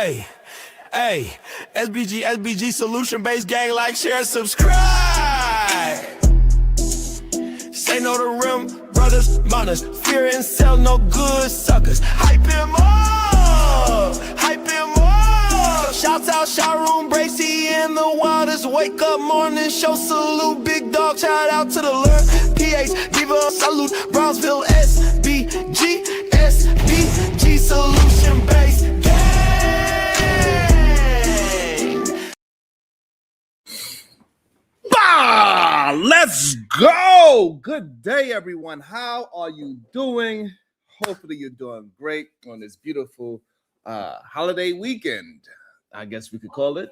Hey, SBG solution-based gang, like, share, subscribe. Say no to rim, brothers, mothers, fear and sell no good suckers. Hype him up, hype him up. Shouts out, Sharoon, Bracy, and the Waters. Wake up, morning show, salute, big dog, shout out to the Lord. PH, give a salute, Brownsville, SBG solution-based gang. Let's go. Good day, everyone. How are you doing? Hopefully you're doing great on this beautiful holiday weekend, I guess we could call it,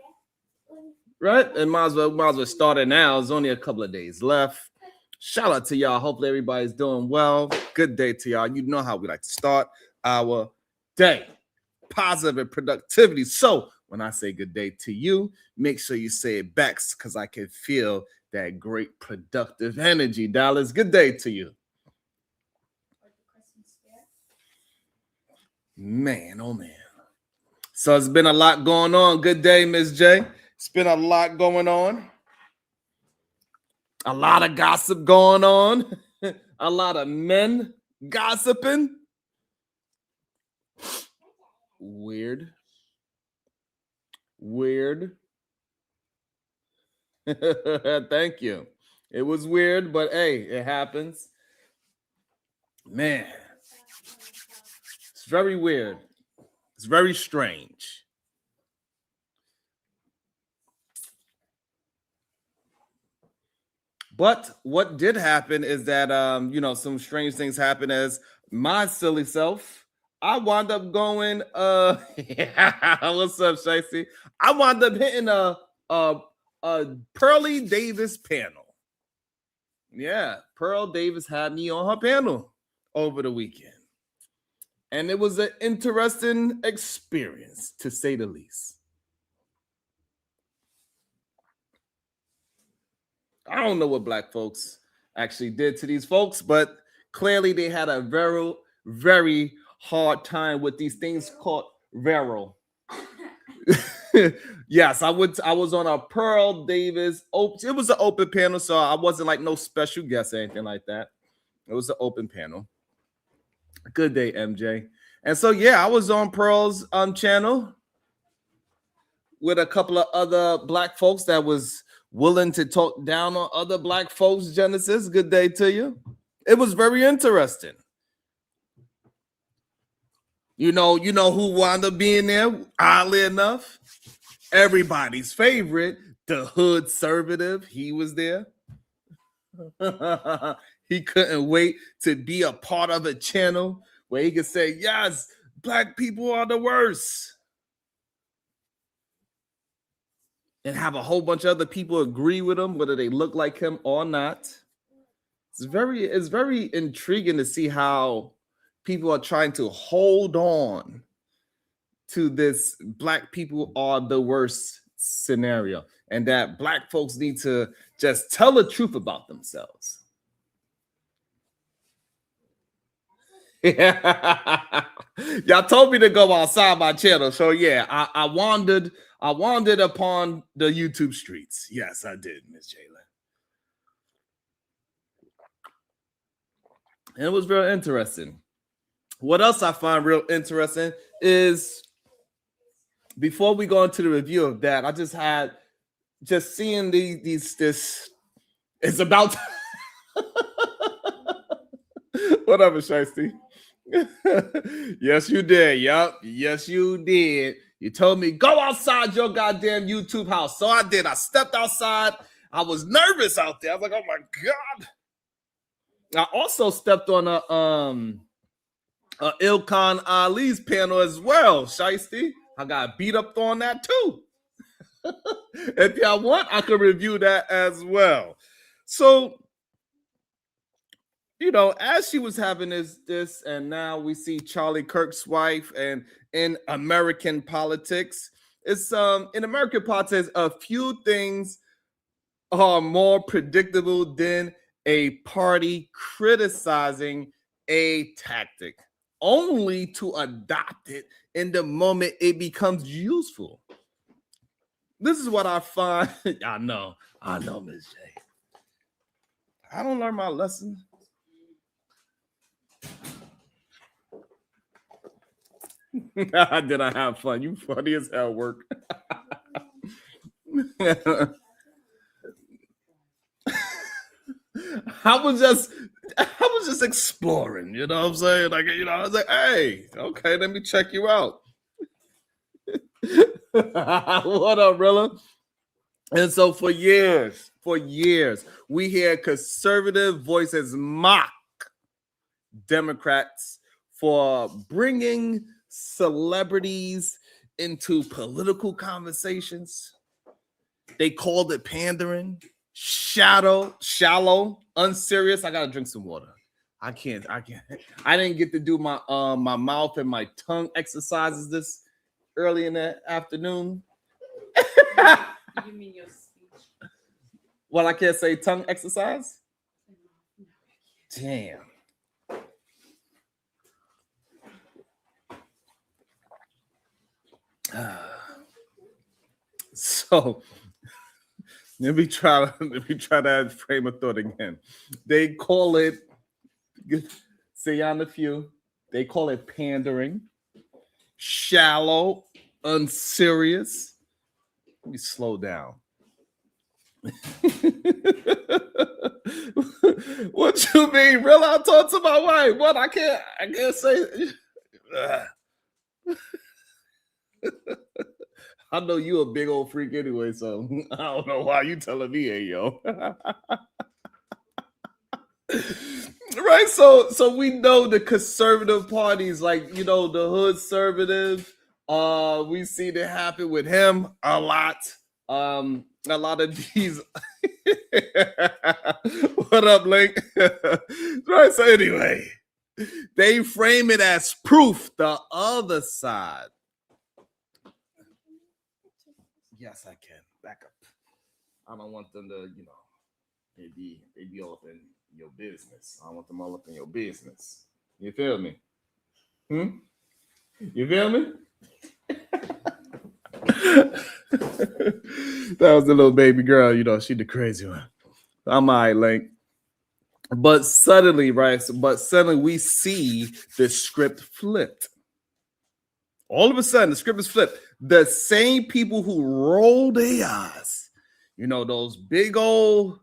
right? And might as well start it now. There's only a couple of days left. Shout out to y'all. Hopefully everybody's doing well. Good day to y'all. You know how we like to start our day. Positive productivity. So when I say good day to you, make sure you say it back because I can feel that great productive energy. Dallas, good day to you. Man, oh man. So it's been a lot going on. Good day, Miss J. It's been a lot going on. A lot of gossip going on. A lot of men gossiping. Weird. Thank you. It was weird, but hey, it happens. Man, it's very weird. It's very strange. But what did happen is that some strange things happened as my silly self. I wound up going what's up, Shicey? I wound up hitting a Pearly Davis panel. Yeah, Pearl Davis had me on her panel over the weekend. And it was an interesting experience, to say the least. I don't know what black folks actually did to these folks, but clearly they had a very, very hard time with these things called viral. Yes, I was on a Pearl Davis. It was an open panel, so I wasn't like no special guest or anything like that. It was an open panel. Good day, MJ. And so yeah, I was on Pearl's channel with a couple of other black folks that was willing to talk down on other black folks. Genesis, good day to you. It was very interesting. You know who wound up being there, oddly enough? Everybody's favorite, the hood conservative. He was there. He couldn't wait to be a part of a channel where he could say, yes, black people are the worst. And have a whole bunch of other people agree with him, whether they look like him or not. It's very intriguing to see how people are trying to hold on to this black people are the worst scenario, and that black folks need to just tell the truth about themselves. Y'all told me to go outside my channel, so yeah, I wandered upon the YouTube streets. Yes, I did, Miss Jayla. And it was real interesting. What else I find real interesting is, before we go into the review of that, I just seeing this it's about whatever, Shiesty. Yes, you did. Yup. Yes, you did. You told me go outside your goddamn YouTube house. So I did. I stepped outside. I was nervous out there. I was like, oh my God. I also stepped on a Ilkan Ali's panel as well, Shiesty. I got beat up on that too. If y'all want, I can review that as well. So, as she was having this, and now we see Charlie Kirk's wife, and in American politics, it's in American politics, a few things are more predictable than a party criticizing a tactic. only to adopt it in the moment it becomes useful. This is what I find. I know, Ms. J. I don't learn my lesson. Did I have fun? You funny as hell, work. I was just exploring, you know what I'm saying? Like, you know, I was like, hey, okay, let me check you out. What up, Rilla? And so for years, we hear conservative voices mock Democrats for bringing celebrities into political conversations. They called it pandering, shallow, unserious. I gotta drink some water. I can't. I didn't get to do my my mouth and my tongue exercises this early in the afternoon. You mean your speech? Well, I can't say tongue exercise. Damn. So let me try that frame of thought again. They call it, say on a few, they call it pandering, shallow, unserious. Let me slow down. What you mean? Real? I talk to my wife. What? I can't say. I know you a big old freak anyway, so I don't know why you telling me, hey, yo. Right, so we know the conservative parties, like, you know, the hood conservative. We see that happen with him a lot. A lot of these. What up, Link? Right, so anyway, they frame it as proof the other side. Yes, I can. Back up. I don't want them to, you know, they be all up in your business. I don't want them all up in your business. You feel me? You feel me? That was the little baby girl, you know, she the crazy one. I'm all right, Link. But suddenly, right? Suddenly we see the script flipped. All of a sudden, the script is flipped. The same people who roll their eyes, you know, those big old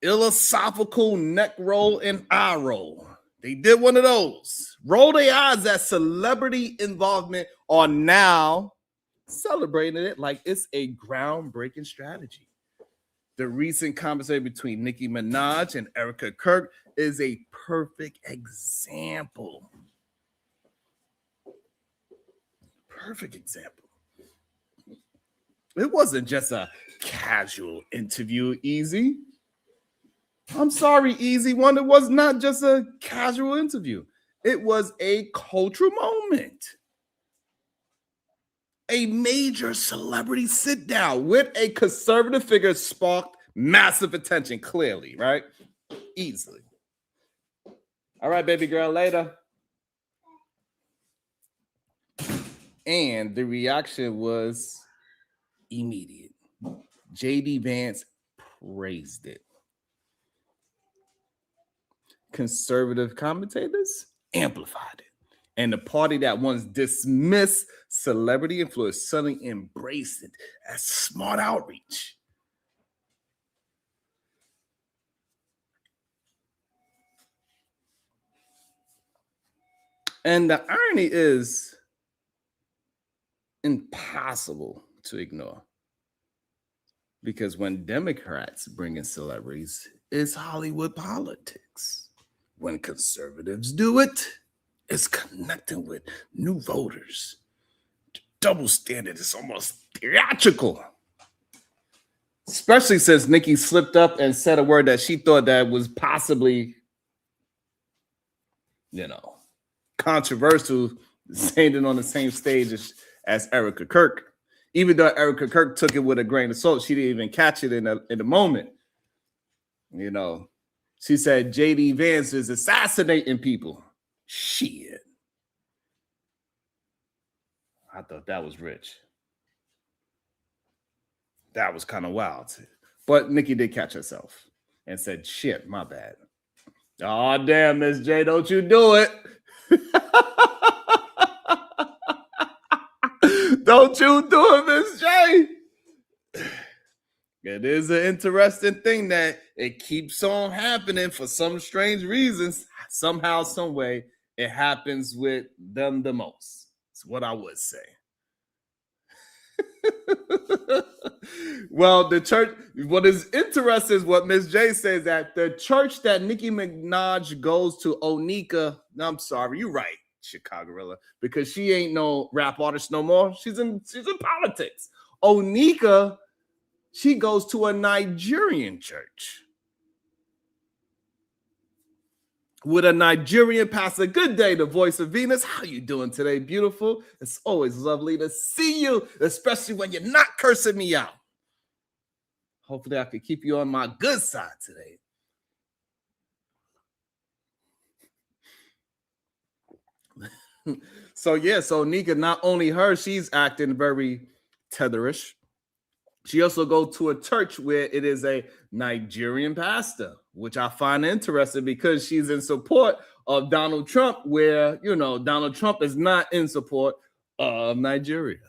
philosophical neck roll and eye roll. They did one of those. Roll their eyes at celebrity involvement are now celebrating it like it's a groundbreaking strategy. The recent conversation between Nicki Minaj and Ericka Kirk is a perfect example. Perfect example. It wasn't just a casual interview, Easy. I'm sorry, Easy One. It was not just a casual interview. It was a cultural moment. A major celebrity sit down with a conservative figure sparked massive attention, clearly, right? Easily. All right, baby girl, later. And the reaction was immediate. JD Vance praised it. Conservative commentators amplified it. And the party that once dismissed celebrity influence suddenly embraced it as smart outreach. And the irony is impossible to ignore. Because when Democrats bring in celebrities, it's Hollywood politics. When conservatives do it, it's connecting with new voters. The double standard is almost theatrical. Especially since Nicki slipped up and said a word that she thought that was possibly, you know, controversial, saying it on the same stage as Ericka Kirk. Even though Ericka Kirk took it with a grain of salt, she didn't even catch it in the moment. You know, she said JD Vance is assassinating people. Shit. I thought that was rich. That was kind of wild. But Nicki did catch herself and said, shit, my bad. Oh, damn, Miss J, don't you do it. Don't you do it, Miss J. It is an interesting thing that it keeps on happening for some strange reasons. Somehow, some way, it happens with them the most. It's what I would say. Well, the church, what is interesting is what Miss J says, that the church that Nicki Minaj goes to, Onika, I'm sorry, you're right, Chicago, because she ain't no rap artist no more. She's in politics. Onika, she goes to a Nigerian church with a Nigerian pastor. Good day, the voice of Venus. How you doing today, beautiful? It's always lovely to see you, especially when you're not cursing me out. Hopefully I can keep you on my good side today. So Nika, not only her, she's acting very tetherish. She also goes to a church where it is a Nigerian pastor, which I find interesting because she's in support of Donald Trump, where, you know, Donald Trump is not in support of Nigeria.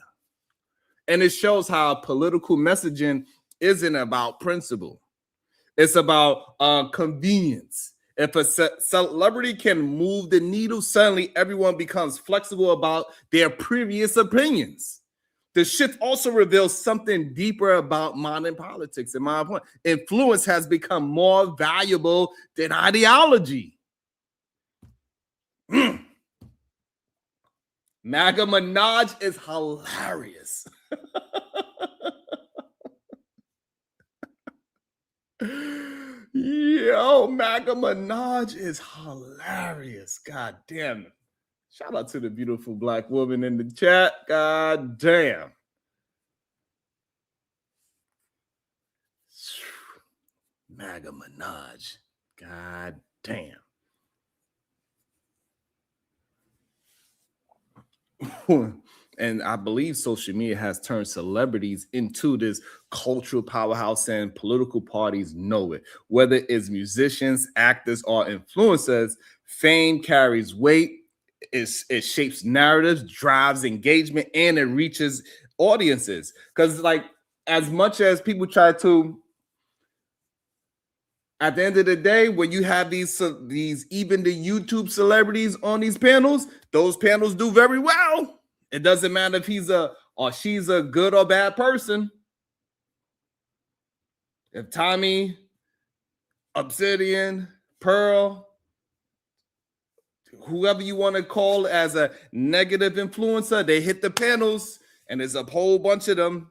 And it shows how political messaging isn't about principle. It's about convenience. If a celebrity can move the needle, suddenly everyone becomes flexible about their previous opinions. The shift also reveals something deeper about modern politics, in my point. Influence has become more valuable than ideology. MAGA Minaj is hilarious. Yo, MAGA Minaj is hilarious. God damn it. Shout out to the beautiful black woman in the chat. God damn. MAGA Minaj. God damn. And I believe social media has turned celebrities into this cultural powerhouse, and political parties know it. Whether it's musicians, actors, or influencers, fame carries weight. It shapes narratives, drives engagement, and it reaches audiences. Because, like, as much as people try to, at the end of the day, when you have these even the YouTube celebrities on these panels, those panels do very well. It doesn't matter if he's or she's a good or bad person. If Tommy, Obsidian, Pearl, whoever you want to call as a negative influencer, they hit the panels, and there's a whole bunch of them.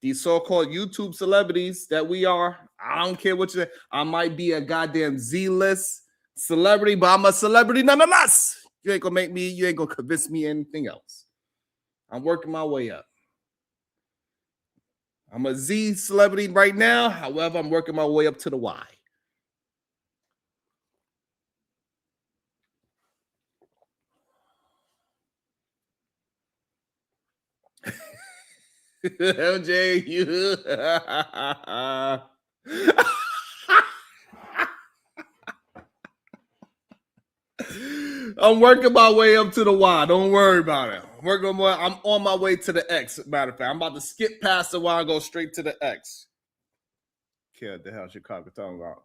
These so-called YouTube celebrities that we are. I don't care what you say. I might be a goddamn Z-list celebrity, but I'm a celebrity nonetheless. You ain't gonna convince me anything else. I'm working my way up. I'm a Z celebrity right now. However, I'm working my way up to the Y. MJ, you. I'm working my way up to the Y. Don't worry about it. I'm on my way to the X. Matter of fact, I'm about to skip past the Y and go straight to the X. Care what the hell Chicago talking about?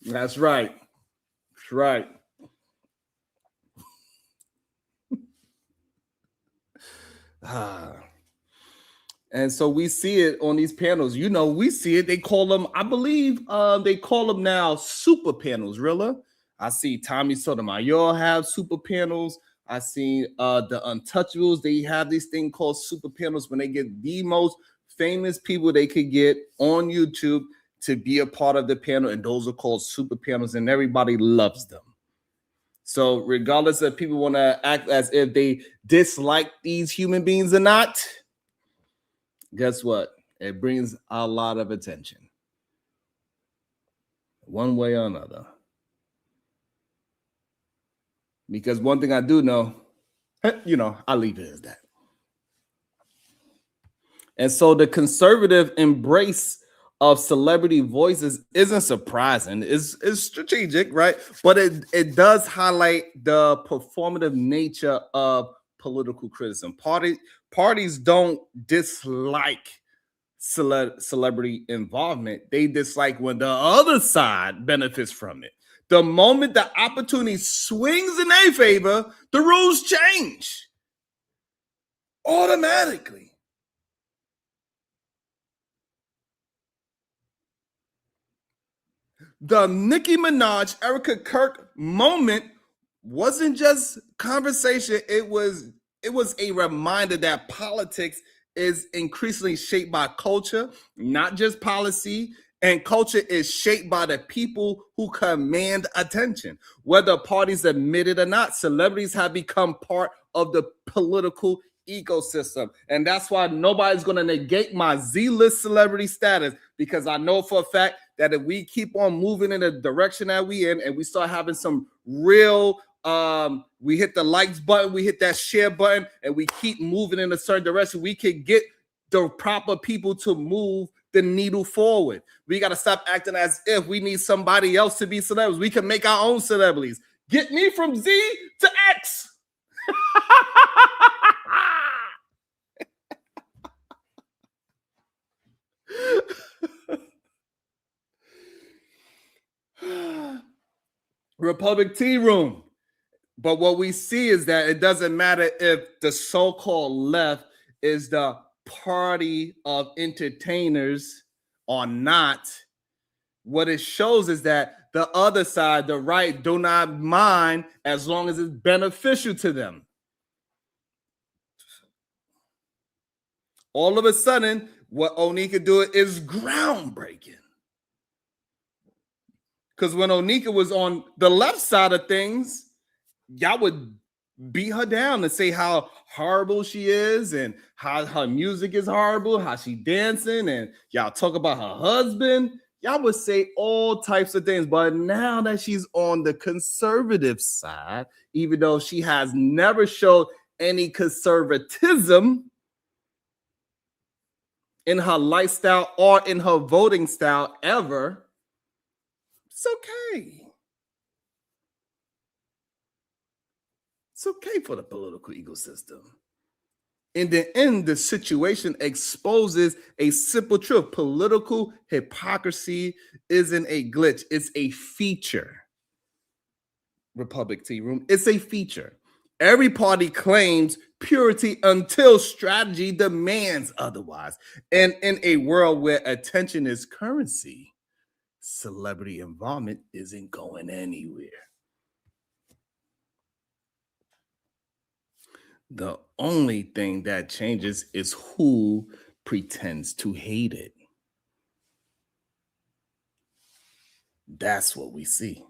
That's right. That's right. And so we see it on these panels. You know, we see it. They call them, I believe, they call them now super panels. Really, I see Tommy Sotomayor have super panels. I see the Untouchables. They have this thing called super panels when they get the most famous people they could get on YouTube to be a part of the panel, and those are called super panels, and everybody loves them. So regardless if people want to act as if they dislike these human beings or not, guess what? It brings a lot of attention. One way or another. Because one thing I do know, I'll leave it as that. And so the conservative embrace of celebrity voices isn't surprising. It's strategic, right? But it does highlight the performative nature of political criticism. Parties don't dislike celebrity involvement. They dislike when the other side benefits from it. The moment the opportunity swings in their favor, the rules change automatically. The Nicki Minaj, Ericka, Kirk moment wasn't just conversation. It was a reminder that politics is increasingly shaped by culture, not just policy. And culture is shaped by the people who command attention. Whether parties admit it or not, celebrities have become part of the political ecosystem. And that's why nobody's going to negate my Z-list celebrity status, because I know for a fact that if we keep on moving in the direction that we in and we start having some real we hit the likes button, we hit that share button, and we keep moving in a certain direction, we can get the proper people to move the needle forward. We got to stop acting as if we need somebody else to be celebrities. We can make our own celebrities. Get me from Z to X. Republic Tea Room. But what we see is that it doesn't matter if the so-called left is the party of entertainers or not. What it shows is that the other side, the right, do not mind as long as it's beneficial to them. All of a sudden, what Onika doing is groundbreaking. Because when Onika was on the left side of things, y'all would beat her down and say how horrible she is and how her music is horrible, how she dancing, and y'all talk about her husband. Y'all would say all types of things. But now that she's on the conservative side, even though she has never showed any conservatism in her lifestyle or in her voting style ever, it's okay. It's okay for the political ecosystem. In the end, the situation exposes a simple truth. Political hypocrisy isn't a glitch. It's a feature. Republic Tea Room. It's a feature. Every party claims purity until strategy demands otherwise. And in a world where attention is currency, celebrity involvement isn't going anywhere. The only thing that changes is who pretends to hate it. That's what we see.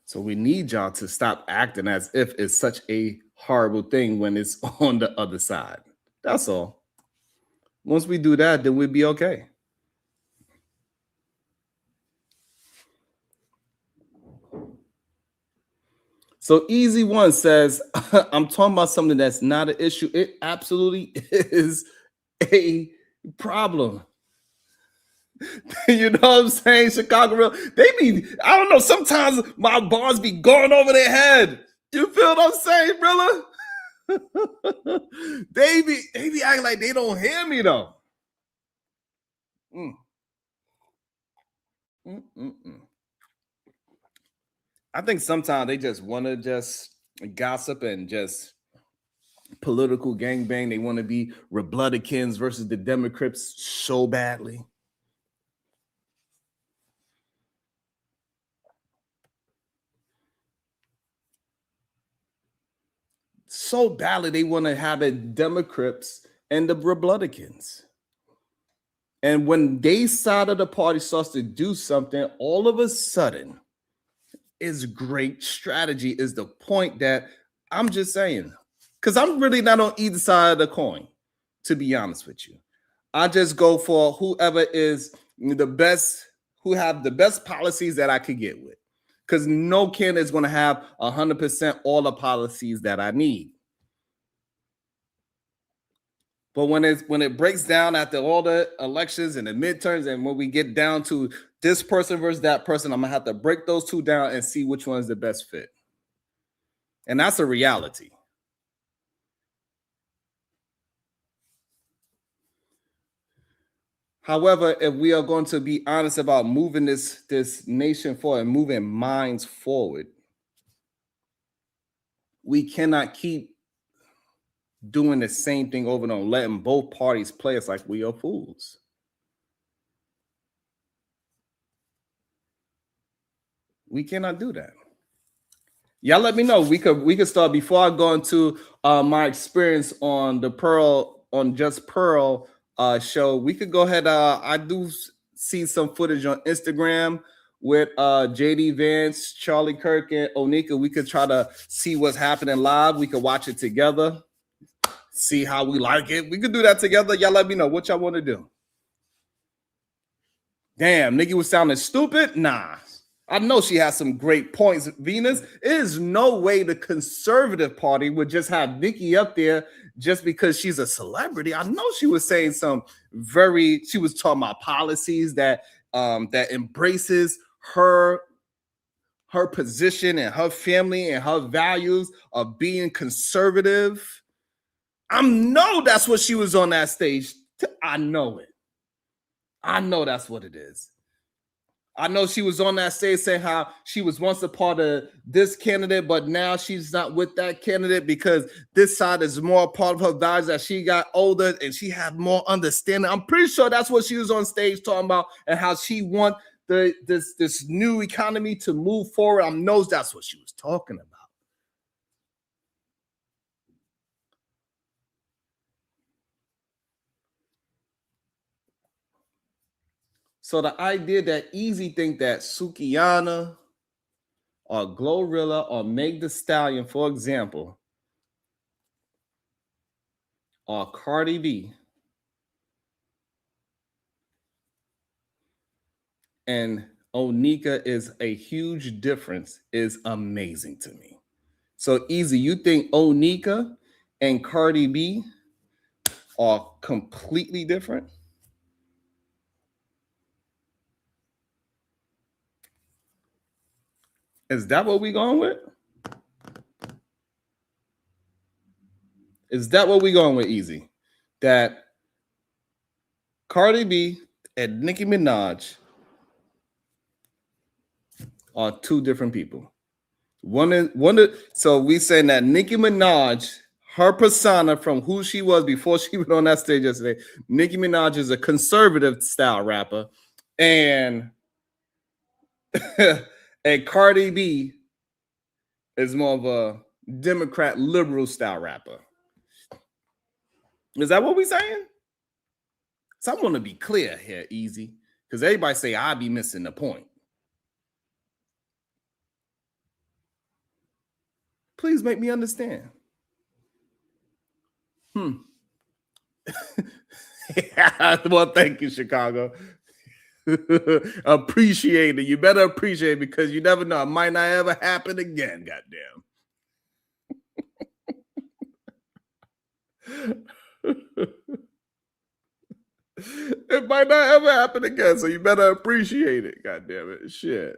So we need y'all to stop acting as if it's such a horrible thing when it's on the other side. That's all. Once we do that, then we'll be okay. So Easy One says, I'm talking about something that's not an issue. It absolutely is a problem. You know what I'm saying? Chicago Real, they be, I don't know, sometimes my bars be going over their head. You feel what I'm saying, brother? They be acting like they don't hear me though. I think sometimes they just want to just gossip and just political gangbang. They want to be Republicans versus the Democrats so badly. So badly they want to have it Democrats and the Republicans. And when they side of the party starts to do something, all of a sudden, is great strategy is the point that I'm just saying, because I'm really not on either side of the coin, to be honest with you. I just go for whoever is the best, who have the best policies that I could get with. Because no candidate is going to have 100% all the policies that I need. But when it breaks down after all the elections and the midterms, and when we get down to this person versus that person, I'm gonna have to break those two down and see which one is the best fit. And that's a reality. However, if we are going to be honest about moving this nation forward and moving minds forward, we cannot keep doing the same thing over and over, letting both parties play us like we are fools. We cannot do that. Y'all let me know. We could start before I go into my experience on the Just Pearl show. We could go ahead. I do see some footage on Instagram with JD Vance, Charlie Kirk, and Onika. We could try to see what's happening live. We could watch it together, see how we like it. We could do that together. Y'all let me know what y'all want to do. Damn, Nicki was sounding stupid. Nah. I know she has some great points, Venus. It is no way the conservative party would just have Nicki up there just because she's a celebrity. I know she was saying she was talking about policies that embraces her position and her family and her values of being conservative. I know that's what she was on that stage. I know it. I know that's what it is. I know she was on that stage saying how she was once a part of this candidate, but now she's not with that candidate because this side is more a part of her values as she got older and she had more understanding. I'm pretty sure that's what she was on stage talking about and how she want this new economy to move forward. I know that's what she was talking about. So the idea that Easy think that Sukiyana or Glorilla or Meg Thee Stallion, for example, or Cardi B and Onika is a huge difference is amazing to me. So Easy, you think Onika and Cardi B are completely different? Is that what we're going with? Is that what we're going with, Easy? That Cardi B and Nicki Minaj are two different people. So we saying that Nicki Minaj, her persona from who she was before she went on that stage yesterday, Nicki Minaj is a conservative style rapper, and and Cardi B is more of a Democrat liberal style rapper. Is that what we saying? So I want to be clear here, Easy, because everybody say I be missing the point. Please make me understand. Well, thank you, Chicago. Appreciate it. You better appreciate it because you never know. It might not ever happen again. Goddamn. It might not ever happen again, so you better appreciate it. Goddamn it. Shit.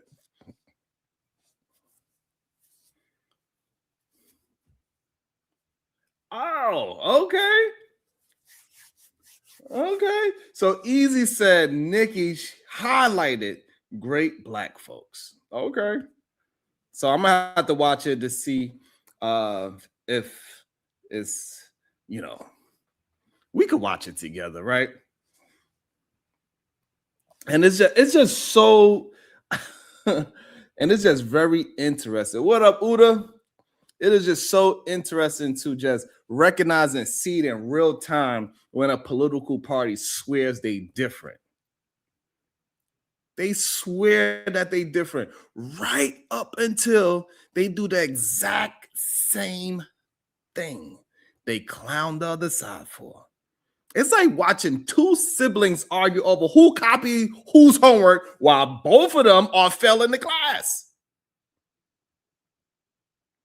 Oh, okay. Okay. So Easy said Nicki highlighted great black folks. Okay. So I'm gonna have to watch it to see if it's, we could watch it together, right? And it's just so and it's just very interesting. What up, Uda? It is just so interesting to just recognize and see it in real time when a political party swears they different. They swear that they different right up until they do the exact same thing they clown the other side for. It's like watching two siblings argue over who copied whose homework while both of them are failing the class.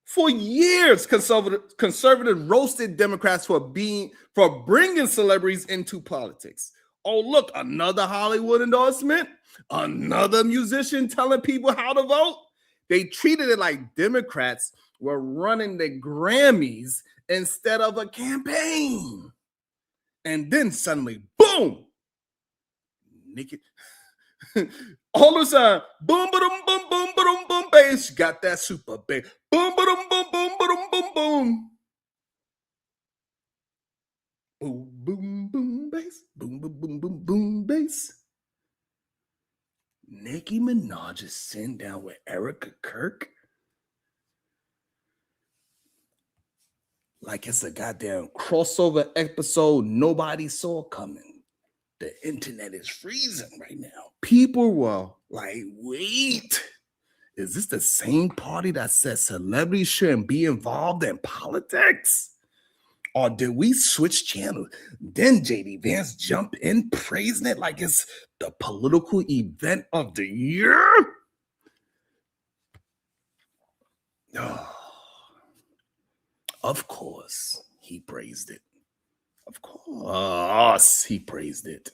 For years, conservative roasted Democrats for bringing celebrities into politics. Oh, look, another Hollywood endorsement, another musician telling people how to vote. They treated it like Democrats were running the Grammys instead of a campaign. And then suddenly, boom, Nicki. All of a sudden, boom, boom, boom, boom, boom, boom, bass. Got that super bass. Boom, boom, boom, boom, boom, boom, boom. Boom, boom, boom, bass. Boom, boom, boom, boom, boom, bass. Nicki Minaj is sitting down with Ericka Kirk. Like it's a goddamn crossover episode nobody saw coming. The internet is freezing right now. People were like, wait, is this the same party that said celebrities shouldn't be involved in politics? Or did we switch channels? Then JD Vance jumped in praising it like it's the political event of the year? Oh, of course, he praised it. Of course, he praised it.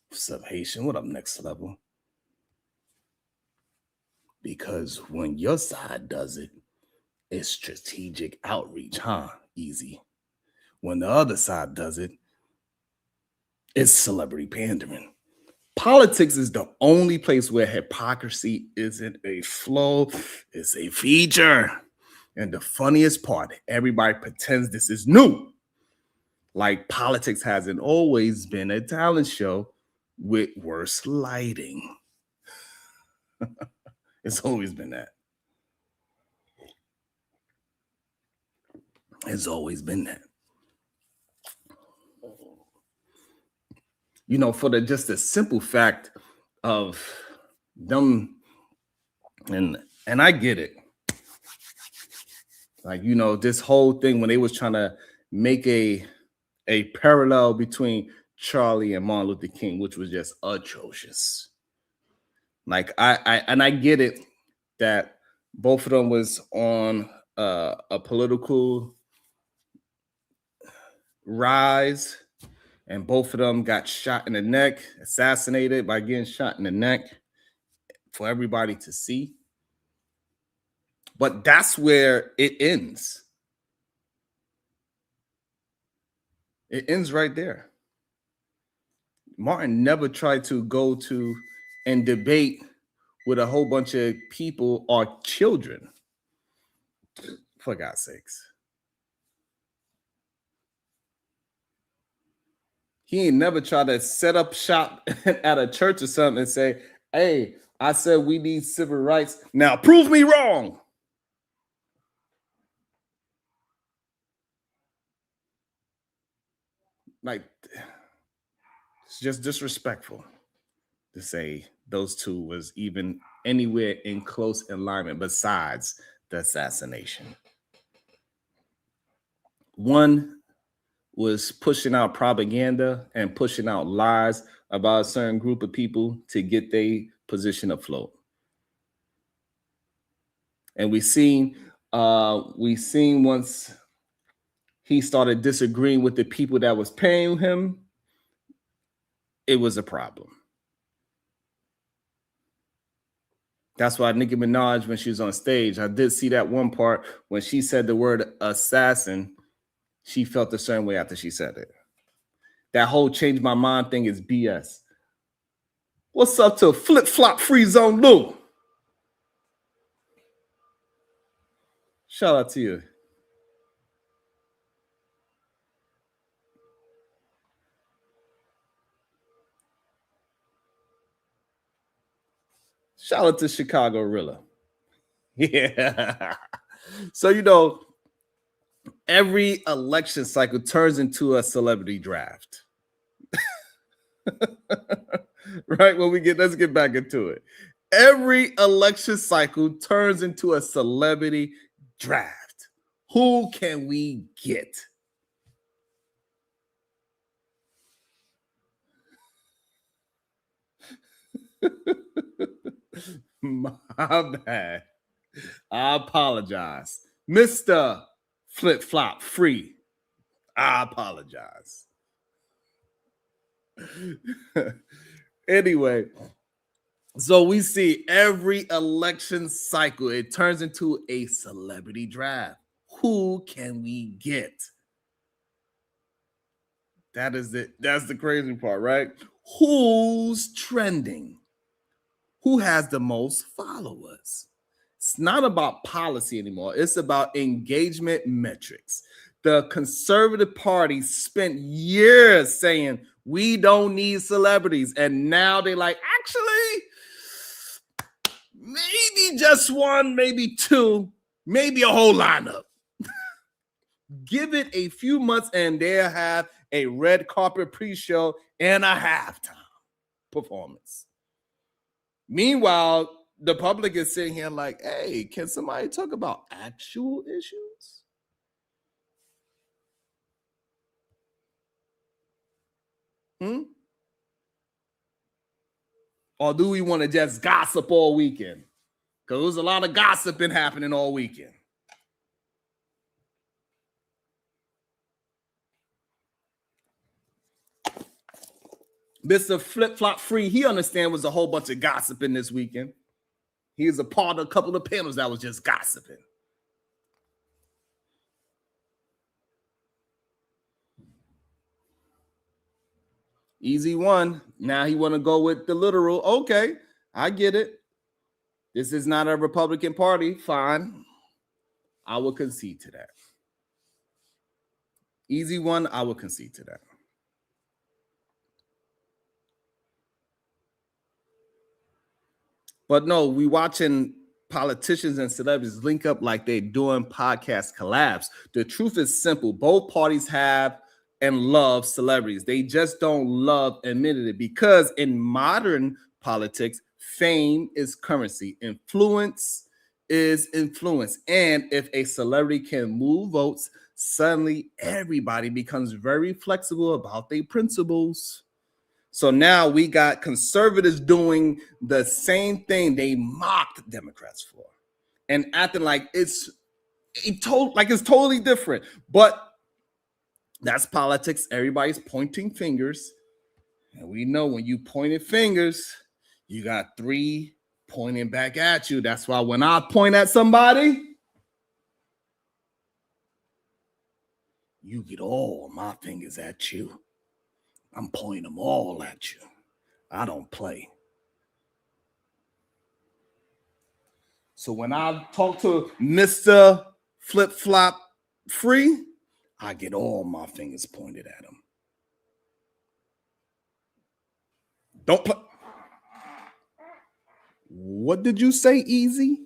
What's up, Haitian? What up, next level? Because when your side does it, it's strategic outreach, huh? Easy. When the other side does it, it's celebrity pandering. Politics is the only place where hypocrisy isn't a flow, it's a feature. And the funniest part, everybody pretends this is new. Like politics hasn't always been a talent show with worse lighting. It's always been that. It's always been that. You know, for just the simple fact of them, and I get it. Like, you know, this whole thing when they was trying to make a parallel between Charlie and Martin Luther King, which was just atrocious. Like I get it that both of them was on a political rise, and both of them got shot in the neck, assassinated by getting shot in the neck for everybody to see. But that's where it ends. It ends right there. Martin never tried to go to and debate with a whole bunch of people or children. For God's sakes. He ain't never tried to set up shop at a church or something and say, hey, I said we need civil rights. Now prove me wrong. Like, it's just disrespectful to say those two was even anywhere in close alignment besides the assassination. One was pushing out propaganda and pushing out lies about a certain group of people to get their position afloat. And we seen once he started disagreeing with the people that was paying him, it was a problem. That's why Nicki Minaj, when she was on stage, I did see that one part when she said the word assassin, she felt a certain way after she said it. That whole change my mind thing is BS. What's up to Flip Flop Free Zone Lou? Shout out to you. Shout out to Chicago Rilla. Yeah. So, you know, every election cycle turns into a celebrity draft. Right? Let's get back into it. Every election cycle turns into a celebrity draft. Who can we get? My bad. I apologize. Mr. Flip Flop Free. I apologize. Anyway, so we see every election cycle, it turns into a celebrity draft. Who can we get? That is it. That's the crazy part, right? Who's trending? Who has the most followers? It's not about policy anymore. It's about engagement metrics. The Conservative Party spent years saying we don't need celebrities. And now they're like, actually, maybe just one, maybe two, maybe a whole lineup. Give it a few months and they'll have a red carpet pre-show and a halftime performance. Meanwhile, the public is sitting here like, hey, can somebody talk about actual issues? Or do we want to just gossip all weekend? Because there's a lot of gossiping happening all weekend. Mr. Flip Flop Free, he understands was a whole bunch of gossiping this weekend. He is a part of a couple of panels that was just gossiping. Easy one. Now he want to go with the literal. Okay, I get it. This is not a Republican Party. Fine. I will concede to that. Easy one. I will concede to that. But no, we watching politicians and celebrities link up like they're doing podcast collabs. The truth is simple. Both parties have and love celebrities. They just don't love admitting it because in modern politics, fame is currency. Influence is influence. And if a celebrity can move votes, suddenly everybody becomes very flexible about their principles. So now we got conservatives doing the same thing they mocked Democrats for and acting like it's totally different. But that's politics. Everybody's pointing fingers. And we know when you pointed fingers, you got three pointing back at you. That's why when I point at somebody, you get all my fingers at you. I'm pointing them all at you. I don't play. So when I talk to Mr. Flip Flop Free, I get all my fingers pointed at him. Don't play. What did you say, Easy?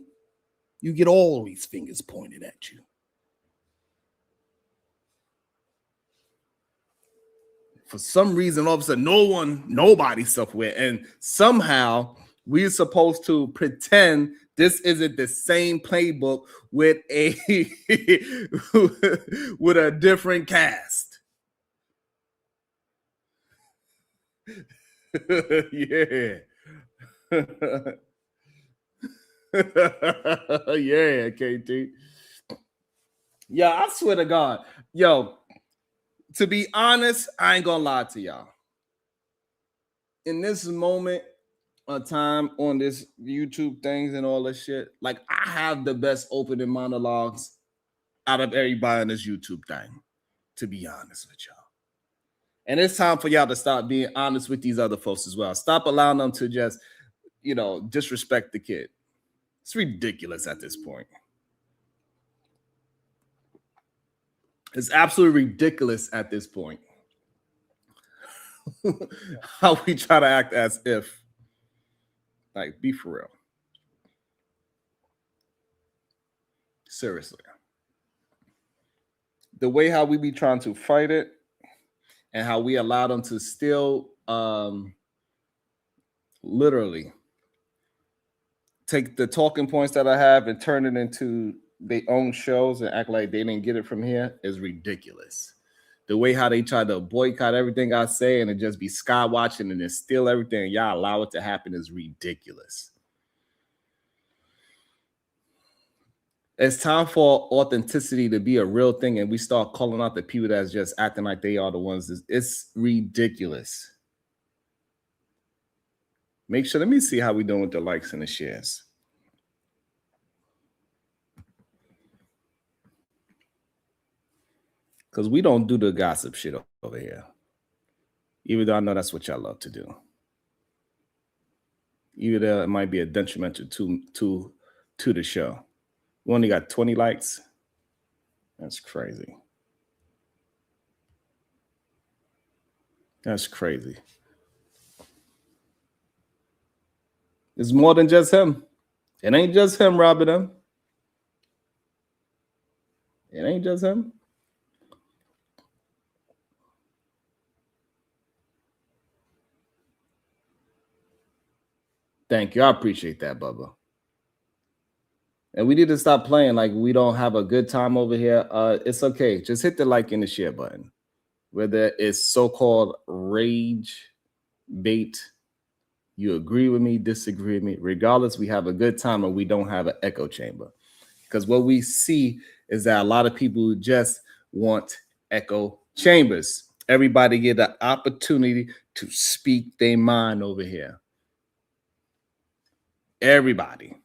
You get all these fingers pointed at you. For some reason, all of a sudden, nobody's self-aware. And somehow we're supposed to pretend this isn't the same playbook with a with a different cast. Yeah. Yeah, KT. Yeah, I swear to God. Yo, to be honest, I ain't gonna lie to y'all. In this moment of time on this YouTube things and all this shit, like I have the best opening monologues out of everybody on this YouTube thing, to be honest with y'all. And it's time for y'all to stop being honest with these other folks as well. Stop allowing them to just, disrespect the kid. It's ridiculous at this point. It's absolutely ridiculous at this point. How we try to act as if, like, be for real. Seriously. The way how we be trying to fight it and how we allow them to still literally take the talking points that I have and turn it into their own shows and act like they didn't get it from here is ridiculous. the way how they try to boycott everything I say and it just be sky watching and then steal everything, and y'all allow it to happen is ridiculous. It's time for authenticity to be a real thing, and we start calling out the people that's just acting like they are the ones. It's ridiculous. Make sure, let me see how we doing with the likes and the shares. Because we don't do the gossip shit over here. Even though I know that's what y'all love to do. Even though it might be a detrimental to the show. We only got 20 likes. That's crazy. That's crazy. It's more than just him. It ain't just him robbing them. It ain't just him. Thank you. I appreciate that, Bubba. And we need to stop playing like we don't have a good time over here. It's okay. Just hit the like and the share button. Whether it's so-called rage bait, you agree with me, disagree with me. Regardless, we have a good time and we don't have an echo chamber. Because what we see is that a lot of people just want echo chambers. Everybody get the opportunity to speak their mind over here. Everybody.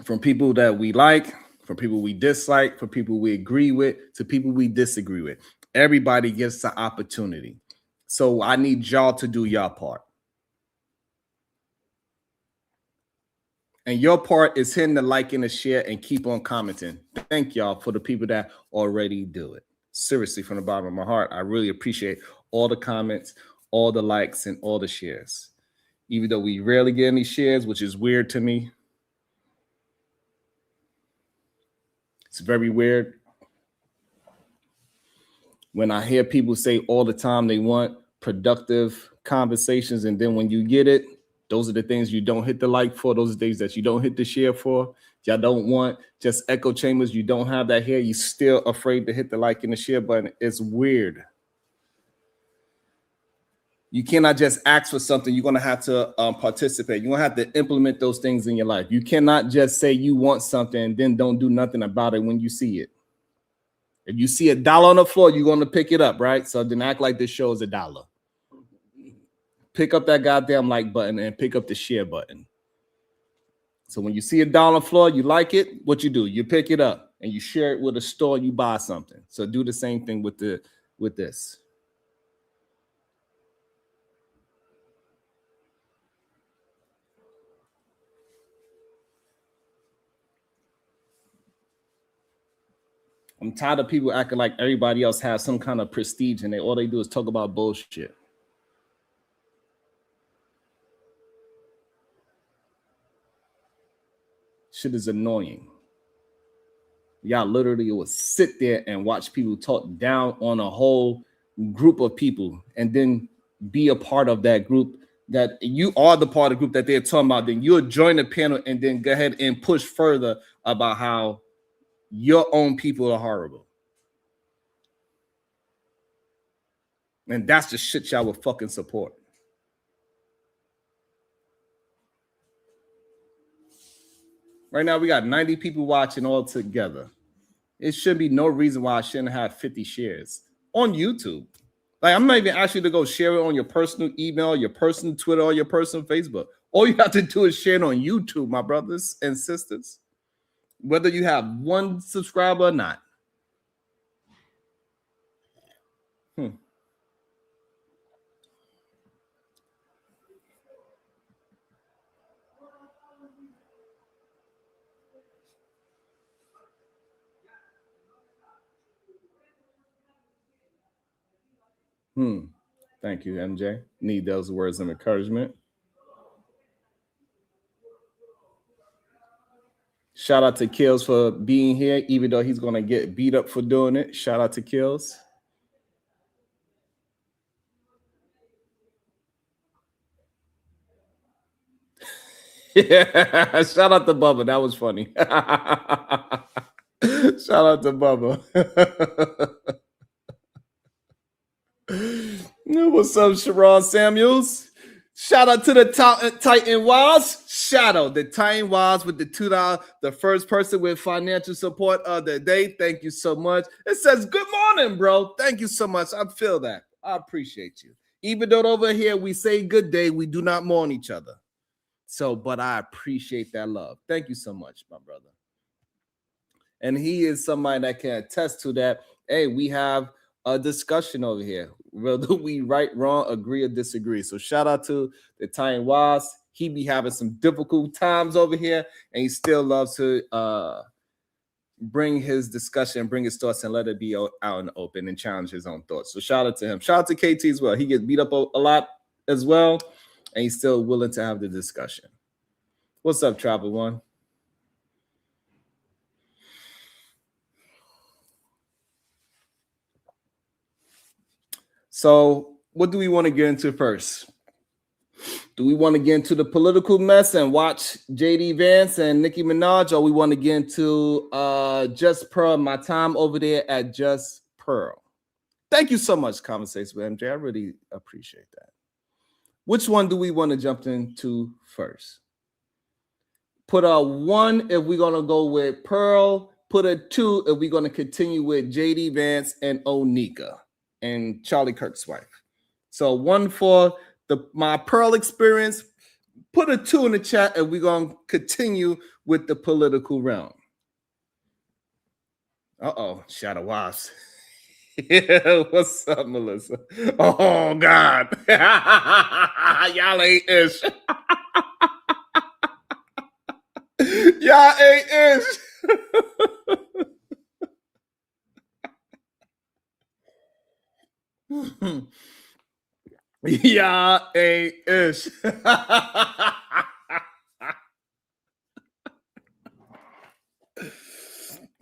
From people that we like, from people we dislike, from people we agree with, to people we disagree with. Everybody gets the opportunity. So I need y'all to do your part. And your part is hitting the like and the share and keep on commenting. Thank y'all for the people that already do it. Seriously, from the bottom of my heart, I really appreciate all the comments, all the likes, and all the shares. Even though we rarely get any shares, which is weird to me. It's very weird. When I hear people say all the time they want productive conversations, and then when you get it, those are the things you don't hit the like for. Those are the things that you don't hit the share for. Y'all don't want just echo chambers. You don't have that here. You're still afraid to hit the like and the share button. It's weird. You cannot just ask for something. You're going to have to participate. You're going to have to implement those things in your life. You cannot just say you want something and then don't do nothing about it when you see it. If you see $1 on the floor, you're going to pick it up, right? So then act like this show is $1. Pick up that goddamn like button and pick up the share button. So when you see $1 on the floor, you like it, what you do? You pick it up and you share it with a store, you buy something. So do the same thing with this. I'm tired of people acting like everybody else has some kind of prestige and all they do is talk about bullshit. Shit is annoying. Y'all literally will sit there and watch people talk down on a whole group of people and then be a part of that group that you are the part of the group that they're talking about. Then you'll join the panel and then go ahead and push further about how your own people are horrible. And that's the shit y'all would fucking support. Right now, we got 90 people watching all together. It should be no reason why I shouldn't have 50 shares on YouTube. Like, I'm not even asking you to go share it on your personal email, your personal Twitter, or your personal Facebook. All you have to do is share it on YouTube, my brothers and sisters. Whether you have 1 subscriber or not. Thank you, MJ. Need those words of encouragement. Shout out to Kills for being here, even though he's going to get beat up for doing it. Shout out to Kills. Yeah, shout out to Bubba. That was funny. Shout out to Bubba. What's up, Sharon Samuels? Shout out to the Titan Wise. Shadow, the Titan Wise with the $2, the first person with financial support of the day. Thank you so much. It says, good morning, bro. Thank you so much. I feel that. I appreciate you. Even though over here we say good day, we do not mourn each other. So, but I appreciate that love. Thank you so much, my brother. And he is somebody that can attest to that. Hey, we have a discussion over here, whether we right, wrong, agree, or disagree. So shout out to the Titan Waz. He be having some difficult times over here, and he still loves to bring his discussion, bring his thoughts, and let it be out in the open and challenge his own thoughts. So shout out to him. Shout out to KT as well. He gets beat up a lot as well, and he's still willing to have the discussion. What's up, Travel One? So what do we want to get into first? Do we want to get into the political mess and watch JD Vance and Nicki Minaj, or we want to get into Just Pearl, my time over there at Just Pearl? Thank you so much, Conversation with MJ. I really appreciate that. Which one do we want to jump into first? Put a 1 if we're going to go with Pearl. Put a 2 if we're going to continue with JD Vance and Onika and Charlie Kirk's wife. So 1 for my Pearl experience. Put a 2 in the chat and we're going to continue with the political realm. Shadow Wasp. Yeah, what's up, Melissa? Oh, God. Y'all ain't ish. Y'all ain't ish. Y'all ain't ish.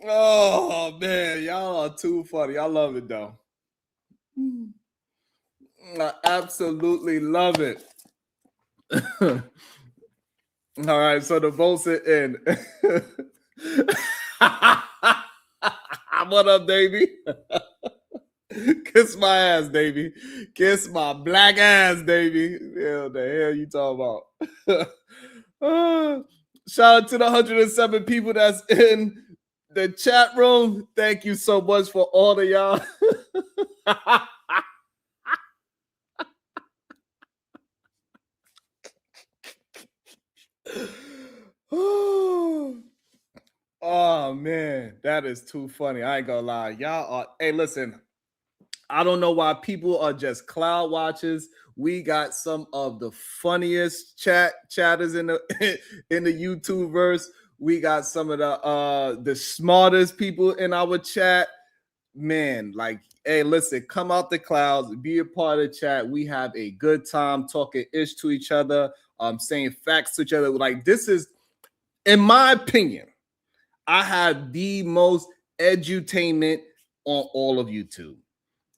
Oh man, y'all are too funny. I love it though. I absolutely love it. All right, so the votes are in. What up, Davey? Kiss my ass, Davey. Kiss my black ass, Davey. Yeah, the hell you talking about? Shout out to the 107 people that's in the chat room. Thank you so much for all of y'all. Oh man, that is too funny. I ain't gonna lie. Y'all are, hey, listen, I don't know why people are just cloud watchers. We got some of the funniest chatters in the YouTube verse. We got some of the smartest people in our chat. Man, like, hey, listen, come out the clouds, be a part of the chat. We have a good time talking ish to each other, saying facts to each other. Like, this is, in my opinion, I have the most edutainment on all of YouTube.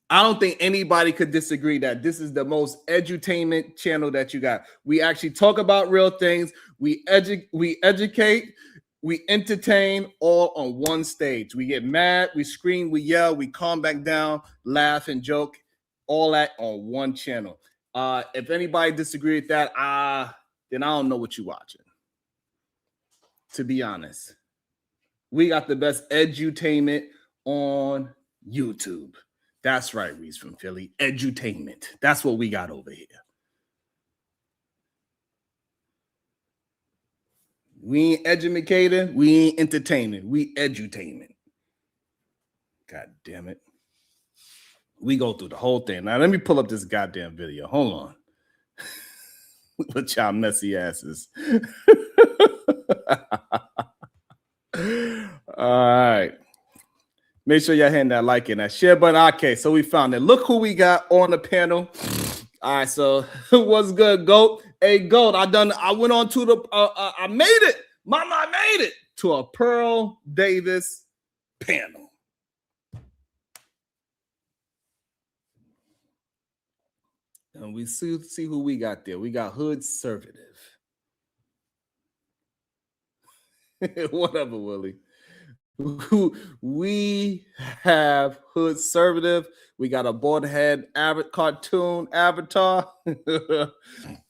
I don't think anybody could disagree that this is the most edutainment channel that you got. We actually talk about real things. We educate, we entertain, all on one stage. We get mad, we scream, we yell, we calm back down, laugh and joke, all that on one channel. If anybody disagree with that, then I don't know what you're watching. To be honest, we got the best edutainment on YouTube. That's right, Reese from Philly. Edutainment. That's what we got over here. We ain't educated. We ain't entertaining. We edutainment. God damn it. We go through the whole thing. Now, let me pull up this goddamn video. Hold on. With y'all messy asses. All right. Make sure y'all hitting that like and that share button. Okay, so we found it. Look who we got on the panel. All right, so what's good, GOAT? Hey, GOAT, I went on to the, I made it. Mama, I made it to a Pearl Davis panel. And we see who we got there. We got Hood Conservative. Whatever, Willie. We have Hood Conservative. We got a bald head cartoon avatar.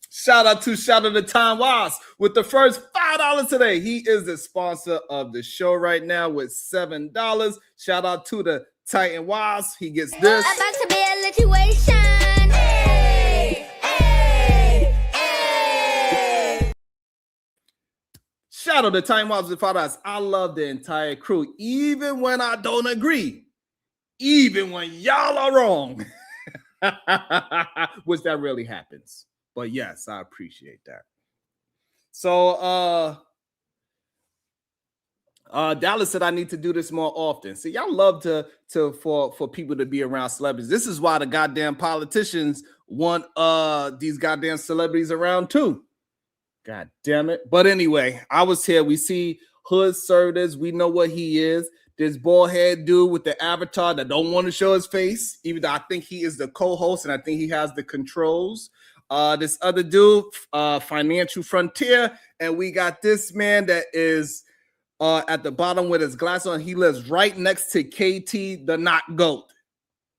Shout out to Time Wise with the first $5 today. He is the sponsor of the show right now with $7. Shout out to the Titan Wise. He gets this. About to be a situation. Hey, hey, hey. Shout out to Titan Wise with $5. I love the entire crew, even when I don't agree, even when y'all are wrong, which that really happens. But yes, I appreciate that. So Dallas said I need to do this more often. See, y'all love for people to be around celebrities. This is why the goddamn politicians want these goddamn celebrities around too. God damn it. But anyway, I was here. We see Hood Conservatives. We know what he is. This bald head dude with the avatar that don't want to show his face, even though I think he is the co-host and I think he has the controls. This other dude, Financial Frontier, and we got this man that is at the bottom with his glass on. He lives right next to KT, the not goat,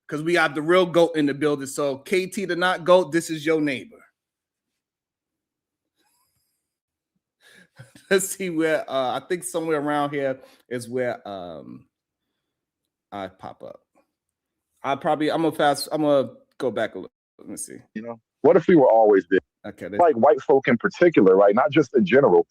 because we have the real goat in the building. So KT, the not goat, this is your neighbor. Let's see where I think somewhere around here is where I pop up. I'm gonna go back a little. Let me see. You know, what if we were always there? Okay, Like white folk in particular, right? Not just in general.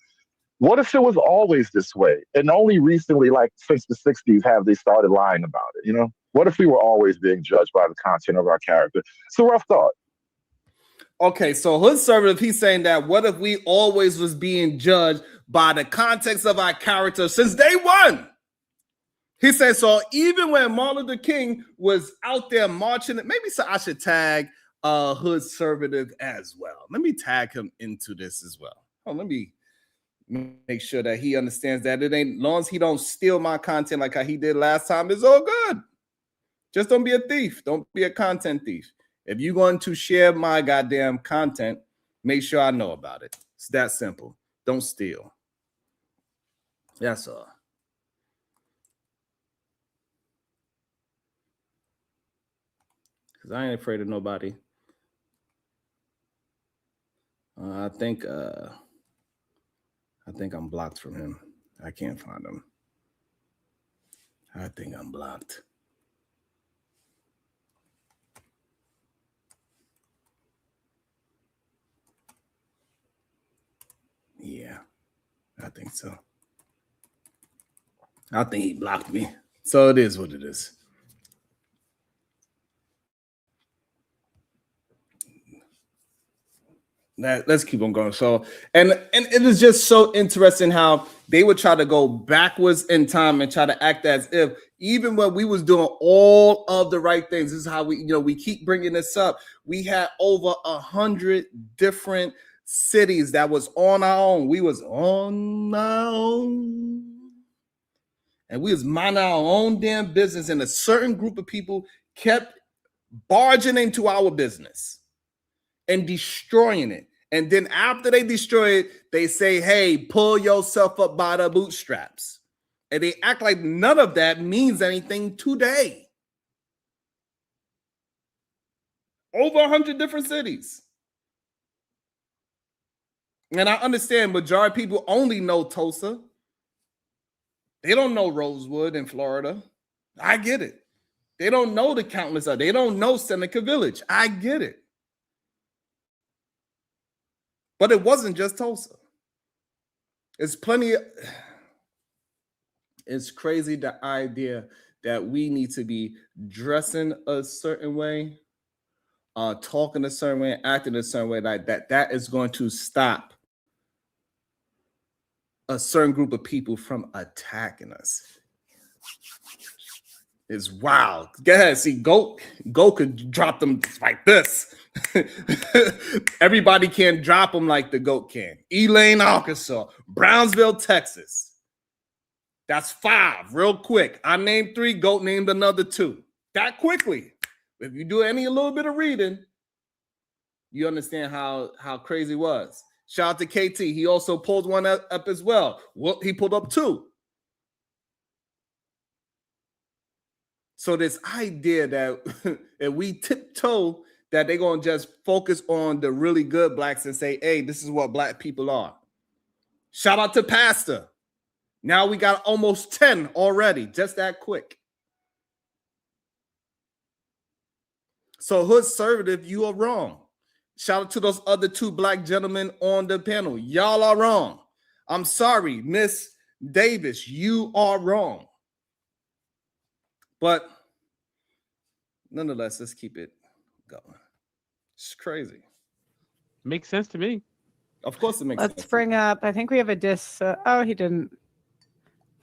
What if it was always this way? And only recently, like since the 60s, have they started lying about it? You know, what if we were always being judged by the content of our character? It's a rough thought. Okay, so Hood Conservative, he's saying that what if we always was being judged by the context of our character since day one? He said, so even when Martin Luther King was out there marching, maybe so I should tag Hood Conservative as well. Let me tag him into this as well. Oh, let me make sure that he understands that it ain't, long as he don't steal my content like how he did last time, it's all good. Just don't be a thief. Don't be a content thief. If you're going to share my goddamn content, make sure I know about it. It's that simple. Don't steal. That's all. Because I ain't afraid of nobody. I think I'm blocked from him. I can't find him. I think I'm blocked. Yeah, I think so. I think he blocked me. So it is what it is. Let's keep on going. So, and it is just so interesting how they would try to go backwards in time and try to act as if even when we was doing all of the right things, this is how we keep bringing this up. We had over 100 different cities that was on our own. We was on our own. And we was minding our own damn business. And a certain group of people kept barging into our business and destroying it. And then after they destroy it, they say, hey, pull yourself up by the bootstraps. And they act like none of that means anything today. Over 100 different cities. And I understand majority of people only know Tulsa. They don't know Rosewood in Florida. I get it. They don't know the countless others. They don't know Seneca Village. I get it. But it wasn't just Tulsa. It's plenty of, it's crazy the idea that we need to be dressing a certain way, talking a certain way, acting a certain way, like that is going to stop a certain group of people from attacking us. It's wild. Go ahead, see, Goat could drop them like this. Everybody can't drop them like the Goat can. Elaine, Arkansas, Brownsville, Texas. That's 5 real quick. I named 3, Goat named another 2. That quickly. If you do a little bit of reading, you understand how crazy it was. Shout out to KT. He also pulled one up as well. He pulled up 2. So this idea that if we tiptoe, that they're going to just focus on the really good blacks and say, hey, this is what black people are. Shout out to Pastor. Now we got almost 10 already, just that quick. So hood conservative, you are wrong. Shout out to those other 2 black gentlemen on the panel. Y'all are wrong. I'm sorry, Miss Davis, you are wrong. But nonetheless, let's keep it going. It's crazy. Makes sense to me. Of course it makes sense. Let's bring up, I think we have a oh, he didn't.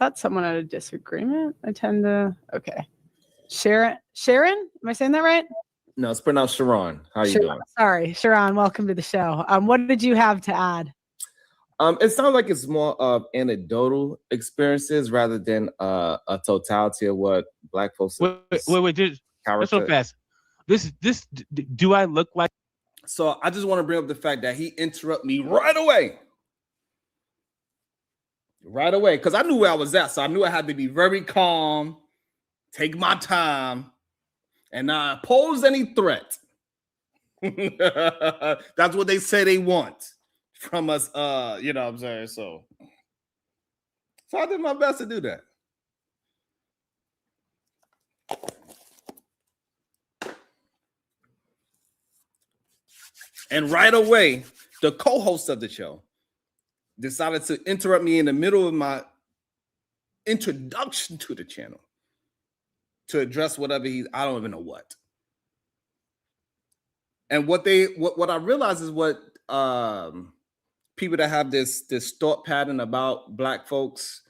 Thought someone had a disagreement. I tend to, okay. Sharon, am I saying that right? No, it's pronounced Sharon. How you doing? Sorry, Sharon, welcome to the show. What did you have to add? It sounds like it's more of anecdotal experiences rather than a totality of what black folks. Wait, just so fast. This, do I look like? So I just want to bring up the fact that he interrupted me right away. Right away, because I knew where I was at, so I knew I had to be very calm, take my time, and not pose any threat. That's what they say they want from us, you know what I'm saying? So I did my best to do that. And right away, the co-host of the show decided to interrupt me in the middle of my introduction to the channel to address whatever I don't even know what. And what I realize is what people that have this thought pattern about black folks,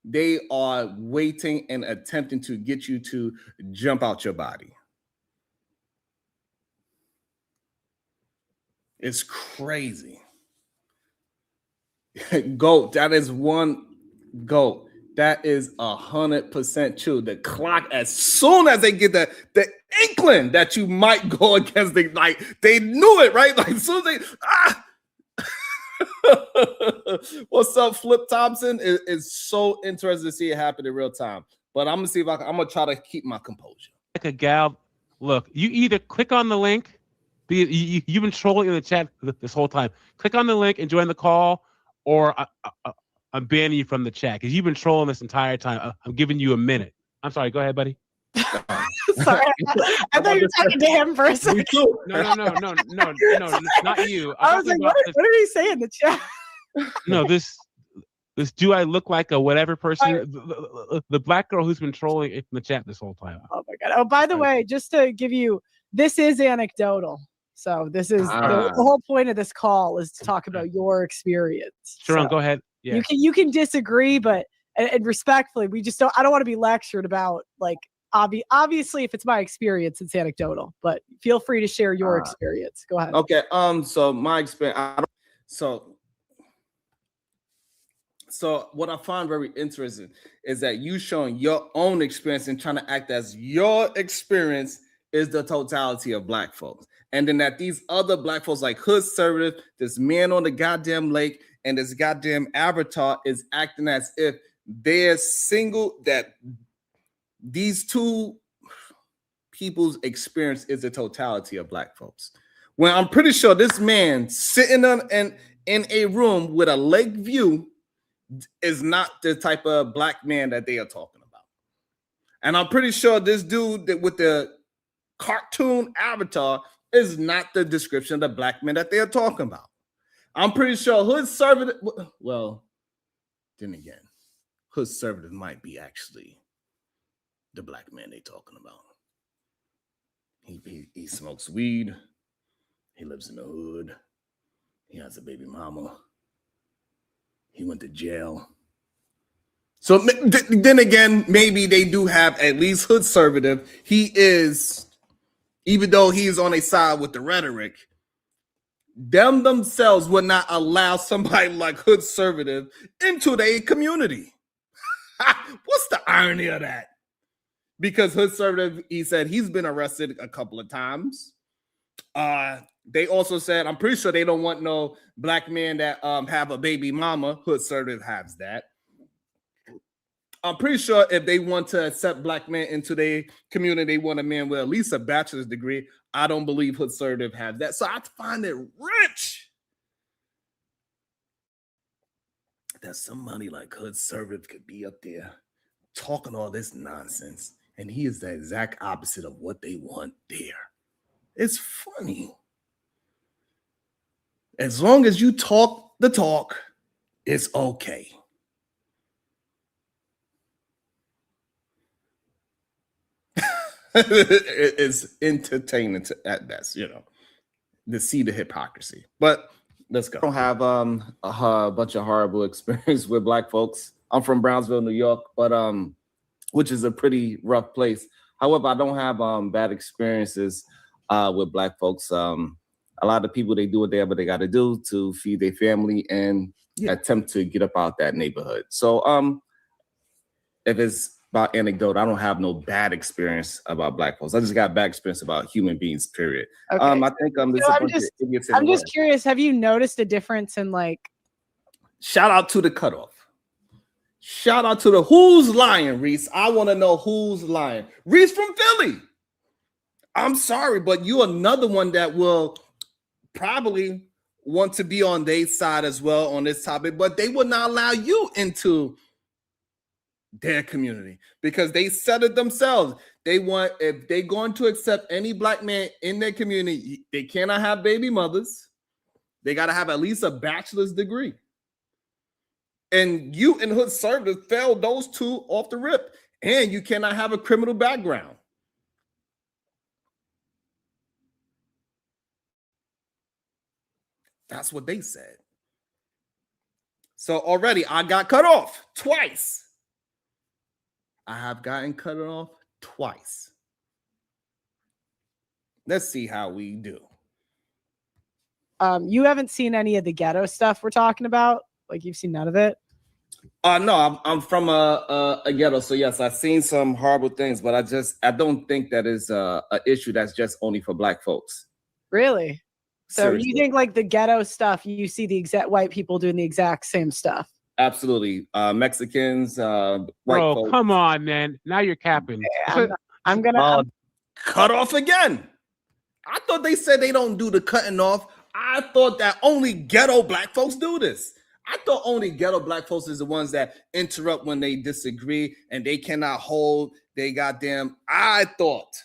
they are waiting and attempting to get you to jump out your body. It's crazy. GOAT, that is one GOAT. That is 100% true. The clock, as soon as they get the inkling that you might go against the, like, they knew it, right? Like, as soon as they, What's up, Flip Thompson? It's so interesting to see it happen in real time. But I'm gonna see if I'm gonna try to keep my composure. Like a gal, look, you either click on the link, you've been trolling in the chat this whole time. Click on the link and join the call, or I'm banning you from the chat because you've been trolling this entire time. I'm giving you a minute. I'm sorry. Go ahead, buddy. Sorry, I thought you were talking to him for a second. No, not you. I was like, what did he say in the chat? No, this do I look like a whatever person? The black girl who's been trolling in the chat this whole time. Oh my god! Oh, by the way, just to give you, this is anecdotal. So this is the whole point of this call is to talk about your experience. Sharon, so go ahead. Yeah. You can disagree, but and respectfully, we just don't. I don't want to be lectured about, like, obviously if it's my experience, it's anecdotal. But feel free to share your experience. Go ahead. Okay. So my experience. So what I find very interesting is that you showing your own experience and trying to act as your experience is the totality of black folks. And then that these other black folks like hood conservative, this man on the goddamn lake, and this goddamn avatar is acting as if they're single, that these two people's experience is the totality of black folks. When I'm pretty sure this man sitting in a room with a lake view is not the type of black man that they are talking about. And I'm pretty sure this dude that with the cartoon avatar is not the description of the black man that they are talking about. I'm pretty sure hood conservative, well, then again, hood conservative might be actually the black man they talking about. He smokes weed. He lives in the hood. He has a baby mama. He went to jail. So then again, maybe they do have at least hood conservative. He is, even though he's on a side with the rhetoric, them themselves would not allow somebody like hood conservative into their community. What's the irony of that? Because hood conservative, he said he's been arrested a couple of times. They also said, I'm pretty sure they don't want no black men that have a baby mama. Hood conservative has that. I'm pretty sure if they want to accept black men into their community, they want a man with at least a bachelor's degree. I don't believe conservative have that. So I find it rich that somebody like conservative could be up there talking all this nonsense, and he is the exact opposite of what they want there. It's funny. As long as you talk the talk, it's okay. It's entertaining at best, to see the hypocrisy. But let's go. I don't have a bunch of horrible experience with black folks. I'm from Brownsville, New York, but which is a pretty rough place. However, I don't have bad experiences with black folks. A lot of people, they do what they got to do to feed their family and attempt to get up out that neighborhood. So if it's about anecdote, I don't have no bad experience about black folks. I just got bad experience about human beings, period. Okay. I think I'm just curious, have you noticed a difference in like... Shout out to the cutoff. Shout out to the who's lying, Reese. I want to know who's lying. Reese from Philly. I'm sorry, but you're another one that will probably want to be on their side as well on this topic, but they will not allow you into their community because they said it themselves. They want, if they're going to accept any black man in their community, they cannot have baby mothers. They got to have at least a bachelor's degree. And you in hood service failed those two off the rip. And you cannot have a criminal background. That's what they said. So already I got cut off twice. I have gotten cut off twice. Let's see how we do. You haven't seen any of the ghetto stuff we're talking about? Like you've seen none of it? No, I'm from a ghetto, so yes, I've seen some horrible things, but I don't think that is an issue that's just only for black folks. Really? So Seriously. You think like the ghetto stuff, you see the exact white people doing the exact same stuff? Absolutely. Mexicans, white Bro, folks. come on, man. Now you're capping. I'm gonna cut off again. I thought they said they don't do the cutting off. I thought that only ghetto black folks do this. I thought only ghetto black folks is the ones that interrupt when they disagree and they cannot hold they goddamn. I thought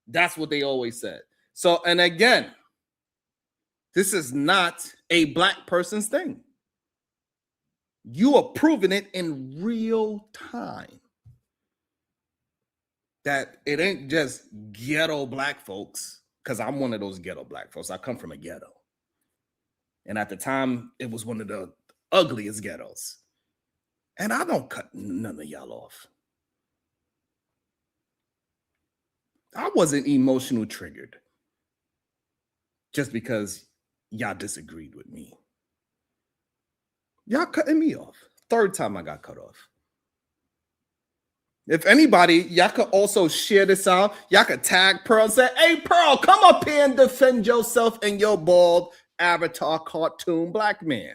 that's what they always said. So, and again, this is not a black person's thing. You are proving it in real time. That it ain't just ghetto black folks, because I'm one of those ghetto black folks. I come from a ghetto. And at the time, it was one of the ugliest ghettos. And I don't cut none of y'all off. I wasn't emotional triggered just because y'all disagreed with me. Y'all cutting me off. Third time I got cut off. If anybody, y'all could also share this out. Y'all could tag Pearl and say, hey, Pearl, come up here and defend yourself and your bald avatar cartoon black man.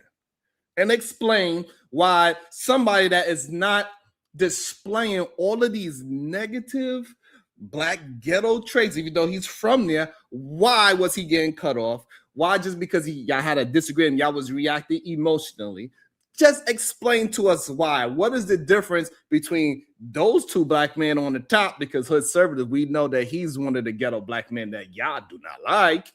And explain why somebody that is not displaying all of these negative black ghetto traits, even though he's from there, why was he getting cut off? Why just because y'all had a disagreement, y'all was reacting emotionally? Just explain to us why. What is the difference between those two black men on the top? Because hood conservative, we know that he's one of the ghetto black men that y'all do not like.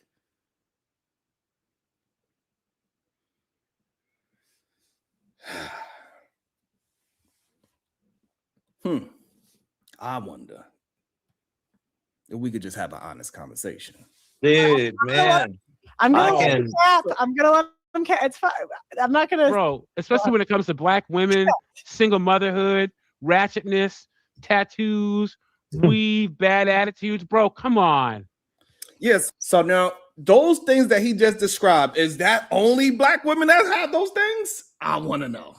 I wonder if we could just have an honest conversation. Dude, man. I'm gonna let him cap. I'm gonna let him cap. It's fine. I'm not gonna. Bro, especially when it comes to black women, single motherhood, ratchetness, tattoos, weave, bad attitudes. Bro, come on. Yes. So now those things that he just described, is that only black women that have those things? I want to know.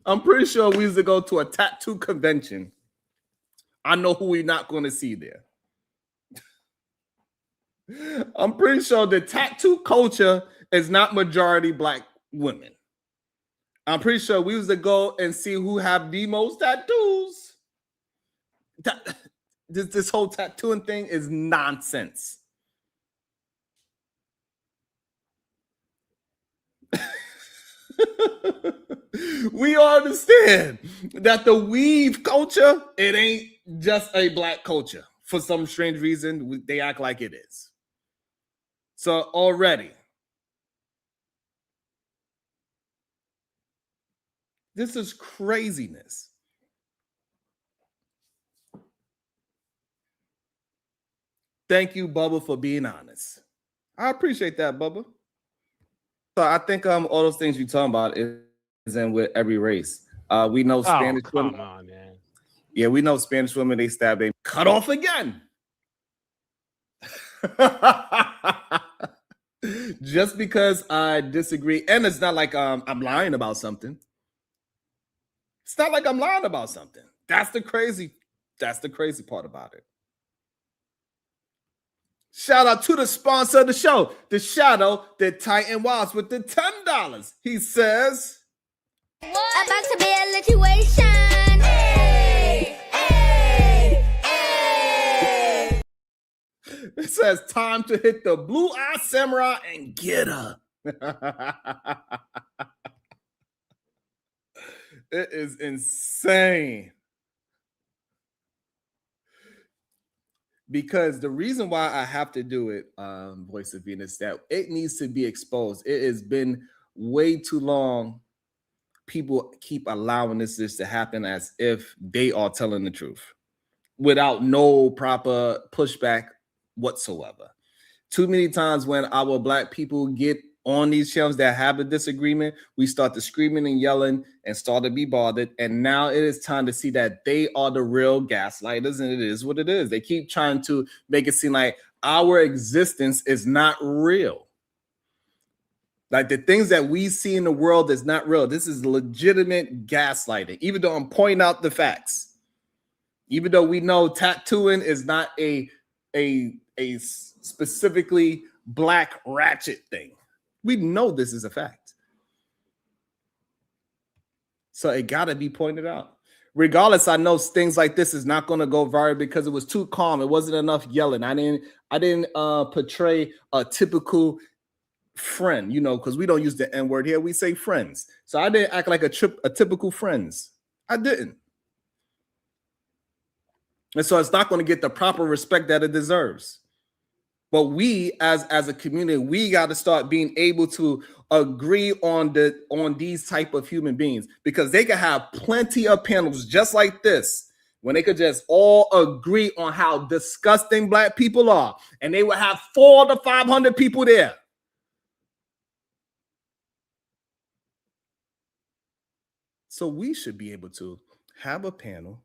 I'm pretty sure we used to go to a tattoo convention. I know who we're not going to see there. I'm pretty sure the tattoo culture is not majority black women. I'm pretty sure we was to go and see who have the most tattoos. This whole tattooing thing is nonsense. We all understand that the weave culture, it ain't just a black culture. For some strange reason, they act like it is. So already, this is craziness. Thank you, Bubba, for being honest. I appreciate that, Bubba. So I think all those things you're talking about is in with every race. We know Spanish women. Come on, man. Yeah, we know Spanish women, they stab they cut off again. Just because I disagree, and it's not like I'm lying about something. It's not like I'm lying about something. That's the crazy part about it. Shout out to the sponsor of the show, the Shadow, the Titan Wilds with the $10. He says, About to be a situation. Hey, hey, hey. It says time to hit the blue-eye samurai and get her. It is insane. Because the reason why I have to do it, Voice of Venus, that it needs to be exposed. It has been way too long. People keep allowing this to happen as if they are telling the truth without no proper pushback whatsoever. Too many times when our black people get on these channels that have a disagreement, we start to screaming and yelling and start to be bothered. And now it is time to see that they are the real gaslighters, and it is what it is. They keep trying to make it seem like our existence is not real. Like the things that we see in the world is not real. This is legitimate gaslighting, even though I'm pointing out the facts. Even though we know tattooing is not a specifically black ratchet thing. We know this is a fact. So it got to be pointed out. Regardless, I know things like this is not going to go viral because it was too calm. It wasn't enough yelling. I didn't portray a typical friend, because we don't use the N-word here. We say friends. So I didn't act like a typical friends. I didn't. And so it's not going to get the proper respect that it deserves. But we, as a community, we got to start being able to agree on these type of human beings, because they can have plenty of panels just like this when they could just all agree on how disgusting black people are, and they would have 400 to 500 people there. So we should be able to have a panel,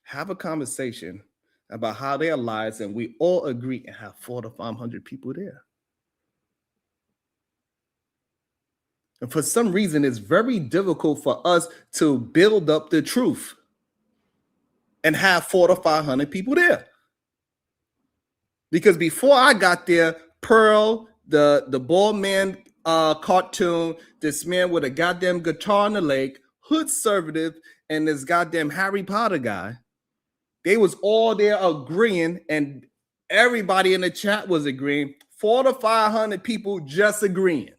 have a conversation about how their lives, and we all agree and have 400 to 500 people there. And for some reason, it's very difficult for us to build up the truth and have 400 to 500 people there. Because before I got there, Pearl, the bald man cartoon, this man with a goddamn guitar in the leg, hood conservative, and this goddamn Harry Potter guy, they was all there agreeing, and everybody in the chat was agreeing. 400 to 500 people just agreeing.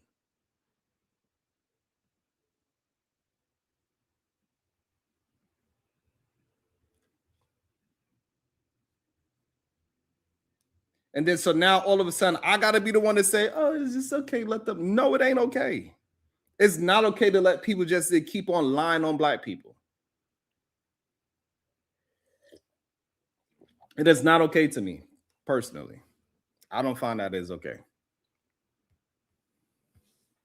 And then so now all of a sudden I gotta be the one to say, oh, it's just okay, let them. No, it ain't okay. It's not okay to let people just keep on lying on black people. It is not okay to me, personally. I don't find that is okay.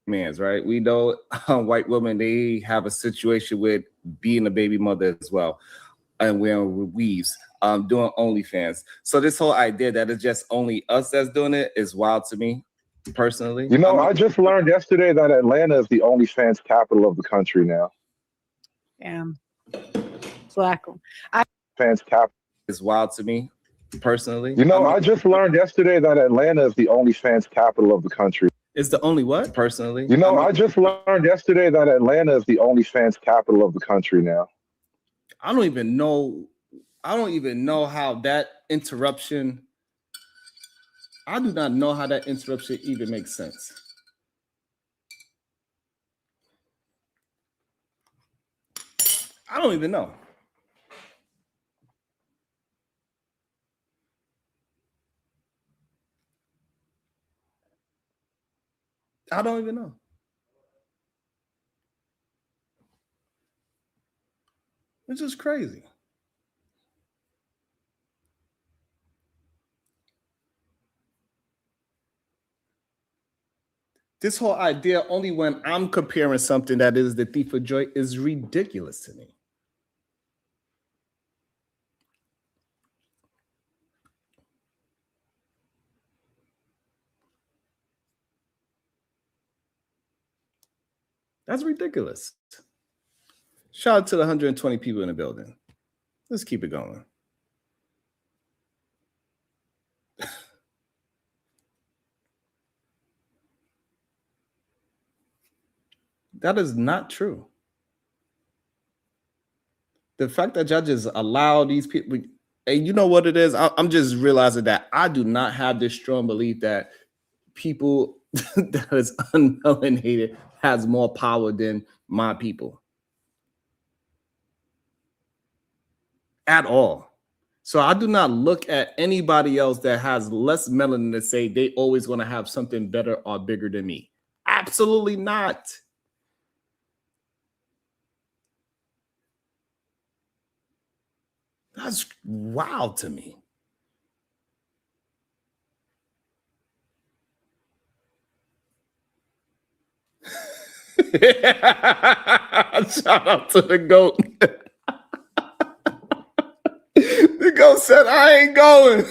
Man's right. We know white women, they have a situation with being a baby mother as well, and wearing weaves, doing OnlyFans. So this whole idea that it's just only us that's doing it is wild to me, personally. I just learned yesterday that Atlanta is the OnlyFans capital of the country now. Damn. Slack. Fans capital. Is wild to me, personally. You know, I just learned yesterday that Atlanta is the OnlyFans capital of the country. It's the only what? Personally. You know, I just learned yesterday that Atlanta is the OnlyFans capital of the country now. I don't even know how that interruption. I do not know how that interruption even makes sense. I don't even know. I don't even know. It's just crazy. This whole idea, only when I'm comparing something that is the thief of joy, is ridiculous to me. That's ridiculous. Shout out to the 120 people in the building. Let's keep it going. That is not true. The fact that judges allow these people, and you know what it is? I'm just realizing that I do not have this strong belief that people that is unmelanated has more power than my people. At all. So I do not look at anybody else that has less melanin to say they always going to have something better or bigger than me. Absolutely not. That's wild to me. Shout out to the GOAT. The GOAT said, I ain't going.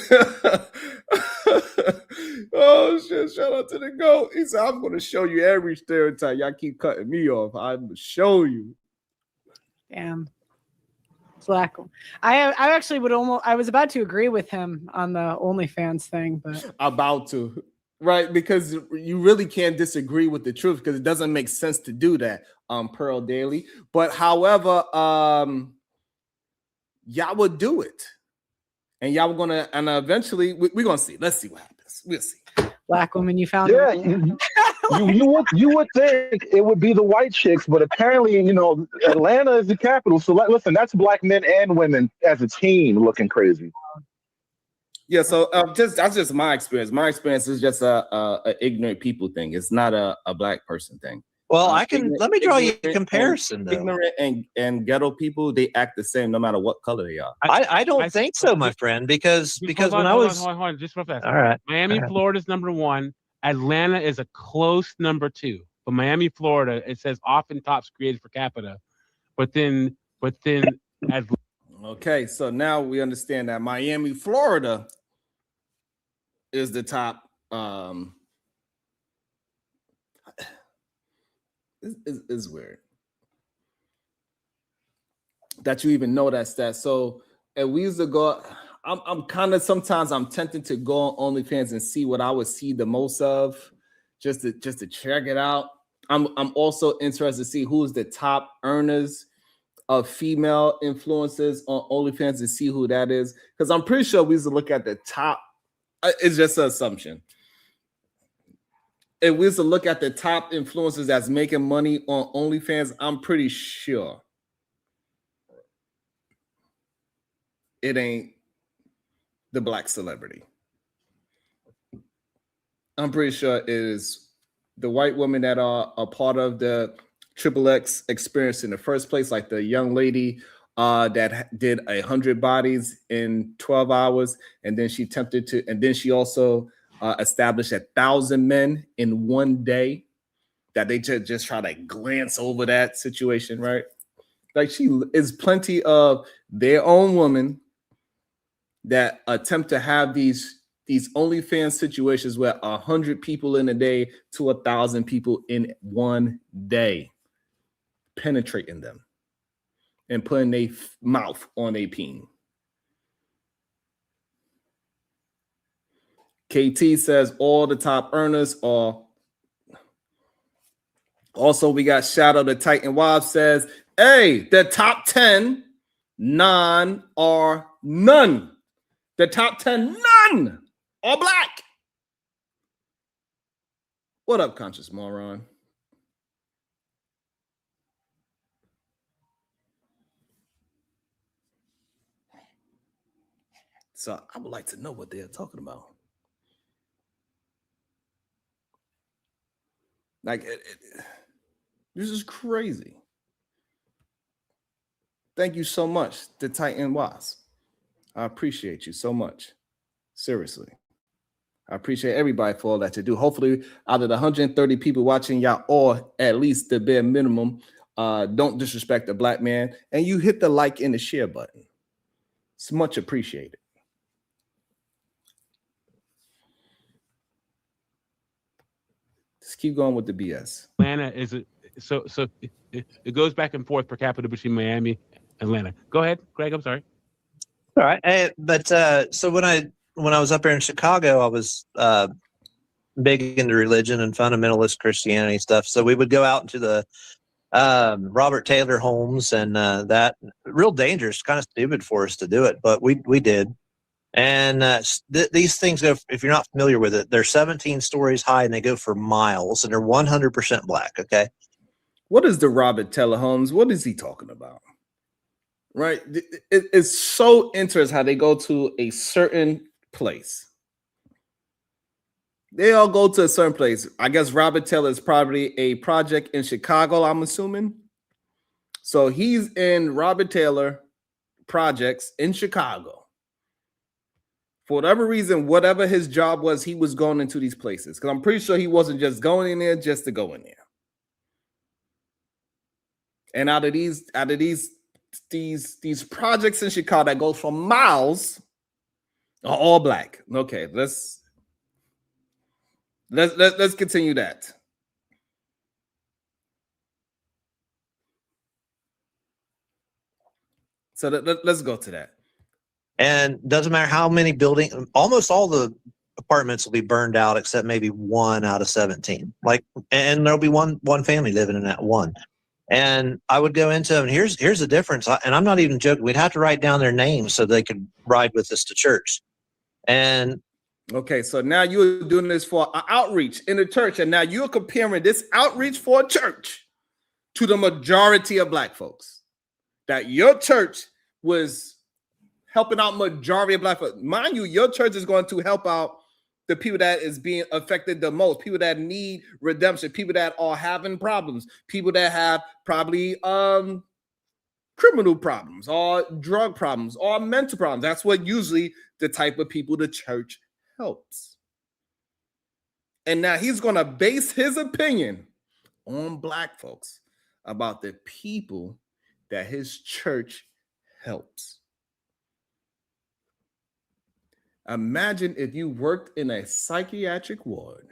Oh, shit. Shout out to the GOAT. He said, I'm going to show you every stereotype. Y'all keep cutting me off. I'm going to show you. Damn. Black. I actually I was about to agree with him on the OnlyFans thing, but about to, right? Because you really can't disagree with the truth because it doesn't make sense to do that, Pearl Daily. But however, y'all would do it, and y'all were gonna, and eventually we're gonna see. Let's see what happens. We'll see. Black woman, you found Yeah, you would think it would be the white chicks, but apparently, you know, Atlanta is the capital. So listen, that's black men and women as a team looking crazy. Yeah, so that's just my experience. My experience is just a ignorant people thing. It's not a black person thing. Well, let me draw you a comparison. Ignorant and ghetto people, they act the same no matter what color they are. I don't think so, my friend, because when I was hold on, just real fast. All right. Miami, Florida is number 1. Atlanta is a close number 2. But Miami, Florida, it says often tops created per capita. But then okay, so now we understand that Miami, Florida is the top. It's weird that you even know that stat. So, and we used to go. I'm kind of sometimes I'm tempted to go on OnlyFans and see what I would see the most of, just to check it out. I'm also interested to see who's the top earners of female influencers on OnlyFans and see who that is, because I'm pretty sure we used to look at the top. It's just an assumption. If we used to look at the top influencers that's making money on OnlyFans, I'm pretty sure it ain't the black celebrity. I'm pretty sure it is the white women that are a part of the XXX experience in the first place, like the young lady that did 100 bodies in 12 hours, and then she she also established 1,000 men in one day, that they just try to glance over that situation, right? Like, she is plenty of their own women that attempt to have these OnlyFans situations where 100 people in a day to 1,000 people in one day, penetrating them and putting their mouth on a peen. KT says all the top earners are. Also, we got Shadow the Titan Wild says, hey, the top 10 none are none. The top 10 none are black. What up, conscious moron? So I would like to know what they're talking about. Like, this is crazy. Thank you so much, the Titan Wasp. I appreciate you so much. Seriously. I appreciate everybody for all that you do. Hopefully, out of the 130 people watching, y'all all at least the bare minimum don't disrespect the black man, and you hit the like and the share button. It's much appreciated. Just keep going with the BS. Atlanta is so it goes back and forth per capita between Miami and Atlanta. Go ahead, Greg. I'm sorry. All right, but so when I was up here in Chicago, I was big into religion and fundamentalist Christianity stuff. So we would go out into the Robert Taylor homes, and that real dangerous, kind of stupid for us to do it, but we did. And these things go, if you're not familiar with it, they're 17 stories high and they go for miles, and they're 100% black. Okay. What is the Robert Taylor homes? What is he talking about? Right. It's so interesting how they go to a certain place. They all go to a certain place. I guess Robert Taylor is probably a project in Chicago, I'm assuming. So he's in Robert Taylor projects in Chicago. For whatever reason, whatever his job was, he was going into these places. Because I'm pretty sure he wasn't just going in there just to go in there. And out of these projects in Chicago that go for miles are all black. Okay, let's continue that. So let's go to that. And doesn't matter how many buildings, almost all the apartments will be burned out except maybe 1 out of 17. Like, and there'll be one family living in that one. And I would go into them, and here's the difference. And I'm not even joking. We'd have to write down their names so they could ride with us to church. And okay, so now you're doing this for an outreach in the church, and now you're comparing this outreach for a church to the majority of black folks. That your church was helping out majority of black folks. Mind you, your church is going to help out the people that is being affected the most, people that need redemption, people that are having problems, people that have probably criminal problems or drug problems or mental problems. That's what usually the type of people the church helps. And now he's going to base his opinion on black folks about the people that his church helps. Imagine if you worked in a psychiatric ward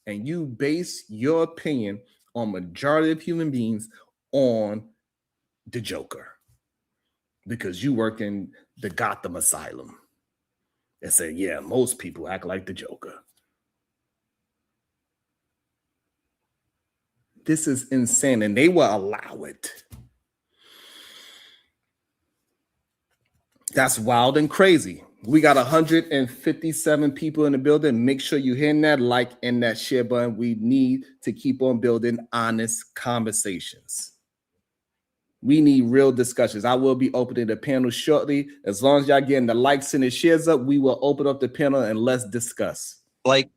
and you base your opinion on majority of human beings on the Joker because you work in the Gotham Asylum and say, yeah, most people act like the Joker. This is insane, and they will allow it. That's wild and crazy. We got 157 people in the building. Make sure you hit that like and that share button. We need to keep on building honest conversations. We need real discussions. I will be opening the panel shortly. As long as y'all getting the likes and the shares up, we will open up the panel and let's discuss. like,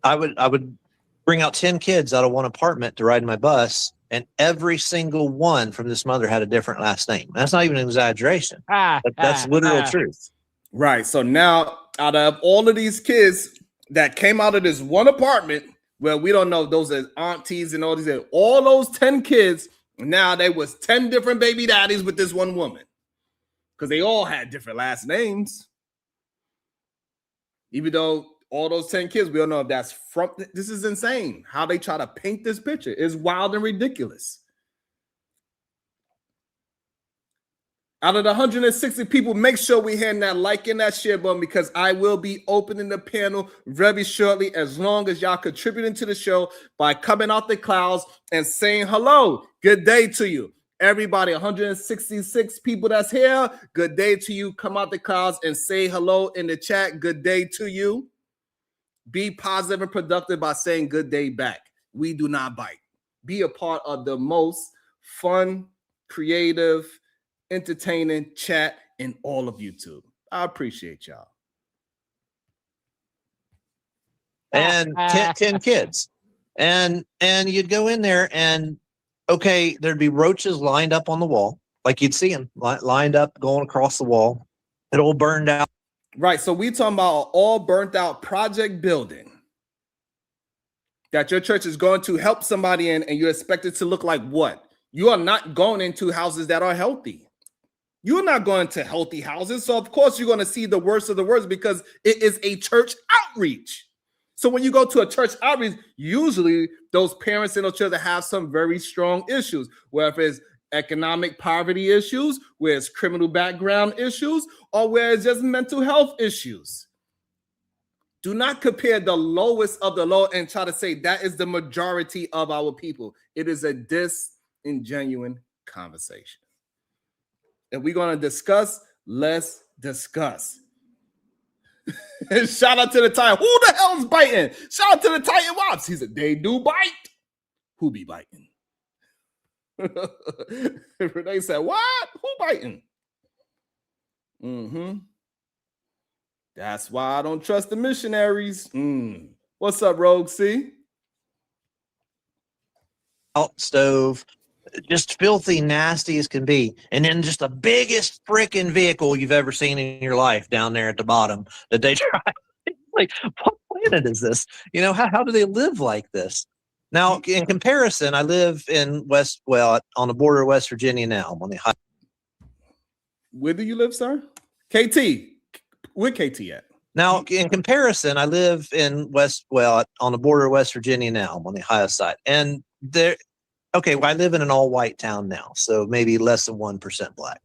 I would bring out 10 kids out of one apartment to ride my bus, and every single one from this mother had a different last name. That's not even an exaggeration. That's literal truth. Right. So now, out of all of these kids that came out of this one apartment, well, we don't know if those are aunties and all those 10 kids, now they was 10 different baby daddies with this one woman because they all had different last names. Even though all those 10 kids, we don't know if that's from. This is insane. How they try to paint this picture is wild and ridiculous. Out of the 160 people, make sure we hit that like and that share button because I will be opening the panel very shortly as long as y'all contributing to the show by coming out the clouds and saying hello. Good day to you. Everybody, 166 people that's here, good day to you. Come out the clouds and say hello in the chat. Good day to you. Be positive and productive by saying good day back. We do not bite. Be a part of the most fun, creative, entertaining chat in all of YouTube. I appreciate y'all. And 10 kids. And you'd go in there and, okay, there'd be roaches lined up on the wall. Like you'd see them lined up going across the wall. It all burned out. Right. So we talking about all burnt out project building that your church is going to help somebody in, and you're expected to look like what? You are not going into houses that are healthy. You're not going to healthy houses. So of course you're going to see the worst of the worst because it is a church outreach. So when you go to a church outreach, usually those parents and those children have some very strong issues, whether it's economic poverty issues, where it's criminal background issues, or where it's just mental health issues. Do not compare the lowest of the low and try to say that is the majority of our people. It is a disingenuous conversation. If we're going to discuss, let's discuss. Shout out to the Titan. Who the hell's biting? Shout out to the Titan Wops. He said, they do bite. Who be biting? Renee said, what? Who biting? That's why I don't trust the missionaries. What's up, Rogue C? Out stove, just filthy, nasty as can be. And then just the biggest freaking vehicle you've ever seen in your life down there at the bottom that they try. Like, what planet is this? You know, how do they live like this? Now, in comparison, I live in on the border of West Virginia now. I'm on the high. Where do you live, sir? KT. Where KT at? Now, in comparison, I live in on the border of West Virginia now. I'm on the Ohio side. And there, I live in an all-white town now, so maybe less than 1% black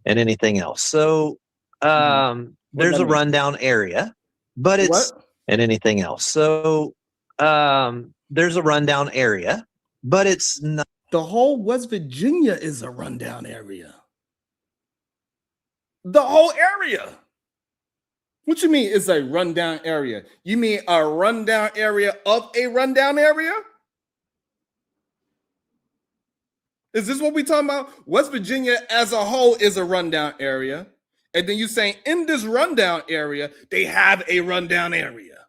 and anything else. So there's a rundown area, but it's and anything else. So there's a rundown area, but it's not. The whole West Virginia is a rundown area. The whole area. What you mean it's a rundown area? You mean a rundown area of a rundown area? Is this what we're talking about? West Virginia as a whole is a rundown area. And then you're saying in this rundown area, they have a rundown area.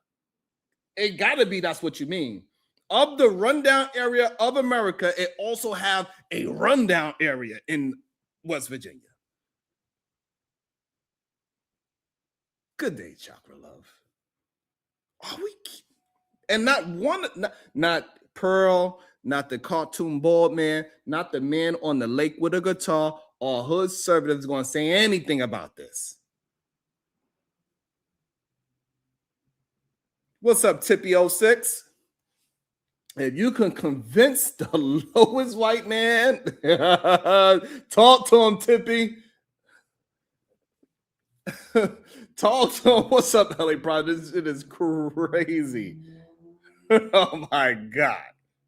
It gotta be that's what you mean. Of the rundown area of America, it also have a rundown area in West Virginia. Good day, Chakra Love. Are we? And not one, not Pearl, not the cartoon bald man, not the man on the lake with a guitar, or hood servant is going to say anything about this. What's up, Tippy06? If you can convince the lowest white man, talk to him, Tippy. Talk to him. What's up, LA Pride? It is crazy. Oh my God.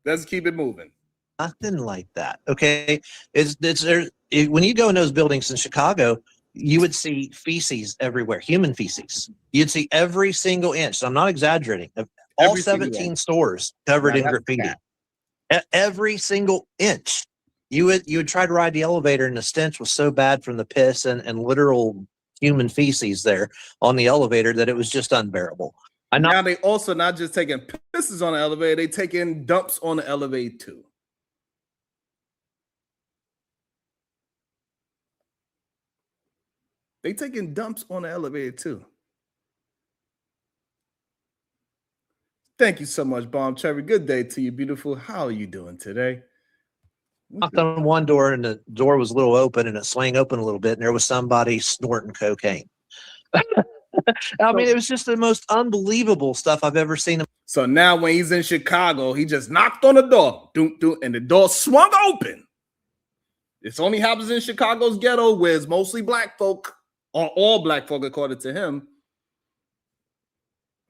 Let's keep it moving. Nothing like that. Okay. When you go in those buildings in Chicago, you would see feces everywhere, human feces. You'd see every single inch. So I'm not exaggerating. All 17 stores covered in graffiti. Every single inch. You would try to ride the elevator, and the stench was so bad from the piss and literal human feces there on the elevator that it was just unbearable. Now they also not just taking pisses on the elevator, they taking dumps on the elevator too. They taking dumps on the elevator too. Thank you so much, Bomb Cherry. Good day to you, beautiful. How are you doing today? Knocked on one door, and the door was a little open, and it swang open a little bit, and there was somebody snorting cocaine. I mean, it was just the most unbelievable stuff I've ever seen. So now when he's in Chicago, he just knocked on the door, and the door swung open. This only happens in Chicago's ghetto, where it's mostly black folk, or all black folk, according to him.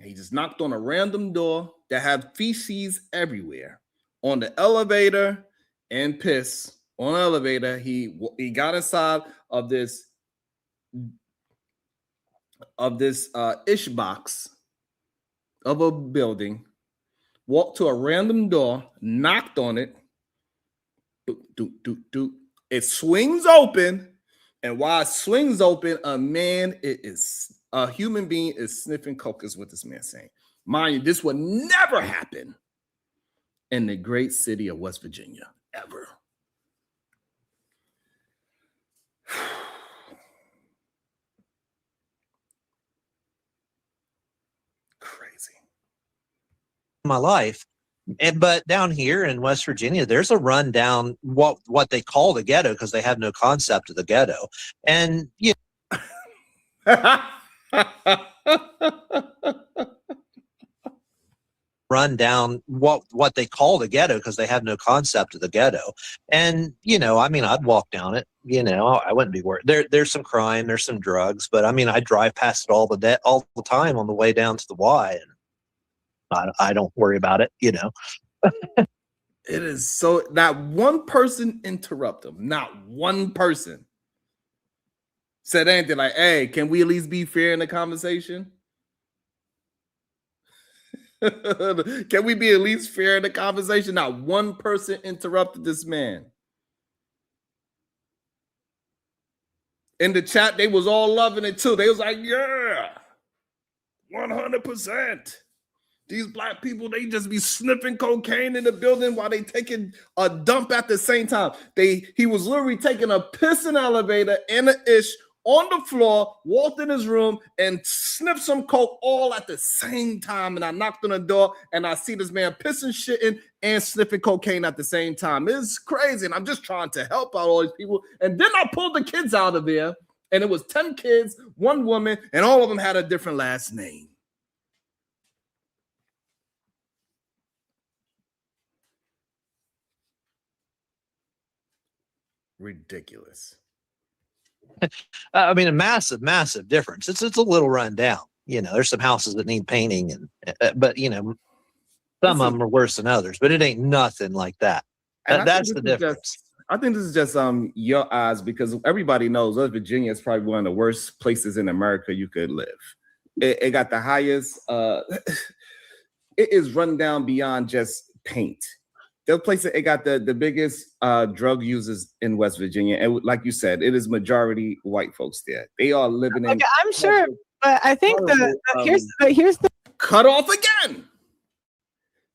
He just knocked on a random door that had feces everywhere on the elevator and piss on the elevator. He got inside of this ish box of a building, walked to a random door, knocked on it. Doop, doop, doop, doop. It swings open, and while it swings open, a human being is sniffing coke, is what this man saying. Mind you, this would never happen in the great city of West Virginia, ever. Crazy. My life. But down here in West Virginia, there's a run down what they call the ghetto, because they have no concept of the ghetto. And run down what they call the ghetto, because they have no concept of the ghetto. And I mean, I'd walk down it. I wouldn't be worried. There's some crime, there's some drugs, but I mean, I drive past it all the time on the way down to the Y, and I don't worry about it. It is so, not one person interrupt him. Not one person said anything like, "Hey, can we at least be fair in the conversation? Can we be at least fair in the conversation?" Not one person interrupted this man. In the chat, they was all loving it too. They was like, "Yeah, 100%. These black people, they just be sniffing cocaine in the building while they taking a dump at the same time." He was literally taking a piss in the elevator and an ish on the floor, walked in his room and sniffed some coke all at the same time. And I knocked on the door and I see this man pissing, shitting, and sniffing cocaine at the same time. It's crazy. And I'm just trying to help out all these people. And then I pulled the kids out of there, and it was 10 kids, 1 woman, and all of them had a different last name. Ridiculous. I mean, a massive difference. It's a little run down. There's some houses that need painting, but some of them are worse than others. But it ain't nothing like that. That's the difference. I think this is just your eyes, because everybody knows West Virginia is probably one of the worst places in America you could live. It got the highest. It is run down beyond just paint. The place that it got the biggest drug users in West Virginia, and like you said, it is majority white folks there. They are living in. Okay, I'm sure, but I think here's the cut off again.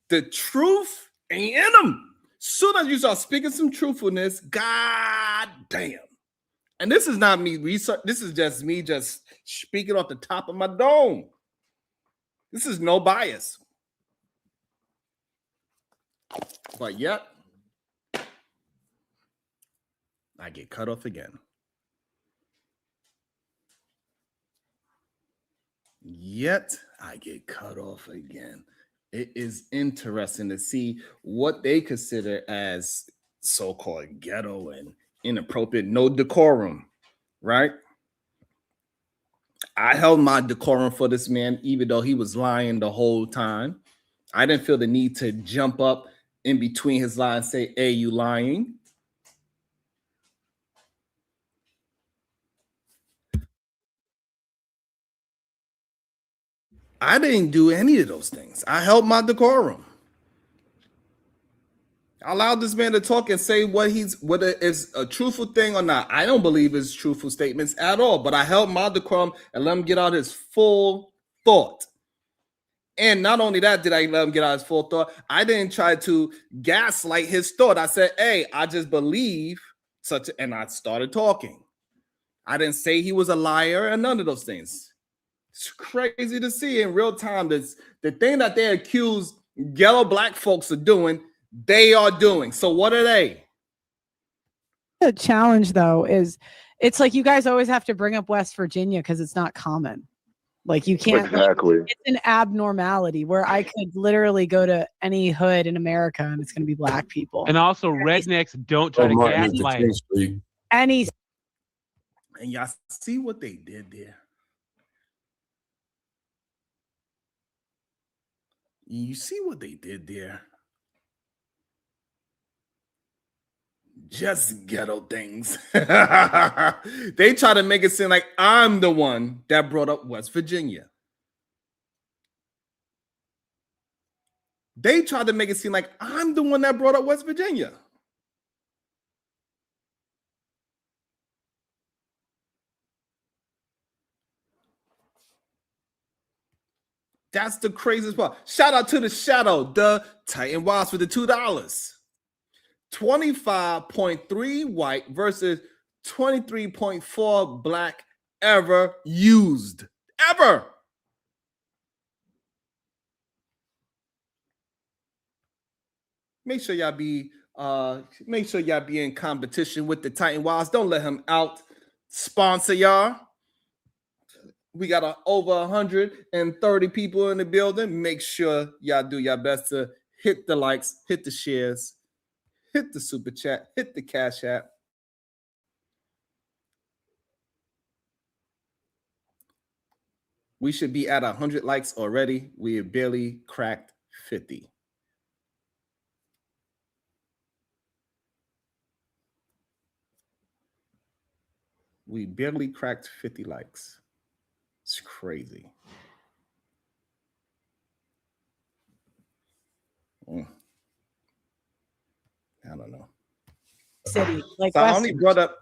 The truth ain't in them. Soon as you start speaking some truthfulness, god damn. And this is not me research. This is just me just speaking off the top of my dome. This is no bias. But yet, I get cut off again. Yet, I get cut off again. It is interesting to see what they consider as so-called ghetto and inappropriate, no decorum, right? I held my decorum for this man, even though he was lying the whole time. I didn't feel the need to jump up in between his lie and say, "Hey, you lying?" I didn't do any of those things. I held my decorum. I allowed this man to talk and say whether it's a truthful thing or not. I don't believe it's truthful statements at all, but I held my decorum and let him get out his full thought. And not only that, did I let him get out his full thought, I didn't try to gaslight his thought. I said, "Hey, I just believe such," and I started talking. I didn't say he was a liar and none of those things. It's crazy to see in real time. The thing that they accuse ghetto black folks of doing, they are doing. So what are they? The challenge, though, is it's like you guys always have to bring up West Virginia because it's not common. Like you can't. Exactly. It's an abnormality where I could literally go to any hood in America and it's going to be black people. And also, rednecks don't try to gaslight. Any. And y'all see what they did there. You see what they did there. Just ghetto things. They try to make it seem like I'm the one that brought up West Virginia. They tried to make it seem like I'm the one that brought up West Virginia. That's the craziest part. Shout out to the Shadow, the Titan Wasp for the $2. 25.3 white versus 23.4 black ever used. Ever. Make sure y'all be in competition with the Titan Wasp. Don't let him out sponsor y'all. We got over 130 people in the building. Make sure y'all do your best to hit the likes, hit the shares, hit the super chat, hit the cash app. We should be at 100 likes already. We have barely cracked 50. We barely cracked 50 likes. It's crazy. I don't know. City, like so I only brought up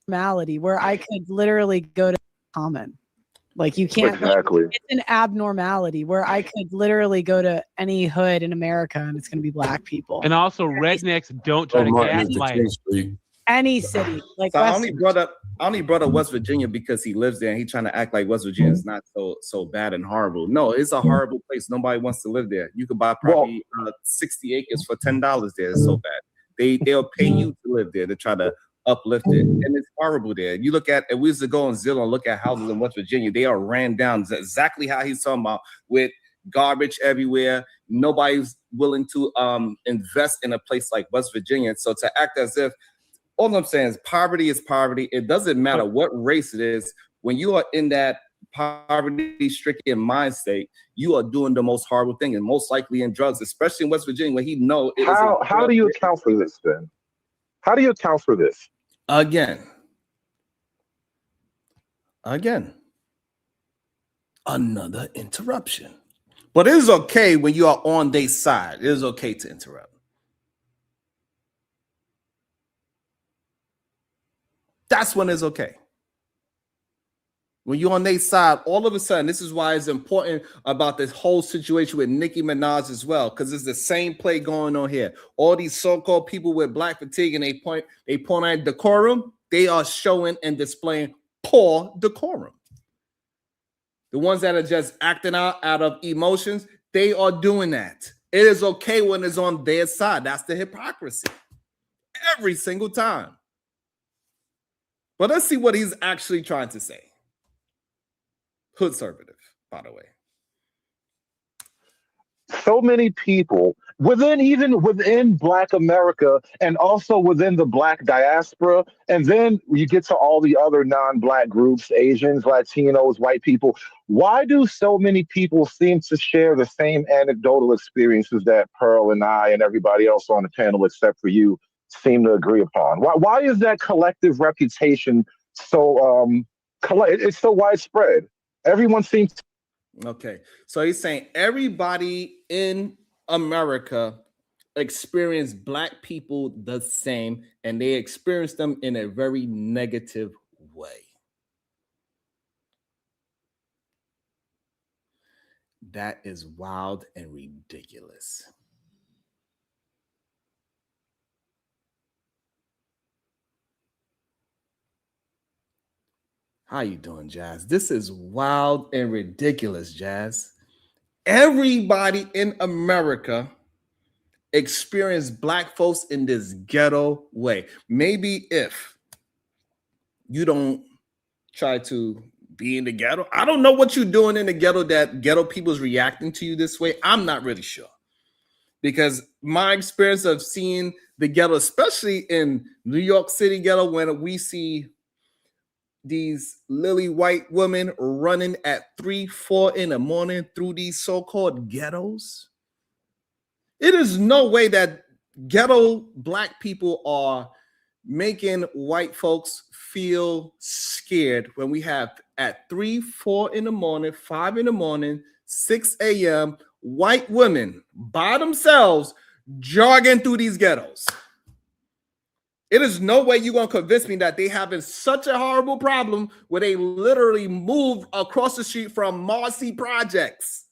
normality where I could literally go to common. Like you can't. Exactly. It's an abnormality where I could literally go to any hood in America and it's going to be black people. And also, rednecks don't try to gaslight. Any city, like so I only brought up West Virginia because he lives there and he's trying to act like West Virginia is not so bad and horrible. No, it's a horrible place. Nobody wants to live there. You could buy probably 60 acres for $10 there. It's so bad. They'll pay you to live there to try to uplift it, and it's horrible there. You look at, if we used to go on Zillow and look at houses in West Virginia, they are ran down exactly how he's talking about, with garbage everywhere. Nobody's willing to invest in a place like West Virginia. So to act as if, all I'm saying is poverty is poverty. It doesn't matter what race it is. When you are in that poverty-stricken mind state, you are doing the most horrible thing, and most likely in drugs, especially in West Virginia, where he know it. How do you account for this then? How do you account for this? Again, another interruption. But it is okay when you are on their side. It is okay to interrupt. That's when it's okay. When you're on their side, all of a sudden, this is why it's important about this whole situation with Nicki Minaj as well, because it's the same play going on here. All these so-called people with black fatigue and they point at decorum, they are showing and displaying poor decorum. The ones that are just acting out of emotions, they are doing that. It is okay when it's on their side. That's the hypocrisy. Every single time. But let's see what he's actually trying to say. Hoodservative, by the way. So many people even within Black America and also within the Black diaspora, and then you get to all the other non-Black groups, Asians, Latinos, white people. Why do so many people seem to share the same anecdotal experiences that Pearl and I and everybody else on the panel, except for you, seem to agree upon? Why is that collective reputation so it's so widespread? Everyone seems to. Okay, so he's saying everybody in America experience black people the same, and they experience them in a very negative way. That is wild and ridiculous. How you doing, Jazz? This is wild and ridiculous, Jazz. Everybody in America experience black folks in this ghetto way. Maybe if you don't try to be in the ghetto. I don't know what you're doing in the ghetto that ghetto people's reacting to you this way. I'm not really sure. Because my experience of seeing the ghetto, especially in New York City ghetto, when we see these lily white women running at 3, 4 in the morning through these so-called ghettos, it is no way that ghetto black people are making white folks feel scared when we have at 3, 4 in the morning, 5 in the morning, 6 a.m., white women by themselves jogging through these ghettos. It is no way you're going to convince me that they having such a horrible problem where they literally moved across the street from Marcy Projects.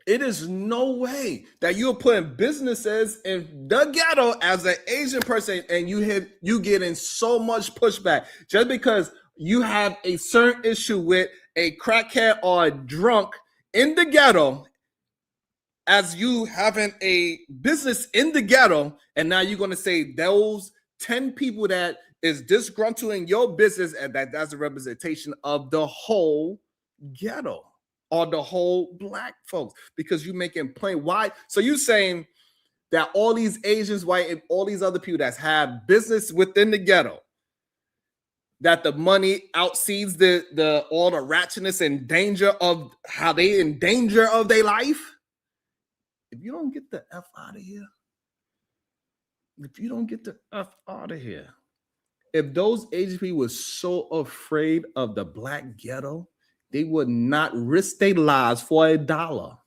It is no way that you're putting businesses in the ghetto as an Asian person and you getting so much pushback just because you have a certain issue with a crackhead or a drunk in the ghetto, as you having a business in the ghetto, and now you're going to say those 10 people that is disgruntled in your business and that's a representation of the whole ghetto. Or the whole black folks, because you making plain why. So you saying that all these Asians, white, and all these other people that have business within the ghetto, that the money outseeds the all the ratchetness and danger of how they in danger of their life. If you don't get the F out of here, if those Asian people were so afraid of the black ghetto, they would not risk their lives for $1.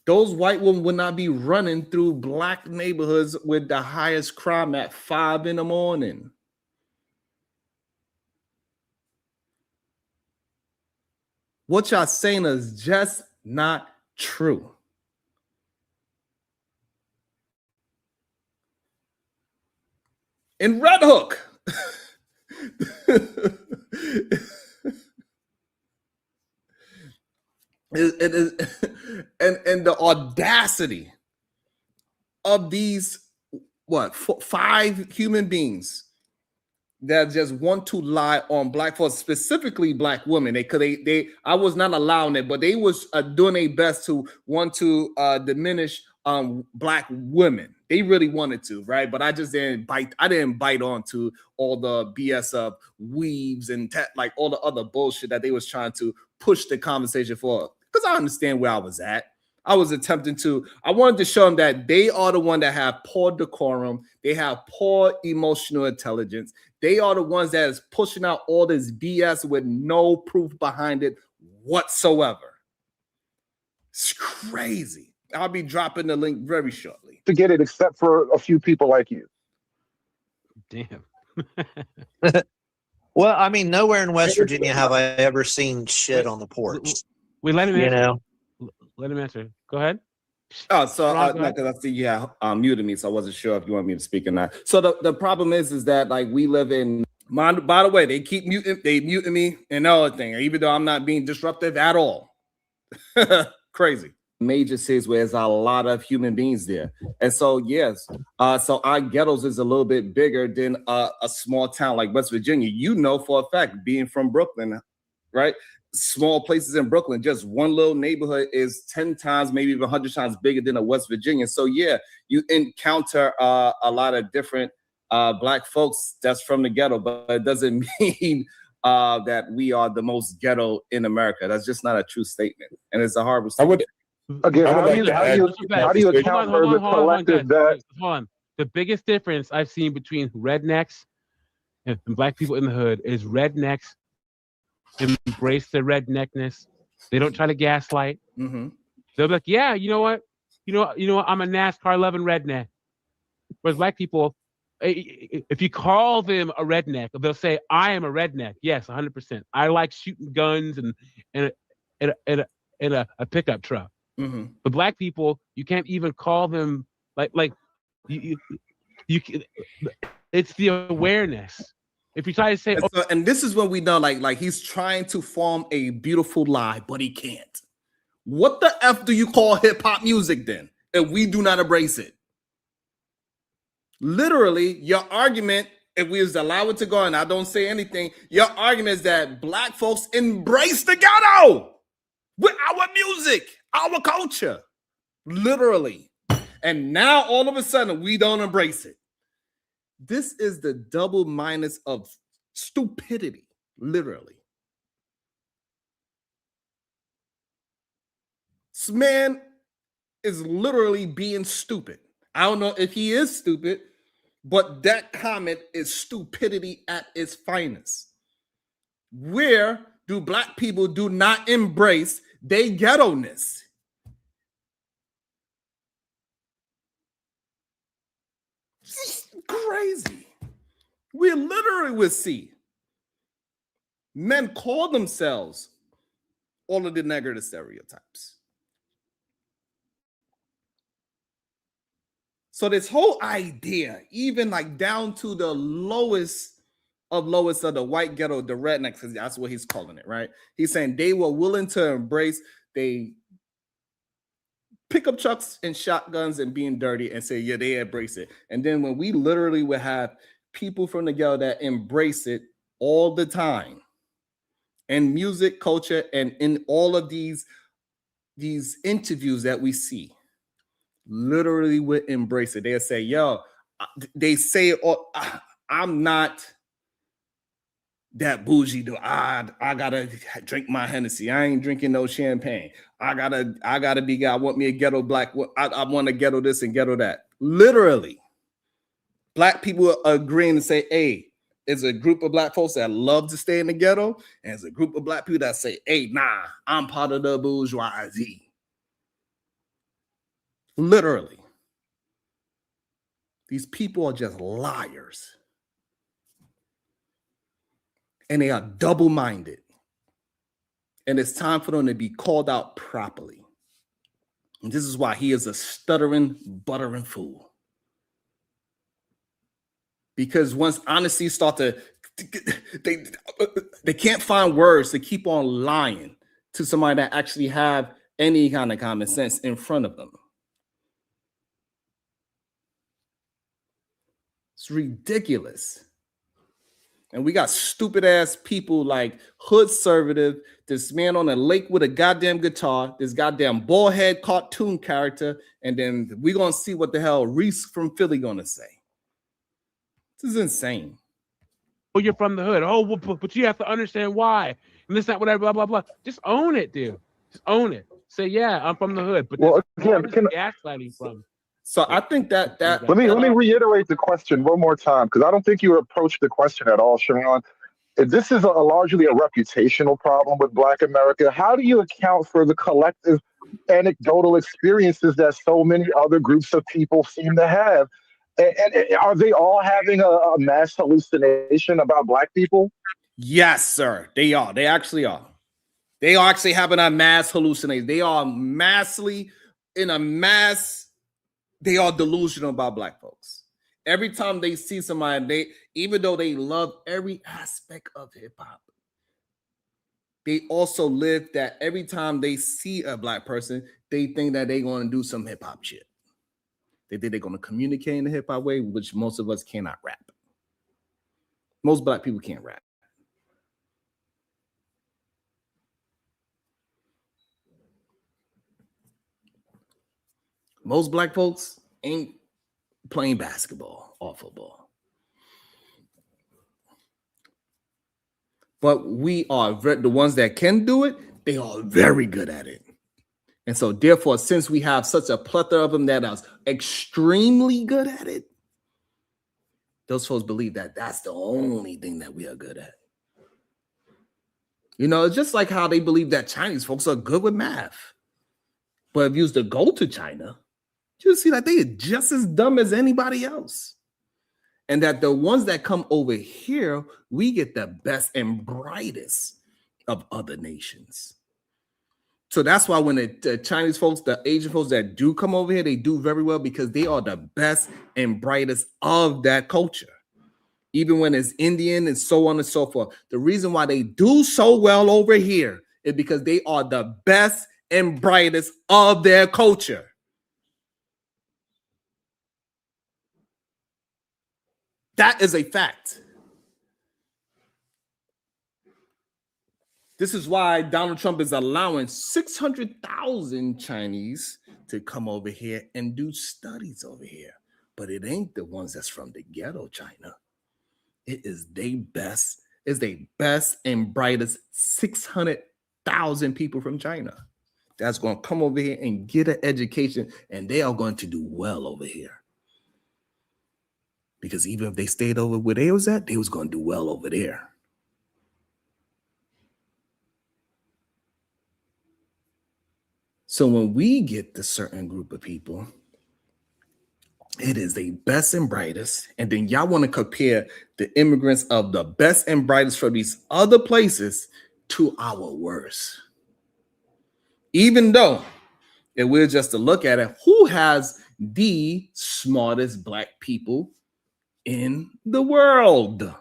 Those white women would not be running through black neighborhoods with the highest crime at 5 in the morning. What y'all saying is just not true. In Red Hook, it is, and the audacity of these 5 human beings that just want to lie on black folks, specifically black women. They I was not allowing it, but they was doing their best to want to diminish black women. They really wanted to, right? But I just didn't bite. I didn't bite on to all the BS of weaves and like all the other bullshit that they was trying to push the conversation for. Because I understand where I was at. I wanted to show them that they are the one that have poor decorum. They have poor emotional intelligence. They are the ones that is pushing out all this BS with no proof behind it whatsoever. It's crazy. I'll be dropping the link very shortly. To get it, except for a few people like you. Damn. Well, I mean, nowhere in West Virginia have I ever seen shit on the porch. We let him answer. You know? Let him answer. Go ahead. Oh, so because I see you muted me, so I wasn't sure if you want me to speak or not. So the problem is that like we live in. By the way, they keep muting me and all thing, even though I'm not being disruptive at all. Crazy. Major cities where there's a lot of human beings there, and so yes, so our ghettos is a little bit bigger than a small town like West Virginia. You know for a fact, being from Brooklyn, right? Small places in Brooklyn, just one little neighborhood is 10 times, maybe even 100 times bigger than a West Virginia. So yeah, you encounter a lot of different black folks that's from the ghetto, but it doesn't mean that we are the most ghetto in America. That's just not a true statement, and it's a horrible statement. Again, how do you account for the collective that? Hold on. The biggest difference I've seen between rednecks and black people in the hood is rednecks embrace their redneckness. They don't try to gaslight. Mm-hmm. They'll be like, yeah, you know what? I'm a NASCAR loving redneck. Whereas black people, if you call them a redneck, they'll say, I am a redneck. Yes, 100%. I like shooting guns and a pickup truck. Mm-hmm. But black people, you can't even call them like you it's the awareness. If you try to say, and this is when we know, like he's trying to form a beautiful lie, but he can't. What the F do you call hip hop music then? If we do not embrace it, Literally, your argument, if we was allow it to go and I don't say anything, your argument is that black folks embrace the ghetto with our music, our culture. Literally. And now all of a sudden we don't embrace it. This is the double minus of stupidity, literally. This man is literally being stupid. I don't know if he is stupid, but that comment is stupidity at its finest. Where do black people do not embrace their ghetto-ness? It's crazy. We literally would see men call themselves all of the negative stereotypes. So this whole idea, even like down to the lowest of the white ghetto, the rednecks, because that's what he's calling it, right? He's saying they were willing to embrace they pickup trucks and shotguns and being dirty and say, yeah, they embrace it. And then when we literally would have people from the ghetto that embrace it all the time, and music, culture, and in all of these interviews that we see, literally would embrace it. They'll say, yo, they say, oh, I'm not that bougie, though. I gotta drink my Hennessy. I ain't drinking no champagne. I gotta be, I want me a ghetto black. I want a ghetto this and ghetto that. Literally, black people agreeing to say, hey, it's a group of black folks that love to stay in the ghetto, and it's a group of black people that say, hey, nah, I'm part of the bourgeoisie. Literally. These people are just liars. And they are double-minded. And it's time for them to be called out properly. And this is why he is a stuttering, buttering fool. Because once honesty starts to, they can't find words to keep on lying to somebody that actually have any kind of common sense in front of them. It's ridiculous. And we got stupid ass people like Hood Conservative, this man on a lake with a goddamn guitar, this goddamn bald head cartoon character, and then we're gonna see what the hell Reese from Philly gonna say. This is insane. Oh, you're from the hood. Oh, but you have to understand why. And this, that, whatever, blah, blah, blah. Just own it, dude. Just own it. Say, yeah, I'm from the hood. But well, again, gaslighting from. So I think that let me reiterate the question one more time, because I don't think you approached the question at all, Sharon. This is largely a reputational problem with Black America. How do you account for the collective anecdotal experiences that so many other groups of people seem to have? And are they all having a mass hallucination about Black people? Yes, sir. They are. They actually are. They are actually having a mass hallucination. They are they are delusional about Black folks. Every time they see somebody, even though they love every aspect of hip hop, they also live that every time they see a Black person, they think that they're going to do some hip hop shit. They think they're going to communicate in the hip hop way, which most of us cannot rap. Most Black people can't rap. Most Black folks ain't playing basketball or football. But we are the ones that can do it, they are very good at it. And so therefore, since we have such a plethora of them that are extremely good at it, those folks believe that that's the only thing that we are good at. You know, it's just like how they believe that Chinese folks are good with math. But if you was to go to China, you see that they are just as dumb as anybody else. And that the ones that come over here, we get the best and brightest of other nations. So that's why when the Chinese folks, the Asian folks that do come over here, they do very well because they are the best and brightest of that culture. Even when it's Indian and so on and so forth. The reason why they do so well over here is because they are the best and brightest of their culture. That is a fact. This is why Donald Trump is allowing 600,000 Chinese to come over here and do studies over here. But it ain't the ones that's from the ghetto China. It is the best and brightest 600,000 people from China that's going to come over here and get an education, and they are going to do well over here. Because even if they stayed over where they was at, they was going to do well over there. So when we get the certain group of people, it is the best and brightest. And then y'all want to compare the immigrants of the best and brightest from these other places to our worst. Even though, if we're just to look at it, who has the smartest black people in the world?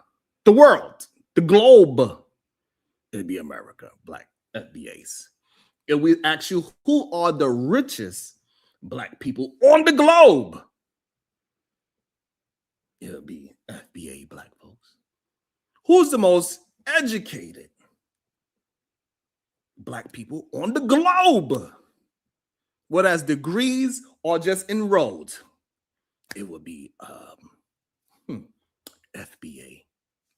The world, the globe. It'd be America, black FBAs. If we ask you, who are the richest black people on the globe? It'll be FBA black folks. Who's the most educated black people on the globe? Whether as degrees or just enrolled, it would be FBA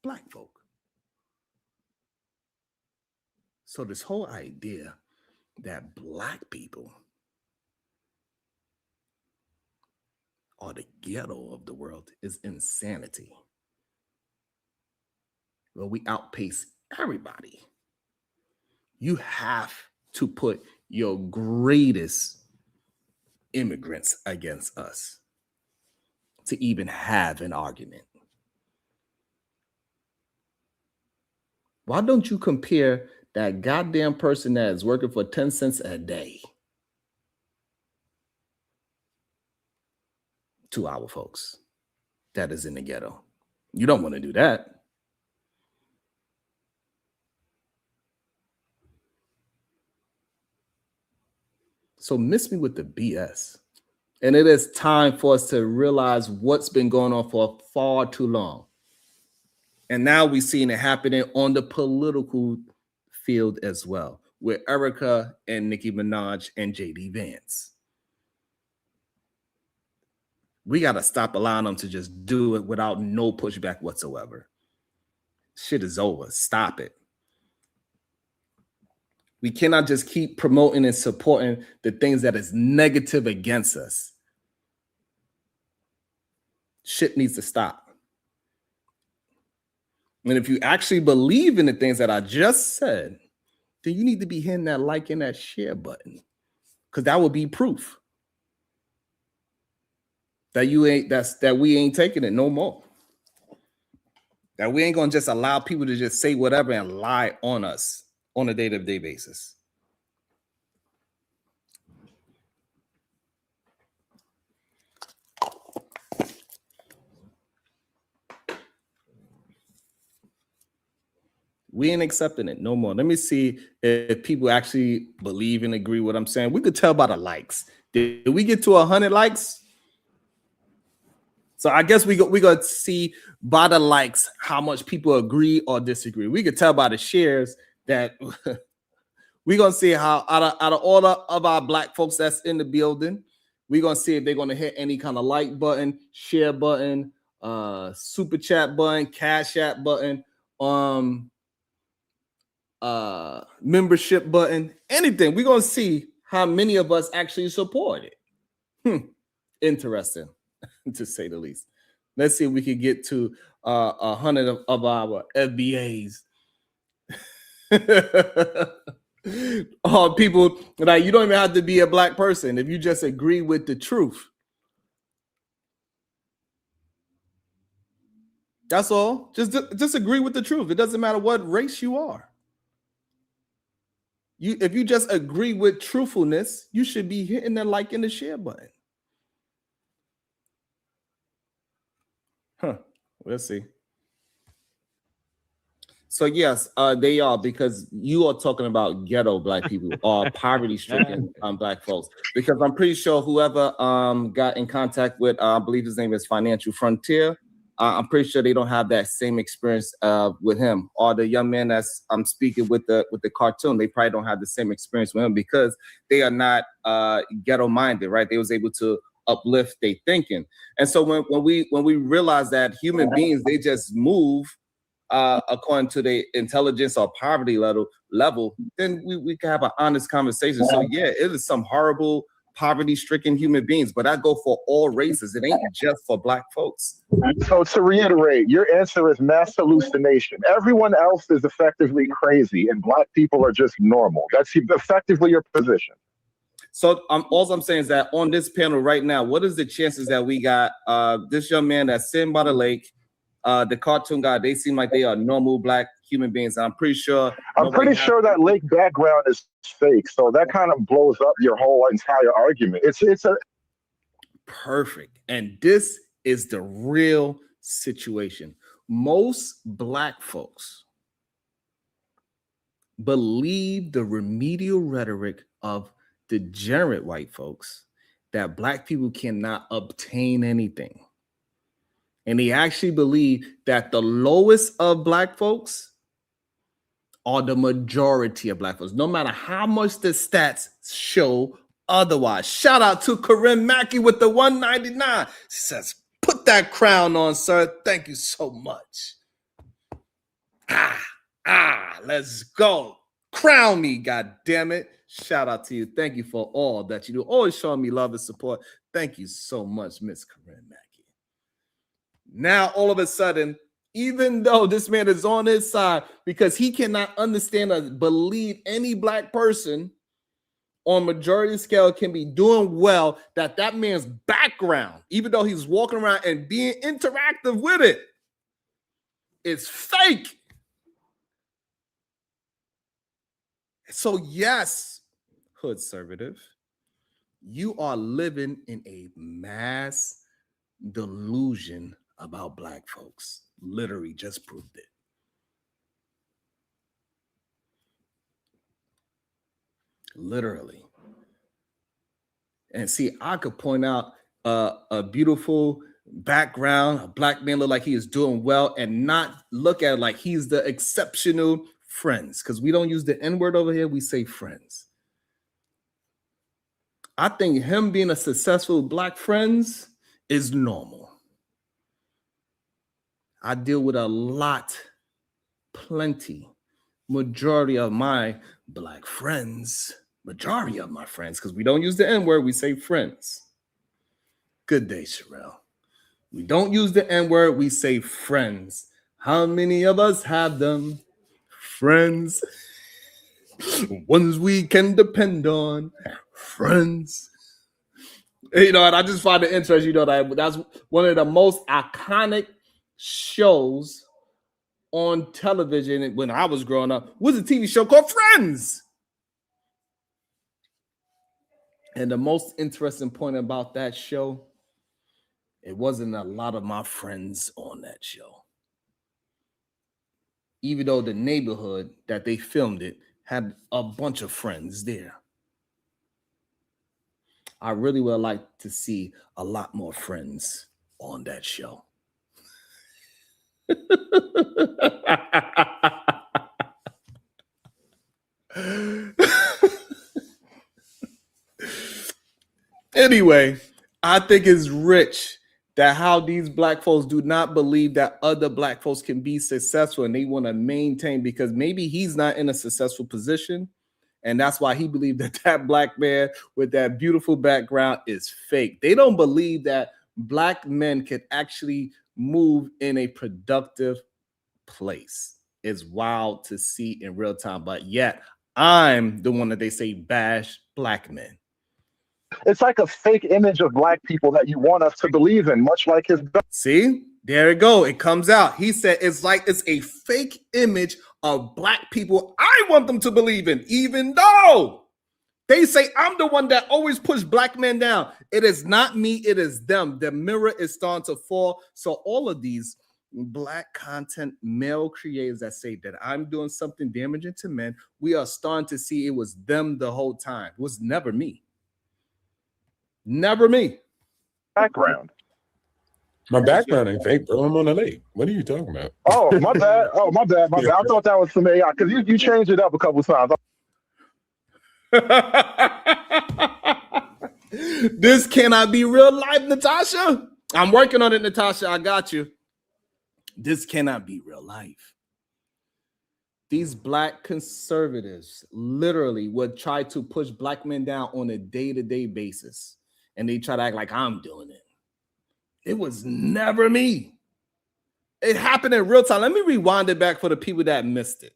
black folk. So this whole idea that black people are the ghetto of the world is insanity. Well, we outpace everybody. You have to put your greatest immigrants against us to even have an argument. Why don't you compare that goddamn person that is working for 10 cents a day to our folks that is in the ghetto? You don't want to do that. So miss me with the BS. And it is time for us to realize what's been going on for far too long. And now we're seeing it happening on the political field as well, with Ericka and Nicki Minaj and JD Vance. We got to stop allowing them to just do it without no pushback whatsoever. Shit is over. Stop it. We cannot just keep promoting and supporting the things that is negative against us. Shit needs to stop. And if you actually believe in the things that I just said, then you need to be hitting that like and that share button, because that would be proof that we ain't taking it no more. That we ain't gonna just allow people to just say whatever and lie on us on a day-to-day basis. We ain't accepting it no more. Let me see if people actually believe and agree with what I'm saying. We could tell by the likes. Did we get to 100 likes? So I guess we got to see by the likes how much people agree or disagree. We could tell by the shares that we're going to see how out of all of our black folks that's in the building, we're going to see if they're going to hit any kind of like button, share button, super chat button, cash app button, membership button, anything. We're going to see how many of us actually support it. Interesting, to say the least. Let's see if we can get to 100 of our FBAs. People, like, you don't even have to be a black person if you just agree with the truth. That's all. Just agree with the truth. It doesn't matter what race you are. If you just agree with truthfulness, you should be hitting the like and the share button. Let's see. So yes, they are, because you are talking about ghetto black people or poverty-stricken black folks. Because I'm pretty sure whoever got in contact with, I believe his name is Financial Frontier, I'm pretty sure they don't have that same experience with him, or the young man that's I'm speaking with the cartoon. They probably don't have the same experience with him because they are not ghetto minded, right? They was able to uplift their thinking. And so when we realize that human beings, they just move according to their intelligence or poverty level, then we can have an honest conversation. So yeah, it is some horrible poverty-stricken human beings, but I go for all races. It ain't just for Black folks. So to reiterate, your answer is mass hallucination. Everyone else is effectively crazy, and Black people are just normal. That's effectively your position. So all I'm saying is that on this panel right now, what is the chances that we got this young man that's sitting by the lake, the cartoon guy, they seem like they are normal Black human beings. I'm pretty sure that lake background is fake. So that kind of blows up your whole entire argument. It's a perfect. And this is the real situation. Most Black folks believe the remedial rhetoric of degenerate white folks that Black people cannot obtain anything. And they actually believe that the lowest of Black folks are the majority of Black folks, no matter how much the stats show otherwise. Shout out to Corinne Mackey with the 199. She says, put that crown on, sir. Thank you so much. Let's go. Crown me, God damn it. Shout out to you. Thank you for all that you do. Always showing me love and support. Thank you so much, Miss Corinne Mackey. Now, all of a sudden, even though this man is on his side because he cannot understand or believe any Black person on majority scale can be doing well, that man's background, even though he's walking around and being interactive with it, is fake. So yes, hood conservative, you are living in a mass delusion about Black folks. Literally just proved it. Literally. And see, I could point out a beautiful background, a Black man look like he is doing well, and not look at it like he's the exceptional friends, because we don't use the N-word over here, we say friends. I think him being a successful Black friends is normal. I deal with a lot, plenty, majority of my Black friends, majority of my friends, because we don't use the N-word, we say friends. Good day, Sherelle. We don't use the N-word, we say friends. How many of us have them? Friends. Ones we can depend on. Friends. You know, and I just find it interesting, you know, that's one of the most iconic shows on television when I was growing up was a TV show called Friends. And the most interesting point about that show, it wasn't a lot of my friends on that show. Even though the neighborhood that they filmed it had a bunch of friends there. I really would like to see a lot more friends on that show. Anyway, I think it's rich that how these Black folks do not believe that other Black folks can be successful and they want to maintain, because maybe he's not in a successful position. And that's why he believed that Black man with that beautiful background is fake. They don't believe that Black men can actually move in a productive place. It's wild to see in real time, but yet I'm the one that they say bash Black men. It's like a fake image of Black people that you want us to believe in, much like his. See, there it go. It comes out. He said it's like it's a fake image of Black people I want them to believe in, even though they say I'm the one that always push Black men down. It is not me, it is them. The mirror is starting to fall. So all of these Black content male creators that say that I'm doing something damaging to men, we are starting to see it was them the whole time. It was never me. Never me. Background. My background ain't fake, bro. I'm on the lake. What are you talking about? Oh, my bad. Oh, my bad. My bad. I thought that was some AI because you changed it up a couple times. This cannot be real life, Natasha. I'm working on it, Natasha. I got you. This cannot be real life. These black conservatives literally would try to push black men down on a day-to-day basis. And they try to act like I'm doing it. It was never me. It happened in real time. Let me rewind it back for the people that missed it,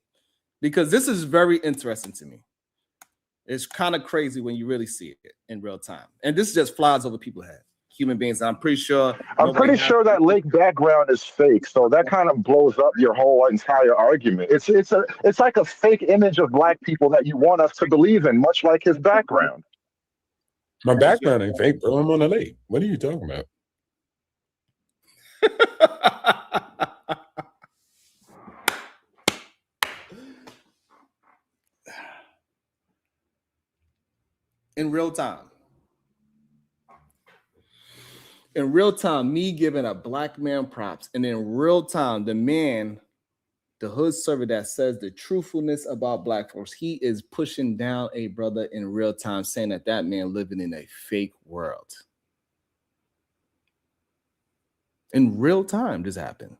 because this is very interesting to me. It's kind of crazy when you really see it in real time. And this just flies over people's head. Human beings. I'm pretty sure that lake background is fake, so that kind of blows up your whole entire argument. It's like a fake image of black people that you want us to believe in, much like his background. My background ain't fake, bro. I'm on the lake. What are you talking about? In real time. In real time, me giving a black man props, and in real time, the hood server that says the truthfulness about black folks, he is pushing down a brother in real time, saying that man living in a fake world. In real time, this happened.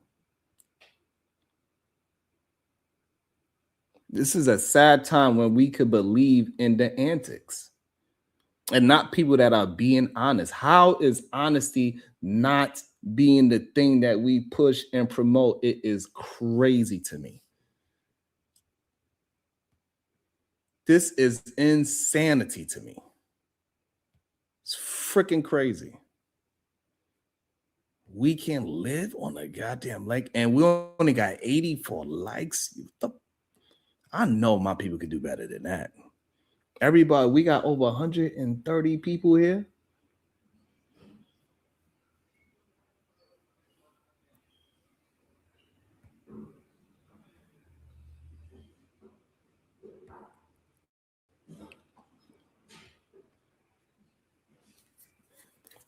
This is a sad time when we could believe in the antics and not people that are being honest. How is honesty not being the thing that we push and promote? It is crazy to me. This is insanity to me. It's freaking crazy. We can live on a goddamn lake and we only got 84 likes. I know my people could do better than that. Everybody, we got over 130 people here.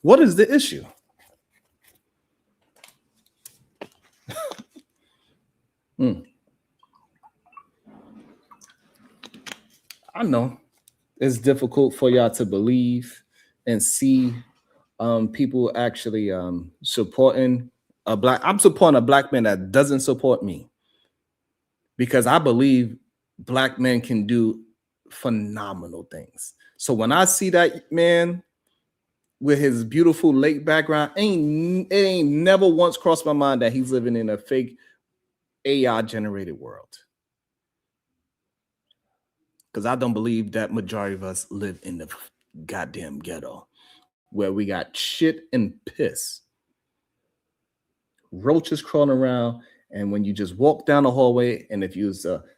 What is the issue? I know it's difficult for y'all to believe and see people actually supporting a black. I'm supporting a black man that doesn't support me because I believe black men can do phenomenal things. So when I see that man with his beautiful lake background, it ain't never once crossed my mind that he's living in a fake AI generated world. Because I don't believe that majority of us live in the goddamn ghetto where we got shit and piss, roaches crawling around. And when you just walk down the hallway, and if you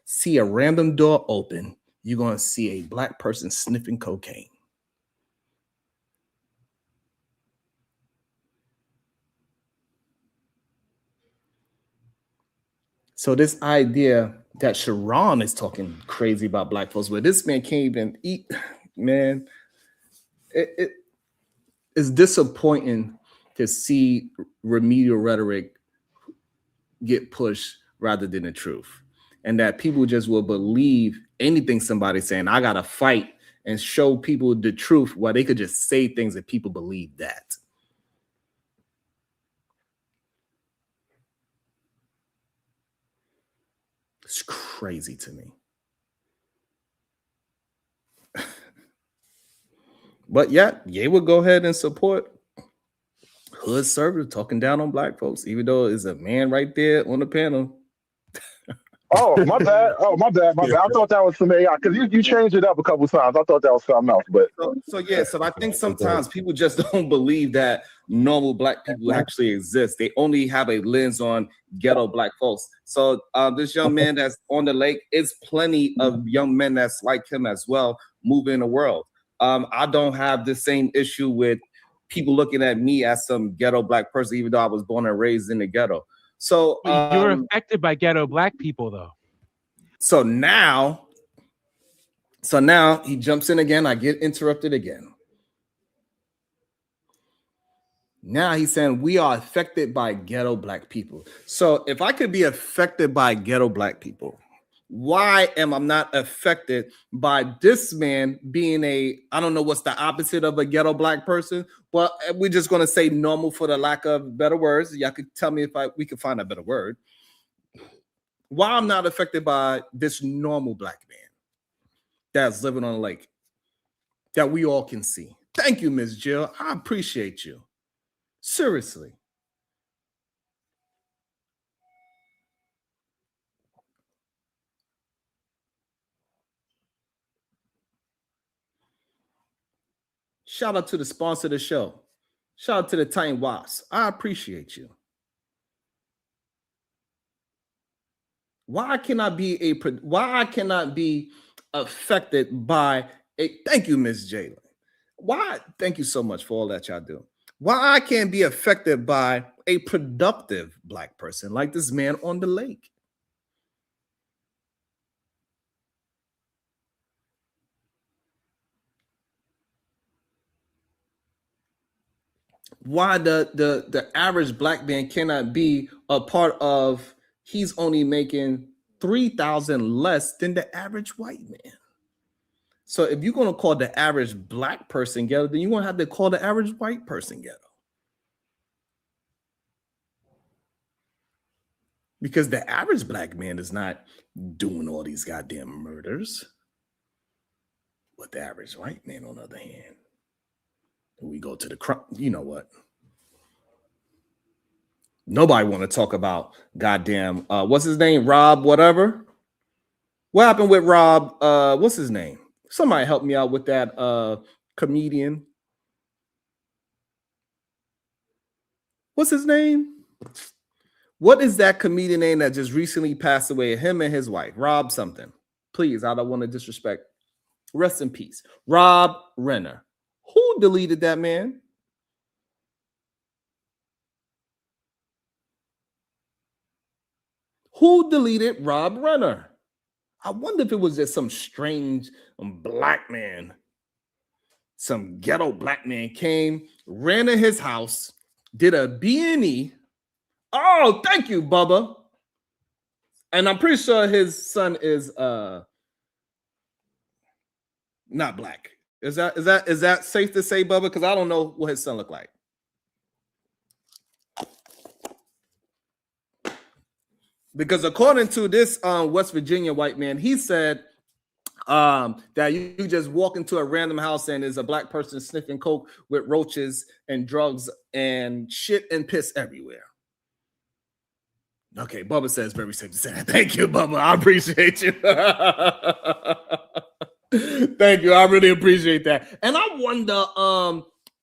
see a random door open, you're going to see a black person sniffing cocaine. So this idea that Sharon is talking crazy about black folks, where this man can't even eat, man, it is disappointing to see remedial rhetoric get pushed rather than the truth. And that people just will believe anything somebody's saying. I got to fight and show people the truth while they could just say things that people believe that. It's crazy to me. But yeah, Ye would go ahead and support hood server talking down on black folks, even though there's a man right there on the panel. Oh, my bad. Oh, my bad. My bad. I thought that was some AI because you changed it up a couple times. I thought that was something else. But so I think sometimes people just don't believe that normal black people actually exist. They only have a lens on ghetto black folks. So this young man that's on the lake, is plenty of young men that's like him as well, moving the world. I don't have the same issue with people looking at me as some ghetto black person, even though I was born and raised in the ghetto. So you're affected by ghetto black people, though. So now he jumps in again. I get interrupted again. Now he's saying we are affected by ghetto black people. So if I could be affected by ghetto black people, why am I not affected by this man being I don't know what's the opposite of a ghetto black person, but we're just going to say normal for the lack of better words. Y'all could tell me if we could find a better word. Why I'm not affected by this normal black man that's living on a lake that we all can see. Thank you, Miss Jill. I appreciate you. Seriously. Shout out to the sponsor of the show. Shout out to the Titan Wasps. I appreciate you. Why cannot be affected by thank you, Miss Jalen. Why? Thank you so much for all that y'all do. Why I can't be affected by a productive black person like this man on the lake? Why the average black man cannot be a part of? He's only making 3,000 less than the average white man. So if you're going to call the average black person ghetto, then you're going to have to call the average white person ghetto. Because the average black man is not doing all these goddamn murders. But the average white man, on the other hand, we go to the crime. You know what? Nobody want to talk about goddamn, what's his name? Rob whatever. What happened with Rob? What's his name? Somebody help me out with that comedian. What's his name? What is that comedian name that just recently passed away? Him and his wife, Rob something. Please, I don't want to disrespect. Rest in peace. Rob Renner. Who deleted that man? Who deleted Rob Renner? I wonder if it was just some strange black man. Some ghetto black man came, ran in his house, did a B&E. Oh, thank you, Bubba. And I'm pretty sure his son is not black. Is that safe to say, Bubba? Because I don't know what his son looked like. Because according to this West Virginia white man, he said that you just walk into a random house and there's a black person sniffing coke with roaches and drugs and shit and piss everywhere. Okay, Bubba says very safe to say that. Thank you, Bubba. I appreciate you. Thank you. I really appreciate that. And I wonder,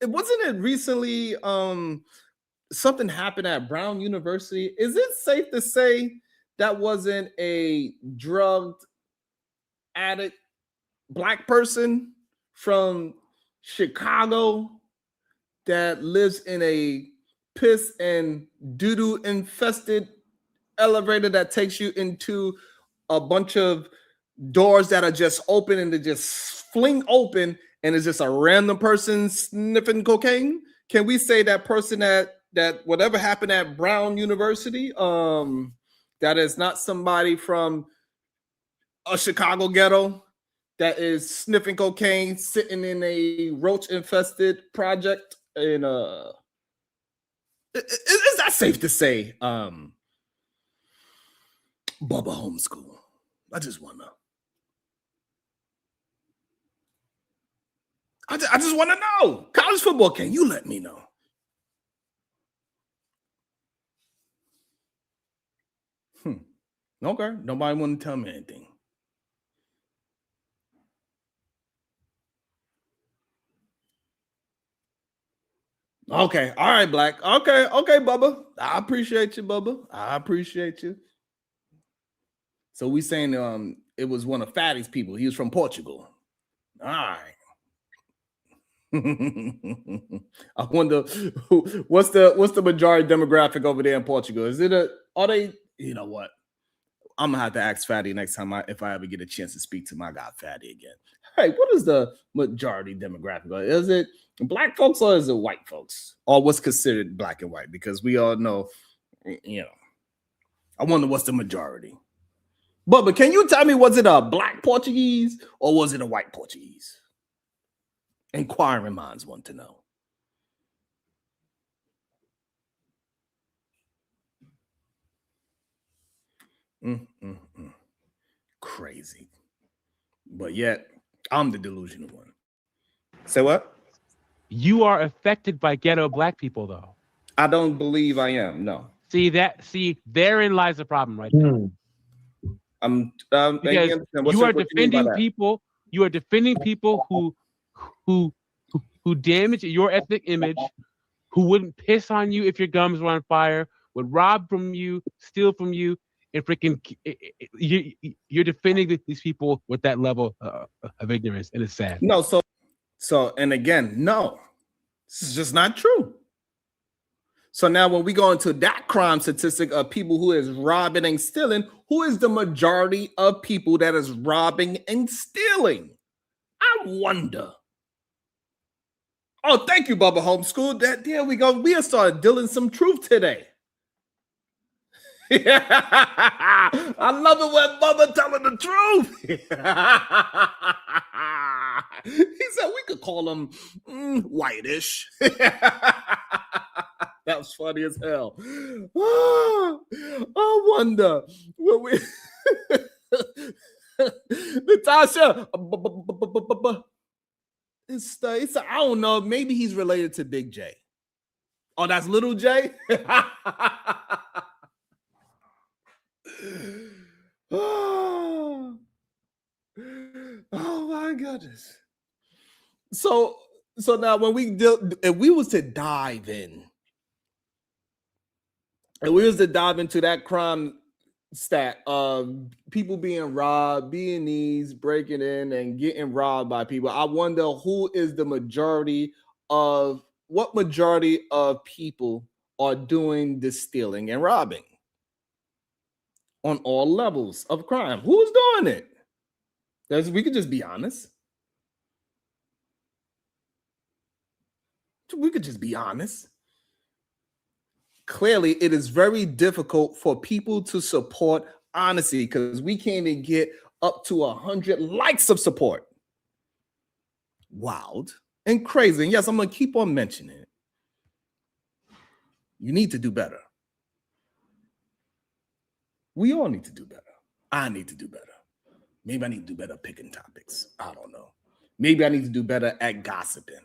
wasn't it recently something happened at Brown University? Is it safe to say that wasn't a drugged addict black person from Chicago that lives in a piss and doo-doo infested elevator that takes you into a bunch of doors that are just open and they just fling open and it's just a random person sniffing cocaine? Can we say that person that whatever happened at Brown University, that is not somebody from a Chicago ghetto that is sniffing cocaine, sitting in a roach-infested project? And is that safe to say? Bubba homeschool. I just want to. I just want to know. College football, can you let me know? Okay. Nobody want to tell me anything. Okay. All right, Black. Okay, Bubba. I appreciate you, Bubba. I appreciate you. So we saying it was one of Fatty's people. He was from Portugal. All right. I wonder what's the majority demographic over there in Portugal? Is it are they, you know what? I'm gonna have to ask Fatty next time if I ever get a chance to speak to my guy Fatty again. Hey, what is the majority demographic? Is it black folks or is it white folks? Or what's considered black and white? Because we all know, you know, I wonder what's the majority. But can you tell me, was it a black Portuguese or was it a white Portuguese? Inquiring minds want to know. Crazy. But yet, I'm the delusional one. Say what? You are affected by ghetto black people, though. I don't believe I am. No. See, therein lies the problem right there. Because Because you are defending people. You are defending people who damage your ethnic image, who wouldn't piss on you if your gums were on fire, would rob from you, steal from you, and freaking you're defending these people with that level of ignorance, and it's sad. No, so and again, no, this is just not true. So now when we go into that crime statistic of people who is robbing and stealing, who is the majority of people that is robbing and stealing? I wonder. Oh, thank you, Bubba Homeschool. There we go. We have started dealing some truth today. I love it when Bubba telling the truth. He said we could call him whitish. That was funny as hell. Oh, I wonder when we Natasha. It's I don't know. Maybe he's related to Big J. Oh, that's Little J. Oh my goodness. So now when if we was to dive in, and we was to dive into that crime stat of people being robbed, B&Es breaking in and getting robbed by people, I wonder who is the majority of what majority of people are doing the stealing and robbing on all levels of crime. Who's doing it? We could just be honest. We could just be honest. Clearly, it is very difficult for people to support honesty because we can't even get up to 100 likes of support. Wild and crazy. And yes, I'm going to keep on mentioning it. You need to do better. We all need to do better. I need to do better. Maybe I need to do better picking topics. I don't know. Maybe I need to do better at gossiping.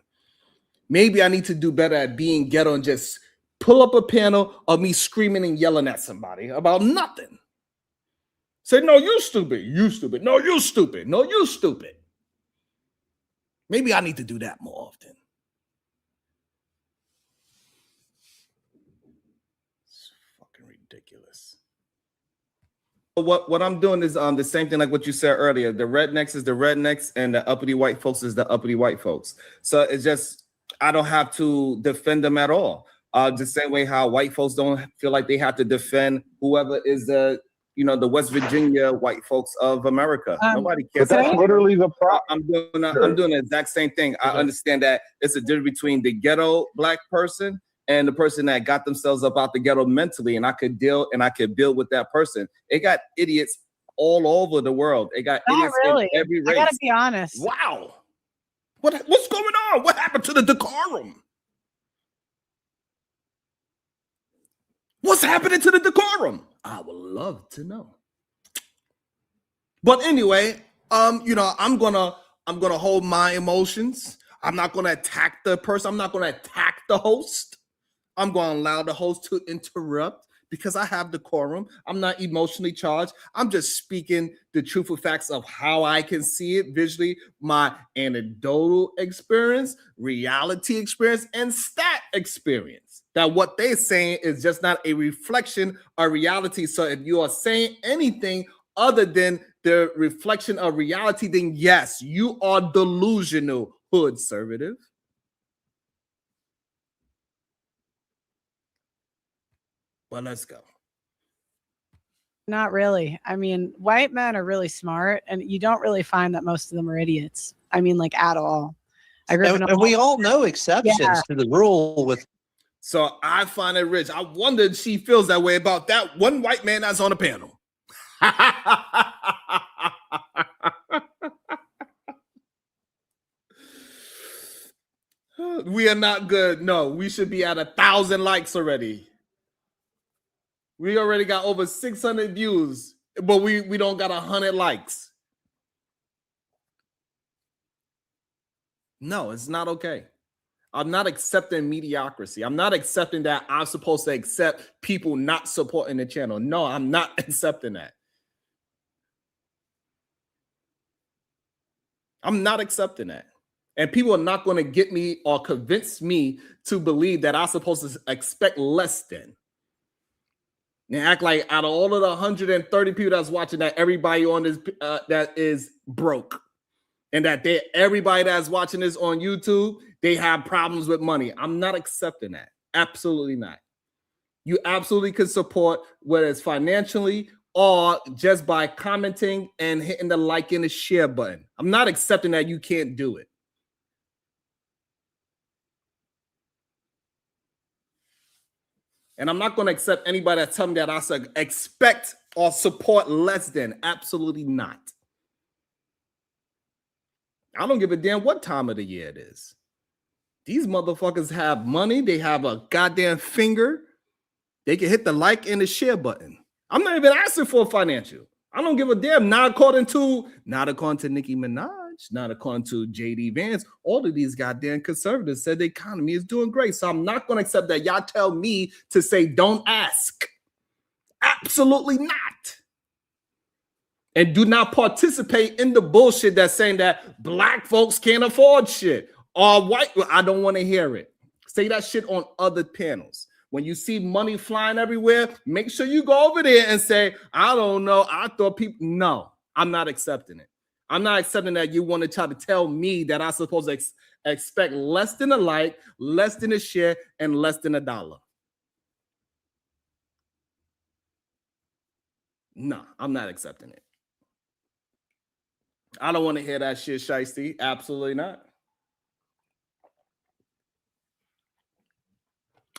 Maybe I need to do better at being ghetto and just pull up a panel of me screaming and yelling at somebody about nothing. Say, no, you stupid. You stupid. No, you stupid. No, you stupid. Maybe I need to do that more often. It's fucking ridiculous. What I'm doing is the same thing like what you said earlier. The rednecks is the rednecks and the uppity white folks is the uppity white folks. So it's just, I don't have to defend them at all. The same way how white folks don't feel like they have to defend whoever is the West Virginia white folks of America. Nobody cares. But that's literally the problem. I'm doing the exact same thing. I understand that it's a difference between the ghetto black person and the person that got themselves up out the ghetto mentally, and I could deal and I could build with that person. It got idiots all over the world. It got idiots in every race. I gotta be honest. Wow. What's going on? What happened to the decorum? What's happening to the decorum? I would love to know. But anyway, I'm gonna hold my emotions. I'm not gonna attack the person. I'm not gonna attack the host. I'm gonna allow the host to interrupt because I have decorum. I'm not emotionally charged. I'm just speaking the truthful facts of how I can see it visually, my anecdotal experience, reality experience, and stat experience. That what they're saying is just not a reflection of reality. So if you are saying anything other than the reflection of reality, then yes, you are delusional, hood-servative. But let's go. Not really. I mean, white men are really smart, and you don't really find that most of them are idiots. I mean, like at all. I grew up in And we all know exceptions to the rule with So I find it rich. I wonder if she feels that way about that one white man that's on the panel. We are not good. No, we should be at 1,000 likes already. We already got over 600 views, but we don't got 100 likes. No, it's not okay. I'm not accepting mediocrity. I'm not accepting that I'm supposed to accept people not supporting the channel. No, I'm not accepting that. I'm not accepting that. And people are not going to get me or convince me to believe that I'm supposed to expect less than. And act like out of all of the 130 people that's watching, that everybody on this that is broke. And that everybody that's watching this on YouTube, they have problems with money. I'm not accepting that. Absolutely not. You absolutely can support, whether it's financially or just by commenting and hitting the like and the share button. I'm not accepting that you can't do it. And I'm not going to accept anybody that tell me that I should expect or support less than. Absolutely not. I don't give a damn what time of the year it is. These motherfuckers have money. They have a goddamn finger. They can hit the like and the share button. I'm not even asking for financial. I don't give a damn. Not according to Nicki Minaj, not according to JD Vance. All of these goddamn conservatives said the economy is doing great. So I'm not going to accept that y'all tell me to say don't ask. Absolutely not. And do not participate in the bullshit that's saying that black folks can't afford shit. Or white, I don't want to hear it. Say that shit on other panels. When you see money flying everywhere, make sure you go over there and say, I don't know. I thought people, no, I'm not accepting it. I'm not accepting that you want to try to tell me that I'm supposed to expect less than a like, less than a share, and less than $1. No, I'm not accepting it. I don't want to hear that shit, Shiesty. Absolutely not.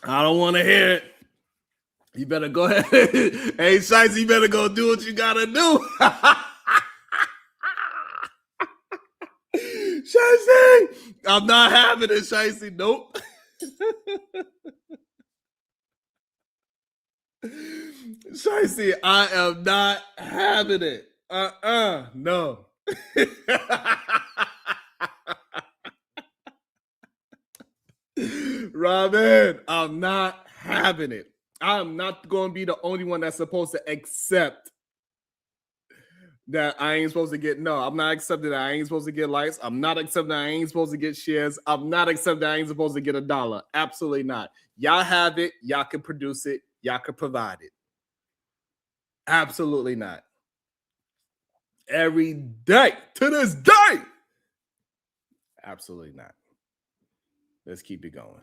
I don't want to hear it. You better go ahead. Hey, Shiesty, you better go do what you gotta do. Shiesty, I'm not having it, Shiesty. Nope. Shiesty, I am not having it. No. Robin, I'm not having it. I'm not going to be the only one that's supposed to accept that I ain't supposed to get. No, I'm not accepting that I ain't supposed to get likes. I'm not accepting that I ain't supposed to get shares. I'm not accepting that I ain't supposed to get $1. Absolutely not. Y'all have it. Y'all can produce it. Y'all can provide it. Absolutely not. Every day to this day. Absolutely not. Let's keep it going.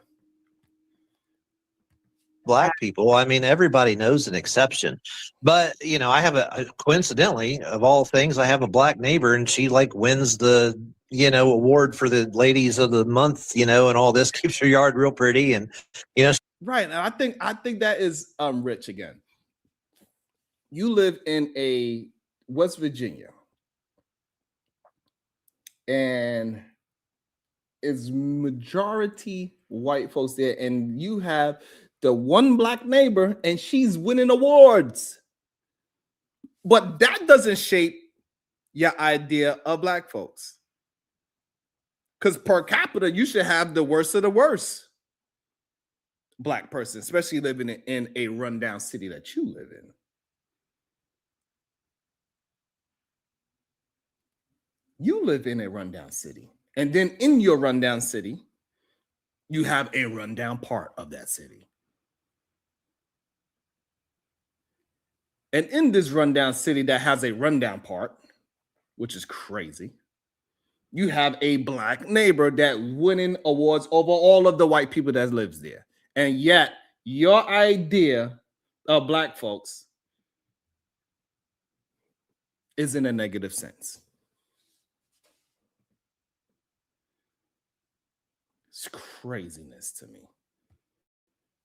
black people. I mean, everybody knows an exception, but you know, I have coincidentally of all things, I have a black neighbor, and she like wins the award for the ladies of the month, and all this, keeps her yard real pretty, and right. And I think that is rich again. You live in a West Virginia, and it's majority white folks there, and you have the one black neighbor, and she's winning awards. But that doesn't shape your idea of black folks. Because per capita, you should have the worst of the worst black person, especially living in a rundown city that you live in. You live in a rundown city. And then in your rundown city, you have a rundown part of that city. And in this rundown city that has a rundown part, which is crazy, you have a black neighbor that winning awards over all of the white people that lives there. And yet your idea of black folks is in a negative sense. It's craziness to me.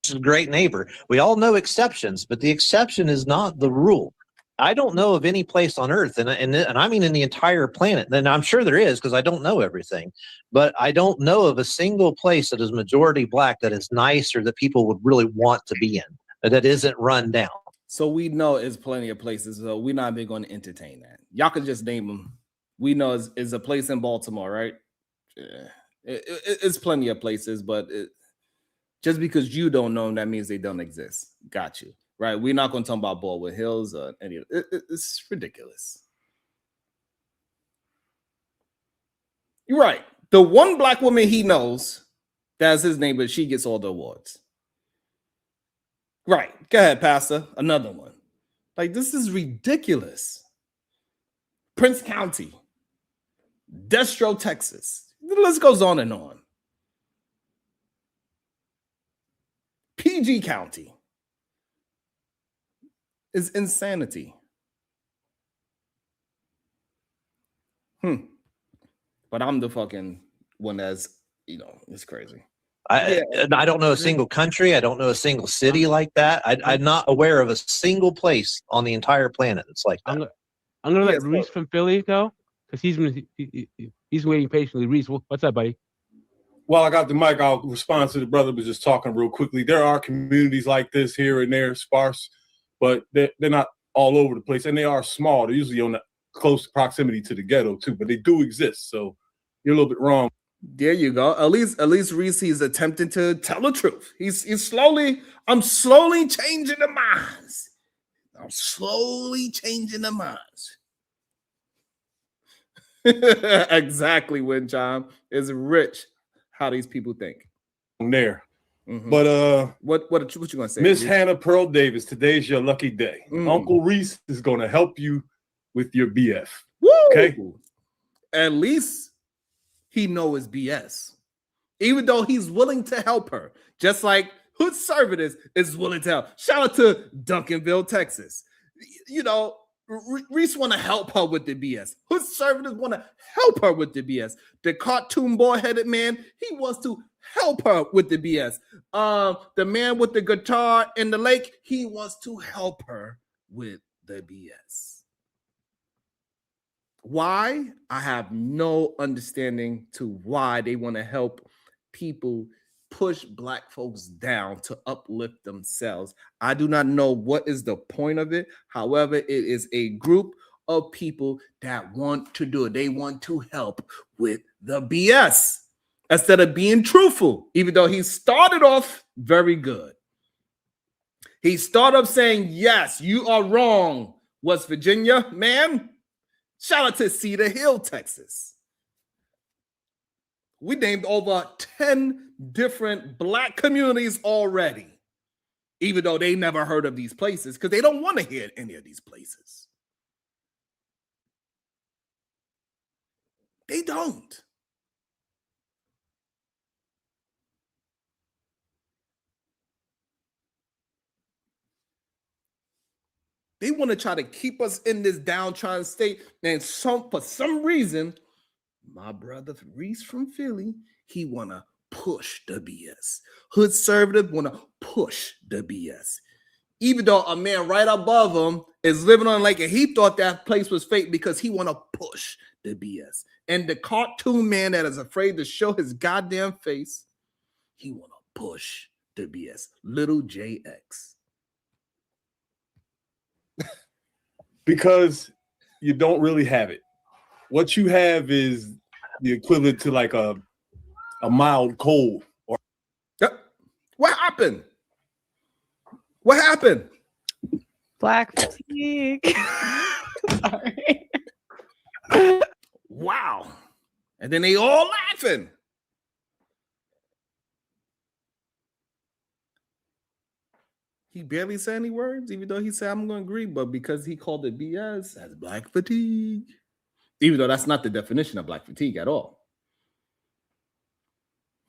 Is a great neighbor. We all know exceptions, but the exception is not the rule. I don't know of any place on Earth, and I mean in the entire planet. And I'm sure there is because I don't know everything, but I don't know of a single place that is majority black that is nice or that people would really want to be in, that isn't run down. So we know it's plenty of places, so we're not big going to entertain that. Y'all can just name them. We know it's a place in Baltimore, right? Yeah. It's plenty of places, but just because you don't know them, that means they don't exist. Got you. Right? We're not going to talk about Baldwin Hills or any of it. It's ridiculous. You're right. The one black woman he knows, that's his name, but she gets all the awards. Right. Go ahead, Pastor. Another one. Like, this is ridiculous. Prince County, Destro, Texas. The list goes on and on. PG County is insanity. But I'm the fucking one that's, it's crazy. I don't know a single country. I don't know a single city like that. I'm not aware of a single place on the entire planet that's like that. I'm gonna let Reese from Philly go because he's waiting patiently. Reese, what's up, buddy? While I got the mic, I'll respond to the brother was just talking real quickly. There are communities like this here and there, sparse, but they're not all over the place, and they are small. They're usually on the close proximity to the ghetto too, but they do exist. So you're a little bit wrong. There you go. At least Reese is attempting to tell the truth. I'm slowly changing the minds. I'm slowly changing the minds. Exactly, Windchime. It's rich how these people think. There. Mm-hmm. But what you gonna say? Miss Hannah Pearl Davis, today's your lucky day. Uncle Reese is gonna help you with your BF. Woo! Okay. At least he know his BS. Even though he's willing to help her. Just like Hood Servitors is willing to help. Shout out to Duncanville, Texas. Reese want to help her with the BS. Hood Servitors want to help her with the BS. The cartoon boy-headed man, he wants to help her with the BS. The man with the guitar in the lake, he wants to help her with the BS. Why? I have no understanding to why they want to help people push black folks down to uplift themselves. I do not know what is the point of it. However, it is a group of people that want to do it. They want to help with the BS instead of being truthful, even though he started off very good. He started off saying, yes, you are wrong, West Virginia, man. Shout out to Cedar Hill, Texas. We named over 10 different black communities already, even though they never heard of these places because they don't want to hear any of these places. They don't. They want to try to keep us in this downtrodden state. And for some reason, my brother Reese from Philly, he want to push the BS. Hood Conservative want to push the BS. Even though a man right above him is living on lake and he thought that place was fake because he want to push the BS. And the cartoon man that is afraid to show his goddamn face, he want to push the BS. Little JX. Because you don't really have it. What you have is the equivalent to like a mild cold. Or what happened? What happened? Black fatigue. Sorry. Wow. And then they all laughing. He barely said any words, even though he said, I'm going to agree. But because he called it BS, that's black fatigue. Even though that's not the definition of black fatigue at all.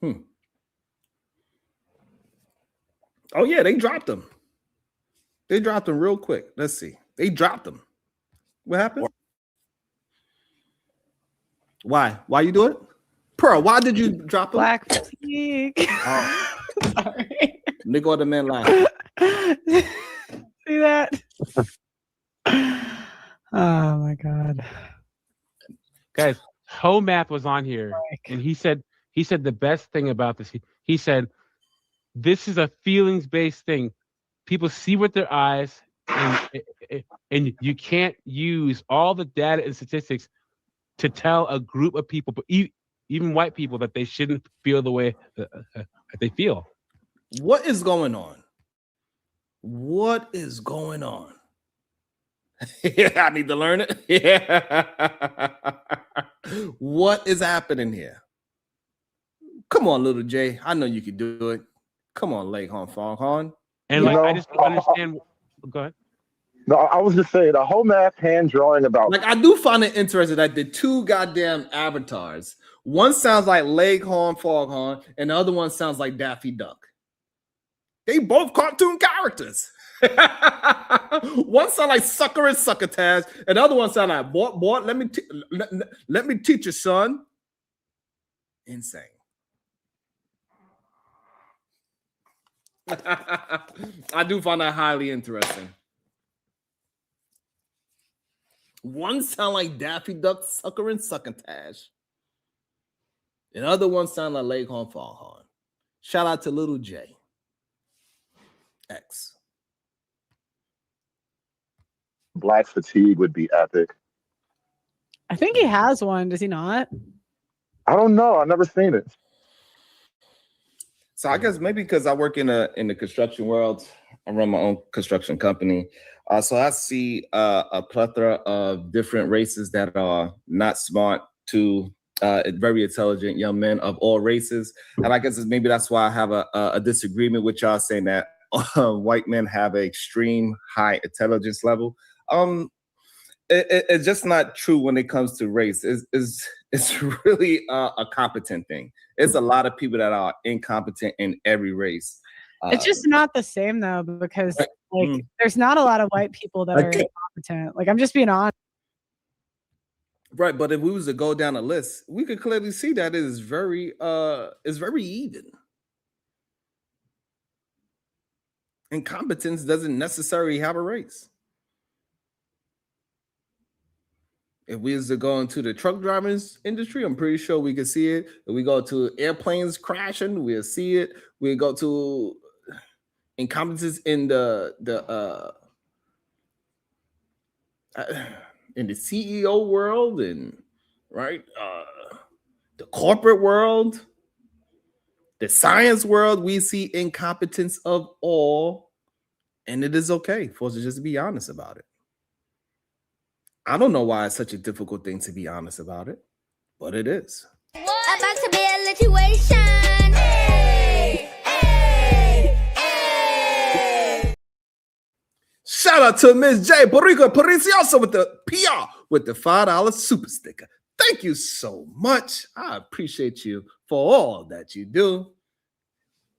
Oh, yeah, they dropped him. They dropped him real quick. Let's see. They dropped him. What happened? Why? Why you do it? Pearl, why did you drop him? Black fatigue. Sorry. Nigga or the man laugh. See that? Oh my god. Guys, Math was on here, and he said the best thing about this. He said, this is a feelings-based thing. People see with their eyes, and you can't use all the data and statistics to tell a group of people, but even white people, that they shouldn't feel the way that they feel. What is going on? What is going on? I need to learn it. Yeah. What is happening here? Come on, little J. I know you can do it. Come on, Leghorn Foghorn. And like, I just don't understand. Go ahead. No, I was just saying, a whole math hand drawing about. Like, I do find it interesting that the two goddamn avatars, one sounds like Leghorn Foghorn, and the other one sounds like Daffy Duck. They both cartoon characters. One sound like Sucker and Succotash, and the other one sound like boy. Let me teach you, son. Insane. I do find that highly interesting. One sound like Daffy Duck, Sucker and Succotash, and the other one sound like Leghorn Foghorn. Shout out to Little J. X. Black fatigue would be epic. I think he has one. Does he not? I don't know. I've never seen it. So I guess maybe because I work in the construction world, I run my own construction company. So I see a plethora of different races that are not smart to very intelligent young men of all races. And I guess maybe that's why I have a disagreement with y'all saying that white men have an extreme high intelligence level. It's just not true when it comes to race. It's really a competent thing. It's a lot of people that are incompetent in every race. It's just not the same though, because like there's not a lot of white people that are incompetent. Like, I'm just being honest. Right, but if we was to go down a list, we could clearly see that it is very even. Incompetence doesn't necessarily have a race. If we was to go into the truck drivers industry, I'm pretty sure we could see it. If we go to airplanes crashing, we'll see it. We go to incompetence in the CEO world, and right, the corporate world, the science world. We see incompetence of all, and it is okay for us to just be honest about it. I don't know why it's such a difficult thing to be honest about it, but it is. About to be a situation. Hey, hey, hey. Shout out to Miss J. Boricua Paricioso with the PR with the $5 super sticker. Thank you so much. I appreciate you for all that you do.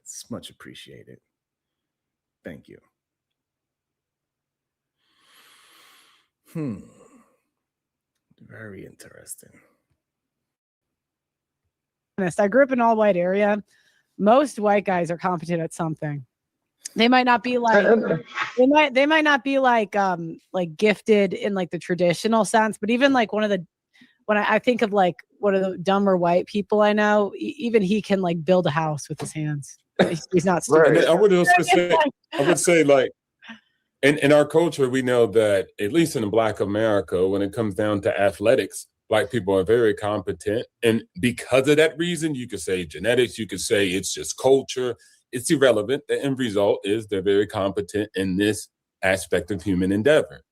It's much appreciated. Thank you. Very interesting. I grew up in an all-white area. Most white guys are competent at something. They might not be like they might not be like gifted in like the traditional sense, but even like when I think of like one of the dumber white people I know, even he can like build a house with his hands. He's not stupid. Right. I would say like in our culture, we know that at least in Black America, when it comes down to athletics, Black people are very competent. And because of that reason, you could say genetics, you could say it's just culture. It's irrelevant. The end result is they're very competent in this aspect of human endeavor.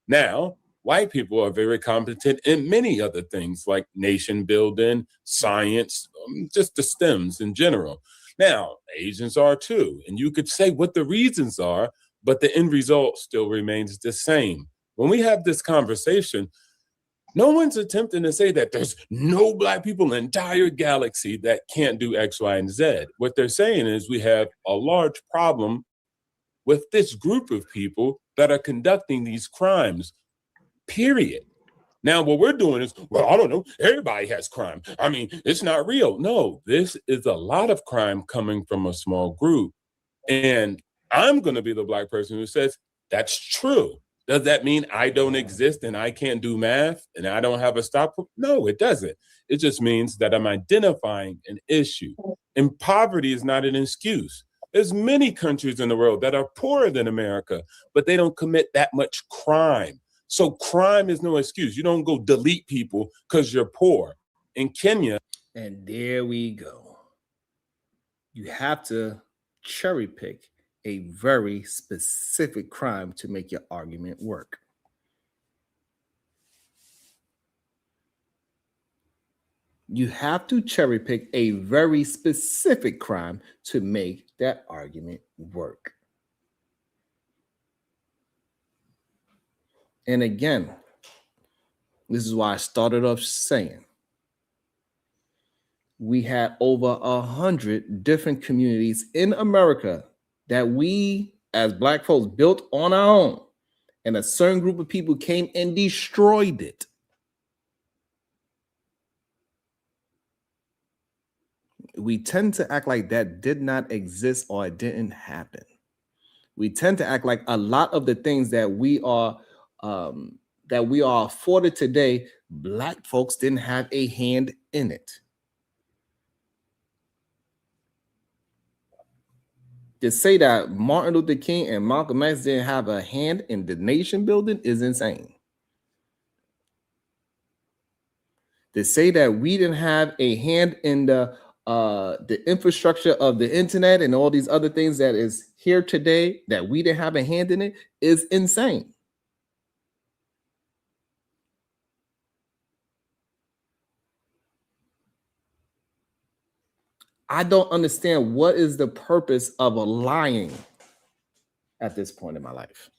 Now, white people are very competent in many other things like nation building, science, just the STEMs in general. Now, Asians are too. And you could say what the reasons are, but the end result still remains the same. When we have this conversation, no one's attempting to say that there's no Black people in the entire galaxy that can't do X, Y, and Z. What they're saying is we have a large problem with this group of people that are conducting these crimes, period. Now, what we're doing is, well, I don't know, everybody has crime. I mean, it's not real. No, this is a lot of crime coming from a small group. And I'm going to be the Black person who says, that's true. Does that mean I don't exist and I can't do math and I don't have a stop? No, it doesn't. It just means that I'm identifying an issue. And poverty is not an excuse. There's many countries in the world that are poorer than America, but they don't commit that much crime. So crime is no excuse. You don't go delete people because you're poor. In Kenya. And there we go. You have to cherry pick a very specific crime to make your argument work. You have to cherry pick a very specific crime to make that argument work. And again, this is why I started off saying we had over 100 different communities in America that we as Black folks built on our own, and a certain group of people came and destroyed it. We tend to act like that did not exist or it didn't happen. We tend to act like a lot of the things that we are afforded today, Black folks didn't have a hand in it. To say that Martin Luther King and Malcolm X didn't have a hand in the nation building is insane. To say that we didn't have a hand in the infrastructure of the internet and all these other things that is here today, that we didn't have a hand in it, is insane. I don't understand what is the purpose of lying at this point in my life.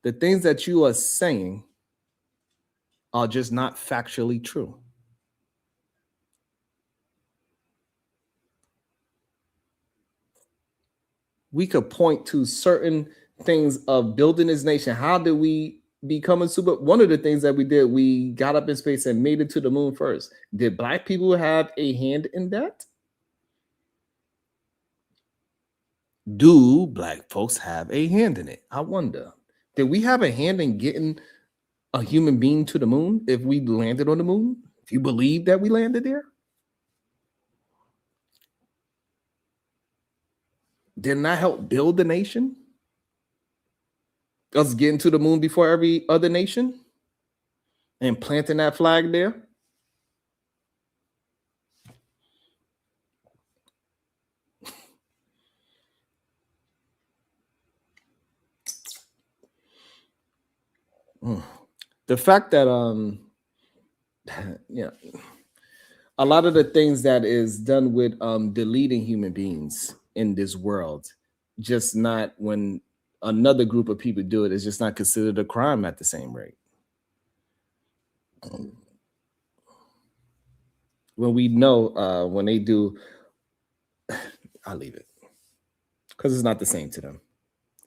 The things that you are saying are just not factually true. We could point to certain things of building this nation. How did we become a super? One of the things that we did, we got up in space and made it to the moon first. Did Black people have a hand in that? Do Black folks have a hand in it? I wonder. Did we have a hand in getting a human being to the moon if we landed on the moon? If you believe that we landed there? Didn't that help build the nation? Us getting to the moon before every other nation and planting that flag there? The fact that yeah, a lot of the things that is done with deleting human beings in this world, just not when another group of people do it, is just not considered a crime at the same rate. When we know when they do, I'll leave it because it's not the same to them.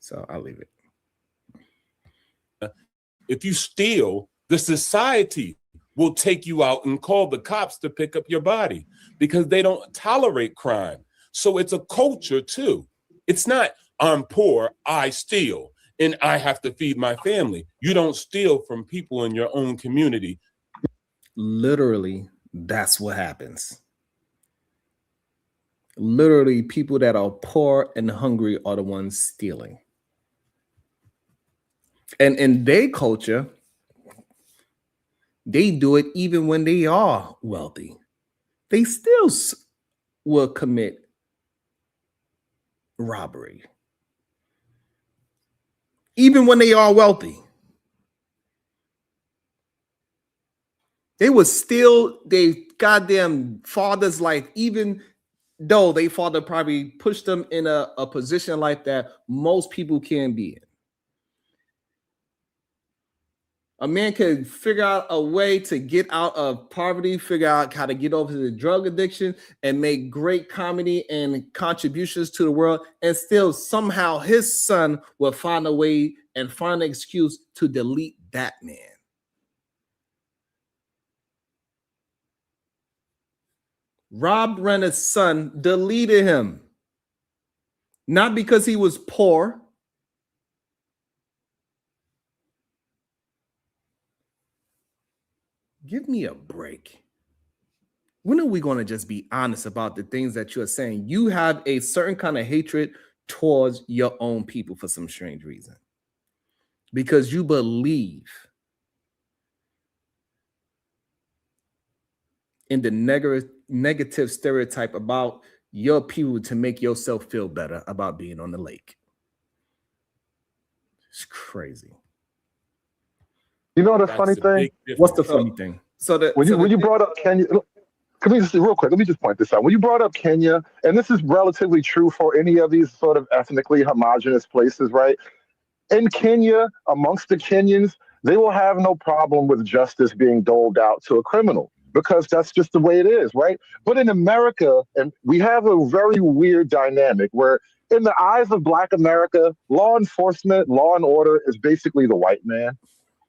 So I'll leave it. If you steal, the society will take you out and call the cops to pick up your body because they don't tolerate crime. So it's a culture too. It's not, I'm poor, I steal, and I have to feed my family. You don't steal from people in your own community. Literally, that's what happens. Literally, people that are poor and hungry are the ones stealing. And in their culture, they do it even when they are wealthy. They still will commit robbery. Even when they are wealthy. They would steal their goddamn father's life, even though their father probably pushed them in a position in life that most people can't be in. A man could figure out a way to get out of poverty, figure out how to get over the drug addiction, and make great comedy and contributions to the world, and still somehow his son will find a way and find an excuse to delete that man. Rob Renner's son deleted him. Not because he was poor. Give me a break. When are we going to just be honest about the things that you're saying? You have a certain kind of hatred towards your own people for some strange reason. Because you believe in the negative stereotype about your people to make yourself feel better about being on the lake. It's crazy. You know the funny thing? What's the funny thing? So that when you brought up Kenya, let me just real quick. Let me just point this out. When you brought up Kenya, and this is relatively true for any of these sort of ethnically homogenous places, right? In Kenya, amongst the Kenyans, they will have no problem with justice being doled out to a criminal because that's just the way it is, right? But in America, and we have a very weird dynamic where in the eyes of Black America, law enforcement, law and order is basically the white man.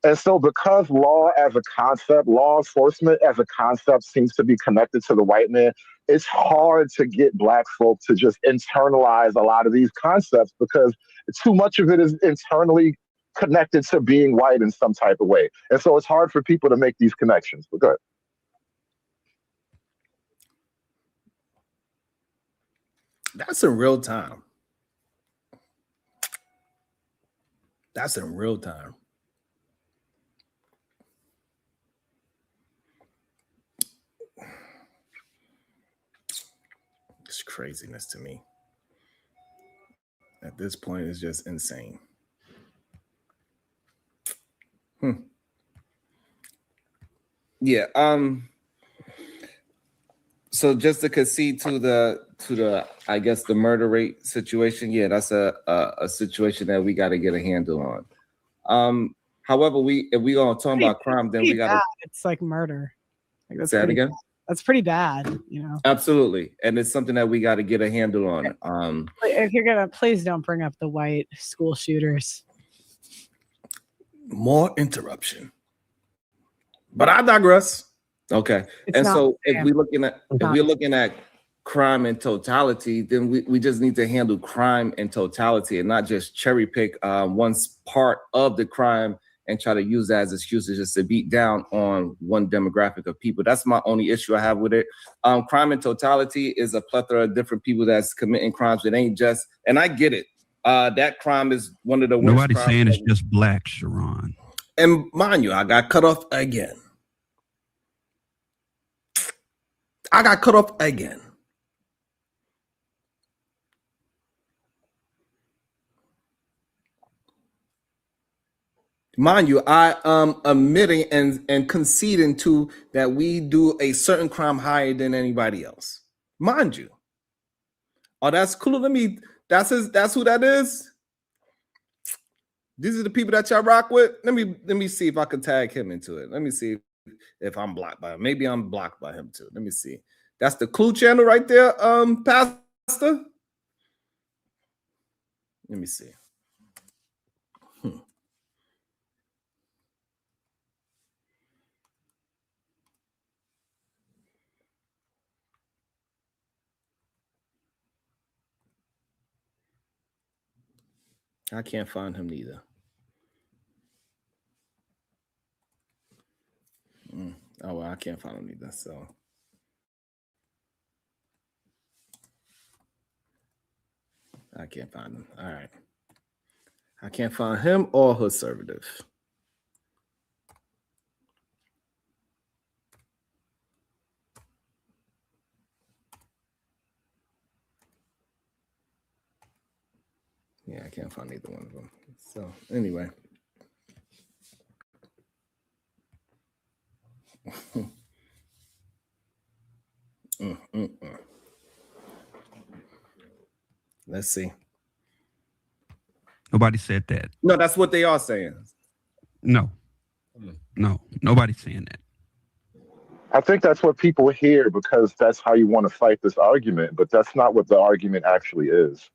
And so because law as a concept, law enforcement as a concept seems to be connected to the white man, it's hard to get Black folk to just internalize a lot of these concepts because too much of it is internally connected to being white in some type of way. And so it's hard for people to make these connections. But good. That's in real time. That's in real time. It's craziness to me. At this point, it's just insane. Yeah. So just to concede to the I guess the murder rate situation, yeah, that's a situation that we got to get a handle on. However, if we gonna talk about crime, then we got it's like murder. Like that's say that again. That's pretty bad, you know. Absolutely, and it's something that we got to get a handle on. If you're gonna, please don't bring up the white school shooters. More interruption, but I digress. Okay, and so if we're looking at crime in totality, then we just need to handle crime in totality and not just cherry pick one part of the crime and try to use that as excuses just to beat down on one demographic of people. That's my only issue I have with it. Crime in totality is a plethora of different people that's committing crimes. It ain't just, and I get it. That crime is one of the worst. Nobody's saying it's just black, Sharon. And mind you, I got cut off again. Mind you, I am admitting and conceding to that we do a certain crime higher than anybody else. Mind you. Oh, that's cool. That's who that is. These are the people that y'all rock with. Let me see if I can tag him into it. Let me see if I'm blocked by him. Maybe I'm blocked by him too. Let me see. That's the Clue channel right there, Pastor. Let me see. I can't find him neither. Oh, well, I can't find him either. So I can't find him. All right. I can't find him or conservative. Yeah, I can't find either one of them. So anyway. Let's see. Nobody said that. No, that's what they are saying. No, nobody's saying that. I think that's what people hear because that's how you want to fight this argument, but that's not what the argument actually is.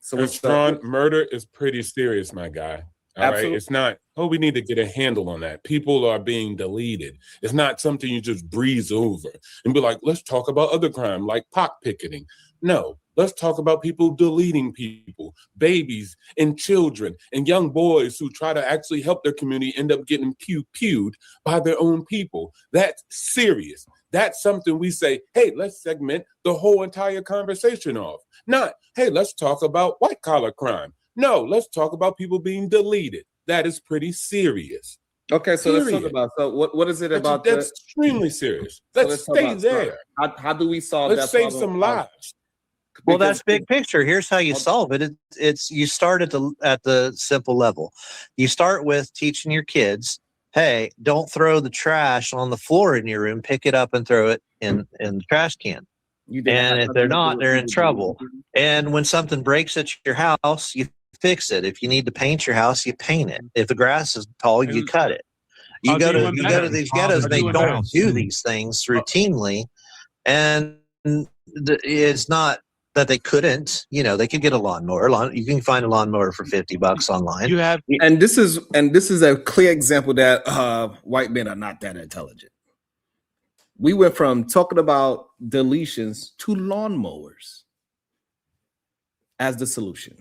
So Ron, murder is pretty serious, my guy. All right. Absolutely. It's not, oh, we need to get a handle on that. People are being deleted. It's not something you just breeze over and be like, let's talk about other crime like pock picketing. No, let's talk about people deleting people, babies and children and young boys who try to actually help their community end up getting pewed by their own people. That's serious. That's something we say, hey, let's segment the whole entire conversation off. Not, hey, let's talk about white collar crime. No, let's talk about people being deleted. That is pretty serious. Okay, so let's talk Period. about what is it That's, about that's extremely serious. so Let's talk stay about there. how do we solve Let's that save problem? some lives. Well, Because- that's big picture. Here's how you solve it. It's you start at the simple level. You start with teaching your kids, hey, don't throw the trash on the floor in your room. Pick it up and throw it in the trash can. You did And not if they're have not, to they're do in it. trouble. And when something breaks at your house, you fix it. If you need to paint your house, you paint it. If the grass is tall, you cut it. You I'll go do to one you better. go to these I'll ghettos. do They one don't better. do these things routinely, and it's not that they couldn't. You know, they could get a lawnmower. You can find a lawnmower for $50 online. You have And this is a clear example that white men are not that intelligent. We went from talking about deletions to lawnmowers as the solution.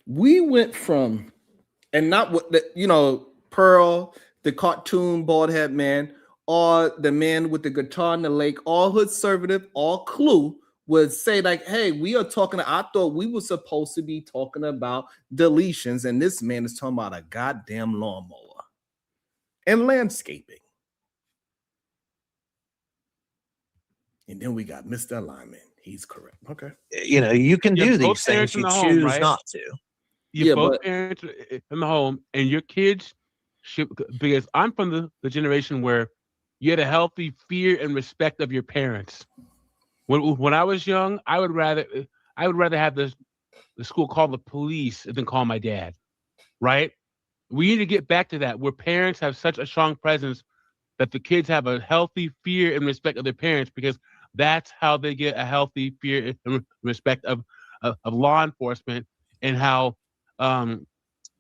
We went from, and not what the, Pearl, the cartoon bald head man, or the man with the guitar in the lake, all conservative, all clue would say like, hey, we are talking, I thought we were supposed to be talking about deletions, and this man is talking about a goddamn lawnmower and landscaping. And then we got Mr. Alignment. He's correct. Okay. You know, you can You do have both these parents things. in You the home, choose right? not to. you Yeah, both but- parents in the home, and your kids should, because I'm from the generation where you had a healthy fear and respect of your parents. When I was young, I would rather have the school call the police than call my dad. Right? We need to get back to that, where parents have such a strong presence that the kids have a healthy fear and respect of their parents, because that's how they get a healthy fear and respect of law enforcement, and how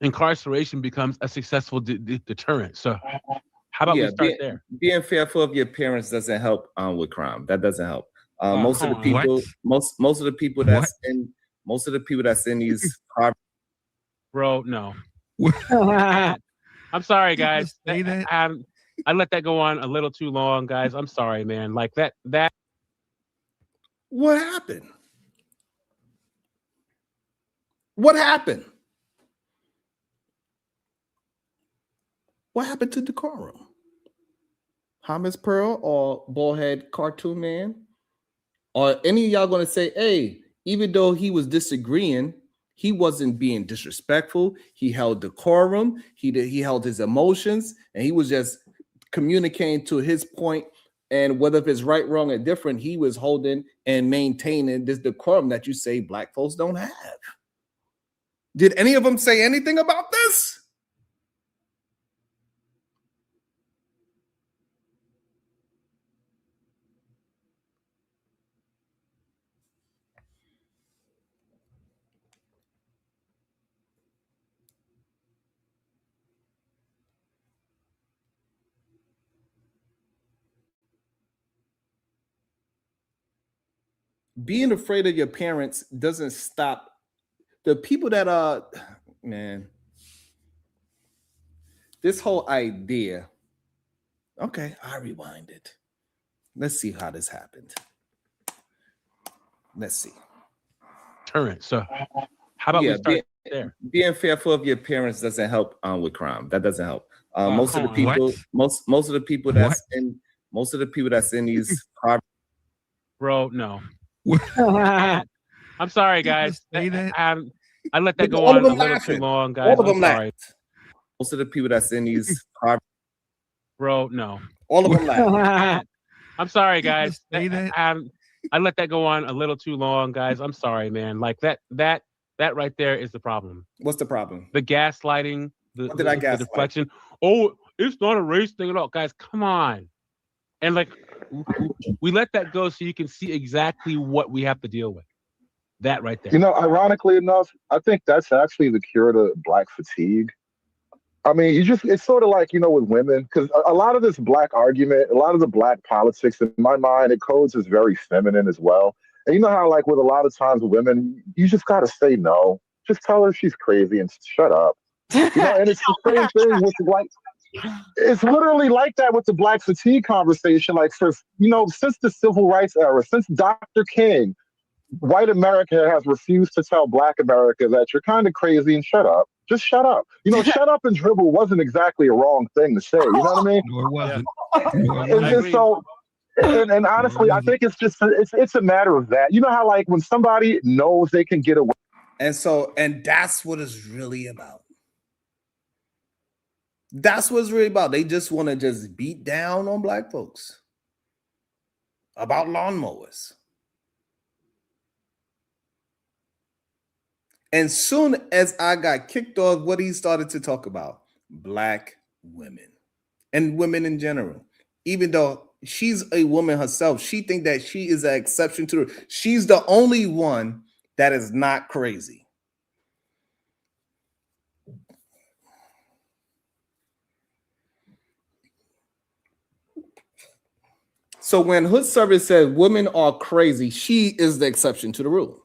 incarceration becomes a successful deterrent. So how about we start there? Being fearful of your parents doesn't help with crime. That doesn't help. Most of the come on. people, What? most of the people that's in these Bro, no. What? I'm sorry, You guys. just say that? I let that go on a little too long, guys. I'm sorry, man. Like that. What happened? What happened? What happened to decorum? Thomas Pearl or Ballhead Cartoon Man? Or any of y'all gonna say, hey, even though he was disagreeing, he wasn't being disrespectful. He held decorum. He held his emotions, and he was just communicating to his point. And whether if it's right, wrong, or different, he was holding and maintaining this decorum that you say black folks don't have. Did any of them say anything about this? Being afraid of your parents doesn't stop the people that are, man, this whole idea. Okay, I rewind it. Let's see how this happened. Let's see. Deterrent. So how about we start there? Being fearful of your parents doesn't help with crime. That doesn't help. Most of the come on. people, What? most of the people that's in these Bro, no. What? I'm sorry, You guys. just say that? I let that Look, go all of on a them little laughing. too long, guys. all of I'm them sorry. laughed. Most of the people that's in these Bro, no. all of them laughed. I'm sorry, You guys. just say that? I let that go on a little too long, guys. I'm sorry, man. Like that right there is the problem. What's the problem? The gaslighting, What did I the gaslight? deflection. Oh, it's not a race thing at all, guys. Come on. And like we let that go so you can see exactly what we have to deal with. That right there. You know, ironically enough, I think that's actually the cure to black fatigue. I mean, it's sort of like, with women, because a lot of this black argument, a lot of the black politics, in my mind, it codes as very feminine as well. And you know how, like, with a lot of times women, you just got to say no. Just tell her she's crazy and shut up. And it's the same thing with it's literally like that with the black fatigue conversation. Like, since the civil rights era, since Dr. King, white America has refused to tell black America that you're kind of crazy and shut up. Just shut up. Shut up and dribble wasn't exactly a wrong thing to say. You know what I mean? No, it wasn't. It's just so, and honestly, I think it's just, it's a matter of that. You know how, like, when somebody knows they can get away. And that's what it's really about. That's what it's really about. They just want to just beat down on black folks about lawnmowers. And soon as I got kicked off, what he started to talk about, black women and women in general. Even though she's a woman herself, she thinks that she is an exception to her. She's the only one that is not crazy. So when Hood Service said women are crazy, she is the exception to the rule.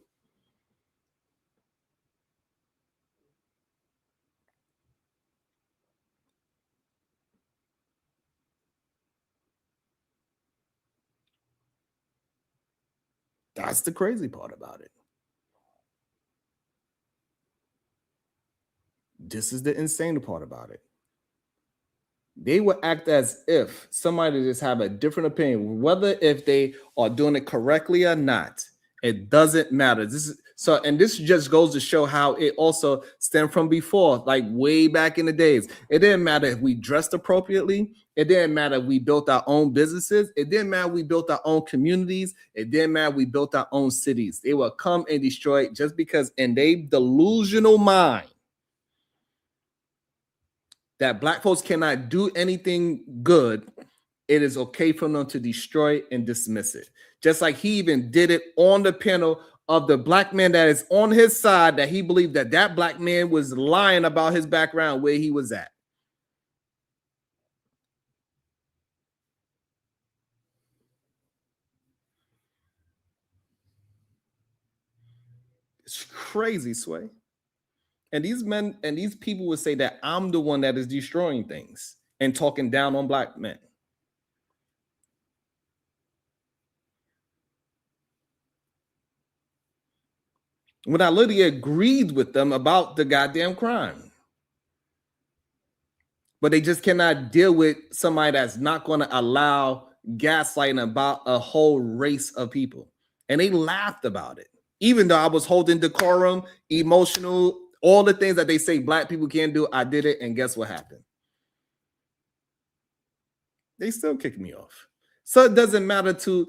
That's the crazy part about it. This is the insane part about it. They would act as if somebody just have a different opinion, whether if they are doing it correctly or not. It doesn't matter. And this just goes to show how it also stemmed from before, like way back in the days. It didn't matter if we dressed appropriately. It didn't matter if we built our own businesses. It didn't matter if we built our own communities. It didn't matter if we built our own cities. They will come and destroy it just because in their delusional mind that black folks cannot do anything good, it is okay for them to destroy and dismiss it. Just like he even did it on the panel of the black man that is on his side, that he believed that that black man was lying about his background, where he was at. It's crazy, Sway. And these men and these people would say that I'm the one that is destroying things and talking down on black men. When I literally agreed with them about the goddamn crime. But they just cannot deal with somebody that's not going to allow gaslighting about a whole race of people. And they laughed about it. Even though I was holding decorum, emotional, all the things that they say black people can't do, I did it, and guess what happened? They still kicked me off. So it doesn't matter to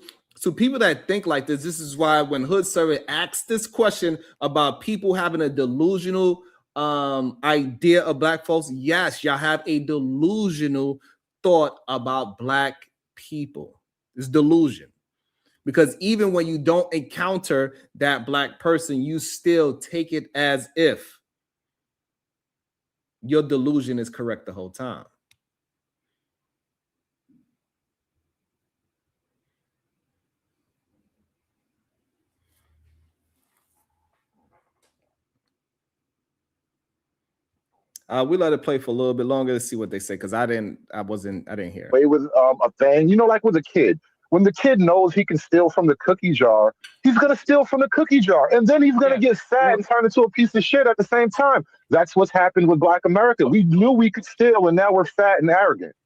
people that think like this. This is why when Hood Survey asks this question about people having a delusional idea of black folks, yes, y'all have a delusional thought about black people. It's delusion. Because even when you don't encounter that black person, you still take it as if your delusion is correct the whole time. We let it play for a little bit longer to see what they say, because I didn't hear. Way with a thing, like with a kid. When the kid knows he can steal from the cookie jar, he's going to steal from the cookie jar. And then he's going to get fat and turn into a piece of shit at the same time. That's what's happened with black America. We knew we could steal, and now we're fat and arrogant.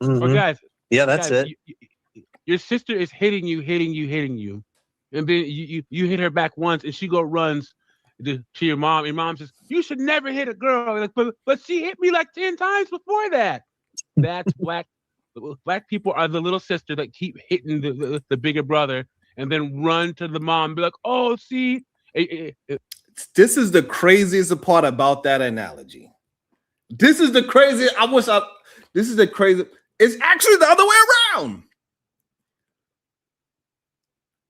Mm-hmm. Well, guys, that's guys, it. Your sister is hitting you. And then you hit her back once, and she runs to your mom. Your mom says, "You should never hit a girl." Like, but she hit me like 10 times before that. That's black. Black people are the little sister that keep hitting the bigger brother and then run to the mom and be like, "Oh, see." This is the craziest part about that analogy. This is the crazy. This is the crazy. It's actually the other way around.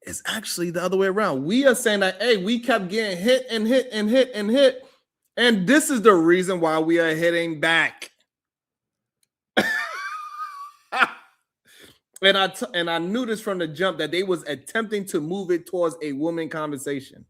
It's actually the other way around. We are saying that, hey, we kept getting hit and hit and hit and hit. And this is the reason why we are hitting back. And I knew this from the jump that they was attempting to move it towards a woman conversation.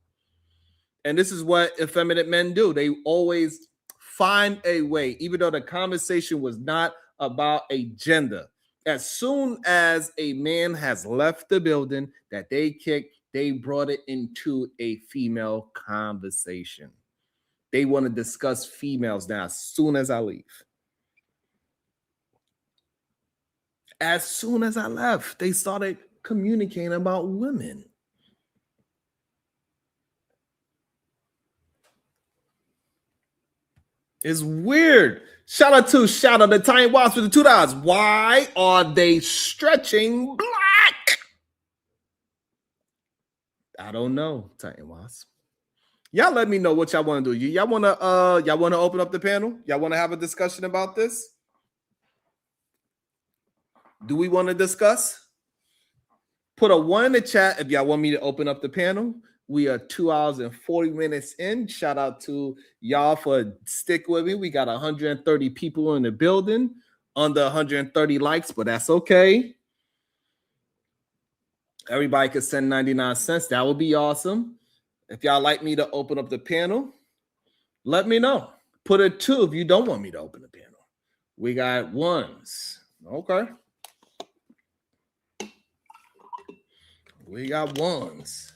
And this is what effeminate men do. They always find a way, even though the conversation was not about a gender. As soon as a man has left the building that they kicked, they brought it into a female conversation. They want to discuss females now as soon as I leave. As soon as I left, they started communicating about women. It's weird. Shout out to Tiny Watts for the $2. Why are they stretching black? I don't know, Tiny Watts. Y'all let me know what y'all want to do. Y'all want to open up the panel? Y'all want to have a discussion about this? Do we want to discuss? Put a 1 in the chat if y'all want me to open up the panel. We are 2 hours and 40 minutes in. Shout out to y'all for stick with me. We got 130 people in the building, under 130 likes, but that's okay. Everybody could send 99 cents. That would be awesome. If y'all like me to open up the panel, let me know. Put a 2 if you don't want me to open the panel. We got 1s. Okay. We got 1s.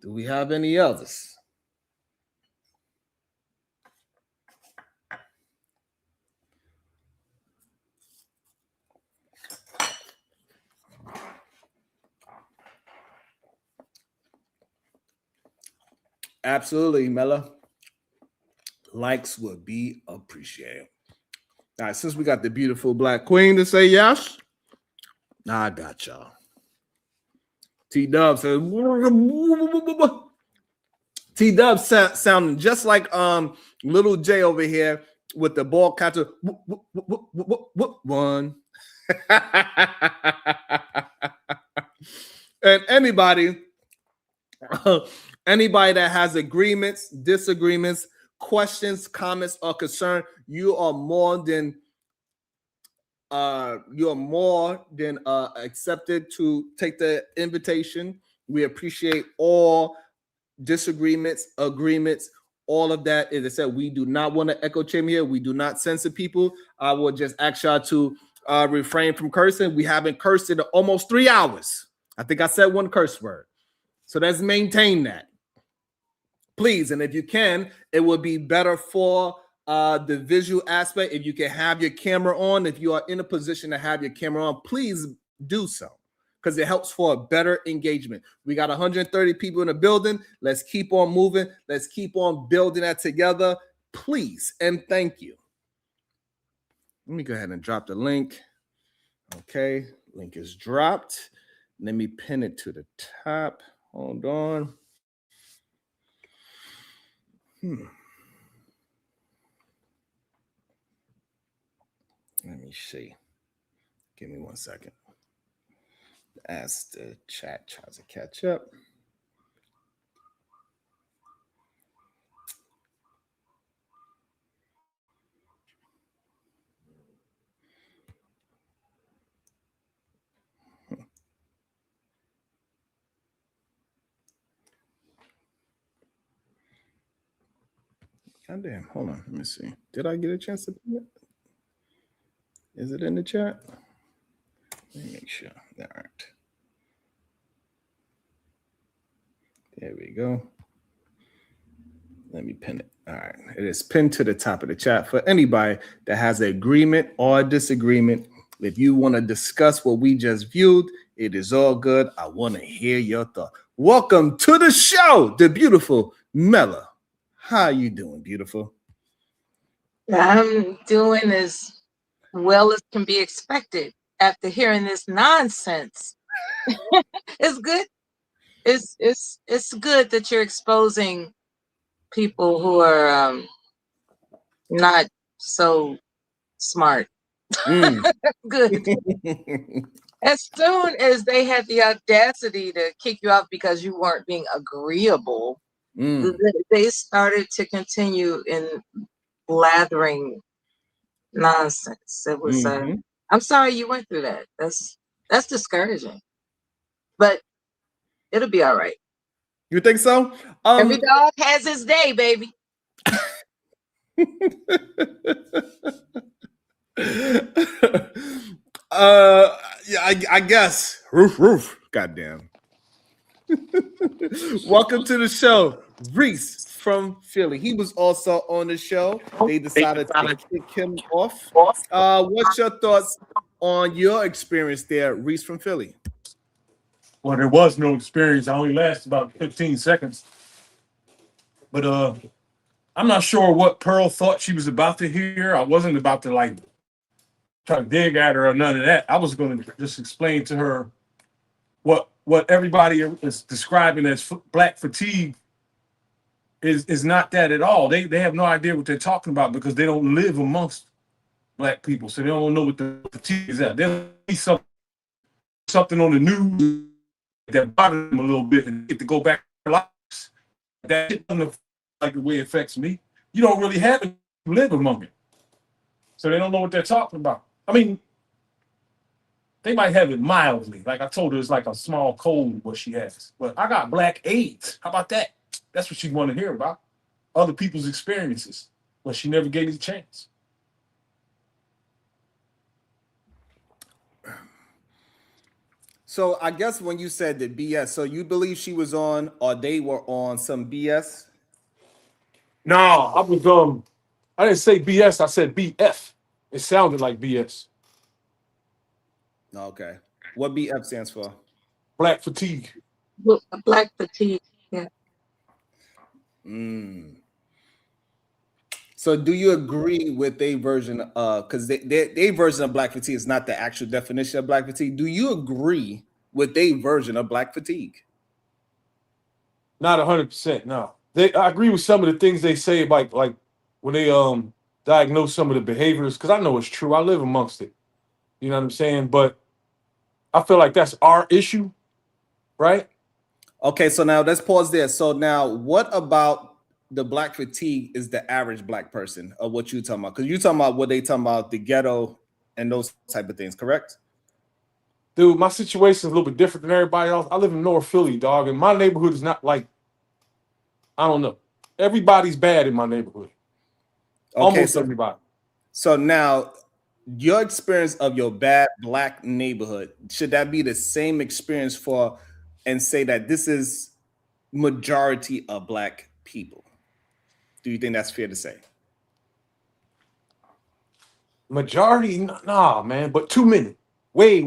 Do we have any others? Absolutely, Mella. Likes would be appreciated. All right, since we got the beautiful black queen to say yes, I got y'all. T-Dub says, T-Dub sounding just like little J over here with the ball catcher. One. And anybody that has agreements, disagreements, questions, comments, or concern, you are more than accepted to take the invitation. We appreciate all disagreements, agreements, all of that. As I said, we do not want to echo chamber here. We do not censor people. I will just ask y'all to refrain from cursing. We haven't cursed in almost 3 hours. I think I said one curse word. So let's maintain that, please. And if you can, it would be better for the visual aspect. If you can have your camera on, if you are in a position to have your camera on, please do so, because it helps for a better engagement. We got 130 people in the building. Let's keep on moving. Let's keep on building that together, please. And thank you. Let me go ahead and drop the link. Okay, link is dropped. Let me pin it to the top. Hold on. Let me see. Give me 1 second. As the chat tries to catch up. God damn, hold on. Let me see. Did I get a chance to pin it? Is it in the chat? Let me make sure. All right. There we go. Let me pin it. All right. It is pinned to the top of the chat for anybody that has an agreement or a disagreement. If you want to discuss what we just viewed, it is all good. I want to hear your thought. Welcome to the show, the beautiful Mella. How you doing, beautiful? I'm doing as well as can be expected after hearing this nonsense. It's good. It's good that you're exposing people who are not so smart. Good. As soon as they had the audacity to kick you out because you weren't being agreeable, they started to continue in blathering nonsense. It was I'm sorry you went through that. That's discouraging. But it'll be all right. You think so? Every dog has his day, baby. Yeah, I guess. Roof. Goddamn. Welcome to the show, Reese from Philly. He was also on the show. They decided to kick him off. What's your thoughts on your experience there, Reese from Philly? Well, there was no experience. I only lasted about 15 seconds. But I'm not sure what Pearl thought she was about to hear. I wasn't about to like try to dig at her or none of that. I was going to just explain to her what everybody is describing as black fatigue is not that at all. They have no idea what they're talking about because they don't live amongst black people, so they don't know what the fatigue is at. They'll see something on the news that bothers them a little bit and get to go back to their lives. That shit doesn't affect like the way it affects me. You don't really have to live among it, so they don't know what they're talking about. I mean, they might have it mildly. Like I told her, it's like a small cold what she has. But I got black AIDS. How about that? That's what she want to hear about. Other people's experiences. But she never gave me the chance. So I guess when you said the BS, so you believe she was on or they were on some BS? No, I didn't say BS, I said BF. It sounded like BS. Okay. What BF stands for? Black fatigue. Black fatigue, yeah. So do you agree with their version because their version of black fatigue is not the actual definition of black fatigue? Do you agree with their version of black fatigue? Not 100%, no. I agree with some of the things they say about like when they diagnose some of the behaviors, because I know it's true. I live amongst it. You know what I'm saying? But I feel like that's our issue, right? Okay, so now let's pause there. So now what about the black fatigue is the average black person of what you're talking about? Because you're talking about what they talking about, the ghetto and those type of things, correct? Dude, my situation is a little bit different than everybody else. I live in North Philly, dog, and my neighborhood is not like, I don't know. Everybody's bad in my neighborhood. Okay, Almost so everybody. So now your experience of your bad black neighborhood, should that be the same experience for and say that this is majority of black people? Do you think that's fair to say? Majority, nah, man, but too many. Way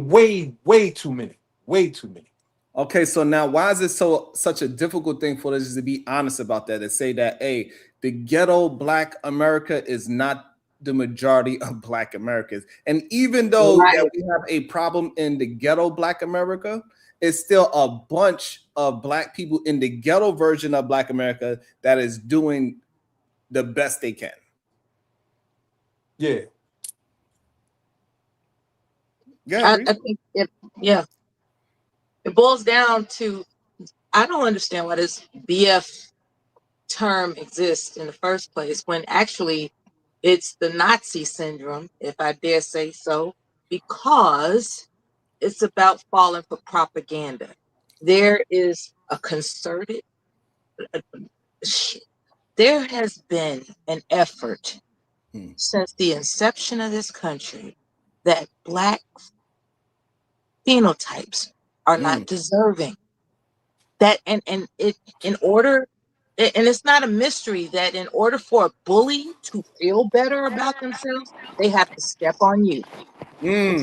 too many. Way too many. Okay, so now why is it such a difficult thing for us to be honest about that, to say that, hey, the ghetto black America is not the majority of black Americans. And even though that we have a problem in the ghetto black America, it's still a bunch of black people in the ghetto version of black America that is doing the best they can. Yeah. I think it boils down to, I don't understand why this BF term exists in the first place when actually it's the Nazi syndrome, if I dare say so, because it's about falling for propaganda. There is a concerted, there has been an effort since the inception of this country that black phenotypes are not deserving. That and it in order, and it's not a mystery that in order for a bully to feel better about themselves, they have to step on you.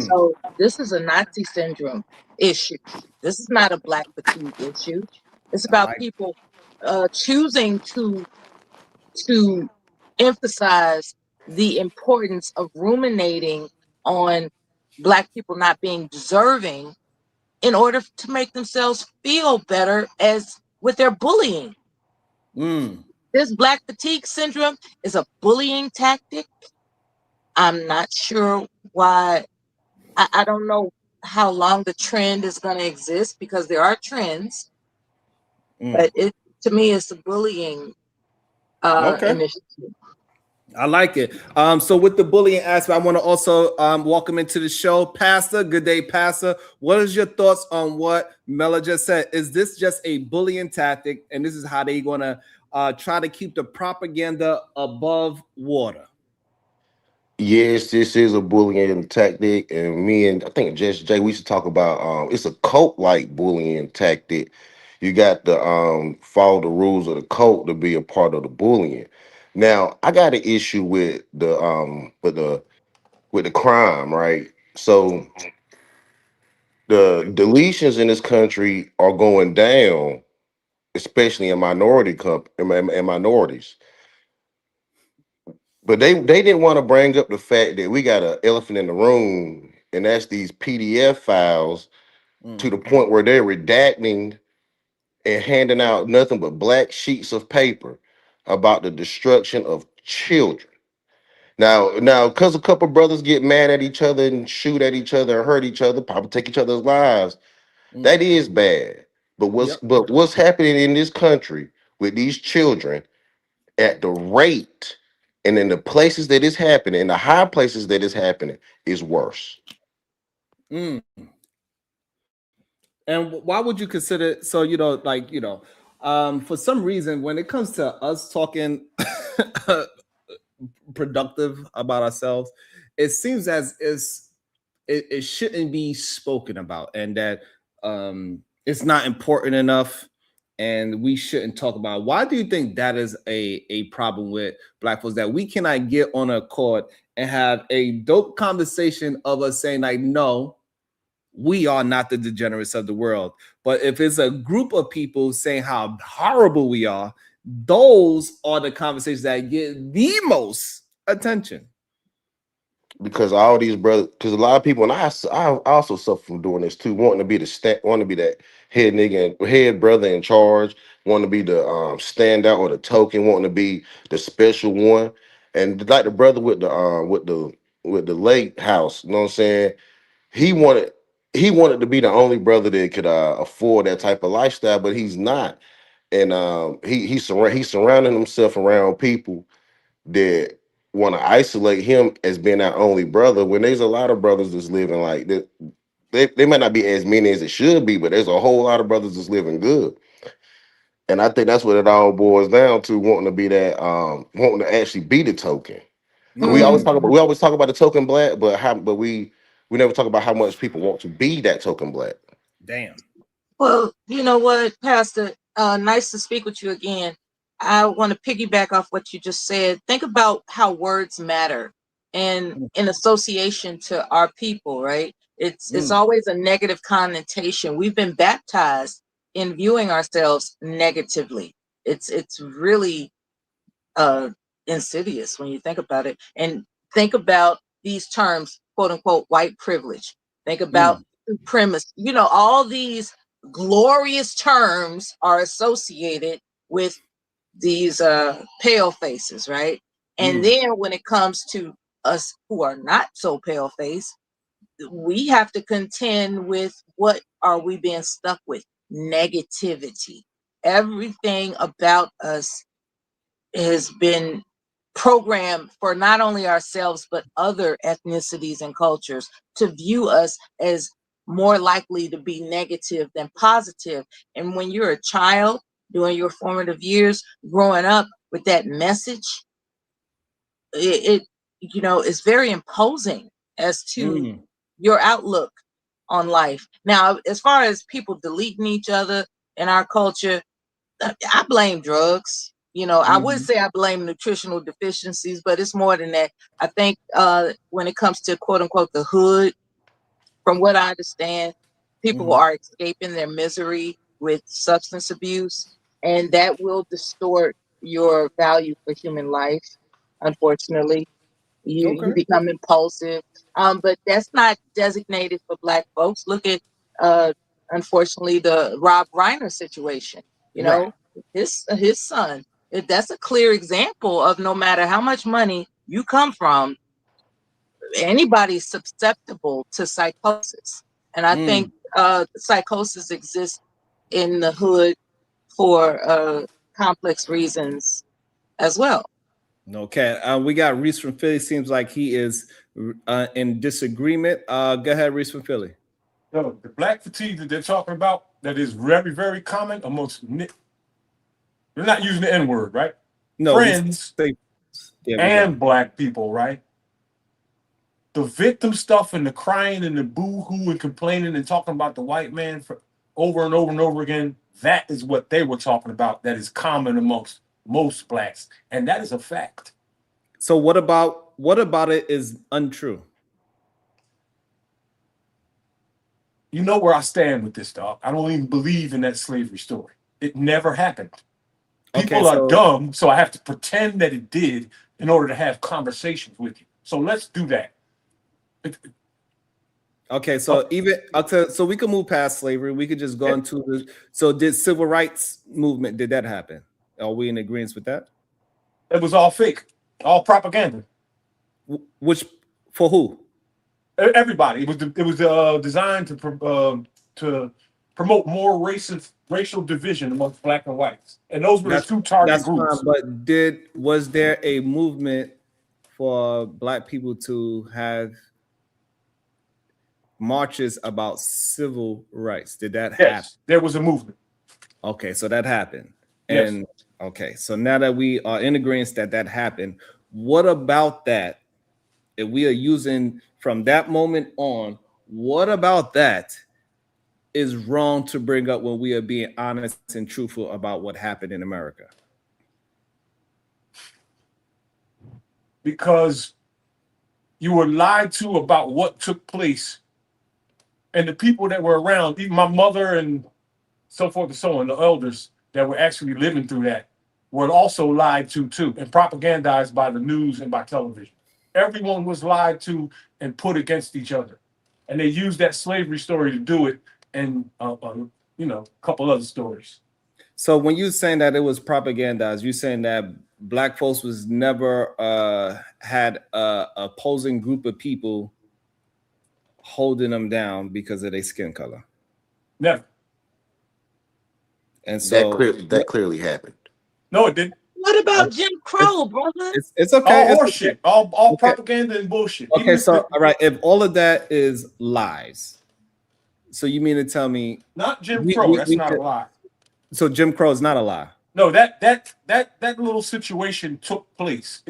So this is a Nazi syndrome issue. This is not a black fatigue issue. It's about people choosing to emphasize the importance of ruminating on black people not being deserving in order to make themselves feel better as with their bullying. This black fatigue syndrome is a bullying tactic. I'm not sure why. I don't know how long the trend is going to exist, because there are trends, but it, to me, it's a bullying Okay. initiative. I like it. So with the bullying aspect, I want to also welcome into the show, Pastor. Good day, Pastor. What is your thoughts on what Mela just said? Is this just a bullying tactic, and this is how they're gonna try to keep the propaganda above water? Yes, this is a bullying tactic, and me and I think Jess Jay, we should talk about it's a cult like bullying tactic. You got to follow the rules of the cult to be a part of the bullying. Now, I got an issue with the crime, right? So the deletions in this country are going down, especially in in minorities. But they didn't want to bring up the fact that we got an elephant in the room, and that's these PDF files to the point where they're redacting and handing out nothing but black sheets of paper about the destruction of children. Now, because a couple brothers get mad at each other and shoot at each other and hurt each other, probably take each other's lives, that is bad. But what's happening in this country with these children at the rate and in the places that it's happening, in the high places that it's happening, is worse. And why would you consider? So for some reason, when it comes to us talking productive about ourselves, it seems as it shouldn't be spoken about, and that it's not important enough, and we shouldn't talk about it. Why do you think that is a problem with Black folks, that we cannot get on a court and have a dope conversation of us saying, like, no, we are not the degenerates of the world? But if it's a group of people saying how horrible we are, those are the conversations that get the most attention. Because all these brothers, because a lot of people, and I also suffer from doing this too, wanting to be want to be that head nigga, head brother in charge, wanting to be the standout or the token, wanting to be the special one, and like the brother with the lake house, you know what I'm saying? He wanted to be the only brother that could afford that type of lifestyle, but he's not, and he's surrounding himself around people that want to isolate him as being our only brother, when there's a lot of brothers that's living like that. They might not be as many as it should be, but there's a whole lot of brothers that's living good. And I think that's what it all boils down to, wanting to be that, wanting to actually be the token. We always talk about the token black, but we never talk about how much people want to be that token black. Damn. Well, you know what, Pastor? Nice to speak with you again. I want to piggyback off what you just said. Think about how words matter and in association to our people, right? It's always a negative connotation. We've been baptized in viewing ourselves negatively. It's really insidious when you think about it. And think about these terms, quote unquote, white privilege. Think about supremacy. You know, all these glorious terms are associated with these pale faces, right? And then when it comes to us who are not so pale faced, we have to contend with what are we being stuck with? Negativity. Everything about us has been programmed for not only ourselves but other ethnicities and cultures to view us as more likely to be negative than positive. And when you're a child during your formative years, growing up with that message, it is very imposing as to your outlook on life. Now, as far as people deleting each other in our culture, I blame drugs. I would say I blame nutritional deficiencies, but it's more than that. I think when it comes to quote unquote the hood, from what I understand, people are escaping their misery with substance abuse, and that will distort your value for human life. Unfortunately, you become impulsive. But that's not designated for Black folks. Look at unfortunately the Rob Reiner situation. His son. That's a clear example of no matter how much money you come from, anybody's susceptible to psychosis. And I think psychosis exists in the hood for complex reasons as well. Okay, we got Reese from Philly. Seems like he is in disagreement. Go ahead, Reese from Philly. No, the black fatigue that they're talking about, that is very, very common amongst, they're not using the N-word, right? No, friends and black people, right? The victim stuff and the crying and the boo-hoo and complaining and talking about the white man for over and over and over again, that is what they were talking about. That is common amongst most blacks, and that is a fact. So what about it is untrue? You know where I stand with this, dog. I don't even believe in that slavery story. It never happened. People are dumb, so I have to pretend that it did in order to have conversations with you. So let's do that. Okay, so so we can move past slavery. We could just go into the. So did civil rights movement? Did that happen? Are we in agreement with that? It was all fake, all propaganda. Which for who? Everybody. It was designed to promote more racial division amongst black and whites, and those were the two target groups. Fine, but was there a movement for black people to have marches about civil rights? Did that happen? Yes, there was a movement. Okay, so that happened. Yes. And okay, so now that we are in agreement that happened, what about that? If we are using from that moment on, what about that is wrong to bring up when we are being honest and truthful about what happened in America? Because you were lied to about what took place, and the people that were around, even my mother and so forth and so on, the elders that were actually living through that, were also lied to too, and propagandized by the news and by television. Everyone was lied to and put against each other, and they used that slavery story to do it, and a couple other stories. So when you're saying that it was propagandized, you're saying that black folks was never had a opposing group of people holding them down because of their skin color? Never. And so that clearly happened. No, it didn't. What about Jim Crow, brother? It's okay. All horseshit, all propaganda and bullshit. Okay, Even so all right, if all of that is lies, so you mean to tell me not Jim Crow? That's not a lie. So Jim Crow is not a lie. No, that little situation took place.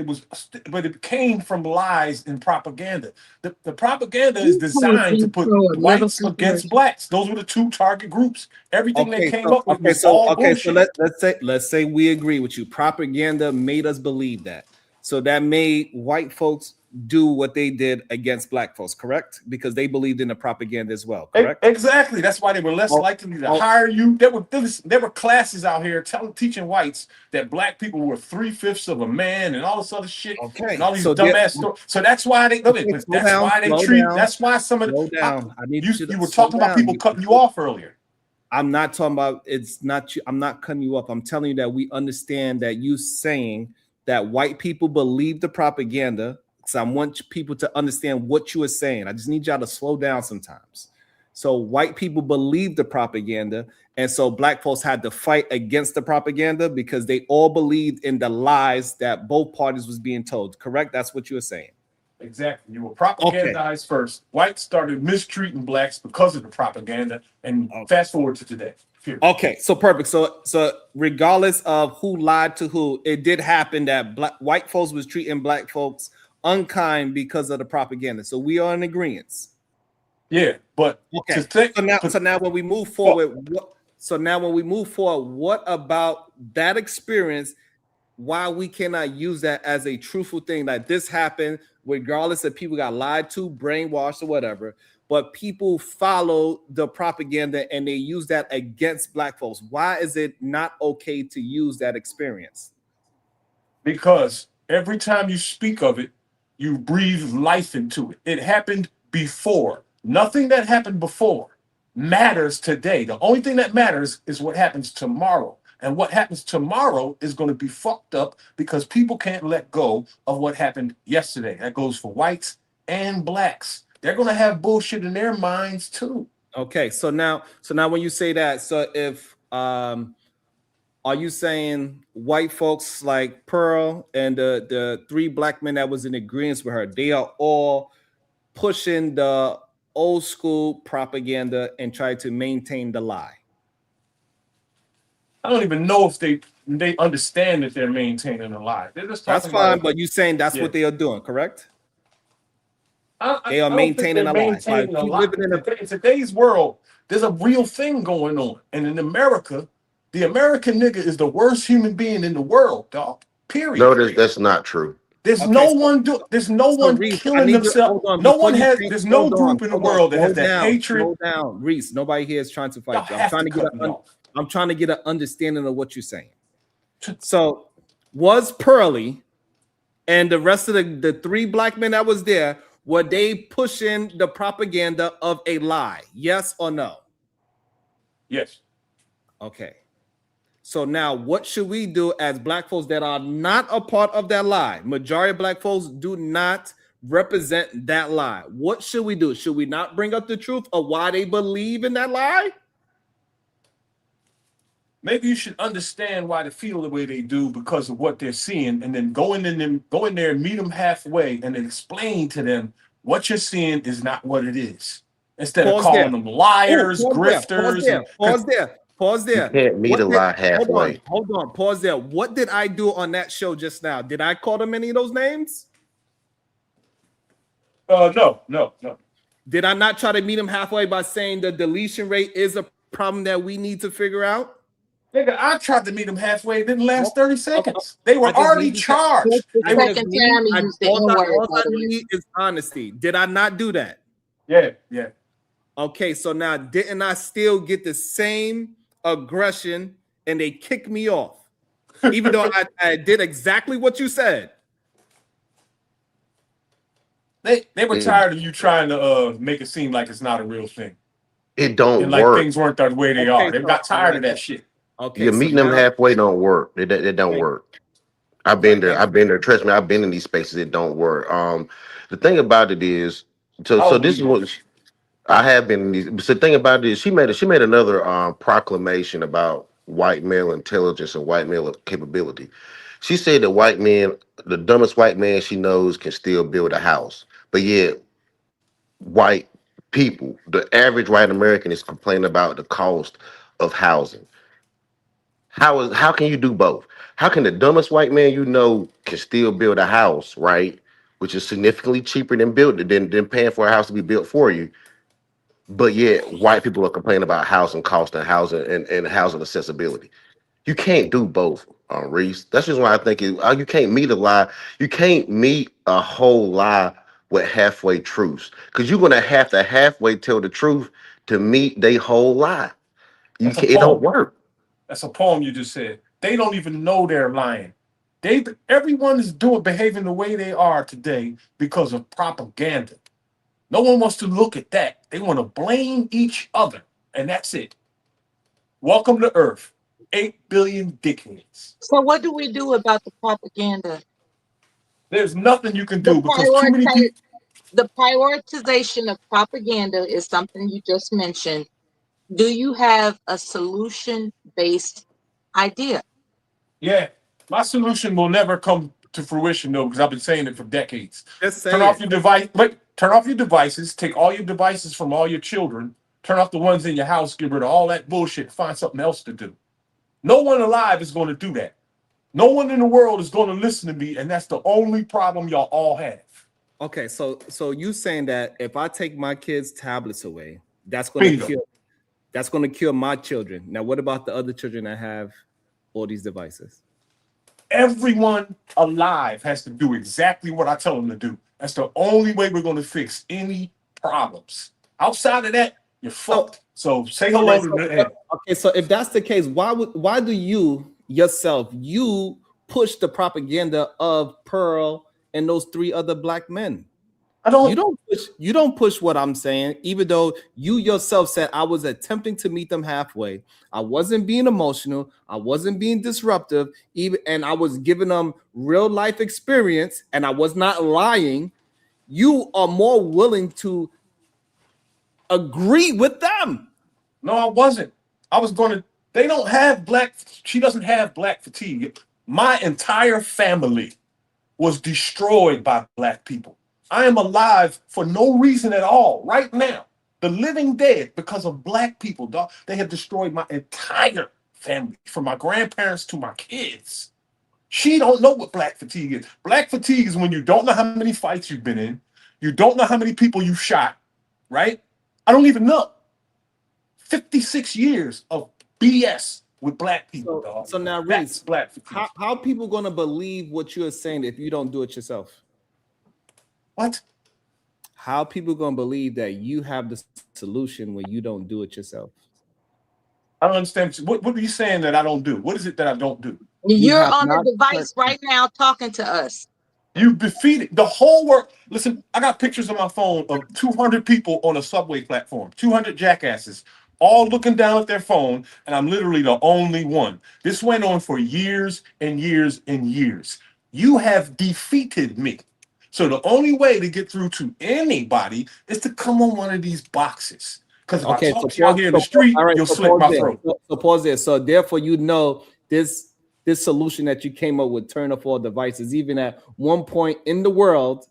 But it came from lies and propaganda. The propaganda is designed to put whites against blacks. Those were the two target groups. Everything they came up with was all bullshit. So let's say we agree with you. Propaganda made us believe that. So that made white folks do what they did against black folks, correct? Because they believed in the propaganda as well, correct? Exactly. That's why they were less likely to hire you. There were classes out here teaching whites that black people were 3/5 of a man and all this other shit. Okay. And all these dumbass stories. So that's why they that's why some of the you were talking about people cutting you off earlier. I'm not talking about I'm not cutting you off. I'm telling you that we understand that you saying that white people believe the propaganda. So I want people to understand what you are saying. I just need y'all to slow down sometimes. So white people believe the propaganda, and so black folks had to fight against the propaganda because they all believed in the lies that both parties was being told. Correct? That's what you were saying. Exactly. You were propagandized first. Whites started mistreating blacks because of the propaganda, and fast forward to today. Okay, so perfect. So regardless of who lied to who, it did happen that white folks was treating black folks unkind because of the propaganda. So we are in agreement. Yeah, but okay. So now when we move forward, what about that experience? Why we cannot use that as a truthful thing that this happened, regardless if people got lied to, brainwashed, or whatever, but people follow the propaganda and they use that against black folks. Why is it not okay to use that experience? Because every time you speak of it, you breathe life into it. It happened before. Nothing that happened before matters today. The only thing that matters is what happens tomorrow. And what happens tomorrow is going to be fucked up because people can't let go of what happened yesterday. That goes for whites and blacks. They're going to have bullshit in their minds too. Okay, so now when you say that, so if are you saying white folks like Pearl and the three black men that was in agreement with her, they are all pushing the old school propaganda and try to maintain the lie? I don't even know if they understand that they're maintaining a lie. They're just That's talking about fine, it. but you saying that's Yeah. what they are doing, correct? I They are don't think maintaining they're a lie. maintaining Like, a keep lie. living in a In today's world, there's a real thing going on. And in America, the American nigga is the worst human being in the world, dog. Period. No, that's not true. There's Okay, no so- one there's no So one Reese, I killing need you. themselves. Hold on. No Before one you has think, there's no hold on, group in the hold on, world that has slow that down, hatred. slow down, Reese. Nobody here is trying to Y'all fight you. have to cut me off. I'm trying to get an understanding of what you're saying. So, was Pearly and the rest of the three black men that was there, were they pushing the propaganda of a lie? Yes or no? Yes. Okay. So now what should we do as black folks that are not a part of that lie? Majority of black folks do not represent that lie. What should we do? Should we not bring up the truth of why they believe in that lie? Maybe you should understand why they feel the way they do because of what they're seeing, and then go in there and meet them halfway and explain to them what you're seeing is not what it is. Instead of calling them liars, grifters, Pause there. You can't meet a lie halfway. Hold on. Pause there. What did I do on that show just now? Did I call them any of those names? No. Did I not try to meet them halfway by saying the deletion rate is a problem that we need to figure out? Nigga, I tried to meet them halfway. It didn't last 30 seconds. They were already charged. The second time you used the N-word, by the way. Need is honesty. Did I not do that? Yeah. Okay, so now didn't I still get the same aggression and they kicked me off? Even though I did exactly what you said. They were tired of you trying to make it seem like it's not a real thing. It don't and like work. things weren't the way they are. They got tired of that shit. Okay, You're meeting them halfway don't work. It don't work. I've been there. Trust me, I've been in these spaces. It don't work. The thing about it is, so this is what I have been in these. So the thing about it is, she made another proclamation about white male intelligence and white male capability. She said that white men, the dumbest white man she knows, can still build a house, but yet white people, the average white American, is complaining about the cost of housing. How can you do both? How can the dumbest white man you know can still build a house, right? Which is significantly cheaper than paying for a house to be built for you. But yet white people are complaining about housing cost and housing accessibility. You can't do both, Reese. That's just why I think you can't meet a lie. You can't meet a whole lie with halfway truths. Because you're gonna have to halfway tell the truth to meet their whole lie. It don't work. That's a poem you just said. They don't even know they're lying. Everyone is behaving the way they are today because of propaganda. No one wants to look at that. They want to blame each other, and that's it. Welcome to Earth. 8 billion dickheads. So what do we do about the propaganda? There's nothing you can do because too many people. The prioritization of propaganda is something you just mentioned. Do you have a solution-based idea? Yeah, my solution will never come to fruition though, because I've been saying it for decades. Just Turn off your device. Turn off your devices. Take all your devices from all your children. Turn off the ones in your house. Get rid of all that bullshit. Find something else to do. No one alive is going to do that. No one in the world is going to listen to me, and that's the only problem y'all all have. Okay, so you saying that if I take my kids' tablets away, that's going to kill my children. Now, what about the other children that have all these devices? Everyone alive has to do exactly what I tell them to do. That's the only way we're going to fix any problems. Outside of that, you're fucked. So say hello to the end. Okay, so if that's the case, why do you yourself push the propaganda of Pearl and those three other black men? You don't push what I'm saying, even though you yourself said I was attempting to meet them halfway. I wasn't being emotional, I wasn't being disruptive, and I was giving them real life experience, and I was not lying. You are more willing to agree with them. No, I wasn't. I was going to. They don't have black. She doesn't have black fatigue. My entire family was destroyed by black people. I am alive for no reason at all right now. The living dead because of black people, dog. They have destroyed my entire family, from my grandparents to my kids. She don't know what black fatigue is. Black fatigue is when you don't know how many fights you've been in. You don't know how many people you shot, right? I don't even know. 56 years of BS with black people, dog. So now, That's Reese, black fatigue. how people gonna believe what you're saying if you don't do it yourself? What? How people gonna believe that you have the solution when you don't do it yourself? I don't understand. What are you saying that I don't do? What is it that I don't do? You're have on the not device right now talking to us. You defeated the whole world. Listen, I got pictures on my phone of 200 people on a subway platform, 200 jackasses, all looking down at their phone, and I'm literally the only one. This went on for years and years and years. You have defeated me. So the only way to get through to anybody is to come on one of these boxes. Because if I talk to you out here in the street, you'll slit my throat. So pause there. So therefore, you know this solution that you came up with, turn off all devices. Even at one point in the world,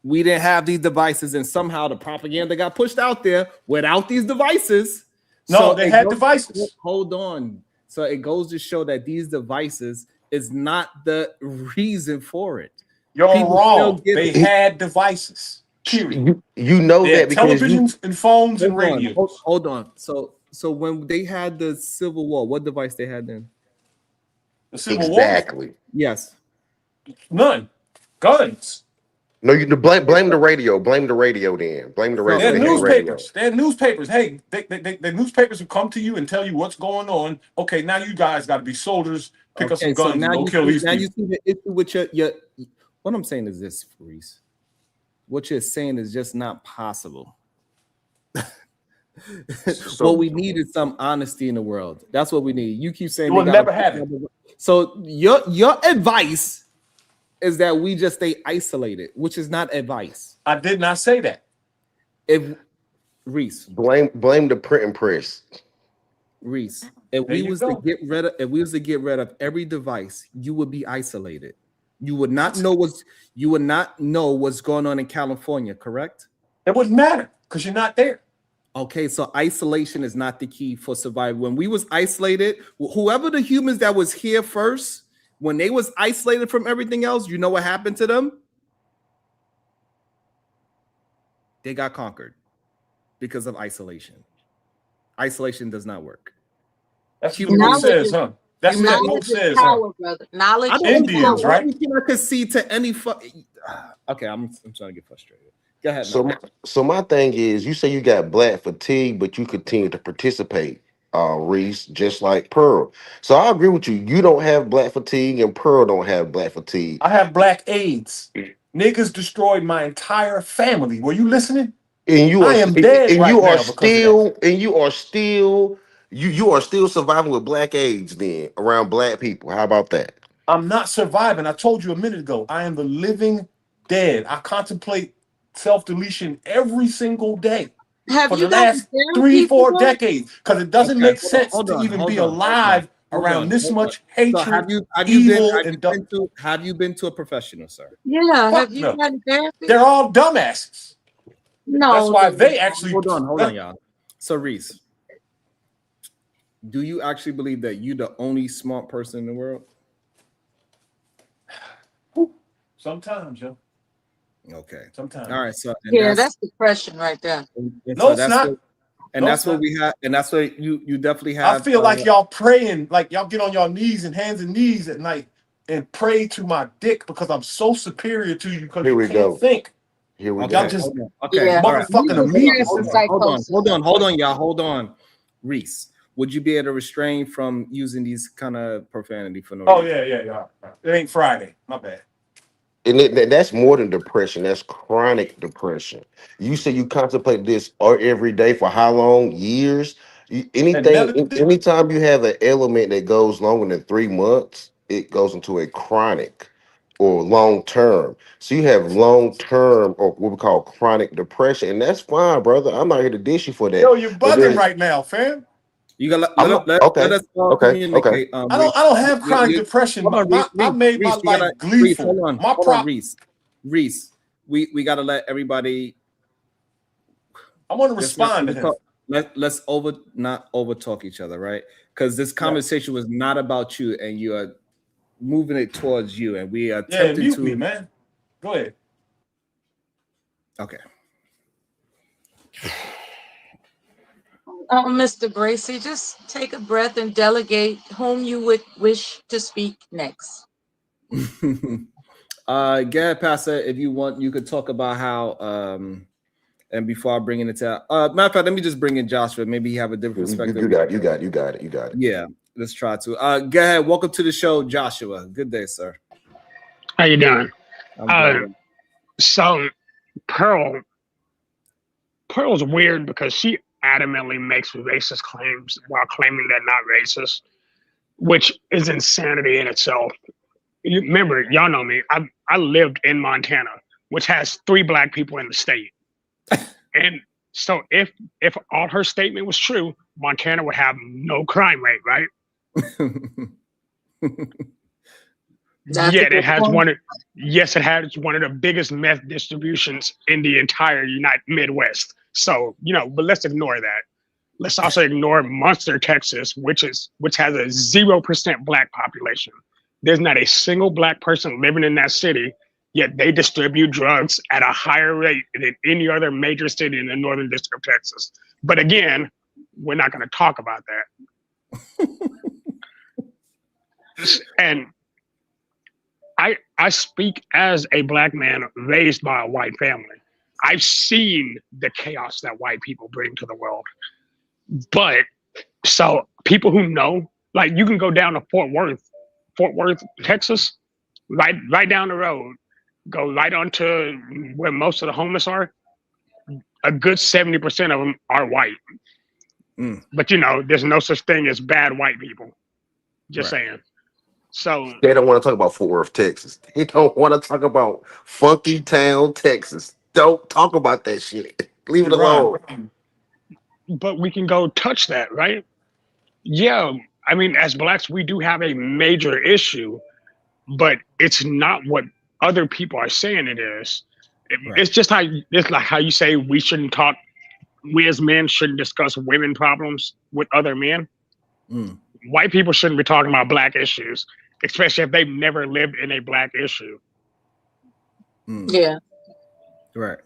we didn't have these devices, and somehow the propaganda got pushed out there without these devices. No, So they it had goes- devices. Hold on. So it goes to show that these devices is not the reason for it. You're People wrong. still get They it. had devices. Period. You know They had that because televisions and phones and Hold on, radios. hold on. So when they had the Civil War, what device they had then? The Civil War? exactly. Yes. None. Guns. No, you blame the radio. Blame the radio then. Blame the radio. They're They had radio. newspapers. They're newspapers. Hey, the newspapers will come to you and tell you what's going on. Okay, now you guys got to be soldiers. Pick up some So guns now and go you kill see, these now people. you see the issue with your. What I'm saying is this, Reese. What you're saying is just not possible. What we need is some honesty in the world. That's what we need. You keep saying You will they gotta- never have it. So your advice is that we just stay isolated, which is not advice. I did not say that. If Reese, Blame the printing press. Reese, if There we you was go. to get rid of every device, you would be isolated. You would not know what's going on in California, correct? It wouldn't matter because you're not there. Okay, so isolation is not the key for survival. When we was isolated, whoever the humans that was here first, when they was isolated from everything else, you know what happened to them? They got conquered because of isolation. Isolation does not work. That's what the Human- book says, huh? That's what that book Knowledge says, is huh? power, brother. Knowledge I is don't Indians, power. right? I cannot concede to any. Okay, I'm trying to get frustrated. Go ahead. So my thing is, you say you got black fatigue, but you continue to participate, Reese, just like Pearl. So I agree with you. You don't have black fatigue, and Pearl don't have black fatigue. I have black AIDS. Niggas destroyed my entire family. Were you listening? And you are I am dead and right you now are because of still and you are still surviving with black AIDS then around black people. How about that? I'm not surviving. I told you a minute ago. I am the living dead. I contemplate self-deletion every single day Have for you the gotten last therapy 3-4 for that? decades because it doesn't Okay, make hold on, sense hold to on, even hold be on, alive hold around on, this hold much So hatred, have you evil, and have you been to a professional, sir? Yeah. Fuck Have you no. gotten therapy? They're all dumbasses. No. That's why they actually Hold on, y'all. So Reese, do you actually believe that you're the only smart person in the world? Sometimes, yo. Okay. Sometimes. All right. So Yeah, that's depression right there. No, it's not. And No, that's it's what not. we have. And that's what you definitely I have. feel like y'all praying, like y'all get on your knees and hands and knees at night and pray to my dick because I'm so superior to you because Here you we can't go. think. Here we Y'all go. just Okay. Yeah. All right. motherfucking You amigos. just have some Hold on, y'all. Hold on. Reese, would you be able to refrain from using these kind of profanity for no Oh reason? yeah. It ain't Friday. My bad. And that's more than depression. That's chronic depression. You say you contemplate this every day for how long? Years? And never did. Anytime you have an element that goes longer than 3 months, it goes into a chronic or long term. So you have long term or what we call chronic depression, and that's fine, brother. I'm not here to dish you for that. Yo, you're But bugging right now, fam. You gotta I'm not let okay. us all Okay. communicate. I don't have chronic depression. Hold on, I made my Reese, life Reese, gleeful. hold on, Reese. We gotta let everybody. I want to respond to him. Let's not over talk each other, right? Because this conversation was not about you, and you are moving it towards you, and we are attempting mute to. me, man. Go ahead. Okay. Mr. Gracie, just take a breath and delegate whom you would wish to speak next. Go ahead, Pastor. If you want, you could talk about how. And before I bring in the matter of fact, let me just bring in Joshua. Maybe he have a different perspective. You got it. Yeah, let's try to. Go ahead. Welcome to the show, Joshua. Good day, sir. How you doing? I'm So Pearl's weird because she adamantly makes racist claims while claiming they're not racist, which is insanity in itself. You remember, y'all know me. I lived in Montana, which has 3 black people in the state. And so if all her statement was true, Montana would have no crime rate, right? Yet it has it has one of the biggest meth distributions in the entire Midwest. So, but let's ignore that. Let's also ignore Munster, Texas, which has a 0% black population. There's not a single black person living in that city, yet they distribute drugs at a higher rate than any other major city in the Northern District of Texas. But again, we're not going to talk about that. And I speak as a black man raised by a white family. I've seen the chaos that white people bring to the world. But so people who know, like you can go down to Fort Worth, Texas, right down the road, go right onto where most of the homeless are. A good 70% of them are white. But there's no such thing as bad white people. Just saying. So they don't want to talk about Fort Worth, Texas. They don't want to talk about Funky Town, Texas. Don't talk about that shit. Leave it alone. But we can go touch that, right? Yeah, I mean, as blacks, we do have a major issue, but it's not what other people are saying it is. It's just it's like how you say we shouldn't talk. We as men shouldn't discuss women problems with other men. White people shouldn't be talking about black issues, especially if they've never lived in a black issue. Yeah. Right.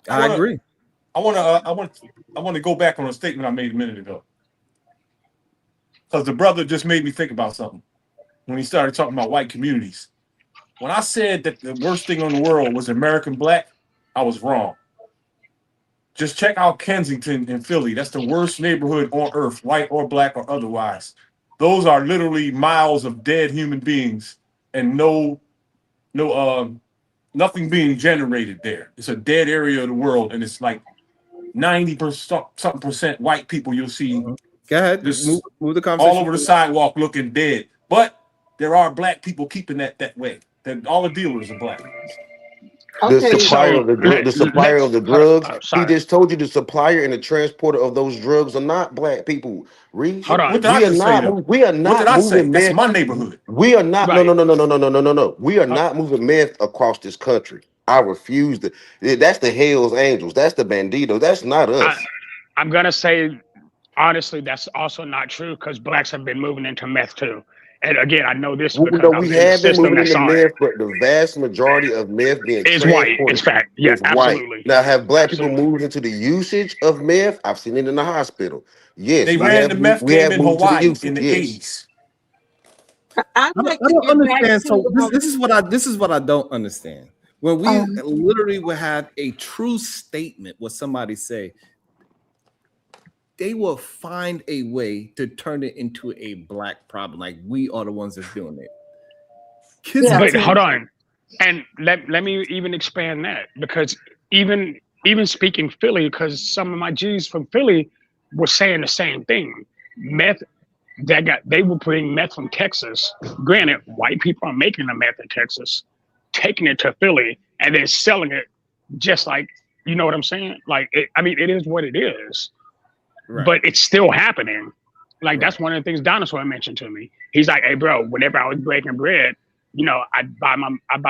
I agree. I want to go back on a statement I made a minute ago. Because the brother just made me think about something when he started talking about white communities. When I said that the worst thing in the world was American black, I was wrong. Just check out Kensington and Philly. That's the worst neighborhood on earth, white or black or otherwise. Those are literally miles of dead human beings and nothing being generated there. It's a dead area of the world, and it's like 90% white people you'll see. Go ahead. Move the conversation all over the sidewalk looking dead. But there are black people keeping that way. That all the dealers are black. The supplier of the drugs. He just told you the supplier and the transporter of those drugs are not black people. Read. Hold on. We are not moving meth. That's my neighborhood. We are not. No. We are not moving meth across this country. I refuse to. That's the Hell's Angels. That's the Banditos. That's not us. I'm gonna say honestly, that's also not true because blacks have been moving into meth too. And again, I know this because we have been moving into meth, but the vast majority of meth being is white. It's fact. Yeah, absolutely. White. Now, have black people moved into the usage of meth? I've seen it in the hospital. Yes, they ran the meth game in Hawaii in the 80s. I don't understand. So this is what I don't understand. When we literally would have a true statement, what somebody say, they will find a way to turn it into a black problem. Like we are the ones that's doing it. But hold on, and let me even expand that because even speaking Philly, because some of my G's from Philly were saying the same thing. Meth they will bring meth from Texas. Granted, white people are making the meth in Texas, taking it to Philly, and then selling it just like, you know what I'm saying? Like, it is what it is, but it's still happening. Like, that's one of the things Dinosaur mentioned to me. He's like, hey, bro, whenever I was breaking bread, you know, I buy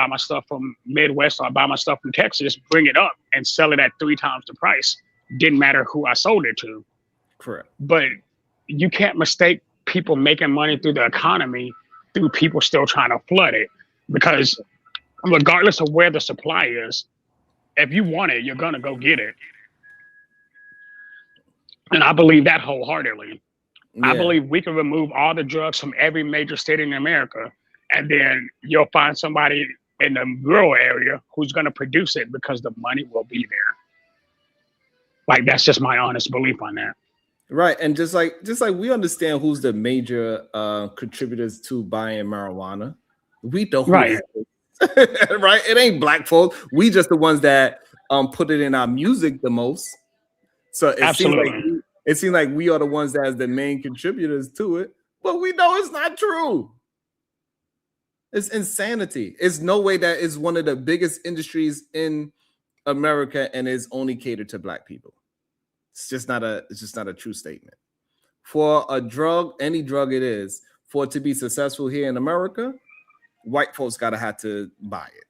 my stuff from Midwest, or I buy my stuff from Texas, bring it up and sell it at 3 times the price. Didn't matter who I sold it to. Correct. But you can't mistake people making money through the economy through people still trying to flood it. Because regardless of where the supply is, if you want it, you're gonna go get it. And I believe that wholeheartedly. I believe we can remove all the drugs from every major state in America, and then you'll find somebody in the rural area who's going to produce it because the money will be there. Like, that's just my honest belief on that. Right. And just like we understand who's the major contributors to buying marijuana. We don't. Right. Right. It ain't black folks. We just the ones that put it in our music the most. So it seems like we are the ones that is the main contributors to it, but we know it's not true. It's insanity. It's no way that is one of the biggest industries in America and is only catered to black people. It's just not a true statement. For a drug, any drug it is, for it to be successful here in America, white folks gotta have to buy it.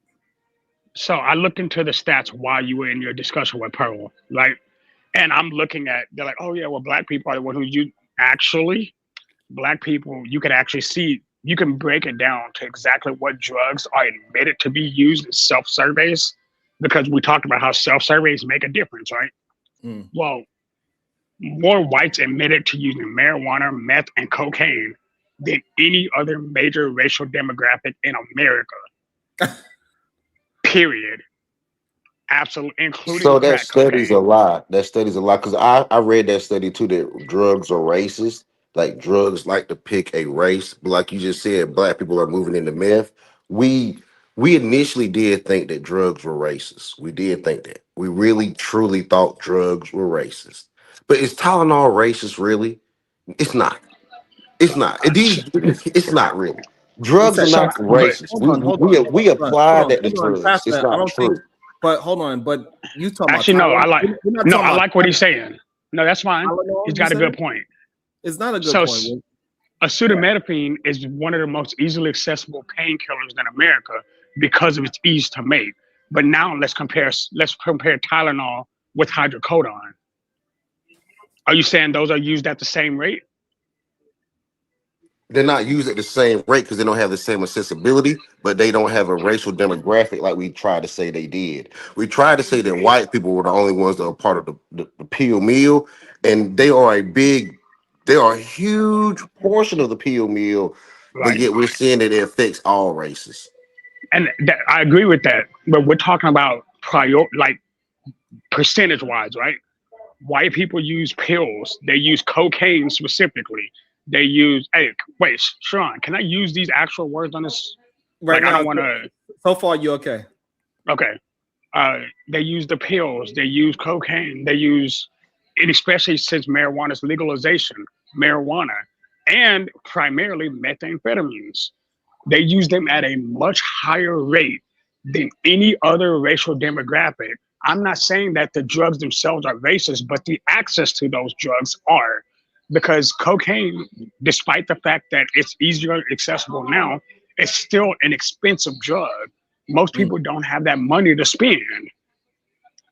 So I looked into the stats while you were in your discussion with Pearl, right? And I'm looking at, they're like, oh yeah, well, black people are the ones who use. Actually, black people, you can actually see, you can break it down to exactly what drugs are admitted to be used in self-surveys, because we talked about how self-surveys make a difference, right? Well, more whites admitted to using marijuana, meth, and cocaine than any other major racial demographic in America. Period. Absolutely, including. So that study's a lot. That study's a lot, because I read that study too, that drugs are racist. Like, drugs like to pick a race. But like you just said, black people are moving into meth. We initially did think that drugs were racist. We did think that. We really truly thought drugs were racist. But is Tylenol racist really? It's not. It's not. It's not really. Drugs are not racist. We apply that to drugs. It's not true. But hold on, but you talking actually about I like what he's saying. No, that's fine. He's got a good point. It's not a good point. Acetaminophen is one of the most easily accessible painkillers in America because of its ease to make. But now let's compare Tylenol with hydrocodone. Are you saying those are used at the same rate? They're not used at the same rate because they don't have the same accessibility, but they don't have a racial demographic like we tried to say they did. We tried to say that white people were the only ones that are part of the pill mill, and they are a huge portion of the pill mill, but yet we're seeing that it affects all races. And I agree with that, but we're talking about percentage-wise, right? White people use pills. They use cocaine specifically. They use, Sean, can I use these actual words on this? Right now, I don't want to. So far, you're okay. Okay. They use the pills. They use cocaine. They use, and especially since marijuana's legalization, marijuana, and primarily methamphetamines. They use them at a much higher rate than any other racial demographic. I'm not saying that the drugs themselves are racist, but the access to those drugs are. Because cocaine, despite the fact that it's easier accessible now, it's still an expensive drug. Most people don't have that money to spend.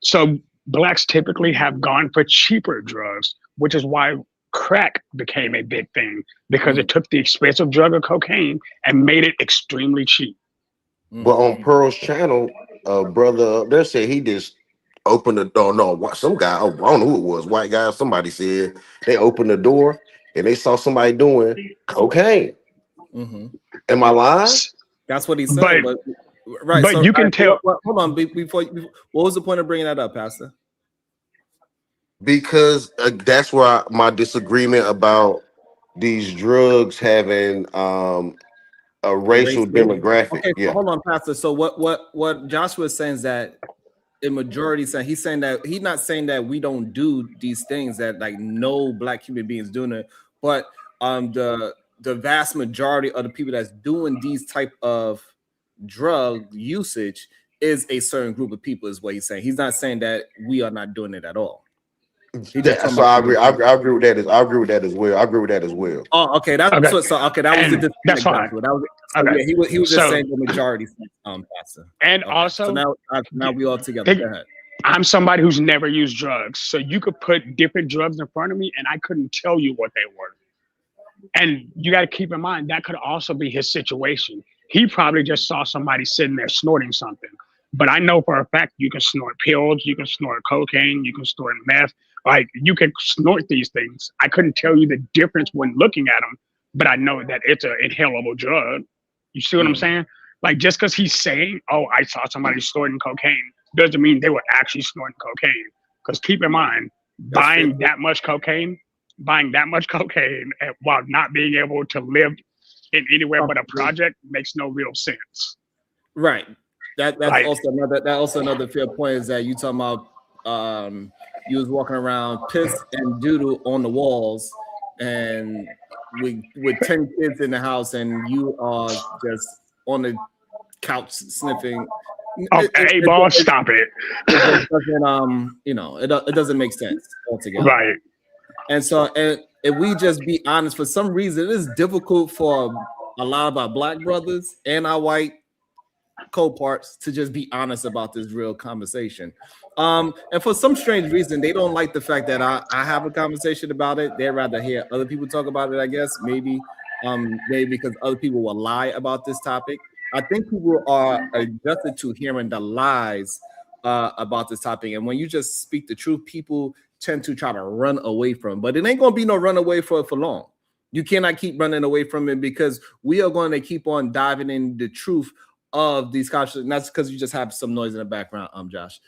So blacks typically have gone for cheaper drugs, which is why crack became a big thing, because it took the expensive drug of cocaine and made it extremely cheap. But on Pearl's channel, brother up there said he just opened the door. No, some guy, I don't know who it was, white guy, somebody said they opened the door and they saw somebody doing cocaine. Am I lying? That's what he said. But right. But so, you can tell. Hold on. Before, what was the point of bringing that up, Pastor? Because that's where my disagreement about these drugs having a racial demographic. Okay, so hold on, Pastor. So what Joshua is saying is that in majority saying, he's saying that he's not saying that we don't do these things, that like no black human beings doing it, but the vast majority of the people that's doing these type of drug usage is a certain group of people, is what he's saying. He's not saying that we are not doing it at all. So I agree. I agree with that. I agree with that as well. I agree with that as well. Oh, okay. That's Okay. okay. That was And the that's fine. example. That was Okay. yeah. He was just So- saying the majority, Pastor. And Okay. also, so now we all together. Go ahead. I'm somebody who's never used drugs. So you could put different drugs in front of me and I couldn't tell you what they were. And you got to keep in mind, that could also be his situation. He probably just saw somebody sitting there snorting something. But I know for a fact you can snort pills, you can snort cocaine, you can snort meth. Like, you can snort these things. I couldn't tell you the difference when looking at them, but I know that it's an inhalable drug. You see what I'm saying? Like, just because he's saying, oh, I saw somebody snorting cocaine, doesn't mean they were actually snorting cocaine. Because keep in mind, buying that much cocaine and while not being able to live in anywhere but a project makes no real sense. Right. That's Like- also another fair point is that you talking about you was walking around piss and doodle on the walls and with 10 kids in the house and you are just on the couch sniffing. Hey, boss, stop it. It doesn't, it doesn't make sense altogether. Right. And so, and if we just be honest, for some reason, it is difficult for a lot of our black brothers and our white co-parts to just be honest about this real conversation. And for some strange reason, they don't like the fact that I have a conversation about it. They'd rather hear other people talk about it, I guess. Maybe because other people will lie about this topic. I think people are adjusted to hearing the lies about this topic. And when you just speak the truth, people tend to try to run away from it. But it ain't going to be no run away for long. You cannot keep running away from it because we are going to keep on diving in the truth of these conversations. And that's because you just have some noise in the background, Josh.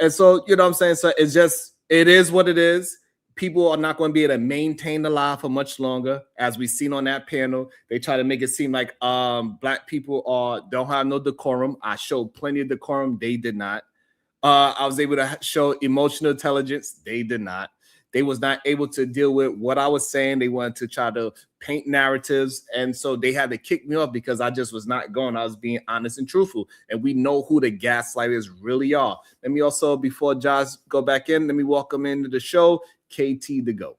And so, you know what I'm saying? So it is what it is. People are not going to be able to maintain the lie for much longer. As we've seen on that panel, they try to make it seem like black people don't have no decorum. I showed plenty of decorum. They did not. I was able to show emotional intelligence. They did not. They was not able to deal with what I was saying. They wanted to try to paint narratives. And so they had to kick me off because I just was not going. I was being honest and truthful. And we know who the gaslighters really are. Let me also, before Josh go back in, let me welcome into the show, KT the GOAT.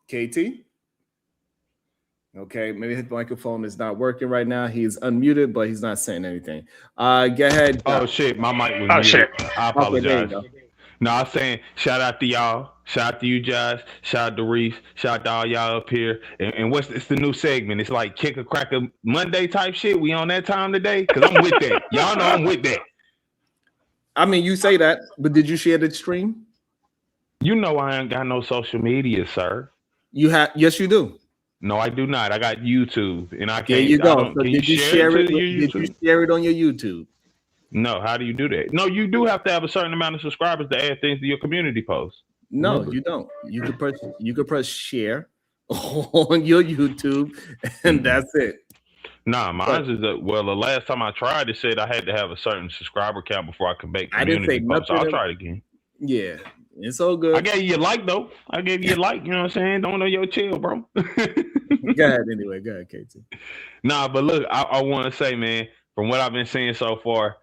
KT? Okay, maybe his microphone is not working right now. He's unmuted, but he's not saying anything. Go ahead. Oh shit, my mic was muted. Shit. I apologize. Okay, No, I'm saying shout out to y'all, shout out to you, Josh, shout out to Reese, shout out to all y'all up here. And it's the new segment. It's like Kick a Cracker Monday type shit. We on that time today? Because I'm with that. Y'all know I'm with that. I mean, you say that, but did you share the stream? You know I ain't got no social media, sir. You have? Yes, you do. No, I do not. I got YouTube, and I can't. There you go. So Can did you share it? to your Did you YouTube? share it on your YouTube? No. How do you do that? No, you do have to have a certain amount of subscribers to add things to your community posts. No, Remember. you don't. You could press share on your YouTube, and that's it. Nah, mine is the last time I tried, it said I had to have a certain subscriber count before I could make I didn't community say posts. So nothing. I'll try it again. Yeah, it's all good. I gave you a like though. I gave you a like. You know what I'm saying? Don't know your chill, bro. Go ahead anyway. Go ahead, KT. Nah, but look, I want to say, man, from what I've been seeing so far,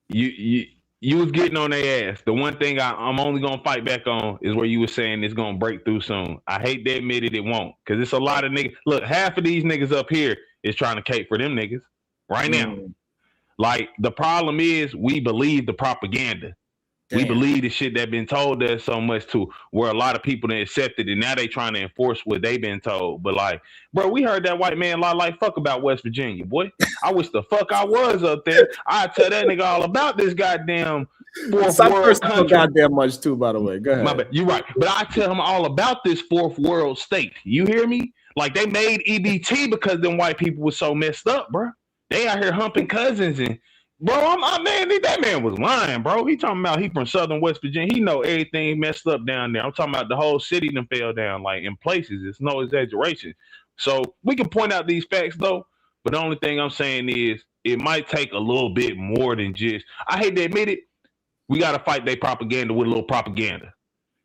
you was getting on their ass. The one thing I'm only gonna fight back on is where you were saying it's gonna break through soon. I hate to admit it won't, because it's a lot of niggas. Look, half of these niggas up here is trying to cape for them niggas right now. Like, the problem is we believe the propaganda. We believe the shit that been told us so much to where a lot of people done accepted it. Now they trying to enforce what they been told. But like, bro, we heard that white man lie like fuck about West Virginia, boy. I wish the fuck I was up there. I'd tell that nigga all about this goddamn fourth world country. Goddamn much too, by the way. Go ahead. My bad. You're right. But I tell him all about this fourth world state. You hear me? Like, they made EBT because them white people was so messed up, bro. They out here humping cousins and bro, that man was lying, bro. He talking about he from Southern West Virginia. He know everything messed up down there. I'm talking about the whole city done fell down, like, in places. It's no exaggeration. So we can point out these facts though, but the only thing I'm saying is it might take a little bit more than just. I hate to admit it. We got to fight their propaganda with a little propaganda.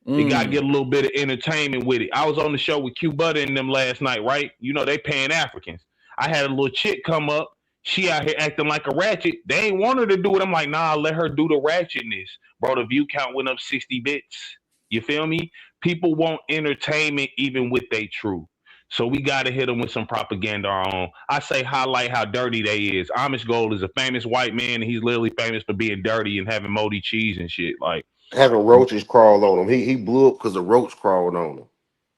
You got to get a little bit of entertainment with it. I was on the show with Q Butter and them last night, right? You know, they Pan-Africans. I had a little chick come up. She out here acting like a ratchet. They ain't want her to do it. I'm like, nah, let her do the ratchetness. Bro, the view count went up 60 bits. You feel me? People want entertainment even with they truth. So we got to hit them with some propaganda on. I say highlight how dirty they is. Amish Gold is a famous white man, and he's literally famous for being dirty and having moldy cheese and shit. Like having roaches crawl on him. He blew up because a roach crawled on him.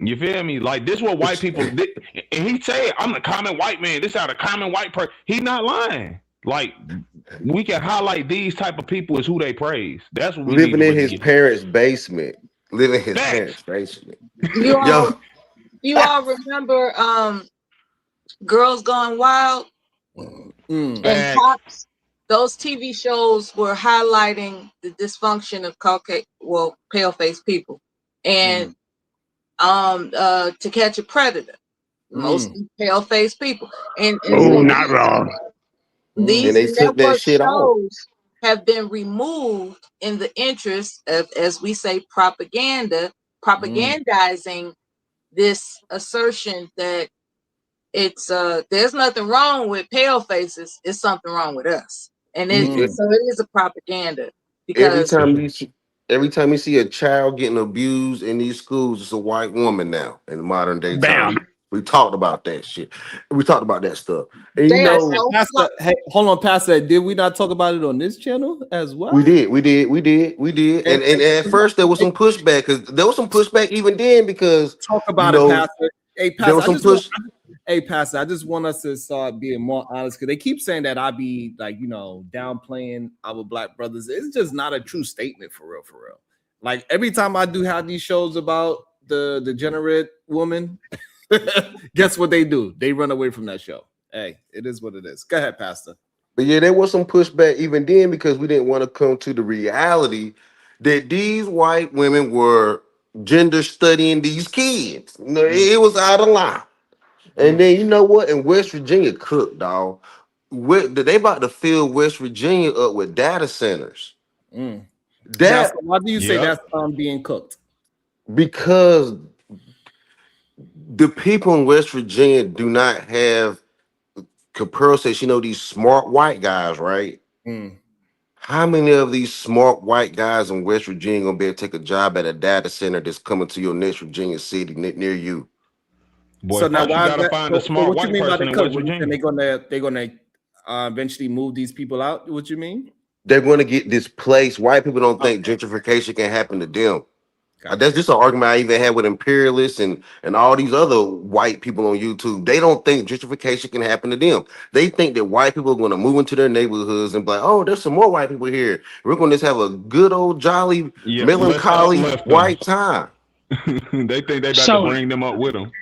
You feel me? Like this what white people did. And he said, I'm the common white man. This out a common white person. He not lying. Like we can highlight these type of people as who they praise. That's what we living need to in his parents' basement. Living in his parents' basement. You all remember Girls Gone Wild and Pops? Those TV shows were highlighting the dysfunction of pale-faced people. And To Catch a Predator, mostly pale-faced people. And oh, not wrong. These and they took that network shit off. shows have been removed in the interest of, as we say, propagandizing this assertion that it's there's nothing wrong with pale faces, it's something wrong with us. And so it is a propaganda, because every time you see a child getting abused in these schools, it's a white woman now in the modern day time. We talked about that shit. We talked about that stuff. And you know, Pastor, hey, hold on, Pastor. Did we not talk about it on this channel as well? We did. And at first there was some pushback, because there was some pushback even then, because talk about it, Pastor. Hey, Pastor, there was some push. Hey, Pastor, I just want us to start being more honest, because they keep saying that I be like, downplaying our black brothers. It's just not a true statement, for real. Like every time I do have these shows about the degenerate woman, guess what they do? They run away from that show. Hey, it is what it is. Go ahead, Pastor. But yeah, there was some pushback even then, because we didn't want to come to the reality that these white women were gender studying these kids. It was out of line. And then you know what? In West Virginia, cooked, dog. They about to fill West Virginia up with data centers. Why do you say that's being cooked? Because the people in West Virginia do not have, Pearl says, these smart white guys, right? How many of these smart white guys in West Virginia gonna be able to take a job at a data center that's coming to your next Virginia city near you? Boy, so now you gotta find a smart white person in West Virginia. They're gonna eventually move these people out. What you mean? They're going to get displaced. White people don't think gentrification can happen to them. That's just an argument I even had with imperialists and all these other white people on YouTube. They don't think gentrification can happen to them. They think that white people are going to move into their neighborhoods and be like, oh, there's some more white people here. We're going to just have a good old jolly melancholy white time. They think they about to bring them up with them.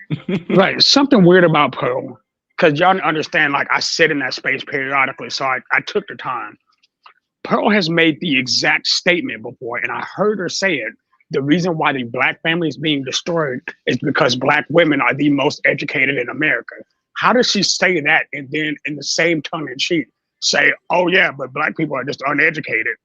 Right. Something weird about Pearl, because y'all understand, like I sit in that space periodically, so I took the time. Pearl has made the exact statement before, and I heard her say it. The reason why the black family is being destroyed is because black women are the most educated in America. How does she say that and then in the same tongue in cheek say, oh yeah, but black people are just uneducated,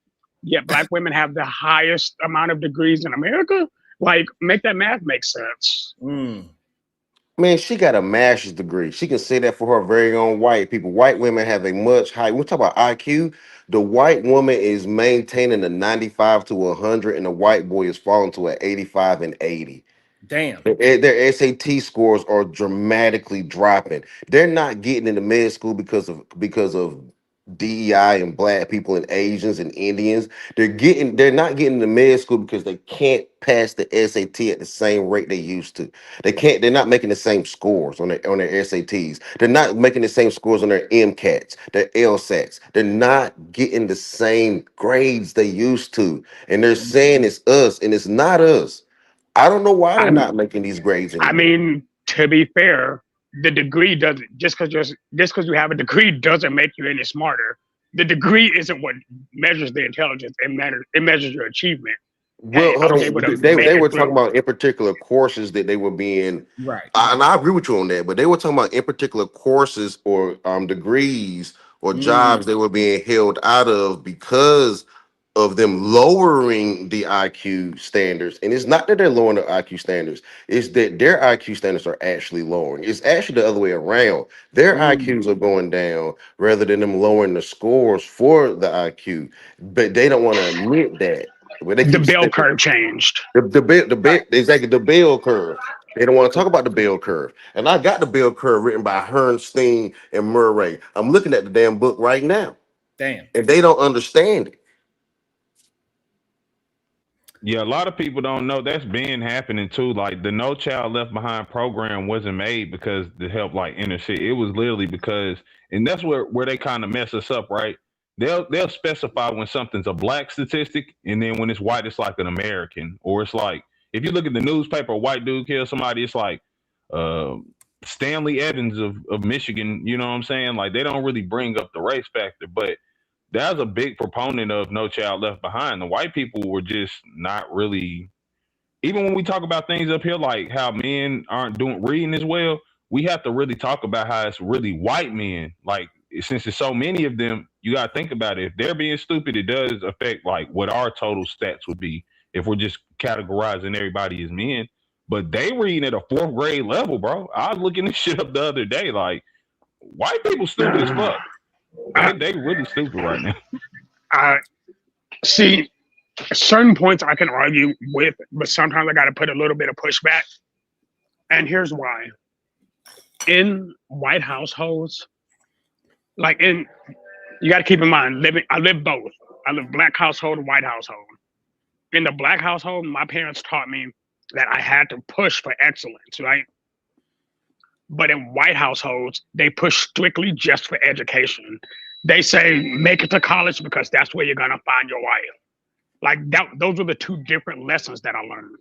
yet black women have the highest amount of degrees in America? Like, make that math make sense. Man, she got a master's degree. She can say that for her very own white people. White women have a much higher, we talk about IQ. The white woman is maintaining a 95 to 100, and the white boy is falling to an 85 and 80. Damn. Their SAT scores are dramatically dropping. They're not getting into med school because of DEI and black people and Asians and Indians. They're not getting into med school because they can't pass the SAT at the same rate they used to. They're not making the same scores on their SATs. They're not making the same scores on their MCATs, their LSATs. They're not getting the same grades they used to. And they're saying it's us, and it's not us. I don't know why they're not making these grades anymore. I mean, to be fair, the degree doesn't, just because you have a degree doesn't make you any smarter. The degree isn't what measures the intelligence. It measures your achievement. Well, hold on. They were talking about in particular courses that they were being right. And I agree with you on that, but they were talking about in particular courses or degrees or jobs they were being held out of because of them lowering the IQ standards. And it's not that they're lowering the IQ standards, it's that their IQ standards are actually lowering. It's actually the other way around. Their IQs are going down rather than them lowering the scores for the IQ. But they don't want to admit that. But they The keep bell saying curve changed. exactly the bell curve. They don't want to talk about the bell curve. And I got the bell curve written by Herrnstein and Murray. I'm looking at the damn book right now. Damn. And they don't understand it. Yeah, a lot of people don't know that's been happening too. Like the No Child Left Behind program wasn't made because to help like inner city. It was literally because, and that's where they kind of mess us up, right? They'll specify when something's a black statistic, and then when it's white, it's like an American, or it's like if you look at the newspaper, a white dude kills somebody, it's like Stanley Evans of Michigan. You know what I'm saying? Like they don't really bring up the race factor, but that's a big proponent of No Child Left Behind. The white people were just not really, even when we talk about things up here, like how men aren't reading as well, we have to really talk about how it's really white men. Like, since there's so many of them, you got to think about it. If they're being stupid, it does affect like what our total stats would be if we're just categorizing everybody as men. But they reading at a 4th grade level, bro. I was looking this shit up the other day. Like, white people stupid as fuck. They really stupid right now. See, certain points I can argue with, but sometimes I got to put a little bit of pushback. And here's why. In white households, you got to keep in mind, I live both. I live black household and white household. In the black household, my parents taught me that I had to push for excellence, right? But in white households, they push strictly just for education. They say, make it to college because that's where you're going to find your wife. Like that, those are the two different lessons that I learned.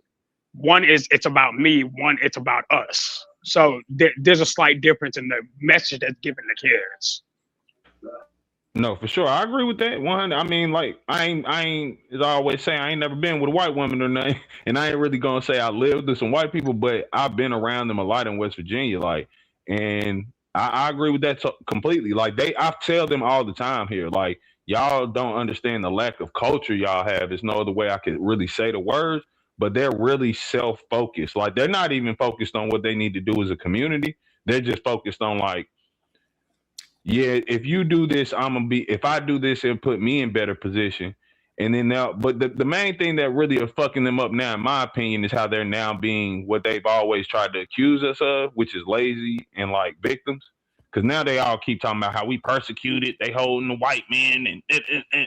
One is it's about me, one it's about us. So there's a slight difference in the message that's given to kids. No, for sure. I agree with that. 100. I mean, like, I ain't, as I always say, I ain't never been with a white woman or nothing. And I ain't really gonna say I lived with some white people, but I've been around them a lot in West Virginia. Like, and I agree with that completely. Like, I tell them all the time here, like, y'all don't understand the lack of culture y'all have. There's no other way I could really say the words, but they're really self-focused. Like, they're not even focused on what they need to do as a community. They're just focused on like, yeah, if you do this, if I do this, it'll put me in better position. And then now, but the main thing that really are fucking them up now, in my opinion, is how they're now being what they've always tried to accuse us of, which is lazy and like victims. Because now they all keep talking about how we persecuted, they holding the white men.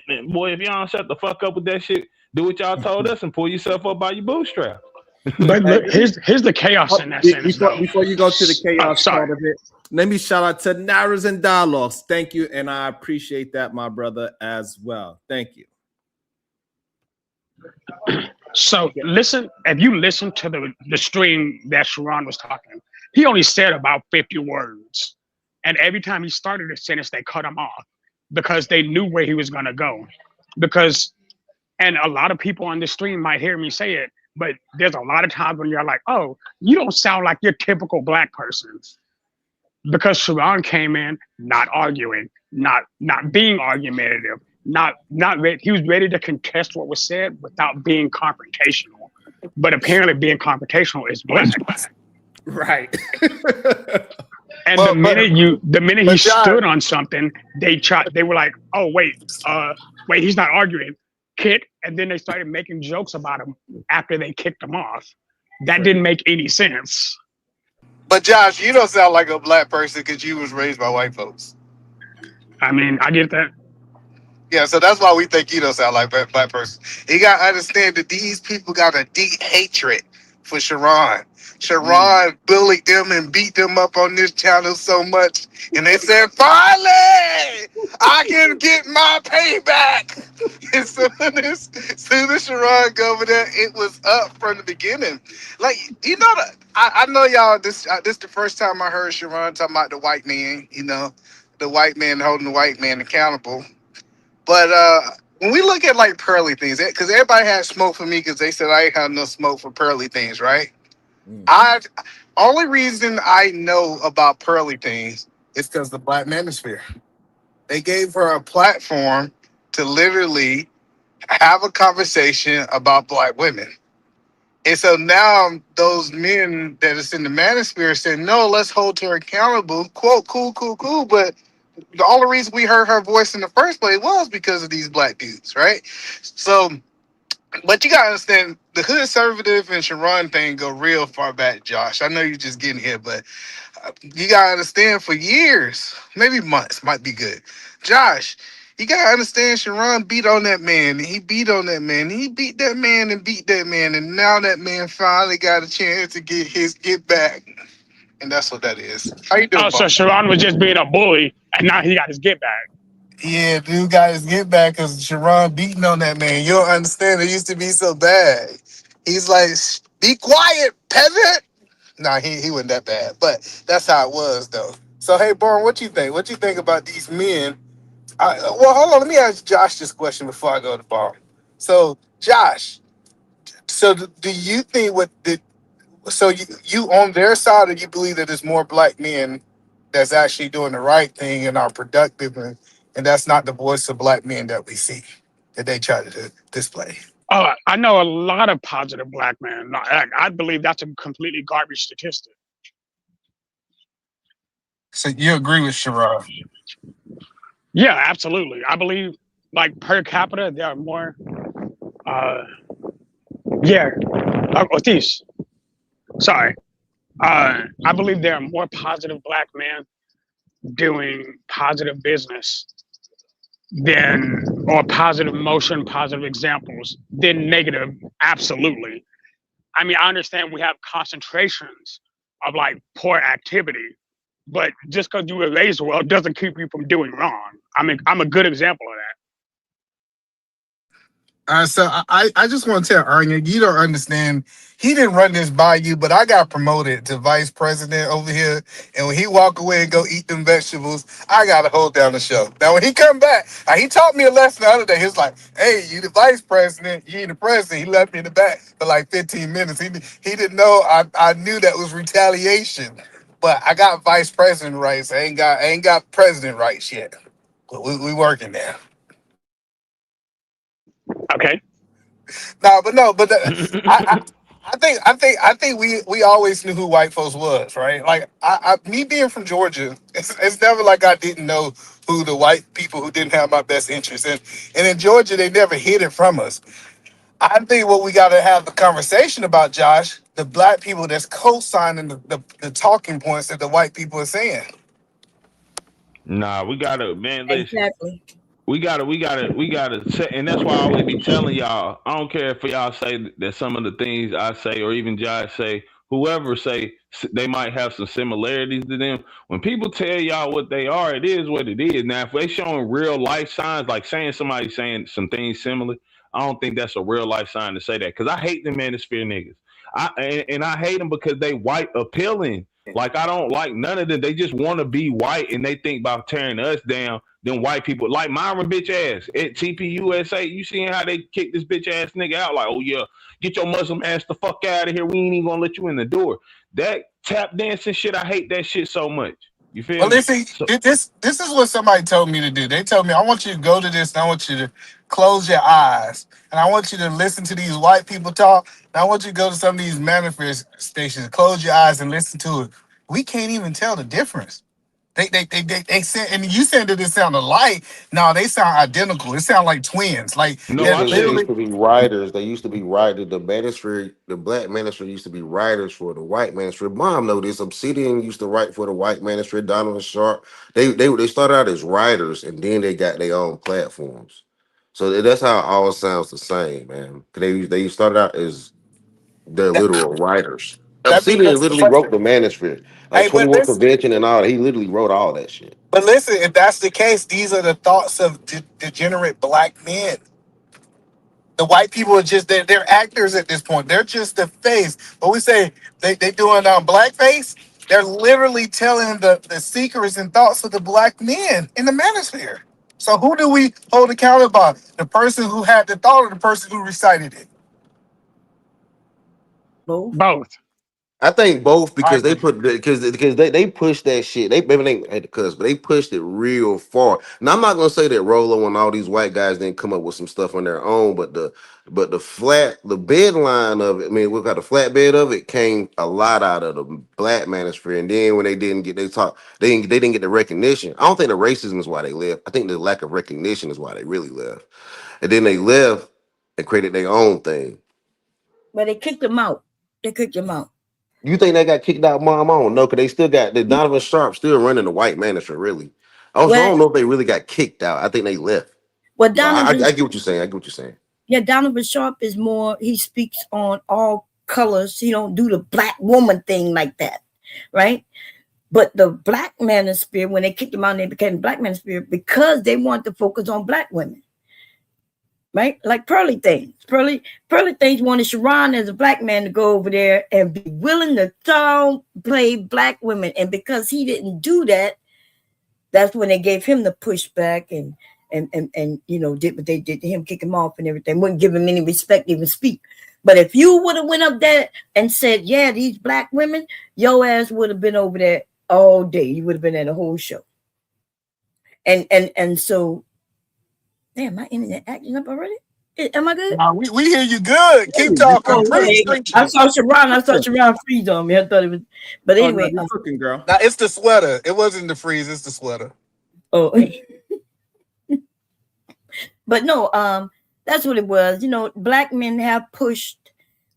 And boy, if y'all don't shut the fuck up with that shit, do what y'all told us and pull yourself up by your bootstraps. But look, here's the chaos in that sentence. Before you go to the chaos part of it, let me shout out to Narrows and Dialogues. Thank you, and I appreciate that, my brother, as well. Thank you. So listen, if you listen to the stream that Sharon was talking, he only said about 50 words. And every time he started a sentence, they cut him off because they knew where he was gonna go. And a lot of people on the stream might hear me say it, but there's a lot of times when you're like, oh, you don't sound like your typical black person. Because Sharon came in not arguing, not being argumentative, he was ready to contest what was said without being confrontational. But apparently being confrontational is black. Right. And the minute he stood on something, they were like, oh wait, he's not arguing. Kick, and then they started making jokes about him after they kicked him off. That didn't make any sense. But Josh, you don't sound like a black person because you was raised by white folks. I mean, I get that. Yeah, so that's why we think you don't sound like a black person. You got to understand that these people got a deep hatred for Sharon. Sharon bullied them and beat them up on this channel so much. And they said, finally, I can get my payback. And soon as Sharon go over there, it was up from the beginning. Like, you know, I know y'all, this the first time I heard Sharon talking about the white man, you know, the white man holding the white man accountable. But when we look at like pearly things, because everybody had smoke for me because they said I ain't have no smoke for pearly things, right? Only reason I know about pearly things is because the Black Manosphere. They gave her a platform to literally have a conversation about black women. And so now those men that is in the manosphere saying, no, let's hold her accountable. Quote, cool. But the only reason we heard her voice in the first place was because of these black dudes, right? So, but you gotta understand the hood conservative and Sharon thing go real far back, Josh. I know you're just getting here, but you gotta understand for years, maybe months, might be good. Josh, you gotta understand Sharon beat on that man. He beat on that man. He beat that man and beat that man. And now that man finally got a chance to get back. And that's what that is. How you doing, Oh, so Bob? Sharon was just being a bully, and now he got his get back. Yeah, dude got his get back because Sharon beating on that man. You don't understand. It used to be so bad. He's like, be quiet, peasant. Nah, he wasn't that bad, but that's how it was though. So hey, Born, what you think? What you think about these men? Well, hold on. Let me ask Josh this question before I go to Born. So Josh, so do you think so you on their side, or you believe that there's more black men that's actually doing the right thing and are productive, and that's not the voice of black men that we see that they try to display? Oh, I know a lot of positive black men. I believe that's a completely garbage statistic. So you agree with Sharon? Yeah, absolutely. I believe, like per capita, there are more. Otis. Sorry. I believe there are more positive black men doing positive business than, or positive motion, positive examples than negative. Absolutely. I mean, I understand we have concentrations of like poor activity, but just because you were raised well doesn't keep you from doing wrong. I mean, I'm a good example of that. So I just want to tell Ernie, you don't understand. He didn't run this by you, but I got promoted to vice president over here. And when he walk away and go eat them vegetables, I got to hold down the show. Now, when he come back, he taught me a lesson the other day. He was like, hey, you the vice president, you ain't the president. He left me in the back for like 15 minutes. He didn't know I knew that was retaliation. But I got vice president rights. I ain't got president rights yet. But we working there. Okay. I think we always knew who white folks was, right? Like me being from Georgia, it's never like I didn't know who the white people who didn't have my best interest, and in Georgia they never hid it from us. I think what we got to have the conversation about, Josh, the black people that's co-signing the talking points that the white people are saying. Nah, we gotta, man. Listen, Exactly. we gotta set, and that's why I always be telling y'all. I don't care if y'all say that some of the things I say, or even Josh say, whoever say they might have some similarities to them. When people tell y'all what they are, it is what it is. Now, if they showing real life signs, like saying somebody saying some things similar, I don't think that's a real life sign to say that. Because I hate them manosphere niggas. And I hate them because they white appealing. Like, I don't like none of them. They just want to be white, and they think about tearing us down. Then white people like Myron bitch ass at TPUSA. You seeing how they kick this bitch ass nigga out? Like, oh yeah, get your Muslim ass the fuck out of here. We ain't even gonna let you in the door. That tap dancing shit, I hate that shit so much. You feel Well, me? listen, this is what somebody told me to do. They told me, I want you to go to this, and I want you to close your eyes, and I want you to listen to these white people talk, and I want you to go to some of these manifest stations, close your eyes and listen to it. We can't even tell the difference. They said, and you said that it sound alike. No, they sound identical. It sound like twins. Like No, Yeah, I because they said used to be writers. They used to be writers. The black minister used to be writers for the white ministry. Mom know this. Obsidian used to write for the white ministry. Donovan Sharp. They started out as writers, and then they got their own platforms. So that's how it all sounds the same, man. They started out as they're that. literal writers. That be Obsidian literally wrote the manuscript, like hey, but 21 listen, Convention and all. He literally wrote all that shit. if that's the case, these are the thoughts of degenerate black men. The white people are just they're actors at this point. They're just the face. But we say they doing blackface. They're literally telling the secrets and thoughts of the black men in the manosphere. So who do we hold accountable? The person who had the thought or the person who recited it? Both. Both. I think both because I they pushed that shit. They maybe they had to cuss, but they pushed it real far. Now I'm not gonna say that Rolo and all these white guys didn't come up with some stuff on their own, but the bed line of it. I mean, we got the flatbed of it came a lot out of the black manosphere. And then when they didn't get they didn't get the recognition. I don't think the racism is why they left. I think the lack of recognition is why they really left. And then they left and created their own thing. But they kicked them out. They kicked them out. You think they got kicked out, Mom? I don't know, because they still got the Donovan Sharp still running the white manager, really. I don't know if they really got kicked out. I think they left. Well, I get what you're saying. I get what you're saying. Yeah, Donovan Sharp is more, he speaks on all colors. He don't do the black woman thing like that, right? But the black manosphere, when they kicked him out and they became the black manosphere, because they want to focus on black women. Right? Like Pearly Things. Pearly Things wanted Sharon as a black man to go over there and be willing to play black women. And because he didn't do that, that's when they gave him the pushback and you know, did what they did to him, kick him off and everything. Wouldn't give him any respect to even speak. But if you would have went up there and said, yeah, these black women, your ass would have been over there all day. You would have been at the whole show. And so, damn, my internet acting up already? Am I good? Nah, we hear you good. Keep talking. I saw Sharon freeze on me. I thought it was, but anyway. No, cooking, girl. Nah, it's the sweater. It wasn't the freeze. It's the sweater. Oh, but no, that's what it was. You know, black men have pushed,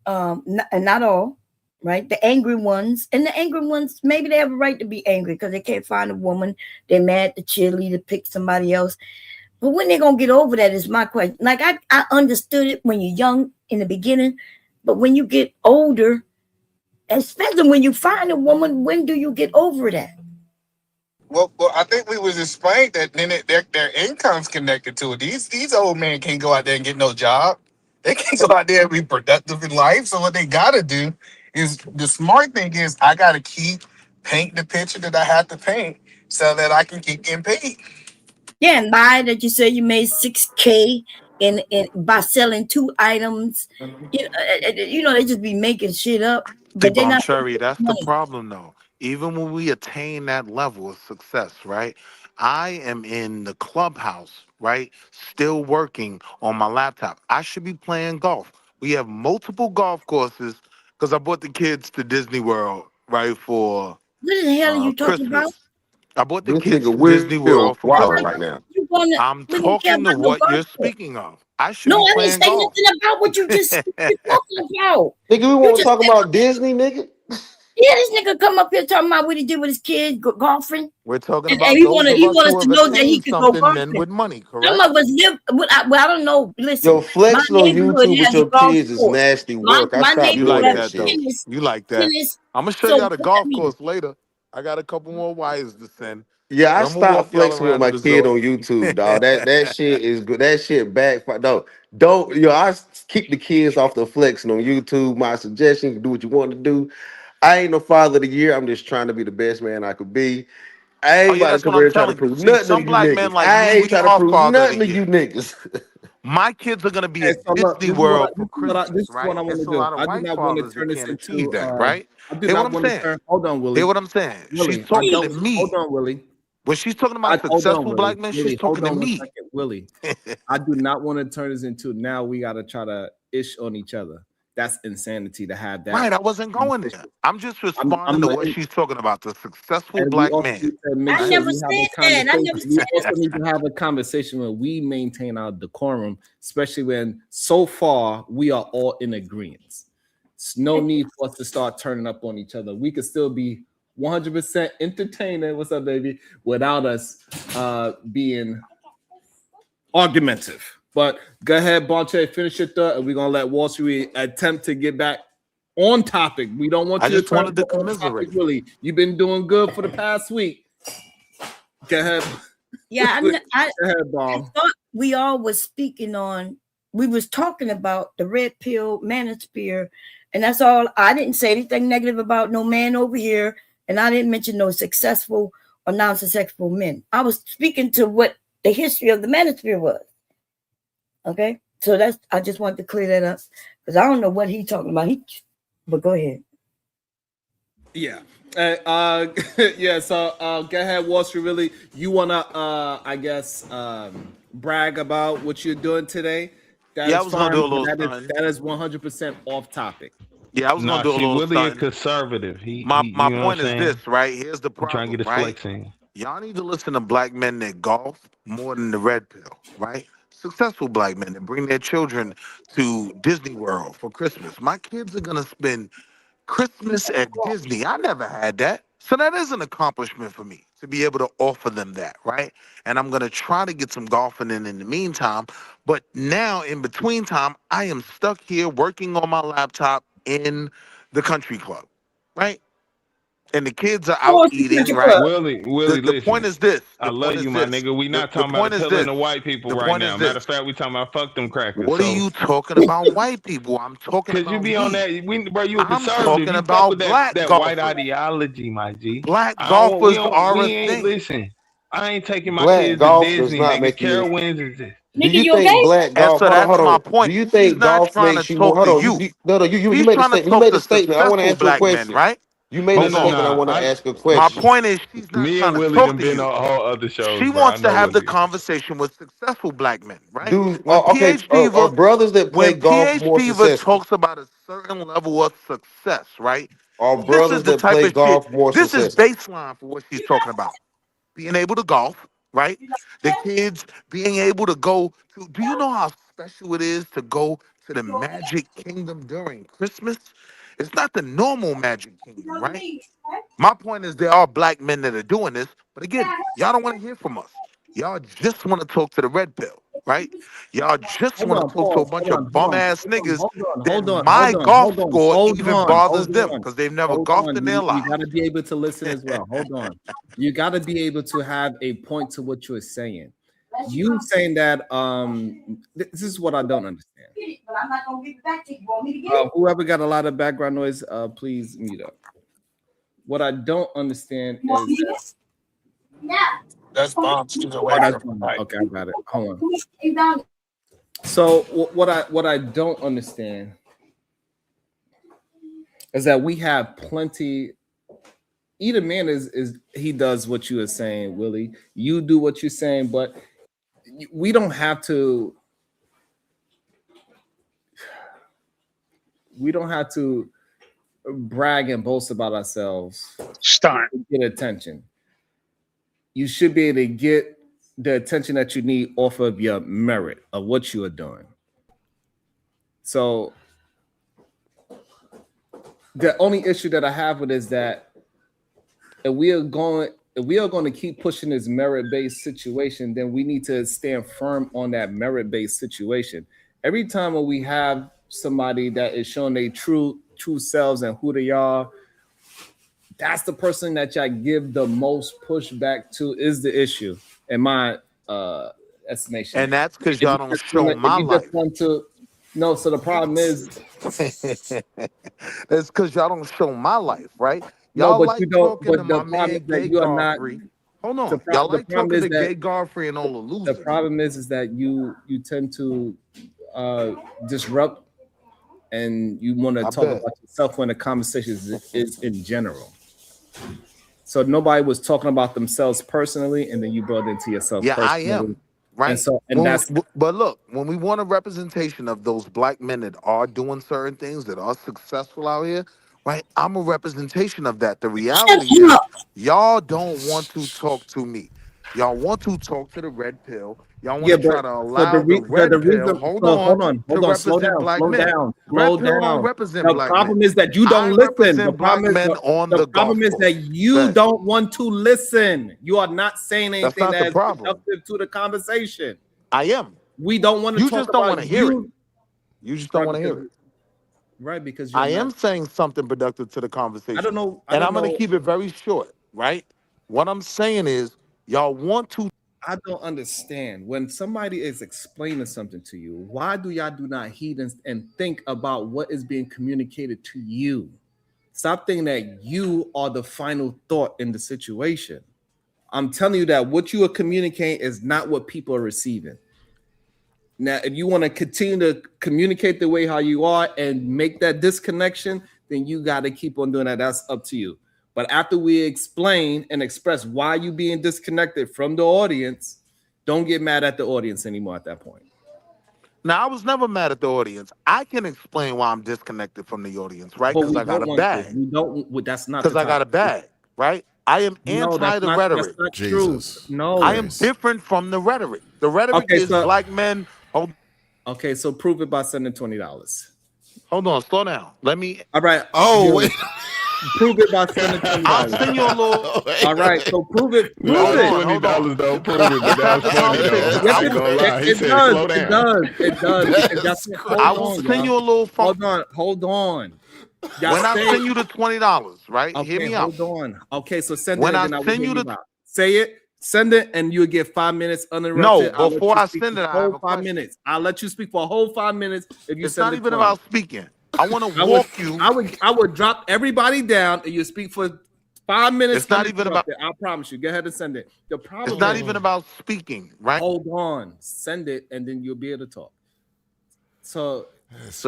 not all, right? The angry ones, and the angry ones, maybe they have a right to be angry because they can't find a woman. They're mad the cheerleader picked somebody else. But when they gonna get over that is my question. Like I understood it when you're young in the beginning, but when you get older, especially when you find a woman, when do you get over that? Well, I think we was explained that then their income's connected to it. These old men can't go out there and get no job. They can't go out there and be productive in life. So what they gotta do is, the smart thing is, I gotta keep painting the picture that I have to paint so that I can keep getting paid. Yeah, and lie that you say you made $6,000 in by selling 2 items. You know, they just be making shit up. But they're not. Cherry, that's the problem though. Even when we attain that level of success, right? I am in the clubhouse, right? Still working on my laptop. I should be playing golf. We have multiple golf courses because I brought the kids to Disney World, right? For What the hell are you talking Christmas. about? I brought the This kids nigga to Disney World for wild Christmas. right now. I'm talking to what you're speaking of. I should No, be I playing didn't say golf. nothing about what you just talking about. Nigga, we want to talk about Disney, nigga. Yeah, this nigga come up here talking about what he did with his kids, golfing. We're talking And about he those wanted of us us who to have know that he attained could go something, golfing. men with money, correct? Some of us live. Well, I don't know. Listen, Yo, flexing my on neighborhood YouTube with has your a golf kids is course. nasty My work. I stopped You doing like that that though. shit. You like that. I'm gonna show So y'all the golf course later. I got a couple more wires to send. Yeah, I I'm gonna stopped walk y'all flexing with around my the kid resort. on YouTube, dog. That shit is good. That shit back. Don't. Yo, keep the kids off the flexing on YouTube. My suggestion: you can do what you want to do. I ain't no father of the year. I'm just trying to be the best man I could be. I Oh ain't yeah, about to that's come what here I'm and try to telling you. prove See, nothing to some you black men niggas. like I me, ain't we trying to are prove father of the nothing to you year. niggas. My kids are gonna be Hey, at so look, Disney World for this Christmas, is what right? I want It's to a do. lot of I do white not want to fathers turn that this can't achieve into. that, right? I do Hear what not I'm want to saying? turn. Hold on, Willie. Hear what I'm saying? She's Willie, I talking to don't. Hold me. on, Willie. When she's talking about Hold on, successful Willie. black men, she's Willie, talking hold to on one me. second, Willie. I do not want to turn this into now we got to try to ish on each other. That's insanity to have that. Right, I wasn't going there. I'm just responding I'm to what letting, she's talking about, the successful and we black also man. need to make I sure never we have a said that. I conversation. never We said also that. need to have a conversation where we maintain our decorum, especially when so far we are all in agreement. It's no need for us to start turning up on each other. We could still be 100% entertaining. What's up, baby? Without us being argumentative. But go ahead, Bonche, finish your thought, and we're gonna let Wall Street attempt to get back on topic. We don't want I you to just turn wanted to on topic, commiserate. Willie. You've been doing good for the past week. Go ahead. Yeah, Go I ahead, Bob. thought we all was speaking on. We was talking about the red pill manosphere, and that's all. I didn't say anything negative about no man over here, and I didn't mention no successful or non-successful men. I was speaking to what the history of the manosphere was. Okay, so that's. I just wanted to clear that up because I don't know what he's talking about. But go ahead. Yeah. Yeah. So go ahead, Wall Street. Really, you wanna I guess brag about what you're doing today? That Yeah, I is was gonna do fine, a but little stunting. that is 100% off topic. Yeah, I was gonna Nah, do a see, little Willie a stunting. conservative. My You know what I'm point is saying? this, right? Here's the He trying to problem, get his right? flex in. Y'all need to listen to black men that golf more than the red pill, right? Successful black men that bring their children to Disney World for Christmas. My kids are gonna spend Christmas at Disney. I never had that. So that is an accomplishment for me to be able to offer them that, right? And I'm gonna try to get some golfing in the meantime. But now in between time, I am stuck here working on my laptop in the country club, right? And the kids are out eating, right? Willie, The point listen. is this. I The point love is you, my this. nigga. We not The talking about point is appealing this. to white people The right point now. is Matter this. of fact, we talking about fuck them crackers. What are So, you talking about white people? I'm talking cause you about be on me. that, bro. You a I'm conservative. talking You fuck about with black that white golfers. ideology, my G. Black I don't want. golfers are We a ain't thing. listen. I ain't taking my Black kids to golf does Disney, not nigga. make you. Carowinds is this. Do Nicki, you you think okay? black And golf? so Hold on, that's hold my on. Do point. you She's think not golf trying to makes you more? talk Hold to on. you. No, no. You She's made a trying to statement. You talk made a to statement. I want to successful ask you a black men, question. right? You made a Hold Listen, on. statement. I nah. want to ask a My question. point is she's not Me trying and to Willie talk done to been you. on all other shows, She bro. I wants to know have the Willie. conversation with successful black men, right? Do When okay? PH Are Diva, brothers that play when golf PH more Diva successful? talks about a certain level of success, right? Are This is brothers the that type play of shit. golf more This is successful? baseline for what she's talking about. Being able to golf, right? The kids being able to go to. Do you know how special it is to go to the Magic Kingdom during Christmas? It's not the normal Magic Kingdom, right? My point is there are black men that are doing this, but again, y'all don't want to hear from us. Y'all just want to talk to the red pill, right? Y'all just Hold want to on, talk to a pause. bunch Hold on, of hold bum on, ass hold on, niggas that hold on, my hold on, golf hold on, score hold even on, bothers hold them on, because they've never hold golfed on. in their You got lives. to be able to listen as well. Hold on. You got to be able to have a point to what you're saying. You saying that this is what I don't understand. But I'm not gonna give it back to you. You want me to get it? Whoever got a lot of background noise, please mute up. What I don't understand You want is me to that. get it? No. That's bombs to the Oh, way that's from fine. right. Okay, I got it. Hold on. You down. So what I don't understand is that we have plenty. Either man is he does what you are saying, Willie. You do what you're saying, but we don't have to. We don't have to brag and boast about ourselves Stunt. to get attention. You should be able to get the attention that you need off of your merit of what you are doing. So the only issue that I have with is that if we are going to keep pushing this merit-based situation, then we need to stand firm on that merit-based situation. Every time when we have somebody that is showing their true selves and who they are, that's the person that y'all give the most pushback to is the issue, in my estimation. And that's because If y'all you don't just show my life. want to, no. So the problem is, That's because y'all don't show my life, right? no, Y'all but you like don't. talking to But the my problem is man that Gay you are not. Godfrey. Hold on. Y'all The like problem talking is to that Gay Godfrey and all the the losers. problem is that you tend to disrupt and you want to I talk bet. about yourself when the conversation is in general. So nobody was talking about themselves personally, and then you brought into yourself Yeah, I personally, am. Right? and that's But look, when we want a representation of those black men that are doing certain things, that are successful out here, right? I'm a representation of that. The Shut reality is, up. y'all don't want to talk to me. Y'all want to talk to the red pill. Y'all want yeah. to But try to so allow the the red pill, reason. hold So on, to hold on, slow represent down, black men. slow Red pill don't down. represent The black men. problem is that you I don't listen. represent black men on The the golf problem is that course. Go you ahead. don't want to listen. You are not saying That's anything not the that is problem. productive to the conversation. I am. We don't want to You talk just don't about want to hear it. you, You just don't right? want to hear it. Because you're I not. am saying something productive to the I don't conversation. know. I And don't I'm going to know. keep it very short, right? What I'm saying is, y'all want to. I don't understand when somebody is explaining something to you. Why do y'all do not heed and think about what is being communicated to you? Stop thinking that you are the final thought in the situation. I'm telling you that what you are communicating is not what people are receiving. Now, if you want to continue to communicate the way how you are and make that disconnection, then you got to keep on doing that. That's up to you. But after we explain and express why you being disconnected from the audience, don't get mad at the audience anymore at that point. Now, I was never mad at the audience. I can explain why I'm disconnected from the audience, right? But Because we I got don't a want to. bag. We don't. That's not Because the I got a topic. bag, right? I am No, anti the rhetoric. That's not true. No. I am different from the rhetoric. The rhetoric Okay, is so- black men. Okay, so prove it by sending $20. Hold on, slow down. Let me. All right. Oh, Yo, wait. Prove it by sending $20. I'll send you a little. All right, so prove it. Prove No, it. $20 don't prove it, but that's funny though. Yes, I ain't gonna lie. He it said does. slow It down. does. It does. Because that's it. Hold I will on, send you y'all. a little. Hold on. Y'all When I say- send you the $20, right? Okay, Hear me out. hold on. Okay, so send When it. I and then will send hear you the- out. Say it. Send it, and you'll get 5 minutes uninterrupted. No, I'll let before you I speak send for it, a I have whole a 5 minutes. I'll let you speak for a whole 5 minutes if you It's send not it even 20. about speaking. I want to I walk would, you. I would drop everybody down and you speak for 5 minutes. It's not even about- uninterrupted. I promise you. Go ahead and send it. The problem It's not is- even about speaking, right? Hold on. Send it and then you'll be able to talk. So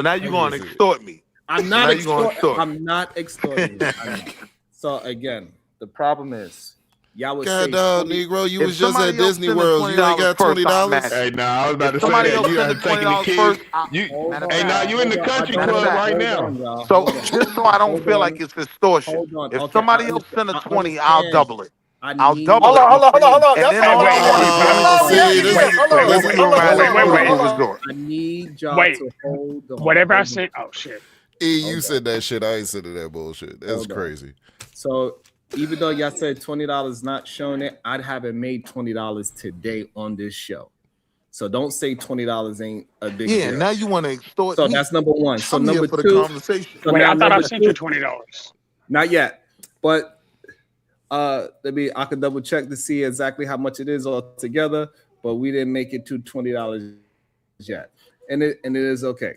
now you're going to extort me. I'm So not now you're gonna extorting. extort. I'm not extorting you. I'm not. So again, the problem is y'all would God say dog, 20 Negro, you If was just at somebody else Disney send the World. You ain't got $20 $20. first, Hey, nah, I was about to say somebody that. else You send have the taken the $20 kids. first, You, matter of hey, nah, fact, you in the Hold on, country I club don't- right hold now. on, y'all. So Hold on. just so I don't Hold feel on. like it's extortion. Hold on. If Okay, somebody I else send a understand. 20, I'll double it. I'll double Hold it. on. And That's then all all I I want. want see, Yeah, this- yeah. Hold on. is Hold you on. around Hold on. last Hold on. resort. I need y'all Wait. to hold on. Whatever I Hold sent. Oh shit. You said that shit. I ain't said that bullshit. That's Hold on. crazy. So even though y'all said $20 not showing it, I'd haven't made $20 today on this show. So don't say $20 ain't a big Yeah, deal. now you want to extort So me. that's number one. So I'm here number for the two. conversation. So Wait, now I thought I number sent you two- $20. Not yet, but I could double check to see exactly how much it is altogether. But we didn't make it to $20 yet, and it is okay.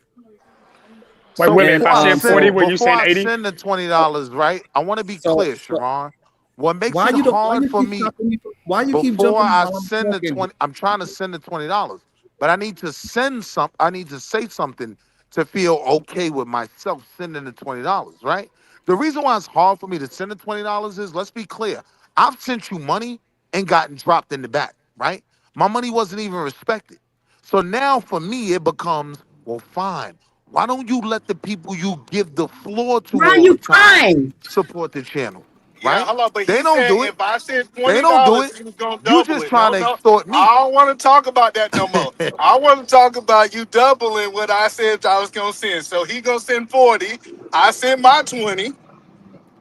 Wait, wait, if I send 40, will you before send I 80? send the $20, right? I want to be clear, Sharon. What makes Why it you don't- why hard you for keep me? stopping me? Why you keep Before jumping I while I'm send the talking? 20, I'm trying to send the $20, but I need to send some. I need to say something to feel okay with myself sending the $20, right? The reason why it's hard for me to send the $20 is, let's be clear, I've sent you money and gotten dropped in the back, right? My money wasn't even respected. So now for me, it becomes, well, fine. Why don't you let the people you give the floor to Why all you the time crying? support the channel, Yeah, right? hold on, but They he don't said do it. if I said They don't do $20, it. he was gonna You double just it. trying to extort me. I don't want to talk about that no more. I want to talk about you doubling what I said I was gonna send. So he gonna send 40. I send my 20.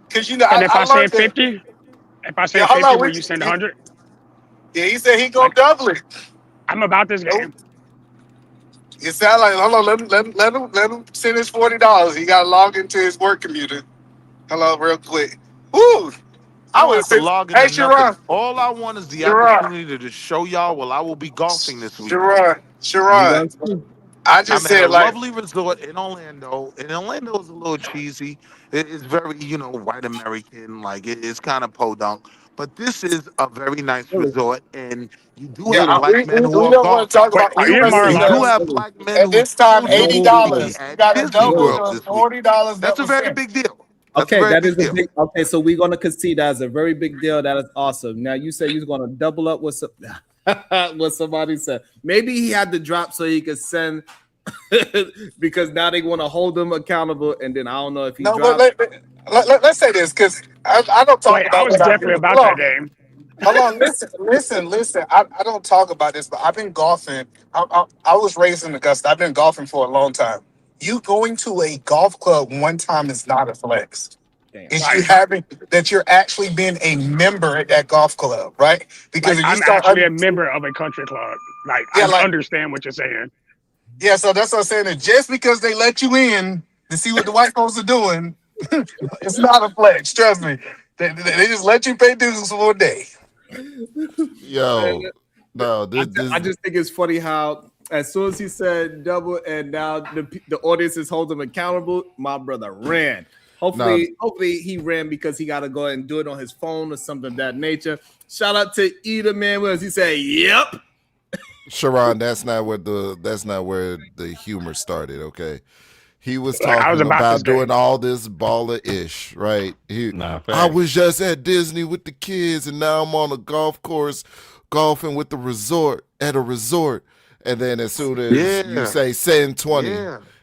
Cause you know And if I I learned send that. 50, if I Yeah, send hold 50, on. will you send 100? Yeah, he said he gonna Like, double it. I'm about this game. It sounds like hold on. Let him send his $40. He got to log into his work computer. Hello, real quick. Woo! I I don't would have to say, log hey, into nothing. Sharon. All I want is the Sharon. opportunity to show y'all while I will be golfing this week. Sharon. I just I'm at a said like, lovely resort in Orlando, and Orlando is a little cheesy. It's very, white American, like it's kind of podunk. But this is a very nice resort, and you do yeah, have black men who we are don't want to talk golfing. about Are you in listen, You do Mar-a-Lago? have black men at who this time, will be $80. You at got to Disney double World the this week. $40 That's that a was very sent. big deal. That's Okay, a very that is big a deal. big. Okay, so we're gonna concede that as a very big deal. That is awesome. Now you say you're gonna double up what what somebody said. Maybe he had to drop so he could send because now they want to hold him accountable. And then I don't know if he No, but dropped. let's say this because I don't talk Wait, I about was what I definitely do. about that game. Hold on, listen. I don't talk about this, but I've been golfing. I was raised in Augusta. I've been golfing for a long time. You going to a golf club one time is not a flex. It's you Right. having that you're actually being a member at that golf club, right? Because Like, if you I'm start, actually a member of a country club. Like, yeah, I like understand what you're saying. yeah. So that's what I'm saying. That just because they let you in to see what the white folks are doing, it's not a flex. Trust me. They just let you pay dues for a day. Yo, no, this I just think it's funny how as soon as he said double and now the audience is holding him accountable, my brother ran. Hopefully he ran because he got to go ahead and do it on his phone or something of that nature. Shout out to Eda Man. He said, "Yep." Sharon, that's not where the humor started, okay? He was Like, I was talking about to about say. doing all this baller-ish, right? I was just at Disney with the kids, and now I'm on a golf course golfing with the resort at a resort. And then as soon as you say send 20,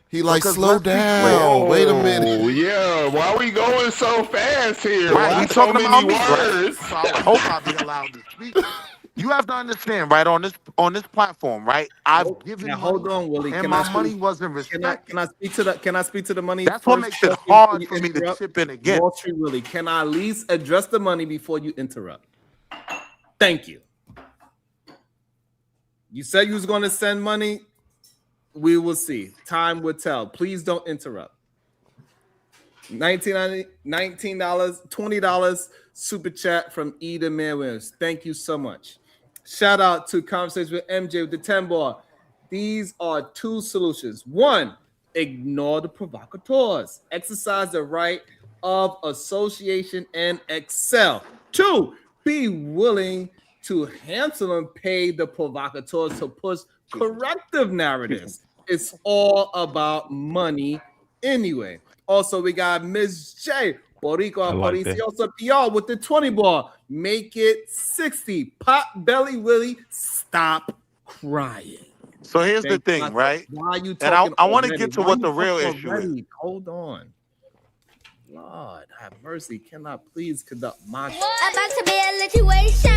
he like, Because slow let's be clear. down. Wait a minute. Oh, yeah. Why are we going so fast here? Right, Why he's so talking many about me, right? words? So I hope I be allowed to speak. You have to understand, right, on this platform, right? I've given Now money, hold on, Willie. and Can my I money speak? wasn't respected. Can I speak to the money That's first? what makes it First, before hard you for me to interrupt? chip in again. Wall Street Willie, can I at least address the money before you interrupt? Thank you. You said you was going to send money. We will see. Time will tell. Please don't interrupt. $19, $20 super chat from Eda Williams. Thank you so much. Shout out to Conversation with MJ with the 10 ball. These are two solutions. One, ignore the provocateurs. Exercise the right of association and excel. Two, be willing to handsome and pay the provocateurs to push corrective narratives. It's all about money anyway. Also, we got Miss J, Boricua Apariciosa PR with the 20 ball. Make it 60. Pop Belly Willie, stop crying. So here's the thing, right? Why are you And talking I want to already? get to Why what you the real talking issue already? is. Hold on. Lord, have mercy. Can I please conduct my About to be a situation.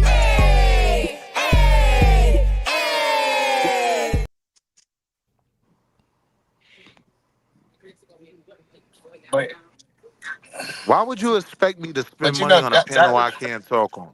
Hey, hey, hey. Why would you expect me to spend But you money know on a panel I can't talk on?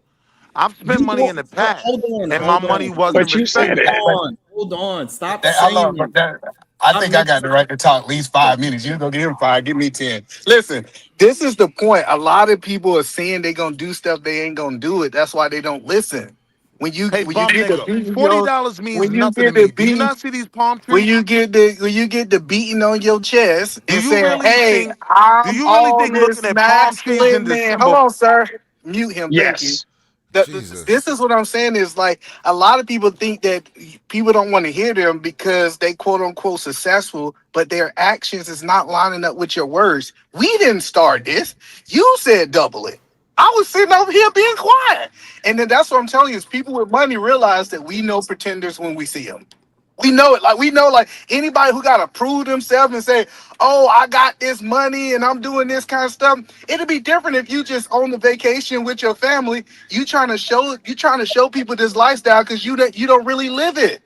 I've spent money in the past, hold on, and hold my on. money wasn't But you said respected. it. Hold on. Stop How long? saying it. I think I got the right to talk at least 5 minutes. You go give him 5, give me 10. Listen, this is the point. A lot of people are saying they're gonna do stuff, they ain't gonna do it. That's why they don't listen. When you Hey, when you bum get the nigga, beating $40 means when you nothing to get me. the Do you beating, not see these palm when trees? you get the beating on your chest Do and you saying, really "Hey, think? Do I'm you really all think looking this at palm trees in masculine man." Hold December? on, sir. Mute him. Thank you. Yes. This is what I'm saying is like a lot of people think that people don't want to hear them because they quote unquote successful, but their actions is not lining up with your words. We didn't start this. You said double it. I was sitting over here being quiet. And then that's what I'm telling you is people with money realize that we know pretenders when we see them. We know it. Like we know, like anybody who gotta prove themselves and say, "Oh, I got this money and I'm doing this kind of stuff." It'd be different if you just on the vacation with your family. You trying to show people this lifestyle because you don't really live it.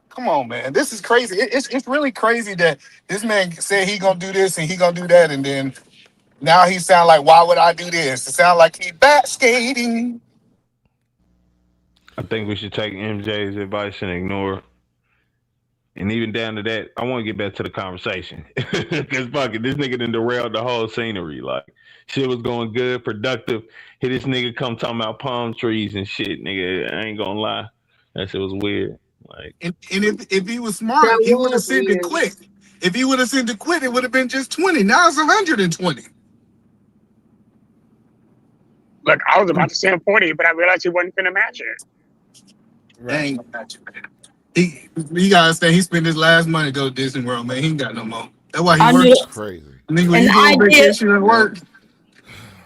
Come on, man. This is crazy. It's really crazy that this man said he gonna do this and he gonna do that, and then now he sound like, why would I do this? It sound like he back skating. I think we should take MJ's advice and ignore it. And even down to that, I want to get back to the conversation. Because fuck it, this nigga done derailed the whole scenery. Like, shit was going good, productive. Here this nigga come talking about palm trees and shit, nigga. I ain't gonna lie. That shit was weird. Like, And if he was smart, he would have sent it quick. If he would have sent it quick, it would have been just 20. Now it's 120. Look, I was about to say 40, but I realized he wasn't finna match it. Dang. He gotta understand he spent his last money to go to Disney World, man. He ain't got no more. That's why he works. Crazy. Nigga, when And you go on vacation and work.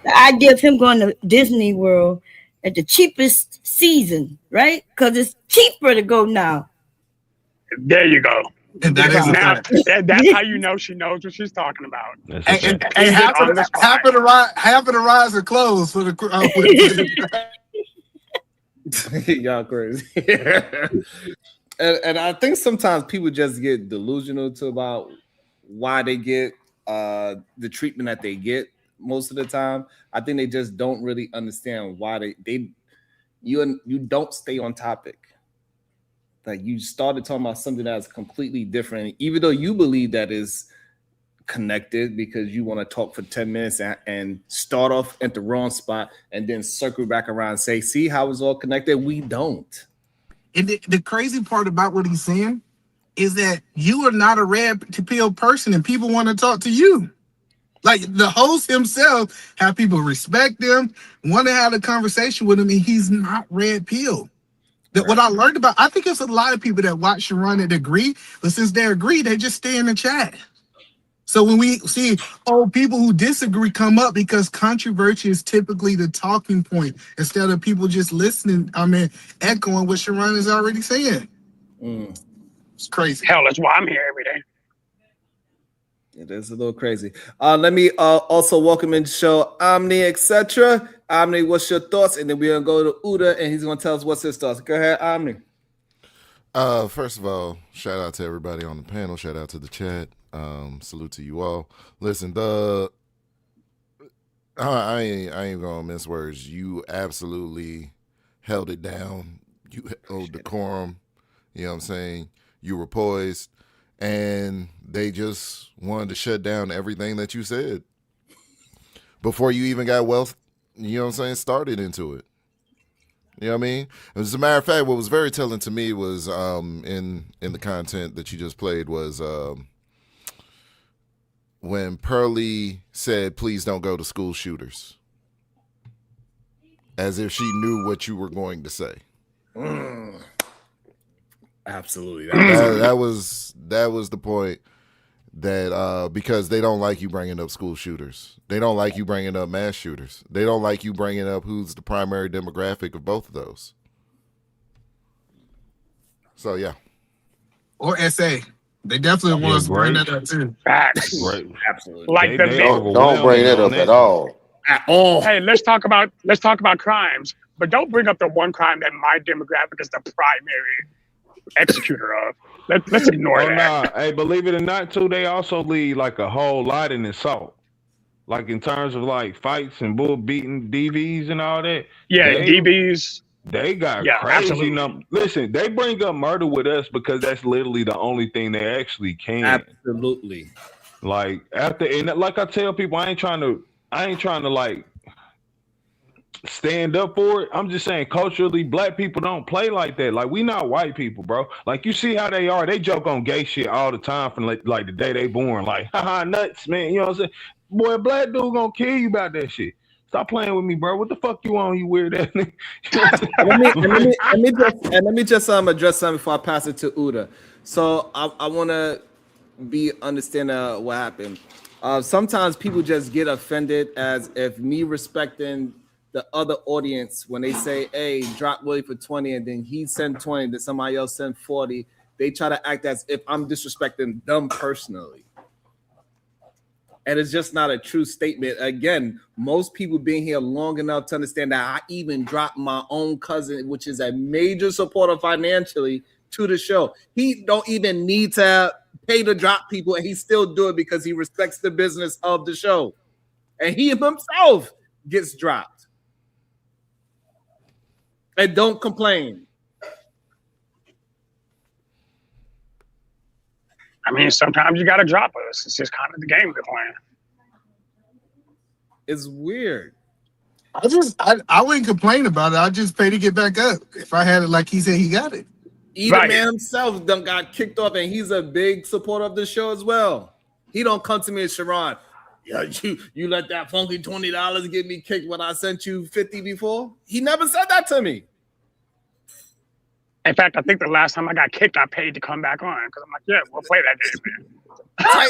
The idea of him going to Disney World at the cheapest season, right? Because it's cheaper to go now. There you go. And that is a now, fact. that's how you know she knows what she's talking about. And half of the rides are closed for the Y'all crazy. and I think sometimes people just get delusional about why they get the treatment that they get most of the time. I think they just don't really understand why you don't stay on topic. Like you started talking about something that's completely different, even though you believe that is connected because you want to talk for 10 minutes and start off at the wrong spot and then circle back around and say, see how it's all connected? We don't. And the crazy part about what he's saying is that you are not a red pill person and people want to talk to you. Like the host himself have people respect him, want to have a conversation with him, and he's not red pill. What I learned about, I think it's a lot of people that watch Sharon that agree, but since they agree, they just stay in the chat. So when we see people who disagree come up because controversy is typically the talking point instead of people just listening. I mean, echoing what Sharon is already saying. It's crazy. Hell, that's why I'm here every day. It is a little crazy. Let me also welcome in the show Omni, etc. Omni, what's your thoughts? And then we're gonna go to Uda, and he's gonna tell us what's his thoughts. Go ahead, Omni. First of all, shout out to everybody on the panel. Shout out to the chat. Salute to you all. Listen, I ain't gonna mince words. You absolutely held it down. You held decorum. You know what I'm saying? You were poised, and they just wanted to shut down everything that you said before you even got you know what I'm saying, started into it. You know what I mean? As a matter of fact, what was very telling to me was in the content that you just played was when Pearly said, "Please don't go to school shooters," as if she knew what you were going to say. Absolutely, that was the point. That because they don't like you bringing up school shooters, they don't like you bringing up mass shooters, they don't like you bringing up who's the primary demographic of both of those. So yeah, or SA. They definitely want us to bring that up too. Facts. Right. Absolutely. Like Don't bring that up at all. At all. Hey, let's talk about crimes, but don't bring up the one crime that my demographic is the primary executor of. Let's ignore that. Nah. Hey, believe it or not, too, they also lead like a whole lot in assault. Like in terms of like fights and bull beating DVs and all that. Yeah, DVs. They got absolutely. crazy numbers. Listen, they bring up murder with us because that's literally the only thing they actually can. Absolutely. Like and like I tell people, I ain't trying to like stand up for it. I'm just saying culturally, black people don't play like that. Like we not white people, bro. Like you see how they are. They joke on gay shit all the time from like the day they born. Like, haha, nuts, man. You know what I'm saying? Boy, a black dude gonna kill you about that shit. Stop playing with me, bro. What the fuck you on, you weird ass nigga? let me just address something before I pass it to Uda. So I want to understand what happened. Sometimes people just get offended as if me respecting the other audience when they say, "Hey, drop Willie for 20," and then he sent 20, then somebody else sent 40. They try to act as if I'm disrespecting them personally. And it's just not a true statement. Again, most people being here long enough to understand that I even dropped my own cousin, which is a major supporter financially to the show. He don't even need to pay to drop people, and he still do it because he respects the business of the show. And he himself gets dropped. And don't complain. I mean, sometimes you got to drop us. It's just kind of the game we're playing. It's weird. I wouldn't complain about it. I just pay to get back up. If I had it like he said he got it. Either man himself done got kicked off, and he's a big supporter of the show as well. He don't come to me and Sharon, yeah, you let that funky $20 get me kicked when I sent you 50 before? He never said that to me. In fact, I think the last time I got kicked, I paid to come back on because I'm like, yeah, we'll play that game, man.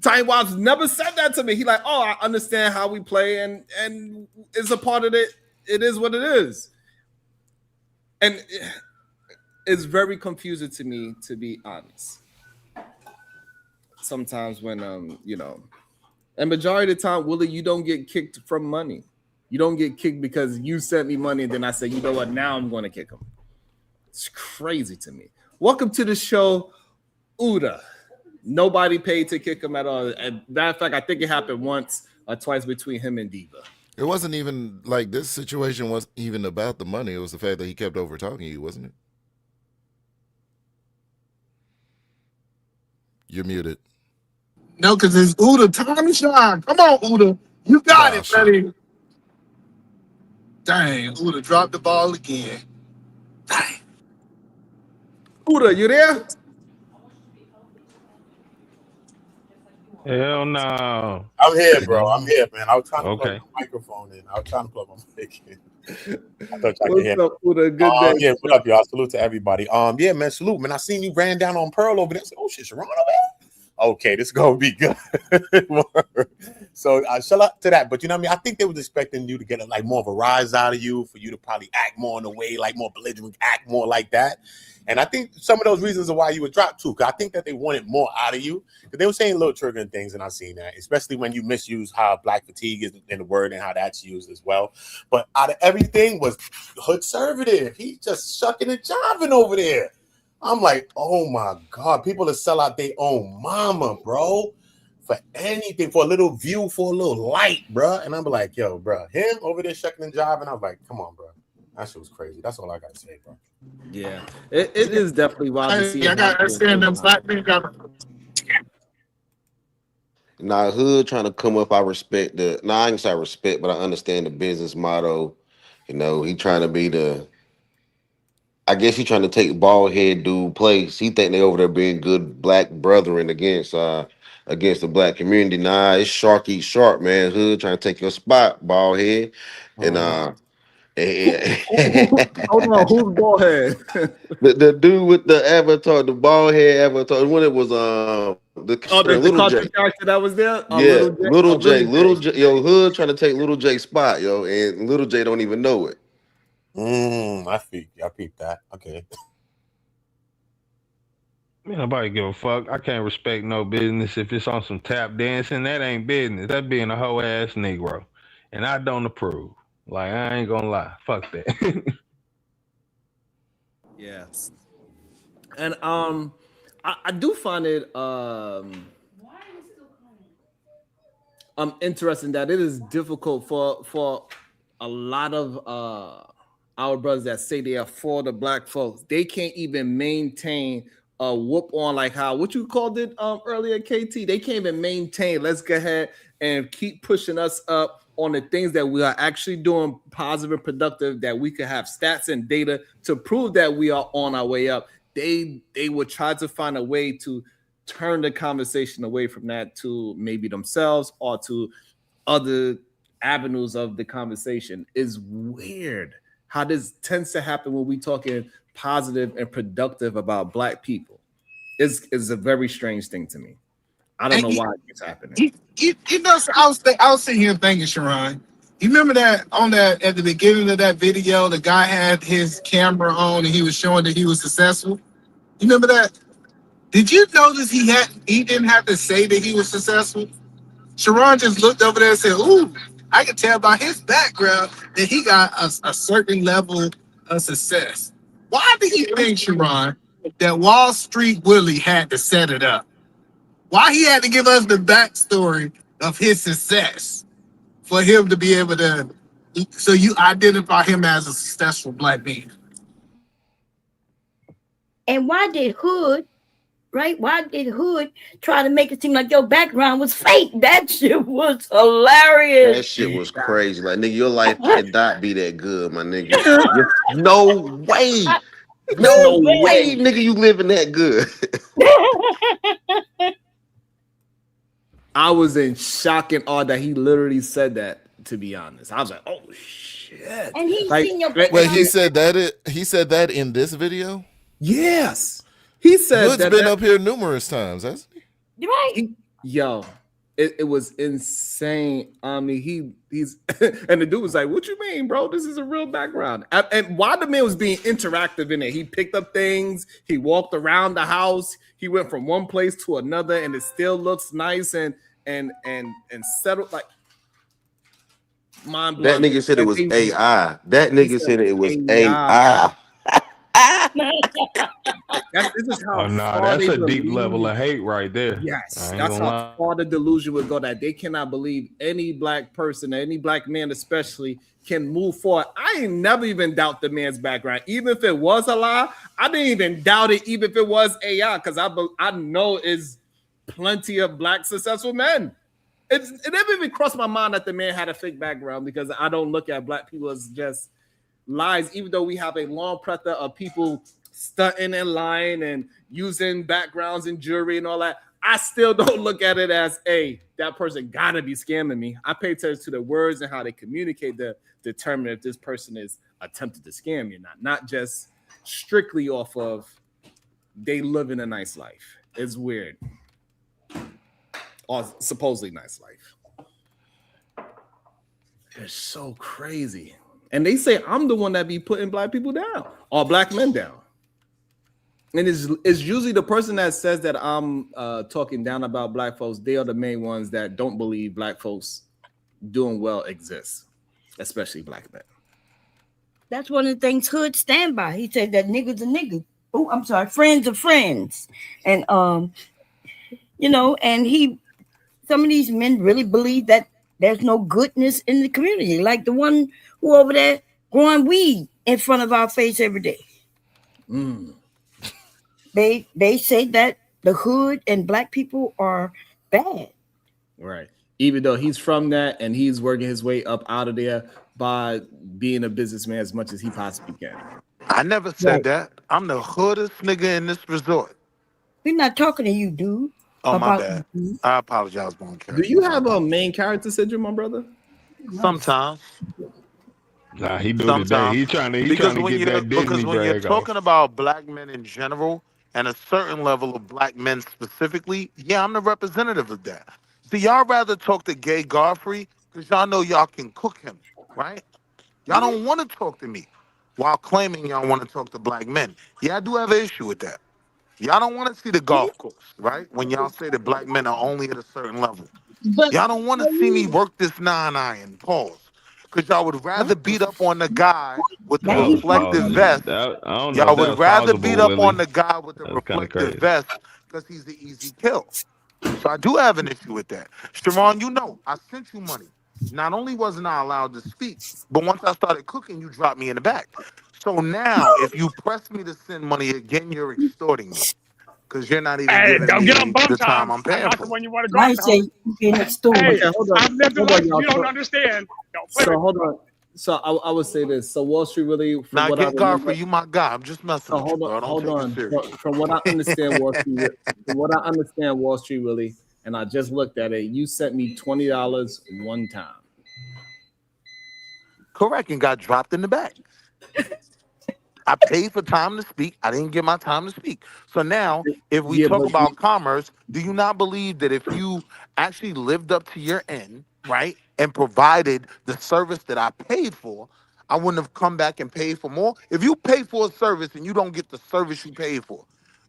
Tiny Wops never said that to me. He like, oh, I understand how we play, and it's a part of it. It is what it is. And it's very confusing to me, to be honest. Sometimes when and majority of the time, Willie, you don't get kicked from money. You don't get kicked because you sent me money and then I said, you know what, now I'm going to kick him. It's crazy to me. Welcome to the show, Uda. Nobody paid to kick him at all. And matter of fact, I think it happened once or twice between him and Diva. it wasn't even like this situation wasn't even about the money. It was the fact that he kept over talking you, wasn't it? You're muted. No, because it's Uda. Time to shine. Come on, Uda. You got it, buddy. Dang, Uda dropped the ball again. Dang. Uda, you there? Hell no. I'm here, bro. I'm here, man. I was trying to plug Okay. my microphone in. I was trying to plug my mic in. I thought y'all could What's hear. up, Buddha? Good day. Yeah, what up, y'all? Salute to everybody. Yeah, man, salute, man. I seen you ran down on Pearl over there. I said, oh shit, Sharon over there. Okay, this is gonna be good. So shout out to that. But you know what I mean? I think they was expecting you to get like more of a rise out of you, for you to probably act more in a way, like more belligerent, act more like that. And I think some of those reasons are why you were dropped too. Because I think that they wanted more out of you. Because they were saying little triggering things, and I've seen that, especially when you misuse how black fatigue is in the word and how that's used as well. But out of everything was hood conservative. He just shucking and jiving over there. I'm like, oh my God, people that sell out their own mama, bro, for anything, for a little view, for a little light, bro. And I'm like, yo, bro, him over there shucking and jiving. I was like, come on, bro. That shit was crazy. That's all I got to say, bro. Yeah, it is definitely wild to see. I got understand them black men got. Now, Hood trying to come up, I respect the. Nah, I ain't say I respect, but I understand the business motto. You know, he trying to be the. I guess he trying to take bald head dude place. He think they over there being good black brethren against the black community. Nah, it's shark eat shark, man. Hood trying to take your spot, bald head, and Hold on, who's bald head? the dude with the avatar, the bald head avatar, when it was the the Little J. cartoon character that was there. Yeah, Little J. Yo, Hood trying to take Little J's spot, yo, and Little J don't even know it. I peeped that. Okay. Man, nobody give a fuck. I can't respect no business if it's on some tap dancing. That ain't business. That being a hoe ass Negro, and I don't approve. Like, I ain't gonna lie. Fuck that. Yes, and I do find it interesting that it is difficult for a lot of our brothers that say they are for the black folks. They can't even maintain a whoop on, like how what you called it earlier, KT. They can't even maintain. Let's go ahead and keep pushing us up on the things that we are actually doing positive and productive, that we could have stats and data to prove that we are on our way up. They would try to find a way to turn the conversation away from that to maybe themselves or to other avenues of the conversation. Is weird how this tends to happen when we talking positive and productive about black people. Is a very strange thing to me. I don't know why it's happening. You know, I was sitting here thinking, Sharon. You remember that at the beginning of that video, the guy had his camera on and he was showing that he was successful. You remember that? Did you notice he didn't have to say that he was successful? Sharon just looked over there and said, "Ooh, I can tell by his background that he got a certain level of success." Why do you think, Sharon, that Wall Street Willie had to set it up? Why he had to give us the backstory of his success for him to be able to, so you identify him as a successful black man? And why did Hood try to make it seem like your background was fake? That shit was hilarious. That shit was crazy. Like, nigga, your life cannot be that good, my nigga. No way. No way, nigga, you living that good. I was in shock and awe that he literally said that, to be honest. I was like, oh shit. And he's like, seen your Wait, he said that in this video? Yes. He said Hood's been up here numerous times, hasn't he? Right. Yo, it was insane. I mean, he's and the dude was like, "What you mean, bro? This is a real background." And while the man was being interactive in it, he picked up things, he walked around the house, he went from one place to another, and it still looks nice and settled. Like, mind blowing. That nigga said it was AI. That nigga said it was AI. This is how that's a deep level of hate right there. Yes, that's how far the delusion would go, that they cannot believe any black person, any black man especially, can move forward. I ain't never even doubt the man's background. Even if it was a lie, I didn't even doubt it, even if it was AI, because I know is plenty of black successful men. It never even crossed my mind that the man had a fake background, because I don't look at black people as just lies, even though we have a long plethora of people stunting and lying and using backgrounds and jewelry and all that. I still don't look at it as, hey, that person gotta be scamming me. I pay attention to the words and how they communicate to determine if this person is attempted to scam you or not just strictly off of they living a nice life. It's weird. Or supposedly nice life. It's so crazy. And they say I'm the one that be putting black people down or black men down. And it's usually the person that says that I'm talking down about black folks. They are the main ones that don't believe black folks doing well exists, especially black men. That's one of the things Hood stand by. He said that niggas are niggas. Oh, I'm sorry, friends are friends. And you know, and some of these men really believe that there's no goodness in the community, like the one who over there growing weed in front of our face every day. They say that the hood and black people are bad. Right. Even though he's from that and he's working his way up out of there by being a businessman as much as he possibly can. I never said that. I'm the hoodest nigga in this resort. We're not talking to you, dude. Oh, my bad. I apologize, Bone Carrot. Do you have a main character syndrome, my brother? Sometimes. Nah, he do today. He trying to get that Disney Because when you're brag off. talking about black men in general and a certain level of black men specifically, yeah, I'm the representative of that. See, y'all rather talk to Gay Godfrey because y'all know y'all can cook him, right? Y'all don't want to talk to me while claiming y'all want to talk to black men. Yeah, I do have an issue with that. Y'all don't want to see the golf course, right? When y'all say that black men are only at a certain level. Y'all don't want to see me work this 9-iron, pause. Because y'all would rather beat up on the guy with the reflective vest. Y'all would rather beat up on the guy with the reflective vest because he's the easy kill. So I do have an issue with that. Sharon, you know, I sent you money. Not only wasn't I allowed to speak, but once I started cooking, you dropped me in the back. So now, if you press me to send money again, you're extorting me. Because you're not even giving don't me get on bump the time I'm paying not for. the one you want to go I after, say homie. you getting extorted. Hey, Okay, hold on. I've lived a Hold on, life y'all. you don't understand. Don't play So with hold on. So I would say this. So Wall Street really, from Now, what I get remember, Godfrey, you my guy. I'm just messing so with you, bro. Don't hold take on. it serious. From what I understand, Wall Street really, and I just looked at it. You sent me $20 one time. Correct, and got dropped in the back. I paid for time to speak. I didn't get my time to speak. So now, if we Yeah, talk but about commerce, do you not believe that if you actually lived up to your end, right, and provided the service that I paid for, I wouldn't have come back and paid for more? If you pay for a service and you don't get the service you paid for,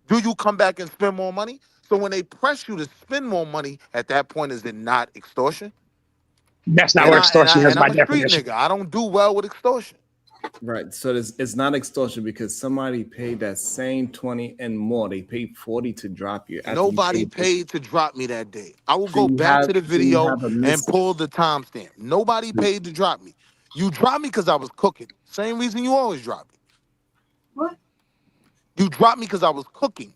do you come back and spend more money? So when they press you to spend more money, at that point, is it not extortion? That's not what extortion is And by I'm a street definition. nigga. I don't do well with extortion. right. So it's not extortion because somebody paid that same 20 and more. They paid 40 to drop you. After you Nobody paid to drop me that day. I will So go back to the you video have a and pull the timestamp. Nobody paid to drop me. You dropped me because I was cooking. Same reason you always drop me. What? You dropped me because I was cooking.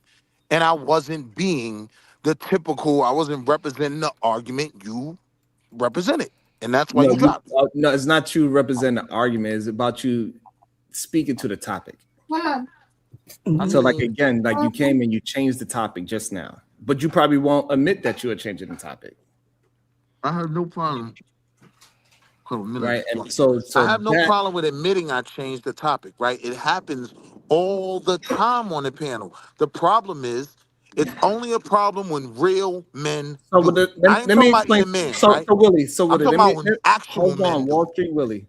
And I wasn't being the typical, I wasn't representing the argument you represented. And that's why No, you dropped me. no, it's not you representing the argument. It's about you speaking to the topic. So, like again, like you came and you changed the topic just now, but you probably won't admit that you are changing the topic, I have no problem. right? And so I have no that problem with admitting I changed the topic, right? It happens all the time on the panel. The problem is, it's only a problem when real men so do with it. I ain't let talking me about explain. eating man, So right? Willie, I'm talking about when actual hold men on, do Wall it. Street Willie.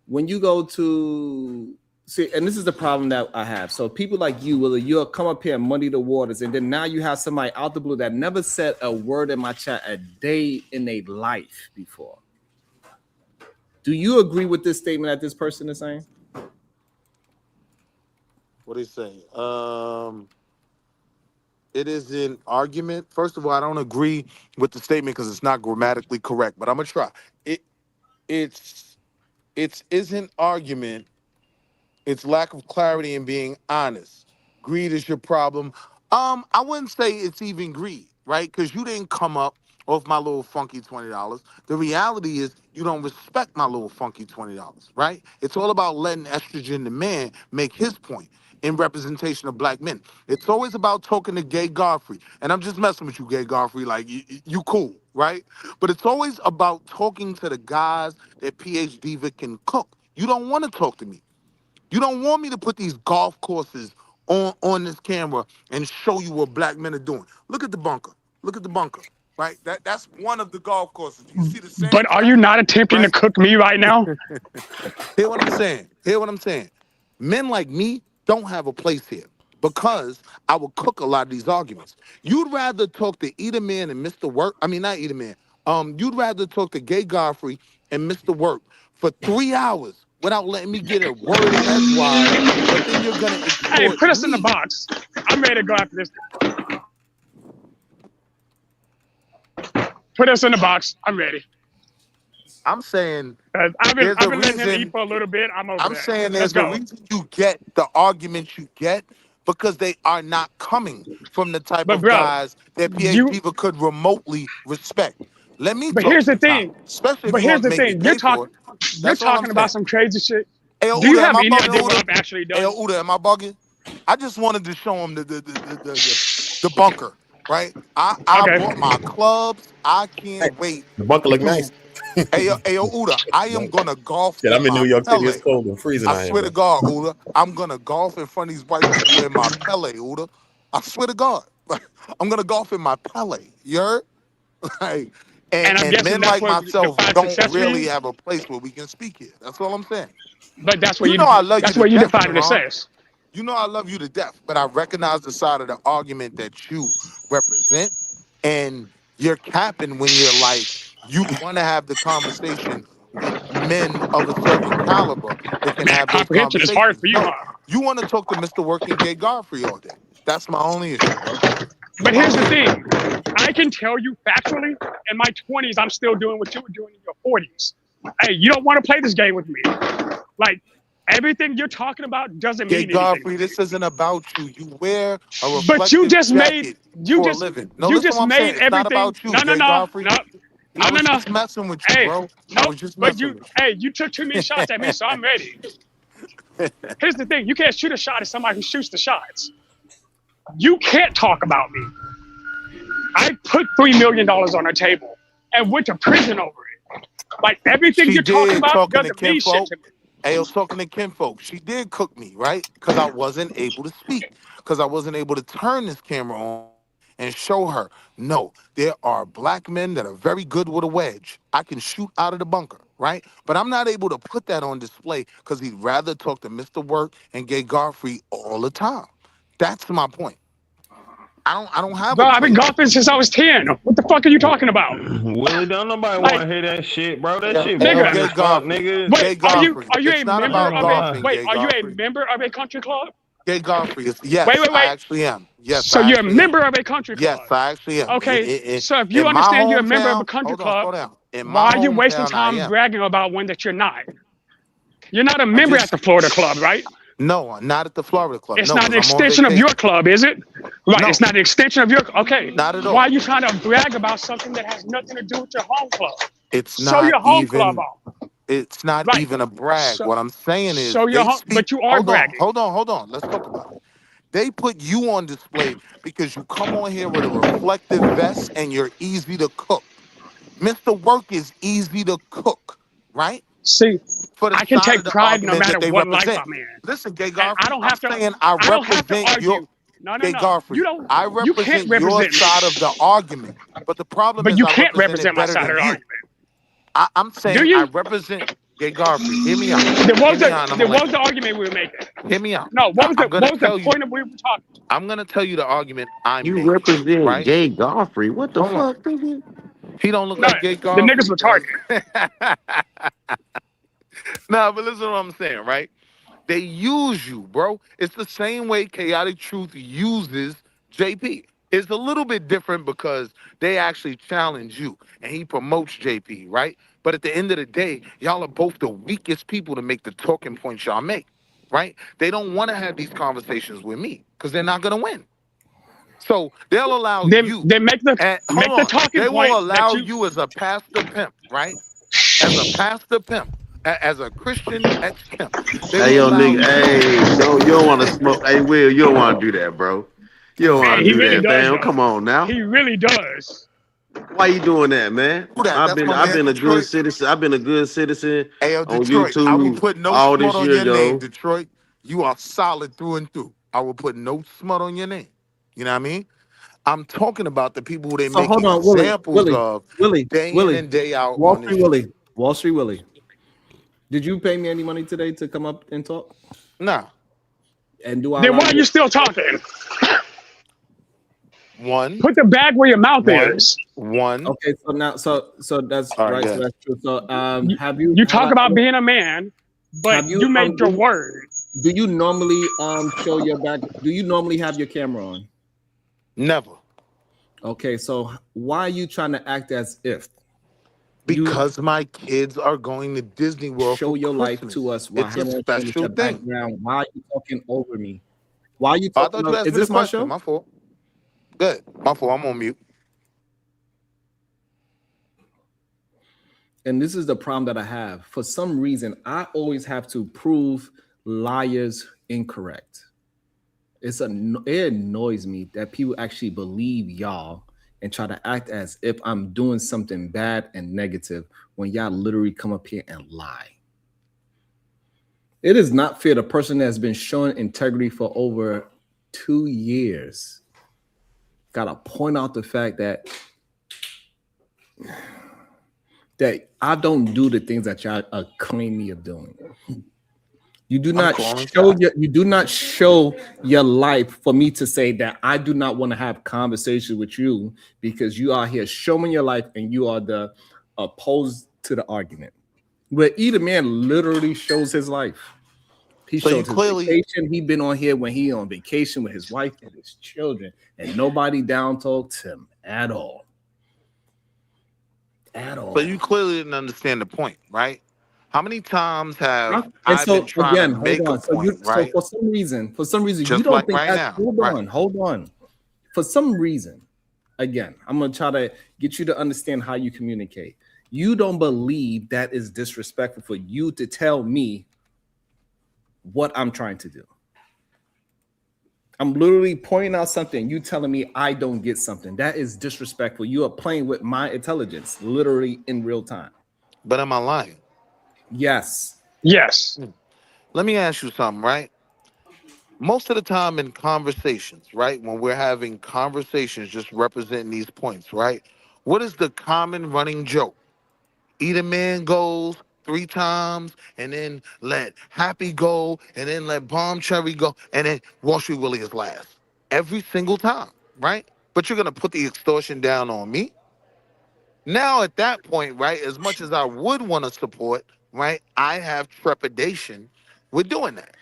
When you go to see, and this is the problem that I have. So people like you, Willie, you'll come up here and muddy the waters, and then now you have somebody out the blue that never said a word in my chat a day in their life before. Do you agree with this statement that this person is saying? What do you say? It is an argument. First of all, I don't agree with the statement because it's not grammatically correct, but I'm gonna try. It's isn't argument. It's lack of clarity and being honest. Greed is your problem. I wouldn't say it's even greed, right? Because you didn't come up off my little funky $20. The reality is you don't respect my little funky $20, right? It's all about letting estrogen the man make his point. in representation of black men. It's always about talking to Gay Godfrey. And I'm just messing with you, Gay Godfrey. Like, you cool, right? But it's always about talking to the guys that PH Diva can cook. You don't want to talk to me. You don't want me to put these golf courses on this camera and show you what black men are doing. Look at the bunker. Look at the bunker, right? That's one of the golf courses. You see the sand But are you not attempting to cook me right now? Hear what I'm saying. Hear what I'm saying. Men like me don't have a place here because I will cook a lot of these arguments. You'd rather talk to Eater Man and Mr. Work. I mean, not Eater Man. You'd rather talk to Gay Godfrey and Mr. Work for 3 hours without letting me get a word in edgewise, but then you're gonna Hey, put us in the box. I'm ready to go after this. Put us in the box. I'm ready. I'm saying I've been letting him eat for a little bit. I'm saying there's a reason you get the arguments you get because they are not coming from the type of guys that PH Diva could remotely respect. Let me But talk here's to the thing. especially But if you here's want to the make thing. me You're pay for it. you're talking about some crazy shit. Hey, Do you Uda, have am I any bugging, idea what Uda? I've actually done? Hey, Uda, am I bugging? I just wanted to show him the bunker, right? I brought my clubs. I can't wait. The bunker look nice. Hey, Uda, I am gonna golf Shit, in I'm in my New York City. Pele. It's cold and freezing I out here, swear bro. to God, Uda, I'm gonna golf in front of these white people in my Pele, Uda. I swear to God, I'm gonna golf in my Pele. You heard? Like, And I'm and guessing men that's like what myself defines don't success for really you. have a place where we can speak here. That's all I'm saying. But that's what You you know I love you that's to what you death, define Sharon. success. You know I love you to death, but I recognize the side of the argument that you represent, and you're capping when you're like, you want to have the conversation with men of a certain caliber that can Man, have those comprehension is hard conversations. for you, No, huh? you want to talk to Mr. Working Gay Godfrey all day. That's my only issue, bro. But here's the thing. I can tell you factually, in my 20s, I'm still doing what you were doing in your 40s. Hey, you don't want to play this game with me. Like, everything you're talking about doesn't Gay mean anything. Godfrey, this isn't about you. You wear a reflective But you just jacket made for a living. No, you listen just what I'm saying. made It's not everything. about you, No, no, Gay no, Godfrey. no, no, I no, was no. just messing with you, Hey, bro. I nope. was just But messing with you. hey, you took too many shots at me, so I'm ready. Here's the thing: you can't shoot a shot at somebody who shoots the shots. You can't talk about me. I put $3 million on the table and went to prison over it. Like everything She you're talking did about talking to doesn't mean shit kinfolk. to me. Hey, I was talking to kinfolk. She did cook me, right? Because I wasn't able to speak. Because I wasn't able to turn this camera on and show her. No, there are black men that are very good with a wedge. I can shoot out of the bunker, right? But I'm not able to put that on display because he'd rather talk to Mr. Work and Gay Godfrey all the time. That's my point. I don't have Bro, a I've been place. golfing since I was 10. What the fuck are you talking about? Willie, don't nobody Like, want to hear that shit, bro. That shit Hey, yo, boring Gay as fuck, Godfrey. nigga. Gay Wait, Godfrey. are you It's a not member about of golfing, a wait? Gay Are you a Godfrey. member of a country club? Gay Godfrey. Yes, I Wait. actually am. Yes, So I you're a actually am. member of a country club. Yes, I actually am. Okay. So if you In my understand you're a member of a hometown, country hold on, club, slow down. In my why are you wasting hometown, I time am. bragging about one that you're not? You're not a member at the Florida club, right? No, not at the Florida club. It's No, not an because I'm on extension of your vacation. club, is it? Right. No. It's not an extension of your. Okay. Not at all. Why are you trying to brag about something that has nothing to do with your home club? It's Show not your home club even. off. It's not Right. even a brag. What I'm saying is Show your they home, speak. but you are bragging. Hold on. Let's talk about it. They put you on display because you come on here with a reflective vest and you're easy to cook. Mr. Work is easy to cook, right? See, For the I can side take of the pride no argument matter that they what life represent. I'm in. Listen, Gay And Godfrey, I don't I'm have to. saying I I don't have to represent your argue. No. Gay Godfrey. You don't. I You can't represent your represent me. side of the argument. But the problem But is you I can't represent it represent my better side of than the you. argument. I'm Do saying I you? represent Gay Godfrey. Hear me out. Then Hear me out. what was the argument we were making? Hear me out. No, what was I'm gonna the tell you. point of we were talking? I'm gonna tell you the argument I'm You making. represent Right? Gay Godfrey. What the Hold on. fuck, nigga? He don't look No, like Gay the Godfrey. niggas retarded. No, but listen to what I'm saying, right? They use you, bro. It's the same way Chaotic Truth uses JP. It's a little bit different because they actually challenge you and he promotes JP, right? But at the end of the day, y'all are both the weakest people to make the talking points y'all make, right? They don't want to have these conversations with me because they're not going to win. So they'll allow you. Then make the hold on. talking They point will allow that you as a pastor pimp, right? As a pastor pimp as a Christian ex-pimp. They Hey, will yo, allow nigga. you. Hey, you don't want to smoke. Hey, Will, you don't want to do that, bro. You don't Hey, want to he do really that, does fam. though. Come on now. He really does. Why you doing that, man? Who that? I've That's been my I've man been a good Detroit. citizen. I've been a good citizen Hey, on Detroit, I will YouTube put no all smut this on year, your name, yo. Detroit. You are solid through and through. I will put no smut on your name. You know what I mean? I'm talking about the people who they So make hold on, Willie, examples of day in Willie, and day out Wall on this Street show. Willie, Wall Street Willie. Did you pay me any money today to come up and talk? Nah. And do I Then allow why are you? you still talking? One. Put the bag where your mouth is. Okay, so now, so that's All right, right. So good. that's true. So, You, have you have talk I about ever, being a man, but have you you made your word. do you normally show your back? Do you normally have your camera on? Never. Okay, so why are you trying to act as if? Because my kids are going to Disney World Show for your life Christmas. to us while It's a having fun with special your thing. background. Why are you talking over me? Why are you I talking? thought you asked Is me the this my question. show? My fault. Good. My fault. I'm on mute. And this is the problem that I have. For some reason, I always have to prove liars incorrect. It annoys me that people actually believe y'all and try to act as if I'm doing something bad and negative when y'all literally come up here and lie. It is not fair. The person that has been showing integrity for over 2 years gotta point out the fact that I don't do the things that y'all claim me of doing. You do not show your life for me to say that I do not want to have conversations with you because you are here showing your life and you are the opposed to the argument. But either man literally shows his life. He So you showed his clearly- vacation. He been on here when he on vacation with his wife and his children, and nobody down talked him at all. At all. So you clearly didn't understand the point, right? How many times have And I so been trying again, to hold make a on. So point, right? for some reason, you Just don't like think right that. now, Hold right? on. For some reason, again, I'm gonna try to get you to understand how you communicate. You don't believe that is disrespectful for you to tell me what I'm trying to do. I'm literally pointing out something. You telling me I don't get something. That is disrespectful. You are playing with my intelligence, literally in real time. But am I lying? Yes. Yes. Let me ask you something, right? Most of the time in conversations, right, when we're having conversations just representing these points, right? What is the common running joke? Either man goes 3 times and then let Happy go and then let Bomb Cherry go and then Wall Street Willie is last. Every single time, right? But you're going to put the extortion down on me? Now at that point, right, as much as I would want to support, right, I have trepidation with doing that.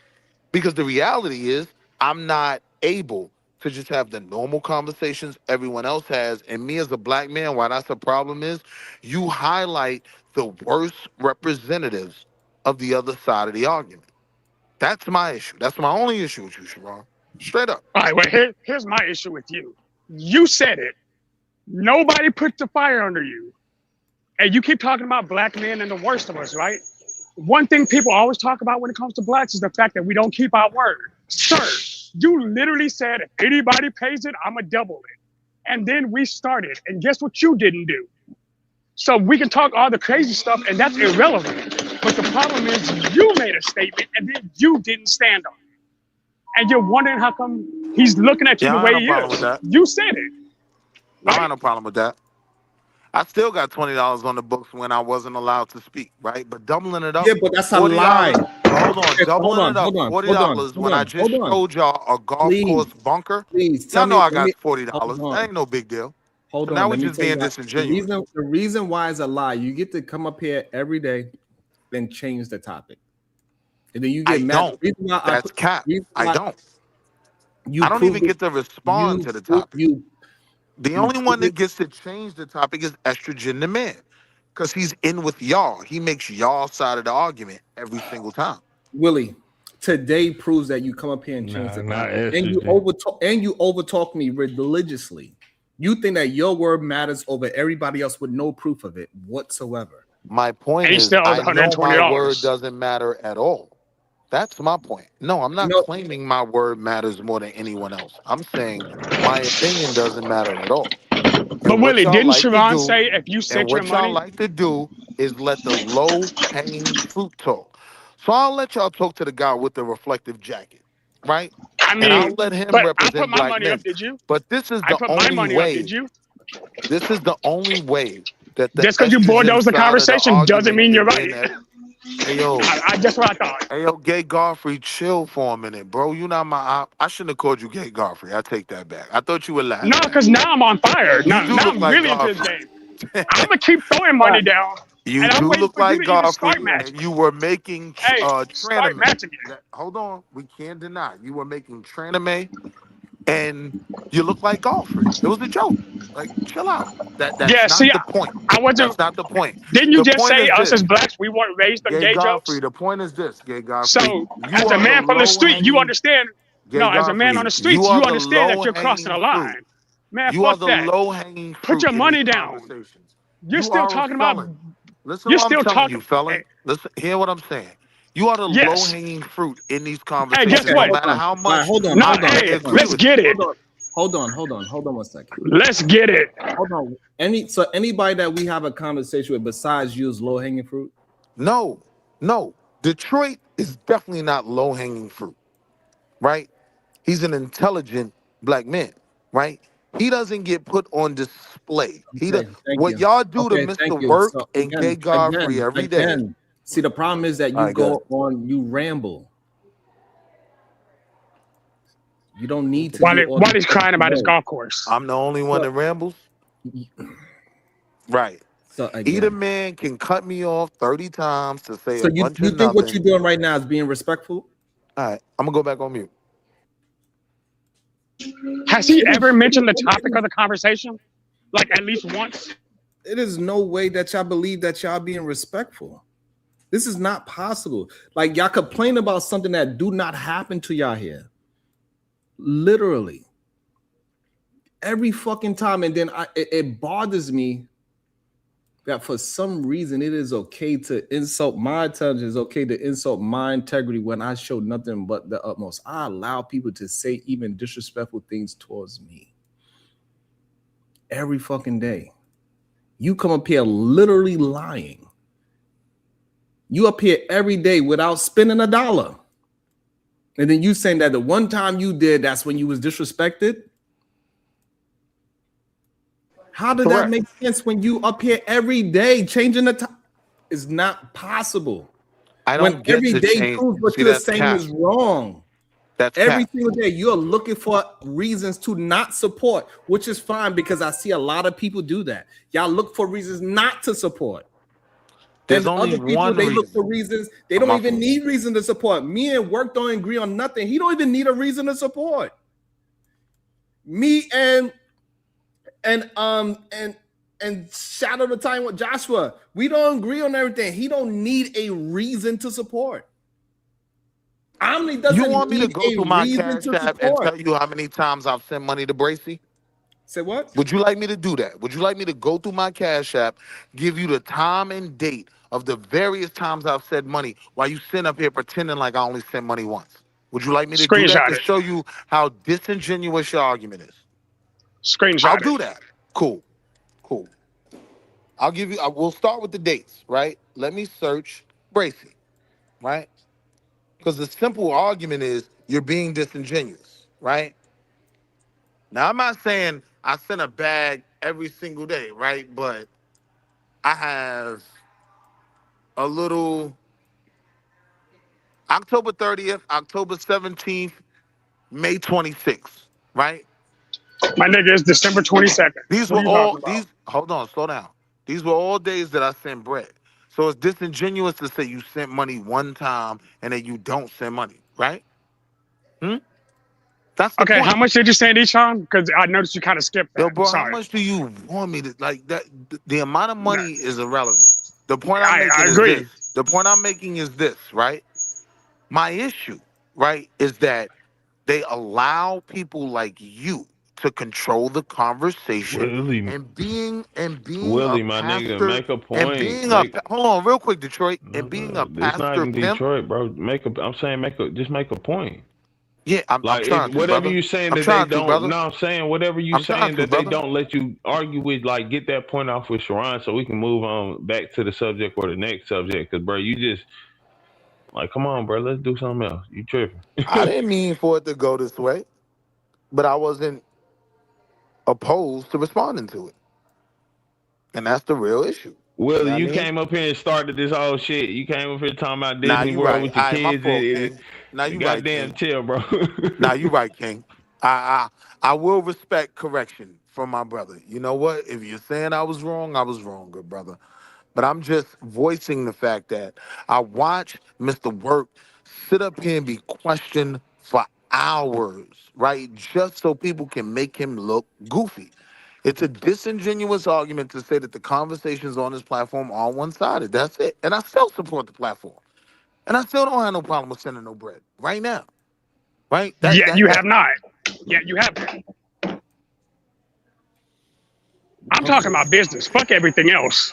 Because the reality is I'm not able to just have the normal conversations everyone else has. And me as a black man, why that's a problem is you highlight the worst representatives of the other side of the argument. That's my issue. That's my only issue with you, Sharon. Straight up. All right, well, here's my issue with you. You said it. Nobody put the fire under you. And you keep talking about black men and the worst of us, right? One thing people always talk about when it comes to blacks is the fact that we don't keep our word. Sir, you literally said, if anybody pays it, I'm going to double it. And then we started. And guess what you didn't do? So we can talk all the crazy stuff, and that's irrelevant. But the problem is you made a statement, and then you didn't stand on it. And you're wondering how come he's looking at you Yeah, the I way have he no problem is. with that. You said it. I don't have no problem with that. I still got $20 on the books when I wasn't allowed to speak, right? But doubling it up, Yeah, but that's a $40. lie. Hold on, Okay, doubling it up, $40 when I just showed y'all a golf course bunker. Please Y'all tell know me. I got Hold $40. on. That ain't no big deal. Hold So on. now Let we me just tell you being why. disingenuous. The reason why is a lie. You get to come up here every day and change the topic, and then you get mad. That's cap. I don't. You I don't prove even it. get to respond to the topic. The only one that gets to change the topic is Estrogen the Man, because he's in with y'all. He makes y'all side of the argument every single time. Willie, today proves that you come up here and change the topic, and you overtalk me religiously. You think that your word matters over everybody else with no proof of it whatsoever. My point And he is, still owes I know my word $120. doesn't matter at all. That's my point. No, I'm not No, claiming my word matters more than anyone else. I'm saying my opinion doesn't matter at all. But And what Willie, y'all didn't like to Sharon do, say if you sent your money? is let the low hanging fruit talk. So I'll let y'all talk to the guy with the reflective jacket, right? I And I'll mean, let him but I put represent my black money up, men. did you? But this is I the put my only money up, did way. you? This is the only way that the Just because you estrogen bulldoze the side of the conversation doesn't argument mean you're can right. win. Hey yo, That's what I thought. hey yo, Gay Godfrey, chill for a minute, bro. You not my op. I shouldn't have called you Gay Godfrey. I take that back. I thought you were laughing. No, because now I'm on fire. You do Now look I'm like really into this Godfrey. game. I'm gonna keep throwing money down, You and I'm do waiting look for you like to even start Godfrey, matching. and you were making Hey, start tranime. matching it. Hold on, we can't deny you were making tranime, and you look like Godfrey. It was a joke. Like, chill out. That's Yeah, see, not the point. I wasn't. That's not the point. Didn't you The just point say is us this, as blacks we weren't raised on Gay gay Godfrey. jokes? The point is this, Gay Godfrey. So, You as a are the man from the low street, you hanging. understand. Gay No, as a man on Godfrey, the you streets, are you the understand low that you're crossing hanging a fruit. line. Man, You are fuck the that. low hanging Put fruit your in these money down. conversations. You're You still are a talking about. felon. Listen to You're what I'm still telling talking. you, felon. Listen, hear what I'm saying. You are the low Yes. hanging fruit in these Hey, guess conversations, okay, no what? hold matter on. how All right, much hold on, Nah, hold on, I hey, hold on, agree let's with you. get it. hold on 1 second. Let's get it. Hold on. Anybody that we have a conversation with besides you is low hanging fruit? No, no. Detroit is definitely not low hanging fruit, right? He's an intelligent black man, right? He doesn't get put on display. Okay, thank What you. y'all do to Okay, Mr. thank you. Work So and Gay again, Godfrey every day. See, the problem is that All you right, good. go on, you ramble. You don't need to do all While this he's crying about his work. golf course. I'm the only one that rambles? Right. So Either again, man can cut me off 30 times to say so a you bunch you of think what nothing. you're doing right now is being respectful? All right, I'm gonna go back on mute. Has he ever mentioned the topic of the conversation? Like at least once? It is no way that y'all believe that y'all being respectful. This is not possible. Like y'all complain about something that do not happen to y'all here. Literally. Every fucking time. And then it bothers me that for some reason it is okay to insult my intelligence, it's okay to insult my integrity when I show nothing but the utmost. I allow people to say even disrespectful things towards me. Every fucking day. You come up here literally lying. You up here every day without spending a dollar. And then you saying that the one time you did, that's when you was disrespected. How did that make sense when you up here every day changing the time? It's not possible. I When don't get every to day change. proves what See, you're that's saying cap. is wrong. That's Every cap. single day you're looking for reasons to not support, which is fine because I see a lot of people do that. Y'all look for reasons not to support. There's And only other people, one they look reason. for reasons. They I'm don't off even of- need reason to support. Me and Work don't agree on nothing. He don't even need a reason to support. Me and Shadow the Time with Joshua, we don't agree on everything. He don't need a reason to support. Omni doesn't You want me to need go a through my reason cash to app and support. tell you how many times I've sent money to Bracy? Say what? Would you like me to do that? Would you like me to go through my cash app, give you the time and date of the various times I've sent money while you sit up here pretending like I only sent money once? Would you like me to do that Screenshot to it. show you how disingenuous your argument is? Screenshot I'll it. do that. Cool. Cool. I'll give you, we'll start with the dates, right? Let me search Bracy, right? Because the simple argument is you're being disingenuous, right? Now, I'm not saying I send a bag every single day, right? But I have a little October 30th, October 17th, May 26th, right? My nigga, it's December 22nd. These What were are you talking all, about? hold on, slow down. These were all days that I sent bread. So it's disingenuous to say you sent money one time and then you don't send money, right? That's the Okay, point. how much did you send each time? Because I noticed you kind of skipped that. Yo, I'm bro, how sorry. much do you want me to like that? The amount of money is irrelevant. The point I'm I making is agree. this. The point I'm making is this, right? My issue, right, is that they allow people like you to control the conversation Willie, and being a Willie, my nigga, pastor make a and point. being a hold on real quick, Detroit, and being a It's not pastor even pimp. Detroit, bro. I'm saying just make a point. Yeah, I'm Like trying to, whatever brother. you saying I'm that they trying to, don't. brother. No, I'm saying whatever you I'm trying saying to, that they brother. don't let you argue with. Like get that point off with Sharon, so we can move on back to the subject or the next subject. Because bro, you just like, come on, bro, let's do something else. You tripping? I didn't mean for it to go this way, but I wasn't opposed to responding to it. And that's the real issue. You Willie, know what I you mean? came up here and started this whole shit. You came up here talking about Nah, Disney you World right. with All your right, my kids. fault, King. Nah, you right, Goddamn, King. chill, bro. Nah, you right, King. I will respect correction from my brother. You know what? If you're saying I was wrong, good brother. But I'm just voicing the fact that I watch Mr. Work sit up here and be questioned for hours, right? Just so people can make him look goofy. It's a disingenuous argument to say that the conversations on this platform are one-sided. That's it. And I still support the platform. And I still don't have no problem with sending no bread right now. Right? Yet you have not. Yet you haven't. I'm talking about business. Fuck everything else.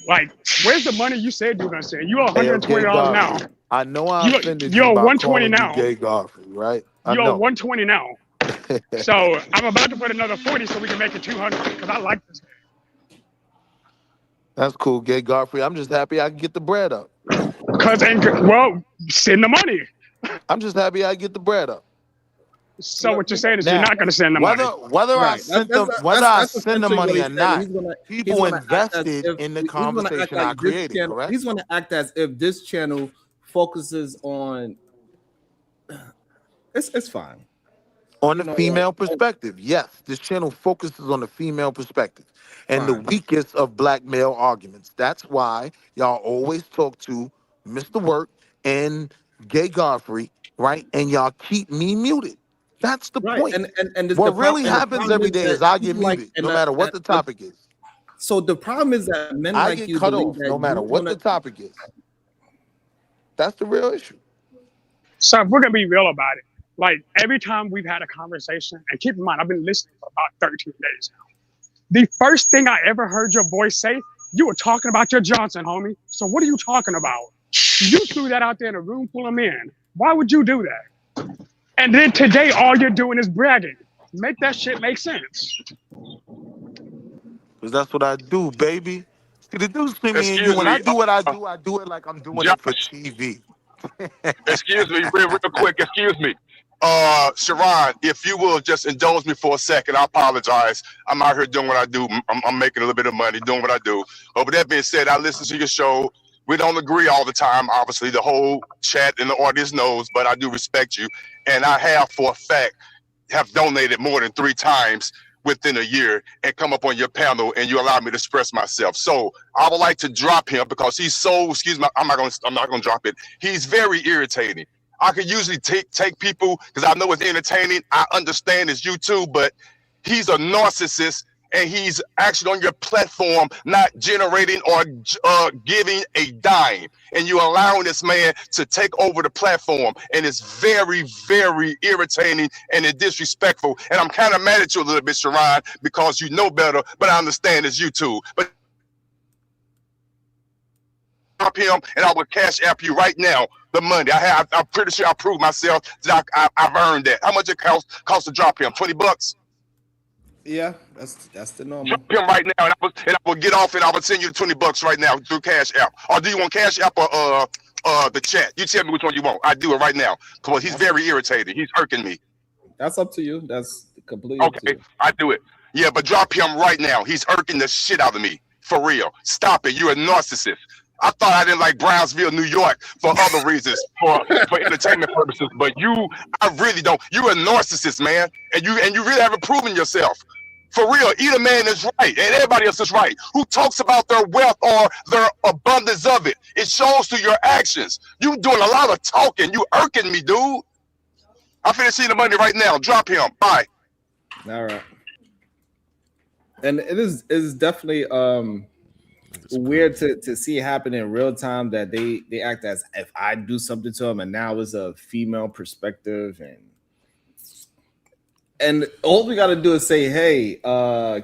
Like, where's the money you said you were gonna send? You owe Hey, okay, $120 now. Godfrey. I know I You offended you you owe by 120 calling you now. gay, Godfrey, right? I You owe know. 120 now. So I'm about to put another 40 so we can make it 200 because I like this. That's cool, gay Godfrey. I'm just happy I can get the bread up. Well, send the money. I'm just happy I get the bread up. So what you're saying is Now, you're not going to send the money. whether I send That's the essentially what money he or said. not, He's people gonna act as invested if in the he's gonna act conversation like I this created, channel. correct? He's gonna act as if this channel focuses on. It's fine. On the female perspective, yes, this channel focuses on the female perspective and the Fine. weakest of black male arguments. That's why y'all always talk to Mr. Work and Gay Godfrey, right? And y'all keep me muted. That's the Right, point. and the What really problem happens every day is I get people like muted, no matter what the topic is. So the problem is that men I like get you cut believe off that no matter you what wanna. the topic is. That's the real issue. So if we're going to be real about it, like every time we've had a conversation, and keep in mind, I've been listening for about 13 days now. The first thing I ever heard your voice say, you were talking about your Johnson, homie. So what are you talking about? You threw that out there in a room full of men. Why would you do that? And then today, all you're doing is bragging. Make that shit make sense. Because that's what I do, baby. See, the difference between me and you, Excuse when I me, do what I do it like I'm doing it for Josh. TV. Excuse me, real quick. Excuse me. Sharon, if you will just indulge me for a second, I apologize. I'm out here doing what I do. I'm making a little bit of money doing what I do. But with that being said, I listen to your show. We don't agree all the time. Obviously, the whole chat and the audience knows, but I do respect you. And I have, for a fact, have donated more than 3 times within a year and come up on your panel and you allow me to express myself. So I would like to drop him because he's so, excuse me, I'm not gonna drop it. He's very irritating. I could usually take people because I know it's entertaining. I understand it's YouTube, but he's a narcissist and he's actually on your platform not generating or giving a dime. And you're allowing this man to take over the platform. And it's very, very irritating and it's disrespectful. And I'm kind of mad at you a little bit, Sharon, because you know better, but I understand it's YouTube. But him and I will cash app you right now the money. I'm pretty sure I proved myself that I've earned that. How much it cost to drop him? $20? Yeah, that's the normal. Drop him right now, and I will get off, and I will send you the $20 right now through Cash App. Or do you want Cash App or the chat? You tell me which one you want. I do it right now because he's very irritating. He's irking me. That's up to you. That's completely okay. I do it. Yeah, but drop him right now. He's irking the shit out of me for real. Stop it. You're a narcissist. I thought I didn't like Brownsville, New York for other reasons, for entertainment purposes. But I really don't. You're a narcissist, man, and you really haven't proven yourself. For real, either man is right, and everybody else is right. Who talks about their wealth or their abundance of it? It shows through your actions. You doing a lot of talking. You irking me, dude. I'm finna see the money right now. Drop him. Bye. All right. And it is definitely weird to see it happen in real time that they act as if I do something to them and now it's a female perspective And all we got to do is say, hey,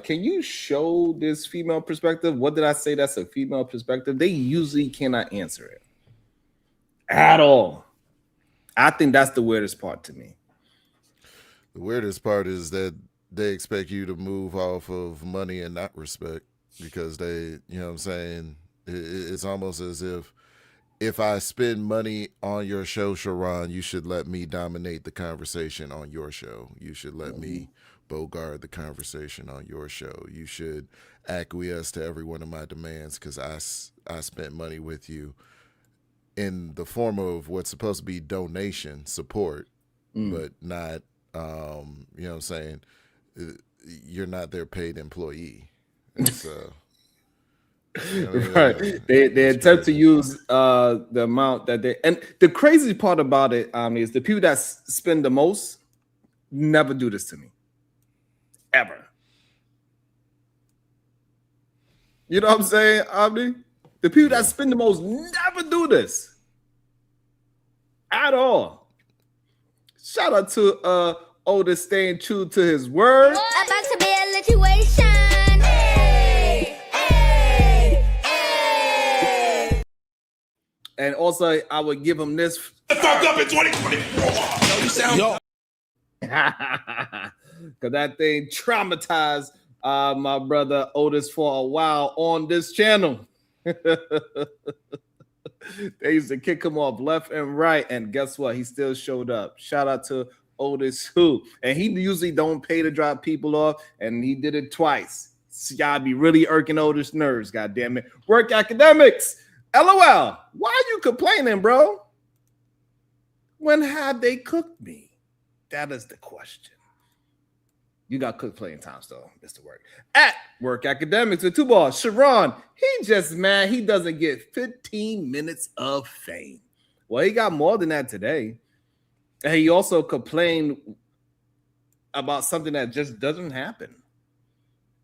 can you show this female perspective? What did I say that's a female perspective? They usually cannot answer it at all. I think that's the weirdest part to me. The weirdest part is that they expect you to move off of money and not respect, because they, you know what I'm saying? It's almost as if I spend money on your show, Sharon, you should let me dominate the conversation on your show. You should let me bogart the conversation on your show. You should acquiesce to every one of my demands because I spent money with you in the form of what's supposed to be donation support, but not, you know what I'm saying? You're not their paid employee. It's, you know, right. They attempt to use the amount that they, and the crazy part about it is the people that spend the most never do this to me. Ever. You know what I'm saying, Omni? The people that spend the most never do this. At all. Shout out to Otis staying true to his word. About to be a situation. And also, I would give him this. Fuck up in 2024. You sound because that thing traumatized my brother Otis for a while on this channel. They used to kick him off left and right, and guess what? He still showed up. Shout out to Otis who, and he usually don't pay to drop people off, and he did it twice. So y'all be really irking Otis nerves, god damn it. Work academics. LOL. Why are you complaining, bro? When have they cooked me? That is the question. You got cooked plenty of times, though, Mr. Work. At Work Academics with 2 balls. Sharon, he just mad he doesn't get 15 minutes of fame. Well, he got more than that today. And he also complained about something that just doesn't happen.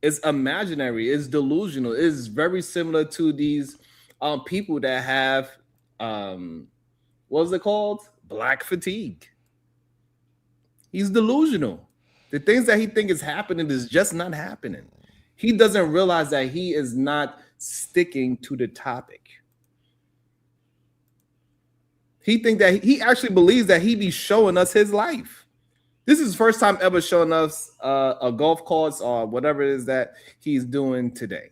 It's imaginary. It's delusional. It's very similar to these people that have, what was it called? Black fatigue. He's delusional. The things that he thinks is happening is just not happening. He doesn't realize that he is not sticking to the topic. He think that he actually believes that he be showing us his life. This is his first time ever showing us a golf course or whatever it is that he's doing today.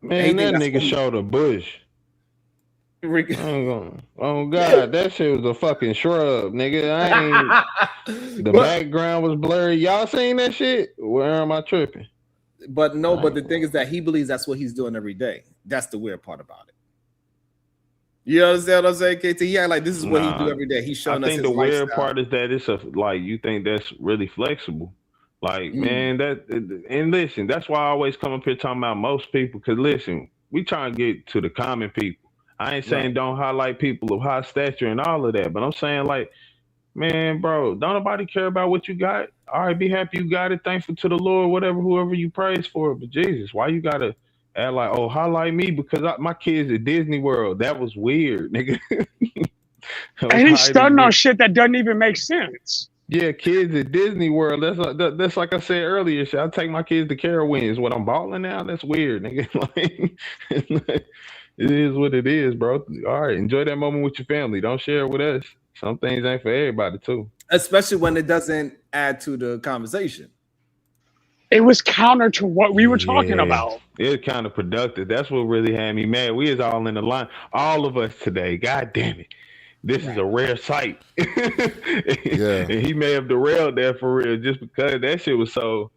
Man, that nigga showed a bush. Oh God, that shit was a fucking shrub, nigga. The background was blurry. Y'all seen that shit? Where am I tripping? But no, but the thing is that he believes that's what he's doing every day. That's the weird part about it. You understand what I'm saying, KT? Yeah, like this is what he do every day. He's showing us his lifestyle. I think the weird part is that it's like you think that's really flexible. Like, man, and listen, that's why I always come up here talking about most people, because listen, we trying to get to the common people. I ain't saying don't highlight people of high stature and all of that, but I'm saying like, man, bro, don't nobody care about what you got. All right, be happy you got it. Thankful to the Lord, whatever, whoever you praise for. But Jesus, why you gotta act like, oh, highlight me because my kids at Disney World? That was weird, nigga. And he's starting on shit that doesn't even make sense. Yeah, kids at Disney World. That's like I said earlier. Shit, I take my kids to Carowinds. What, I'm balling now? That's weird, nigga. Like, it is what it is, bro. All right, enjoy that moment with your family. Don't share it with us. Some things ain't for everybody, too. Especially when it doesn't add to the conversation. It was counter to what we were talking about. It's counterproductive. That's what really had me mad. We is all in the line. All of us today. God damn it. This is a rare sight. And he may have derailed that for real just because that shit was so...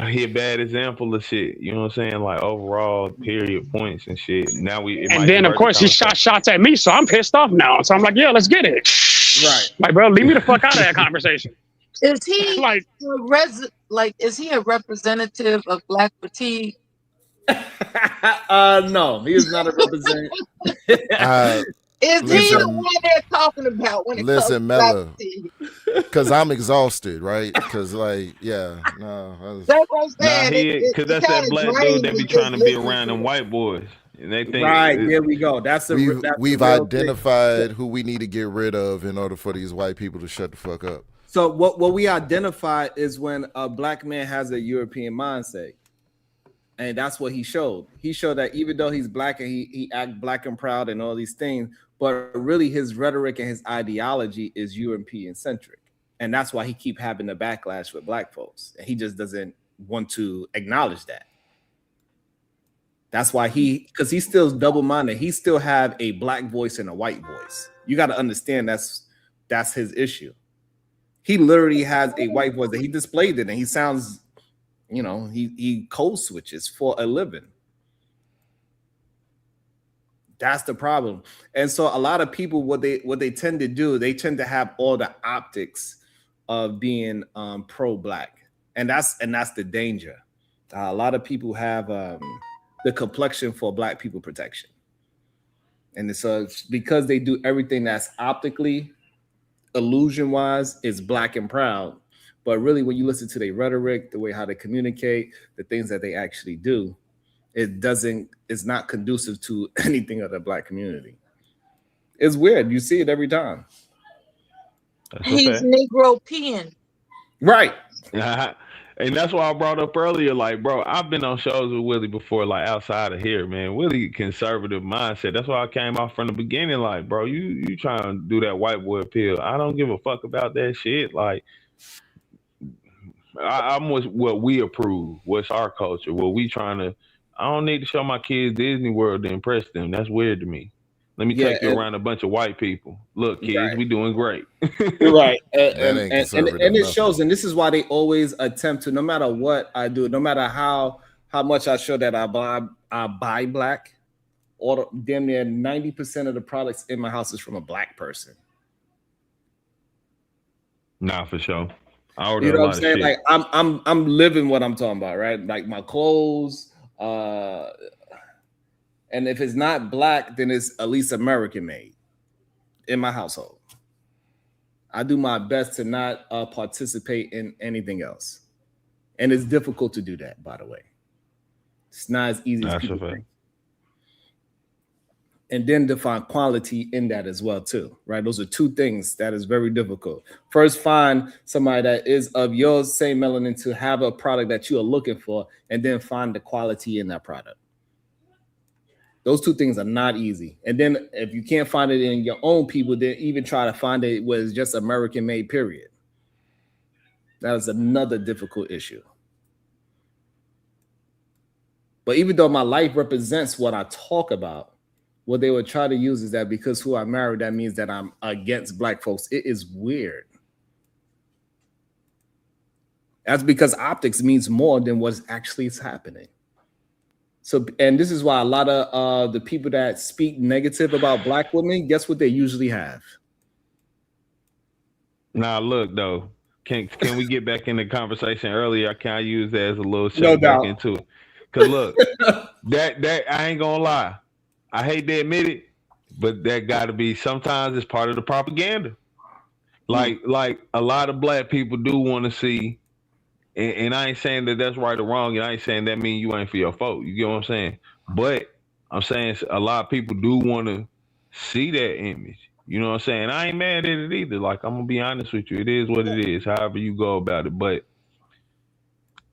he a bad example of shit. You know what I'm saying? Like overall period points and shit. Now and then of course he shot shots at me, so I'm pissed off now. So I'm like, yeah, let's get it. Right. Like, bro, leave me the fuck out of that conversation. Is he is he a representative of Black fatigue? No, he is not a representative. Is he the one they're talking about when it comes to Mella, because I'm exhausted, right? Because like, no. That's what I'm saying. Because that's that black dude that be trying to be around them white boys. And they think there we go. We've identified who we need to get rid of in order for these white people to shut the fuck up. So what we identify is when a black man has a European mindset. And that's what he showed. He showed that even though he's black and he act black and proud and all these things, but really his rhetoric and his ideology is European centric. And that's why he keep having the backlash with black folks. And he just doesn't want to acknowledge that. That's why because he's still double-minded. He still have a black voice and a white voice. You got to understand that's his issue. He literally has a white voice that he displayed it, and he sounds, he code switches for a living. That's the problem. And so a lot of people, what they tend to do, they tend to have all the optics of being pro-black, and that's the danger. A lot of people have the complexion for black people protection, and it's because they do everything that's optically, illusion-wise, is black and proud. But really, when you listen to their rhetoric, the way how they communicate, the things that they actually do, it's not conducive to anything of the black community. It's weird. You see it every time. He's Negro-pean. Right. And that's why I brought up earlier, like, bro, I've been on shows with Willie before, like outside of here, man. Willie conservative mindset. That's why I came off from the beginning, like, bro, you trying to do that white boy appeal. I don't give a fuck about that shit. Like, I'm what we approve, what's our culture, what we trying to. I don't need to show my kids Disney World to impress them. That's weird to me. Let me take you around a bunch of white people. Look, kids, we doing great. Right. And it shows, and this is why they always attempt to, no matter what I do, no matter how much I show that I buy black, or damn near 90% of the products in my house is from a black person. Nah, for sure. You know what I'm saying? Like I'm living what I'm talking about, right? Like my clothes, and if it's not black, then it's at least American made in my household. I do my best to not participate in anything else. And it's difficult to do that, by the way. It's not as easy as people think. And then define quality in that as well, too, right? Those are two things that is very difficult. First, find somebody that is of your same melanin to have a product that you are looking for, and then find the quality in that product. Those two things are not easy. And then if you can't find it in your own people, then even try to find it where it's just American made, period. That is another difficult issue. But even though my life represents what I talk about, what they would try to use is that because who I married, that means that I'm against black folks. It is weird. That's because optics means more than what's actually happening. So, and this is why a lot of the people that speak negative about black women, guess what they usually have? Nah, look though, can we get back in the conversation earlier? Can I use that as a little show back into it? Cause look, that I ain't gonna lie, I hate to admit it, but that got to be sometimes it's part of the propaganda. Like a lot of black people do want to see. And I ain't saying that that's right or wrong, and I ain't saying that means you ain't for your folk. You get what I'm saying? But I'm saying a lot of people do want to see that image. You know what I'm saying? I ain't mad at it either. Like, I'm going to be honest with you. It is what it is, however you go about it. But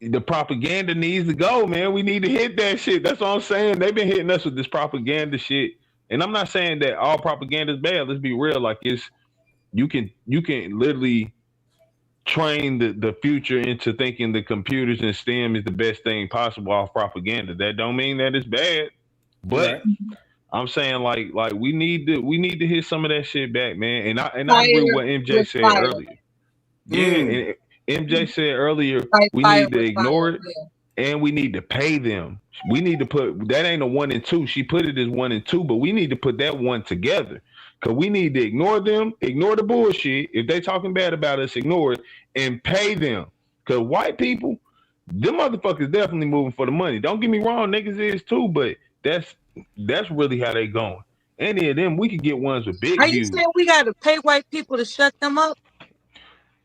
the propaganda needs to go, man. We need to hit that shit. That's what I'm saying. They've been hitting us with this propaganda shit. And I'm not saying that all propaganda is bad. Let's be real. Like, you can literally train the future into thinking the computers and STEM is the best thing possible off propaganda. That don't mean that it's bad, but I'm saying like we need to hit some of that shit back, man. And I agree with what MJ said earlier. Yeah, and MJ said earlier we need to ignore it and we need to pay them. We need to put that ain't a 1 and 2. She put it as 1 and 2, but we need to put that one together. Cause we need to ignore them, ignore the bullshit. If they talking bad about us, ignore it and pay them. Cause white people, them motherfuckers definitely moving for the money. Don't get me wrong, niggas is too, but that's really how they going. Any of them, we could get ones with big views. Are you saying we got to pay white people to shut them up?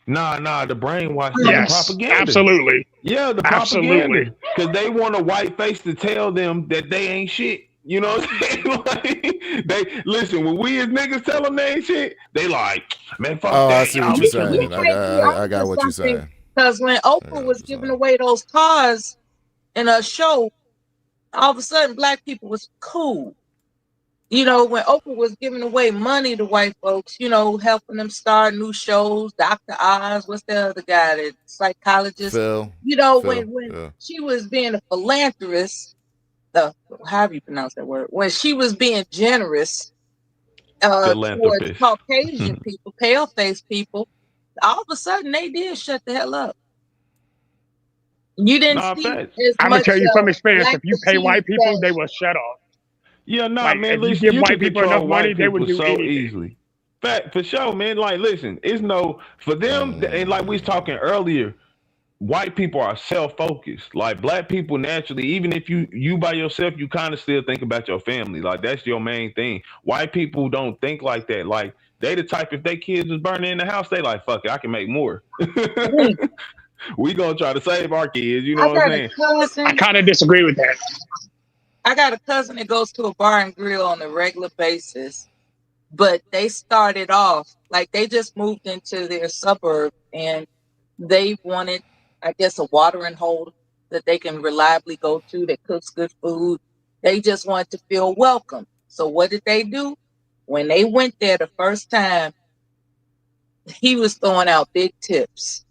Nah, the brainwashing, yes, the propaganda. Absolutely. Yeah, the propaganda. Cause they want a white face to tell them that they ain't shit. You know what I'm saying? Like, they listen when we as niggas tell them they ain't shit. They like, man, fuck Oh, that. I see Y'all what you're bitches ain't saying. I got what you're saying. Because when Oprah was giving away those cars in a show, all of a sudden black people was cool. You know, when Oprah was giving away money to white folks, you know, helping them start new shows, Dr. Oz, what's the other guy, that psychologist? Phil. You know, Phil, when yeah. she was being a philanthropist, however you pronounce that word, when she was being generous towards Philanthropist. Caucasian people, pale faced people, all of a sudden they did shut the hell up. You didn't Nah, see facts. as I'm gonna much tell you from experience, black if you pay white people, they bashing. will shut off. Yeah, nah, Like, man. if you Listen, give you white can people enough control money, white they would people do so anything. easily. Fact for sure, man. Like, listen, it's no for them, and like we was talking earlier, white people are self-focused. Like black people naturally, even if you by yourself, you kind of still think about your family. Like that's your main thing. White people don't think like that. Like they the type, if their kids was burning in the house, they like, fuck it, I can make more. We gonna try to save our kids, you know what I'm saying? I kind of disagree with that. I got a cousin that goes to a bar and grill on a regular basis, but they started off like they just moved into their suburb and they wanted, I guess, a watering hole that they can reliably go to that cooks good food. They just wanted to feel welcome. So what did they do? When they went there the first time, he was throwing out big tips.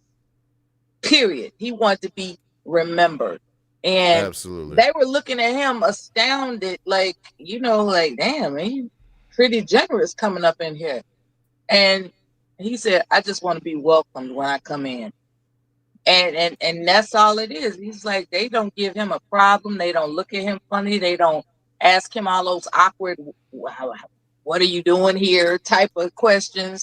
Period. He wanted to be remembered. And Absolutely. they were looking at him astounded, like, you know, like, damn, man, you pretty generous coming up in here. And he said, I just want to be welcomed when I come in. And that's all it is. He's like, they don't give him a problem. They don't look at him funny. They don't ask him all those awkward, wow, what are you doing here type of questions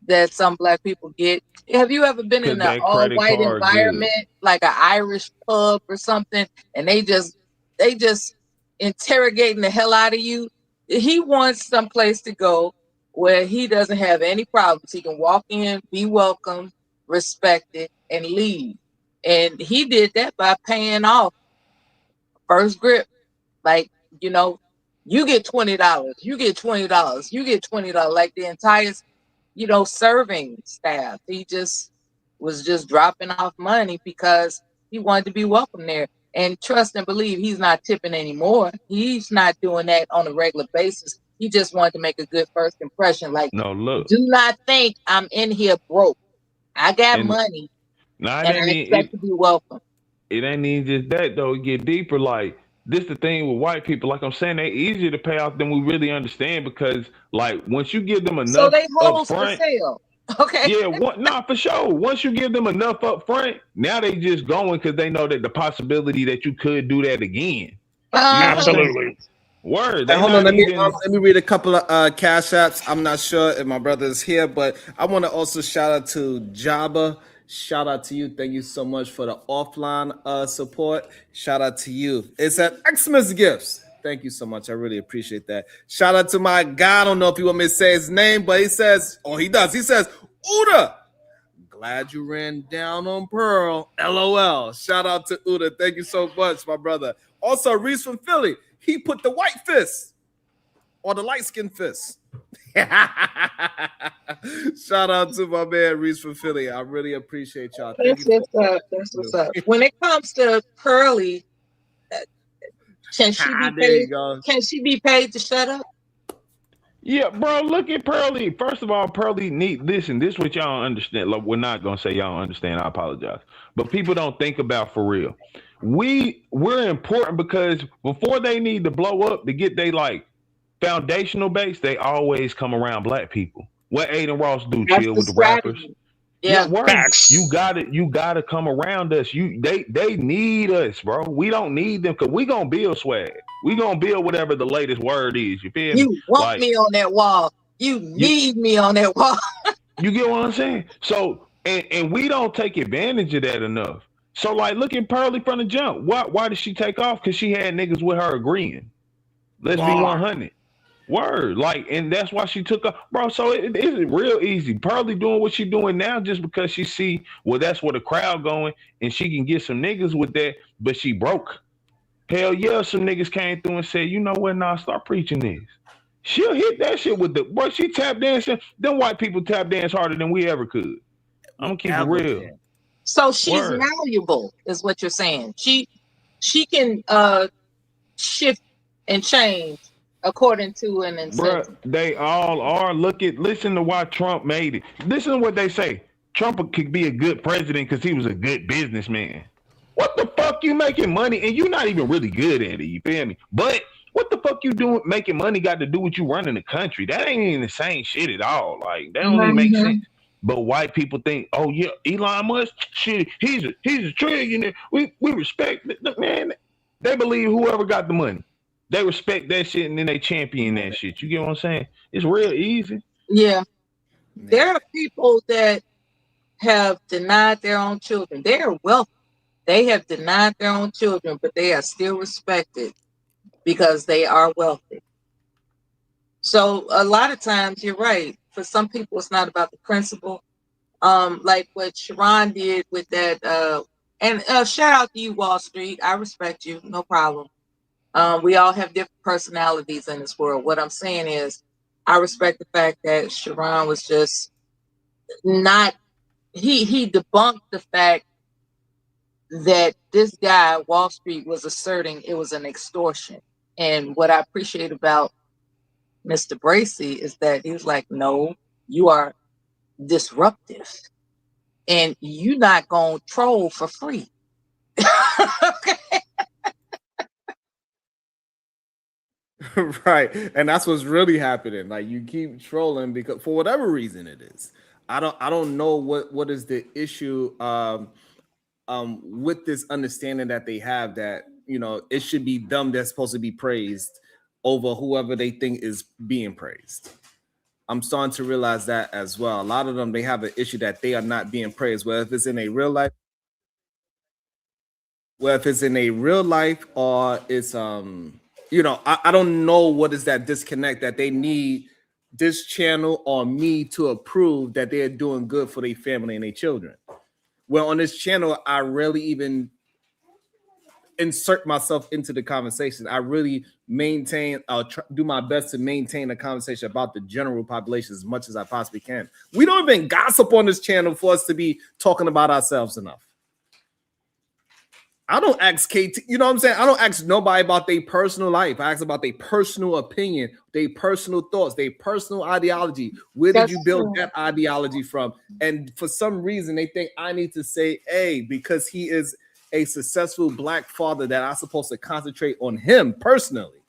that some black people get. Have you ever been in Cause an that credit all-white card good. environment, like an Irish pub or something, and they just interrogating the hell out of you? He wants someplace to go where he doesn't have any problems. He can walk in, be welcome, respected, and leave. And he did that by paying off first grip. Like, you know, you get $20, you get $20, you get $20, like the entire, you know, serving staff. He just was just dropping off money because he wanted to be welcome there. And trust and believe, he's not tipping anymore. He's not doing that on a regular basis. He just wanted to make a good first impression. Like, No, look. do not think I'm in here broke. I got And money, nah, and I expect to be welcome. it ain't even just that though. It get deeper. Like this the thing with white people. Like I'm saying, they easier to pay off than we really understand because like once you give them So enough they up hoes for front, sale. Okay. yeah, nah, for sure. Once you give them enough up front, now they just going because they know that the possibility that you could do that again. You know Absolutely. Word. Hey, They hold on, not let even. me read a couple of cash apps. I'm not sure if my brother is here, but I want to also shout out to Jabba. Shout out to you. Thank you so much for the offline support. Shout out to you. It's at Xmas Gifts. Thank you so much. I really appreciate that. Shout out to my guy. I don't know if you want me to say his name, but he says, oh, he does. He says, Uda. Glad you ran down on Pearl. LOL. Shout out to Uda. Thank you so much, my brother. Also, Reese from Philly. He put the white fist or the light skin fist. Shout out to my man Reese from Philly. I really appreciate y'all. Thank That's you. what's up. That's what's up. When it comes to Pearly, can she be There you paid? go. Can she be paid to shut up? Yeah, bro, look at Pearly. First of all, Pearly listen, this is what y'all don't understand. Look, we're not gonna say y'all don't understand, I apologize. But people don't think about for real. We're important because before they need to blow up to get they like foundational base, they always come around black people. What Aiden Ross do? That's Chill the with the rappers. strategy. Yeah. word. Facts. You gotta come around us. They need us, bro. We don't need them because we gonna build swag. We gonna build whatever the latest word is. You feel me? You want Like, me on that wall. You need me on that wall. you get what I'm saying? So and we don't take advantage of that enough. So like look at Pearly from the jump. Why did she take off? Because she had niggas with her agreeing. Let's be 100. Word. Like, and that's why she took off. Bro, so it's real easy. Pearly doing what she doing now just because she see, well, that's where the crowd going and she can get some niggas with that, but she broke. Hell yeah, some niggas came through and said, you know what, nah, start preaching this. She'll hit that shit with the boy. She tap dancing. Them white people tap dance harder than we ever could. I'm gonna keep it real. So she's Word. malleable, is what you're saying. She can shift and change according to an incentive. Bruh, they all are. Listen to why Trump made it. Listen to what they say. Trump could be a good president because he was a good businessman. What the fuck you making money and you're not even really good at it, you feel me? But what the fuck you doing making money got to do with you running the country? That ain't even the same shit at all. Like, that don't even make sense. But white people think, oh yeah, Elon Musk, shit, he's a trillionaire. We respect it. Man, they believe whoever got the money. They respect that shit and then they champion that shit. You get what I'm saying? It's real easy. Yeah. There are people that have denied their own children. They are wealthy. They have denied their own children, but they are still respected because they are wealthy. So a lot of times you're right. For some people, it's not about the principle. Like what Sharon did with that. And shout out to you, Wall Street. I respect you. No problem. We all have different personalities in this world. What I'm saying is, I respect the fact that Sharon was just not. He debunked the fact that this guy, Wall Street, was asserting it was an extortion. And what I appreciate about Mr. Bracy is that he was like, no, you are disruptive. And you're not going to troll for free. Right. And that's what's really happening. Like, you keep trolling because for whatever reason it is. I don't know what is the issue with this understanding that they have that, you know, it should be them that's supposed to be praised over whoever they think is being praised. I'm starting to realize that as well. A lot of them, they have an issue that they are not being praised, whether if it's in a real life, or it's you know, I don't know what is that disconnect that they need this channel or me to approve that they're doing good for their family and their children. Well, on this channel, I rarely even insert myself into the conversation. I really maintain, I'll do my best to maintain a conversation about the general population as much as I possibly can. We don't even gossip on this channel for us to be talking about ourselves enough. I don't ask KT, you know what I'm saying? I don't ask nobody about their personal life. I ask about their personal opinion, their personal thoughts, their personal ideology. Where did you build that ideology from? And for some reason, they think I need to say, hey, because he is a successful Black father, that I'm supposed to concentrate on him personally.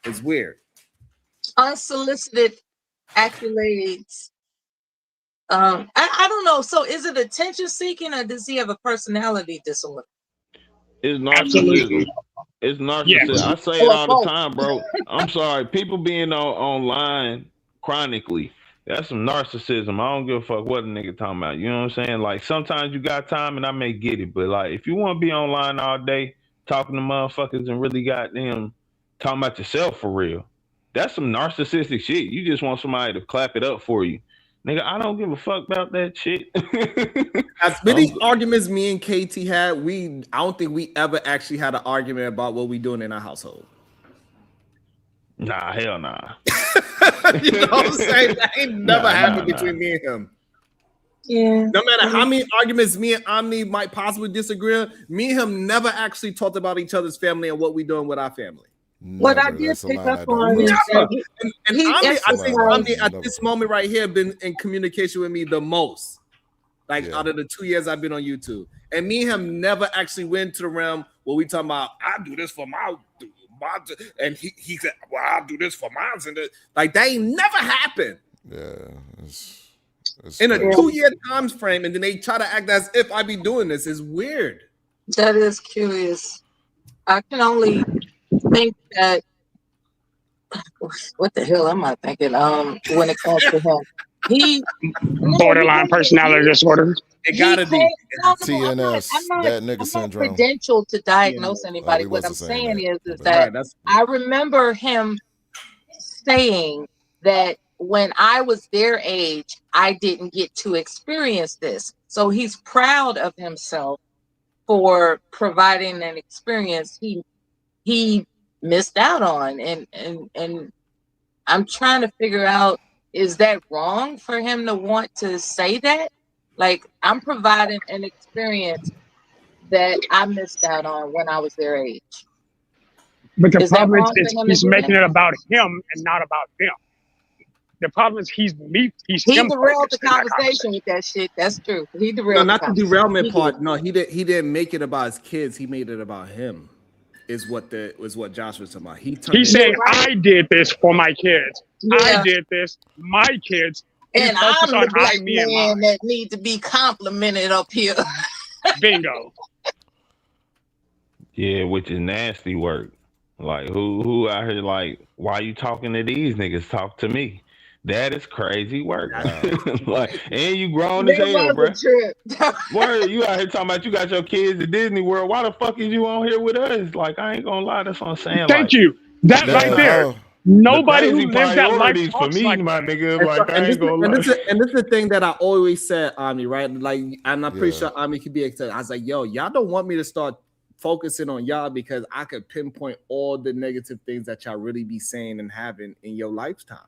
It's weird. Unsolicited accolades. I don't know. So is it attention seeking or does he have a personality disorder? It's narcissism. Absolutely. It's narcissism. Yes. I say it all the time, bro. I'm sorry. People being online chronically, that's some narcissism. I don't give a fuck what a nigga talking about. You know what I'm saying? Like, sometimes you got time and I may get it, but like, if you want to be online all day talking to motherfuckers and really goddamn talking about yourself for real, that's some narcissistic shit. You just want somebody to clap it up for you. Nigga, I don't give a fuck about that shit. As many arguments me and KT had, I don't think we ever actually had an argument about what we doing in our household. Nah, hell nah. You know what I'm saying? That ain't never happened between me and him. Yeah. No matter how many arguments me and Omni might possibly disagree, me and him never actually talked about each other's family and what we doing with our family. What I did pick up on is that and Omni, I think Omni at this moment right here been in communication with me the most. Like, out of the 2 years I've been on YouTube. And me and him never actually went to the realm where we talking about, I do this for my and he said, well, I'll do this for mine. And like, that ain't never happened. Yeah. It's in a 2-year time frame, and then they try to act as if I be doing this. Is weird. That is curious. I can only think that, what the hell am I thinking? When it comes to him, borderline personality disorder. It gotta be TNS. That nigga syndrome. I'm not credentialed to diagnose anybody. What I'm saying is that I remember him saying that when I was their age, I didn't get to experience this. So he's proud of himself for providing an experience he he missed out on, and I'm trying to figure out, is that wrong for him to want to say that? Like, I'm providing an experience that I missed out on when I was their age. But the Is that problem wrong for is him to he's do that? making it about him and not about them. The problem is he's He him derailed the focused in that conversation with that shit. That's true. He No, derailed not the the conversation. derailment He part. did. No, he didn't make it about his kids. He made it about him. Is what Josh was talking about. He turned He's it saying, right. I did this for my kids. I Yeah. did this, my kids. He And focused I'm on the black I, me, and man mine. that need to be complimented up here. Bingo. Yeah, which is nasty work. Like who out here like, why you talking to these niggas? Talk to me. That is crazy work. Like, and you grown as There hell, was bro. a trip. Word, you out here talking about you got your kids at Disney World. Why the fuck is you on here with us? Like, I ain't gonna lie, that's what I'm saying. Thank Like, you. That that's right the- there. Oh, Nobody the who crazy lives that life priorities for talks me, like my that. nigga. And, Like, I and, ain't gonna lie. this is the thing that I always said, Ami, right? Like, I'm not pretty Yeah. sure Ami could be excited. I was like, yo, y'all don't want me to start focusing on y'all because I could pinpoint all the negative things that y'all really be saying and having in your lifetime.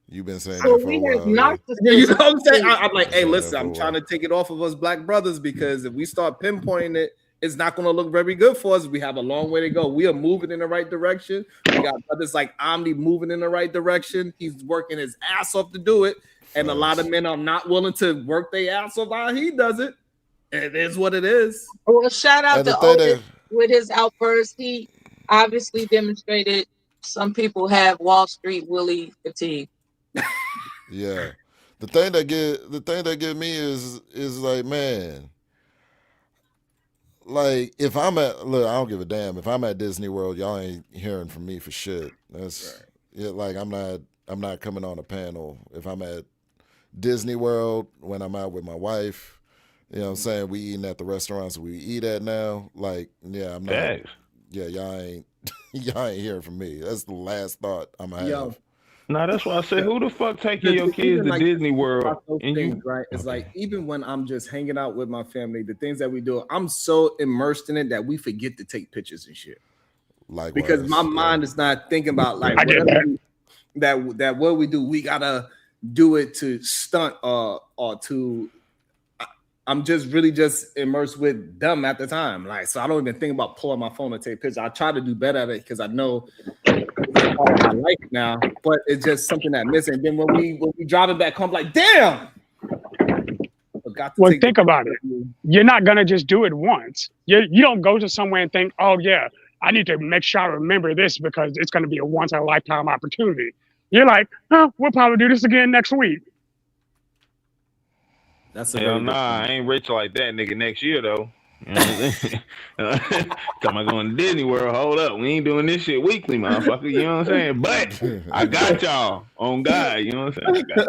You've been saying So that for we a have while. Yeah. narcissism. You know what I'm saying? I'm like, hey, Been saying that listen, for a I'm while. trying to take it off of us black brothers because if we start pinpointing it, it's not going to look very good for us. We have a long way to go. We are moving in the right direction. We got brothers like Omni moving in the right direction. He's working his ass off to do it. And a lot of men are not willing to work their ass off while he does it. It is what it is. Well, shout out And the to thing Otis that with his outburst. He obviously demonstrated some people have Wall Street Willie fatigue. Yeah. The thing that get me is like, man, like if I'm at look, I don't give a damn. If I'm at Disney World, y'all ain't hearing from me for shit. That's yeah, like I'm not coming on a panel. If I'm at Disney World when I'm out with my wife, you know what I'm saying? We eating at the restaurants we eat at now. Like, yeah, I'm not Facts. yeah, y'all ain't hearing from me. That's the last thought I'm gonna Yo, have. No, that's why I said, who the fuck taking your kids even to like Disney World about those and things, you? right? It's like even when I'm just hanging out with my family, the things that we do, I'm so immersed in it that we forget to take pictures and shit. Likewise, Because my mind is not thinking about like I get whatever that what we do, we gotta do it to stunt or to. I'm just really just immersed with them at the time, like so I don't even think about pulling my phone and take pictures. I try to do better at it because I know it's a part of my life now, but it's just something that missing. Then when we driving back home, like damn. Forgot to Well, take think about it. You're not gonna just do it once. You don't go to somewhere and think, oh yeah, I need to make sure I remember this because it's gonna be a once in a lifetime opportunity. You're like, oh, we'll probably do this again next week. That's a Hell very good nah, I ain't rich like that, nigga. Next year though. You know what I'm saying? Talking about going to Disney World. Hold up, we ain't doing this shit weekly, motherfucker. You know what I'm saying? But I got y'all on God. You know what I'm saying? I got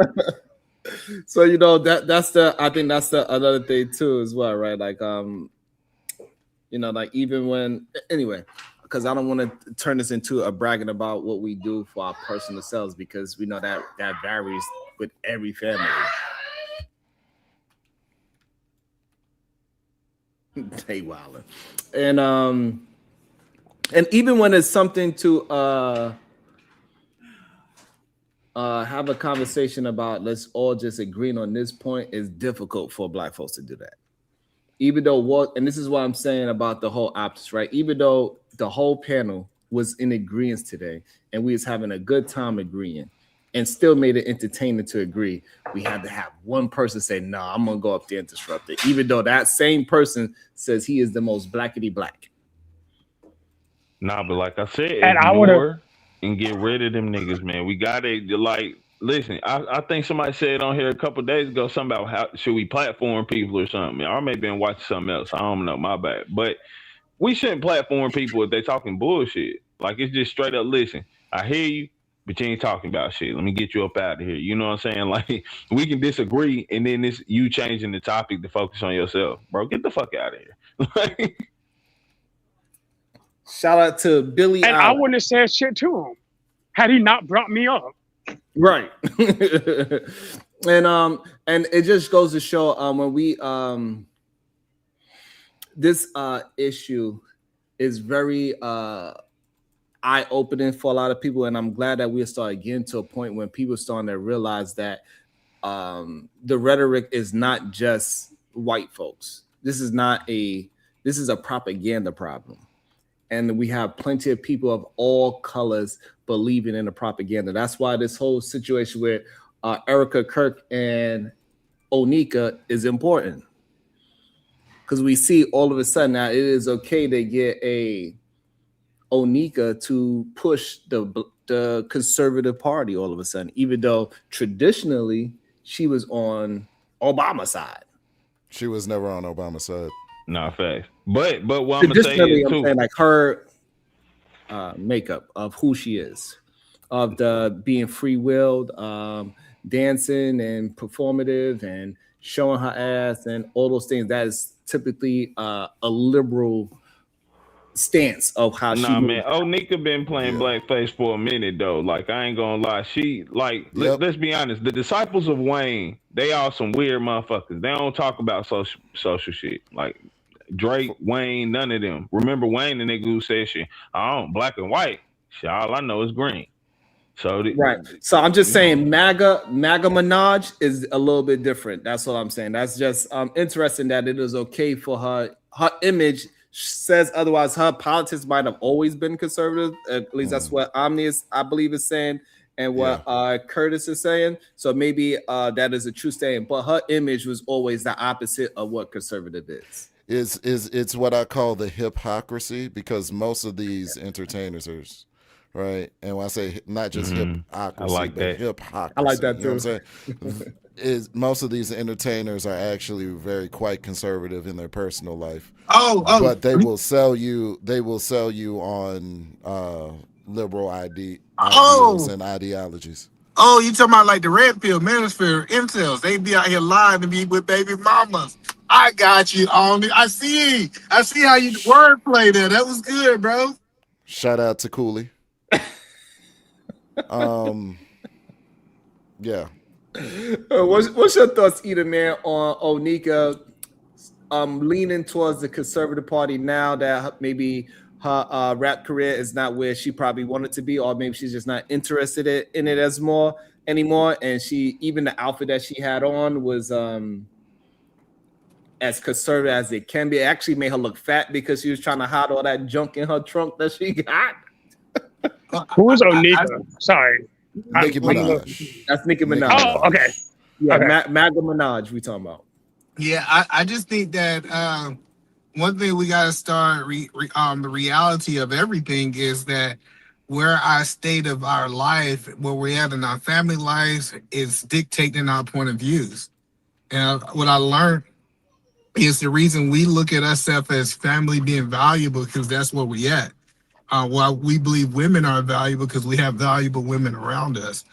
So you know that's the I think that's the another thing too as well, right? Like you know, like even when anyway, because I don't want to turn this into a bragging about what we do for our personal selves because we know that varies with every family. Hey, wildin'. And even when it's something to have a conversation about, let's all just agree on this point, it's difficult for black folks to do that. Even though and this is what I'm saying about the whole optics, right? Even though the whole panel was in agreement today and we was having a good time agreeing and still made it entertaining to agree, we had to have one person say, no, I'm gonna go up there and disrupt it. Even though that same person says he is the most blackity black. Nah, but like I said, And I ignore and get rid of them niggas, man. We gotta like listen. I think somebody said on here a couple days ago something about how should we platform people or something. I may have been watching something else. I don't know, my bad. But we shouldn't platform people if they talking bullshit. Like it's just straight up. Listen, I hear you, but you ain't talking about shit. Let me get you up out of here. You know what I'm saying? Like we can disagree, and then this you changing the topic to focus on yourself, bro. Get the fuck out of here. Shout out to Billy And Allen. I wouldn't have said shit to him had he not brought me up. Right. And it just goes to show when we this issue is very eye-opening for a lot of people, and I'm glad that we're starting getting to a point when people are starting to realize that the rhetoric is not just white folks. This is a propaganda problem. And we have plenty of people of all colors believing in the propaganda. That's why this whole situation with Ericka, Kirk, and Onika is important. Because we see all of a sudden now it is okay to get a Onika to push the conservative party all of a sudden, even though traditionally she was on Obama's side. She was never on Obama's side. Nah, facts. But what I'm gonna say is too, saying like her makeup of who she is, of the being free-willed, dancing and performative and showing her ass and all those things. That is typically a liberal stance of how she. Nah, man. Onika been playing blackface for a minute though. Like I ain't gonna lie, she like let's be honest. The disciples of Wayne, they are some weird motherfuckers. They don't talk about social shit like Drake, Wayne, none of them. Remember Wayne, the nigga who said shit, I don't black and white. Shit, all I know is green. So right. So I'm just saying MAGA Minaj is a little bit different. That's what I'm saying. That's just interesting that it is okay for her image says otherwise. Her politics might have always been conservative. At least that's what Omnius, I believe, is saying, and what Curtis is saying. So maybe that is a true statement. But her image was always the opposite of what conservative is. It's what I call the hypocrisy, because most of these entertainers are right. And when I say not just hypocrisy, I like but that. hypocrisy. I like that you know too. what I'm saying? Is most of these entertainers are actually quite conservative in their personal life. But they will sell you on liberal ideas and ideologies. Oh, you talking about like the red pill manosphere incels? They be out here lying to me with baby mamas. I got you on it. I see how you wordplay there. That was good, bro. Shout out to Cooley. Yeah. What's your thoughts, Eda, man, on Onika leaning towards the conservative party now that maybe her rap career is not where she probably wanted to be, or maybe she's just not interested in it anymore, and she, even the outfit that she had on was as conservative as it can be. It actually made her look fat because she was trying to hide all that junk in her trunk that she got. Who's Onika? Sorry. Nicki Minaj. That's Nicki Minaj. Oh, okay. Yeah, Okay. MAGA Minaj we talking about. Yeah, I just think that one thing we got to start the reality of everything is that where our state of our life, where we're at in our family lives, is dictating our point of views. And what I learned is the reason we look at ourselves as family being valuable, because that's where we at. While we believe women are valuable because we have valuable women around us.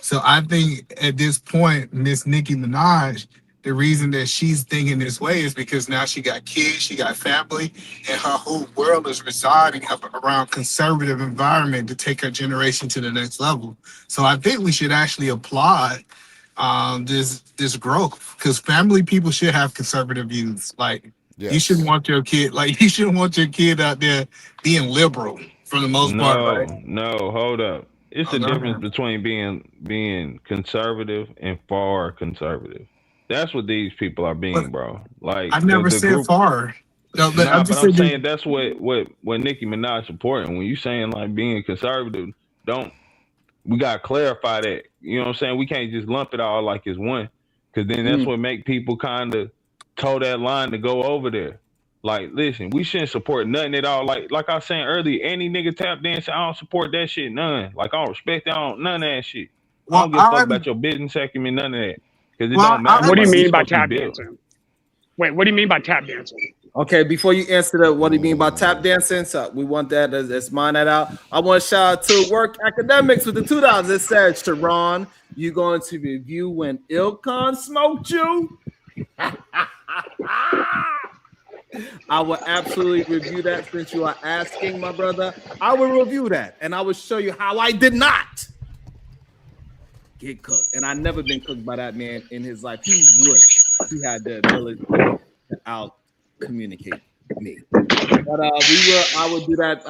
So I think at this point, Miss Nicki Minaj, the reason that she's thinking this way is because now she got kids, she got family, and her whole world is residing around conservative environment to take her generation to the next level. So I think we should actually applaud this growth, because family people should have conservative views. Like you shouldn't want your kid, out there being liberal for the most part. Right? No, hold up. It's the difference between being conservative and far conservative. That's what these people are being, bro. Like I've never said far. No, but I'm saying that's what Nicki Minaj supporting. When you saying like being conservative, we gotta clarify that. You know what I'm saying? We can't just lump it all like it's one, because then that's what make people kind of toe that line to go over there. Like, listen, we shouldn't support nothing at all. Like I was saying earlier, any nigga tap dance, I don't support that shit, none. Like I don't respect that, none of that shit. I don't give a fuck about your business acumen, none of that. Because it don't matter. What do you mean by tap dancing? Wait, what do you mean by tap dancing? Okay, before you answer that, what do you mean by tap dancing? So we want that. Let's mind that out. I want to shout out to Work Academics with the $2. It says, Sharon, you going to review when Ilkon smoked you? I will absolutely review that since you are asking, my brother. I will review that, and I will show you how I did not get cooked. And I've never been cooked by that man in his life. He had the ability to out communicate me. But I will do that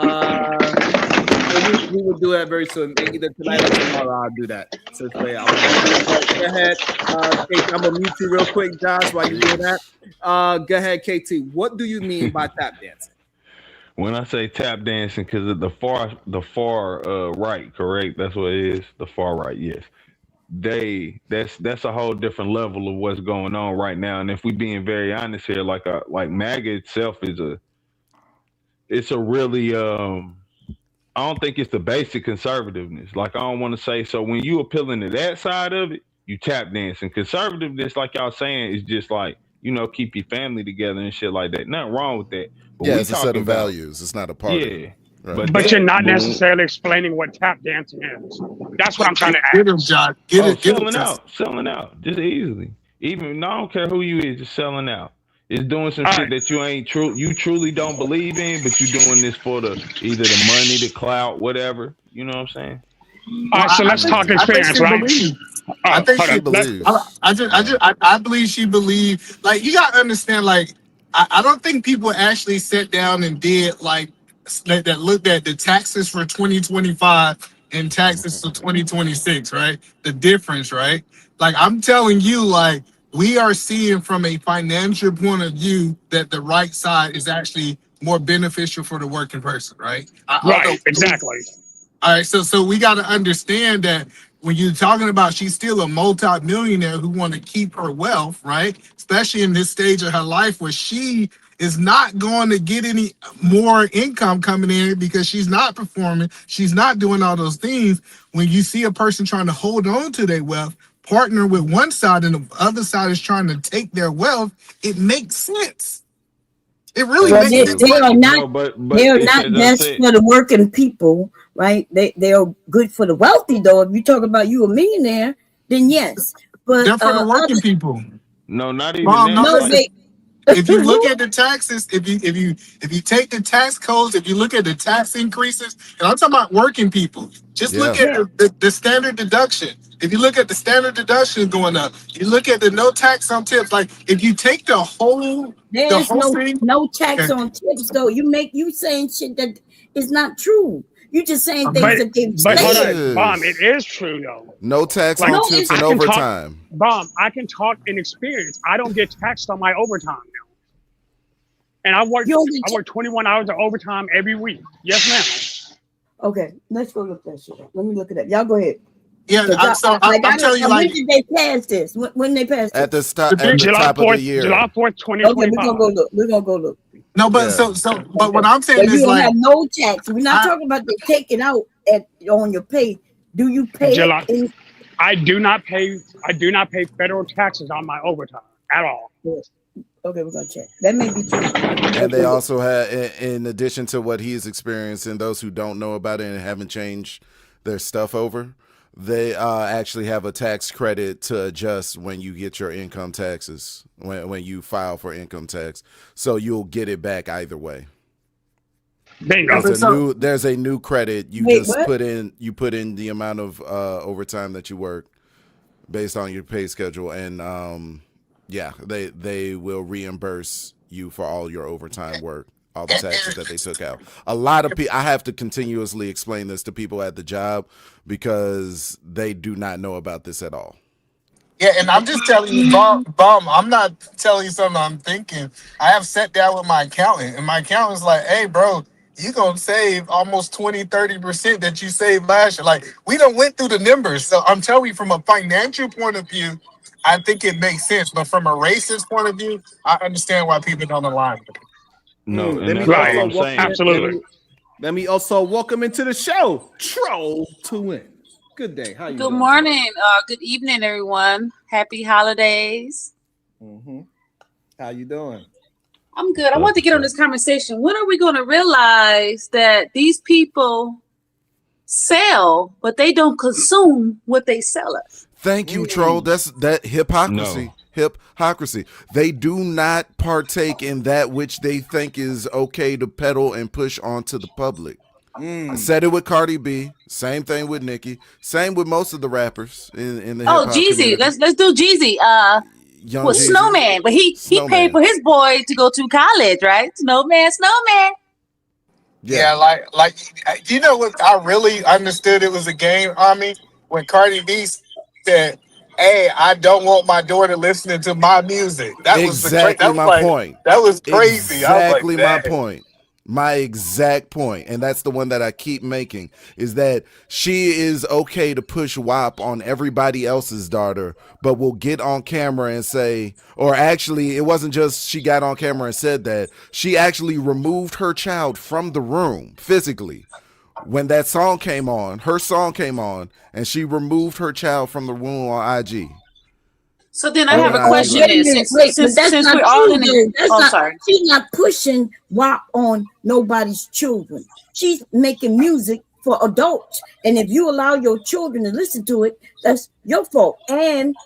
we will do that very soon. Either tonight or tomorrow. I'll do that. So go ahead. I'm gonna mute you real quick, Josh, while you do that. Go ahead, KT. What do you mean by tap dancing? When I say tap dancing, because of the far right, correct? That's what it is. The far right, yes. That's a whole different level of what's going on right now. And if we being very honest here, like MAGA itself it's a really I don't think it's the basic conservativeness. Like, I don't want to say, so when you appealing to that side of it, you tap dancing. Conservativeness, like y'all saying, is just like, keep your family together and shit like that. Nothing wrong with that. But yeah, it's a set of values. It's not a party. Yeah. Right. But you're not necessarily explaining what tap dancing is. That's what I'm trying to ask. Get him, John. Selling out, just easily. Even I don't care who you is, just selling out. It's doing some shit that you truly don't believe in, but you're doing this for either the money, the clout, whatever. You know what I'm saying? All right, so let's talk experience, right? I think she believes. I believe she believes. Like, you gotta understand. Like, I don't think people actually sat down and did like that. Looked at the taxes for 2025 and taxes for 2026. Right, the difference. Right. Like, I'm telling you, like, we are seeing from a financial point of view that the right side is actually more beneficial for the working person. Right. Right. Exactly. All right, so we got to understand that when you're talking about she's still a multi-millionaire who want to keep her wealth, right? Especially in this stage of her life where she is not going to get any more income coming in because she's not performing, she's not doing all those things. When you see a person trying to hold on to their wealth, partner with one side and the other side is trying to take their wealth, it makes sense. It really makes sense. They are not best for the working people, right? They are good for the wealthy, though. If you talk about you a millionaire, then yes. But they're for the working people. No, not even that. If you look at the taxes, if you take the tax codes, if you look at the tax increases, and I'm talking about working people, just look at the standard deduction. If you look at the standard deduction going up, you look at the no tax on tips. Like, if you take the whole thing, no tax on tips, though. You saying shit that is not true. You just saying things that they've But hold said. on, Bomb, it is true though. No tax on tips and overtime. Bomb, I can talk in experience. I don't get taxed on my overtime now. And I work 21 hours of overtime every week. Yes, ma'am. Okay, let's go look that shit up. Let me look it up. Y'all go ahead. Yeah, I'm telling you, like, when did they pass this? When they passed at the this? top of the year. July 4th, 2025. Okay, we're gonna go look. No, but but what I'm saying is, you don't like, have no tax. We're not talking about they taking out on your pay. Do you pay? I do not pay federal taxes on my overtime at all. Yes. Okay, we're gonna check. That may be true. And they also have, in addition to what he's experiencing, those who don't know about it and haven't changed their stuff over, they actually have a tax credit to adjust when you get your income taxes, when you file for income tax. So you'll get it back either way. Bingo. There's a new credit. You put in the amount of overtime that you work based on your pay schedule, and they will reimburse you for all your overtime work, all the taxes that they took out. A lot of people, I have to continuously explain this to people at the job because they do not know about this at all. yeah, and I'm just telling you, Bomb, I'm not telling you something I'm thinking. I have sat down with my accountant, and my accountant's like, hey, bro, you're going to save almost 20-30% that you saved last year. Like, we done went through the numbers. So I'm telling you, from a financial point of view, I think it makes sense. But from a racist point of view, I understand why people don't align with it. No, Let me also welcome into the show, Troll to Win. Good day. How you Good doing? morning. Good evening, everyone. Happy holidays. Mm-hmm. How you doing? I'm good. I want to get on this conversation. When are we going to realize that these people sell, but they don't consume what they sell us? Thank you, Troll. That's that hypocrisy. No. Hypocrisy. They do not partake in that which they think is okay to peddle and push onto the public. I said it with Cardi B. Same thing with Nicki. Same with most of the rappers in the hip-hop Jeezy. community. Let's do Jeezy. Young With Jeezy. Snowman, but he paid for his boy to go to college, right? Snowman. Yeah, like you know what? I really understood it was a game, Army, when Cardi B said, "Hey, I don't want my daughter listening to my music." That was Exactly my point. that was crazy. I was like, Exactly my "Dang." point. My exact point, and that's the one that I keep making, is that she is okay to push WAP on everybody else's daughter, but will get on camera and say, or actually, it wasn't just she got on camera and said that, she actually removed her child from the room physically. When that song came on, her song came on, and she removed her child from the room on IG. So then I have a question. Wait a minute, wait, but that's Since not we're all true. in the, Then. That's oh, not. sorry. She's not pushing WAP on nobody's children. She's making music for adults, and if you allow your children to listen to it, that's your fault. And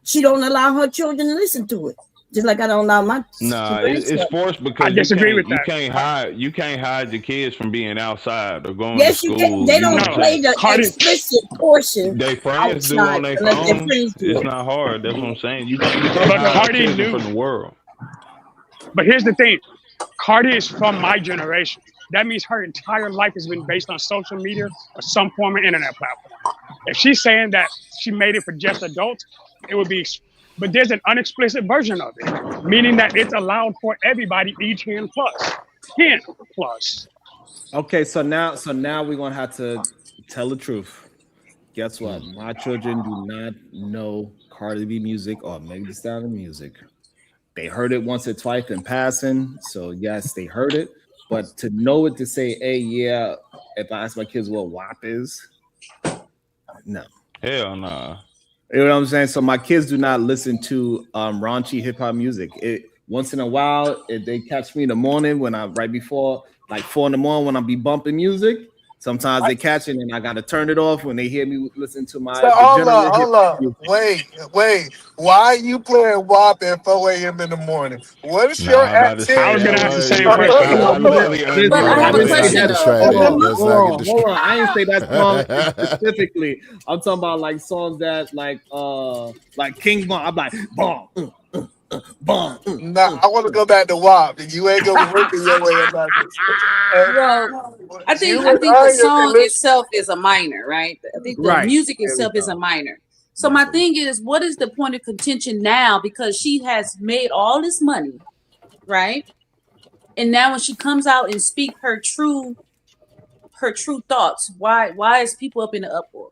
she don't allow her children to listen to it, just like I don't allow my. Nah, it's forced because I disagree with you that. you can't hide your kids from being outside or going Yes, to you school. can. They don't know what I'm play saying? the explicit portion They friends do on outside their unless their phone. friends do It's it. not hard. That's what I'm saying. You can't But hide Cardi children knew. from the world. But here's the thing, Cardi is from my generation. That means her entire life has been based on social media or some form of internet platform. If she's saying that she made it for just adults, it would be, but there's an unexplicit version of it, meaning that it's allowed for everybody, 10 plus. 10 plus. Okay, so now we're gonna have to tell the truth. Guess what? My children do not know Cardi B music or Meg Thee Stallion music. They heard it once or twice in passing, so yes, they heard it. But to know it, to say, "Hey, yeah," if I ask my kids what WAP is, no. Hell nah. You know what I'm saying? So my kids do not listen to raunchy hip hop music. It once in a while, if they catch me in the morning when I'm right before like 4 a.m. when I be bumping music. Sometimes they catch it and I gotta turn it off when they hear me listen to my So hold degenerate on. music. Wait. Why are you playing WAP at 4 a.m. in the morning? What is your I'm about to say, I was gonna activity? ask the same question. I literally But I have a question though. Hold on. I ain't say that song specifically. I'm talking about like songs that like King Von. I'm like Bon. Nah, I want to go back to WAP. You ain't gonna work your way about this. Well, I think the song itself is a minor, right? I think the music itself is a minor. So my thing is, what is the point of contention now? Because she has made all this money, right? And now when she comes out and speak her true thoughts, why is people up in the uproar?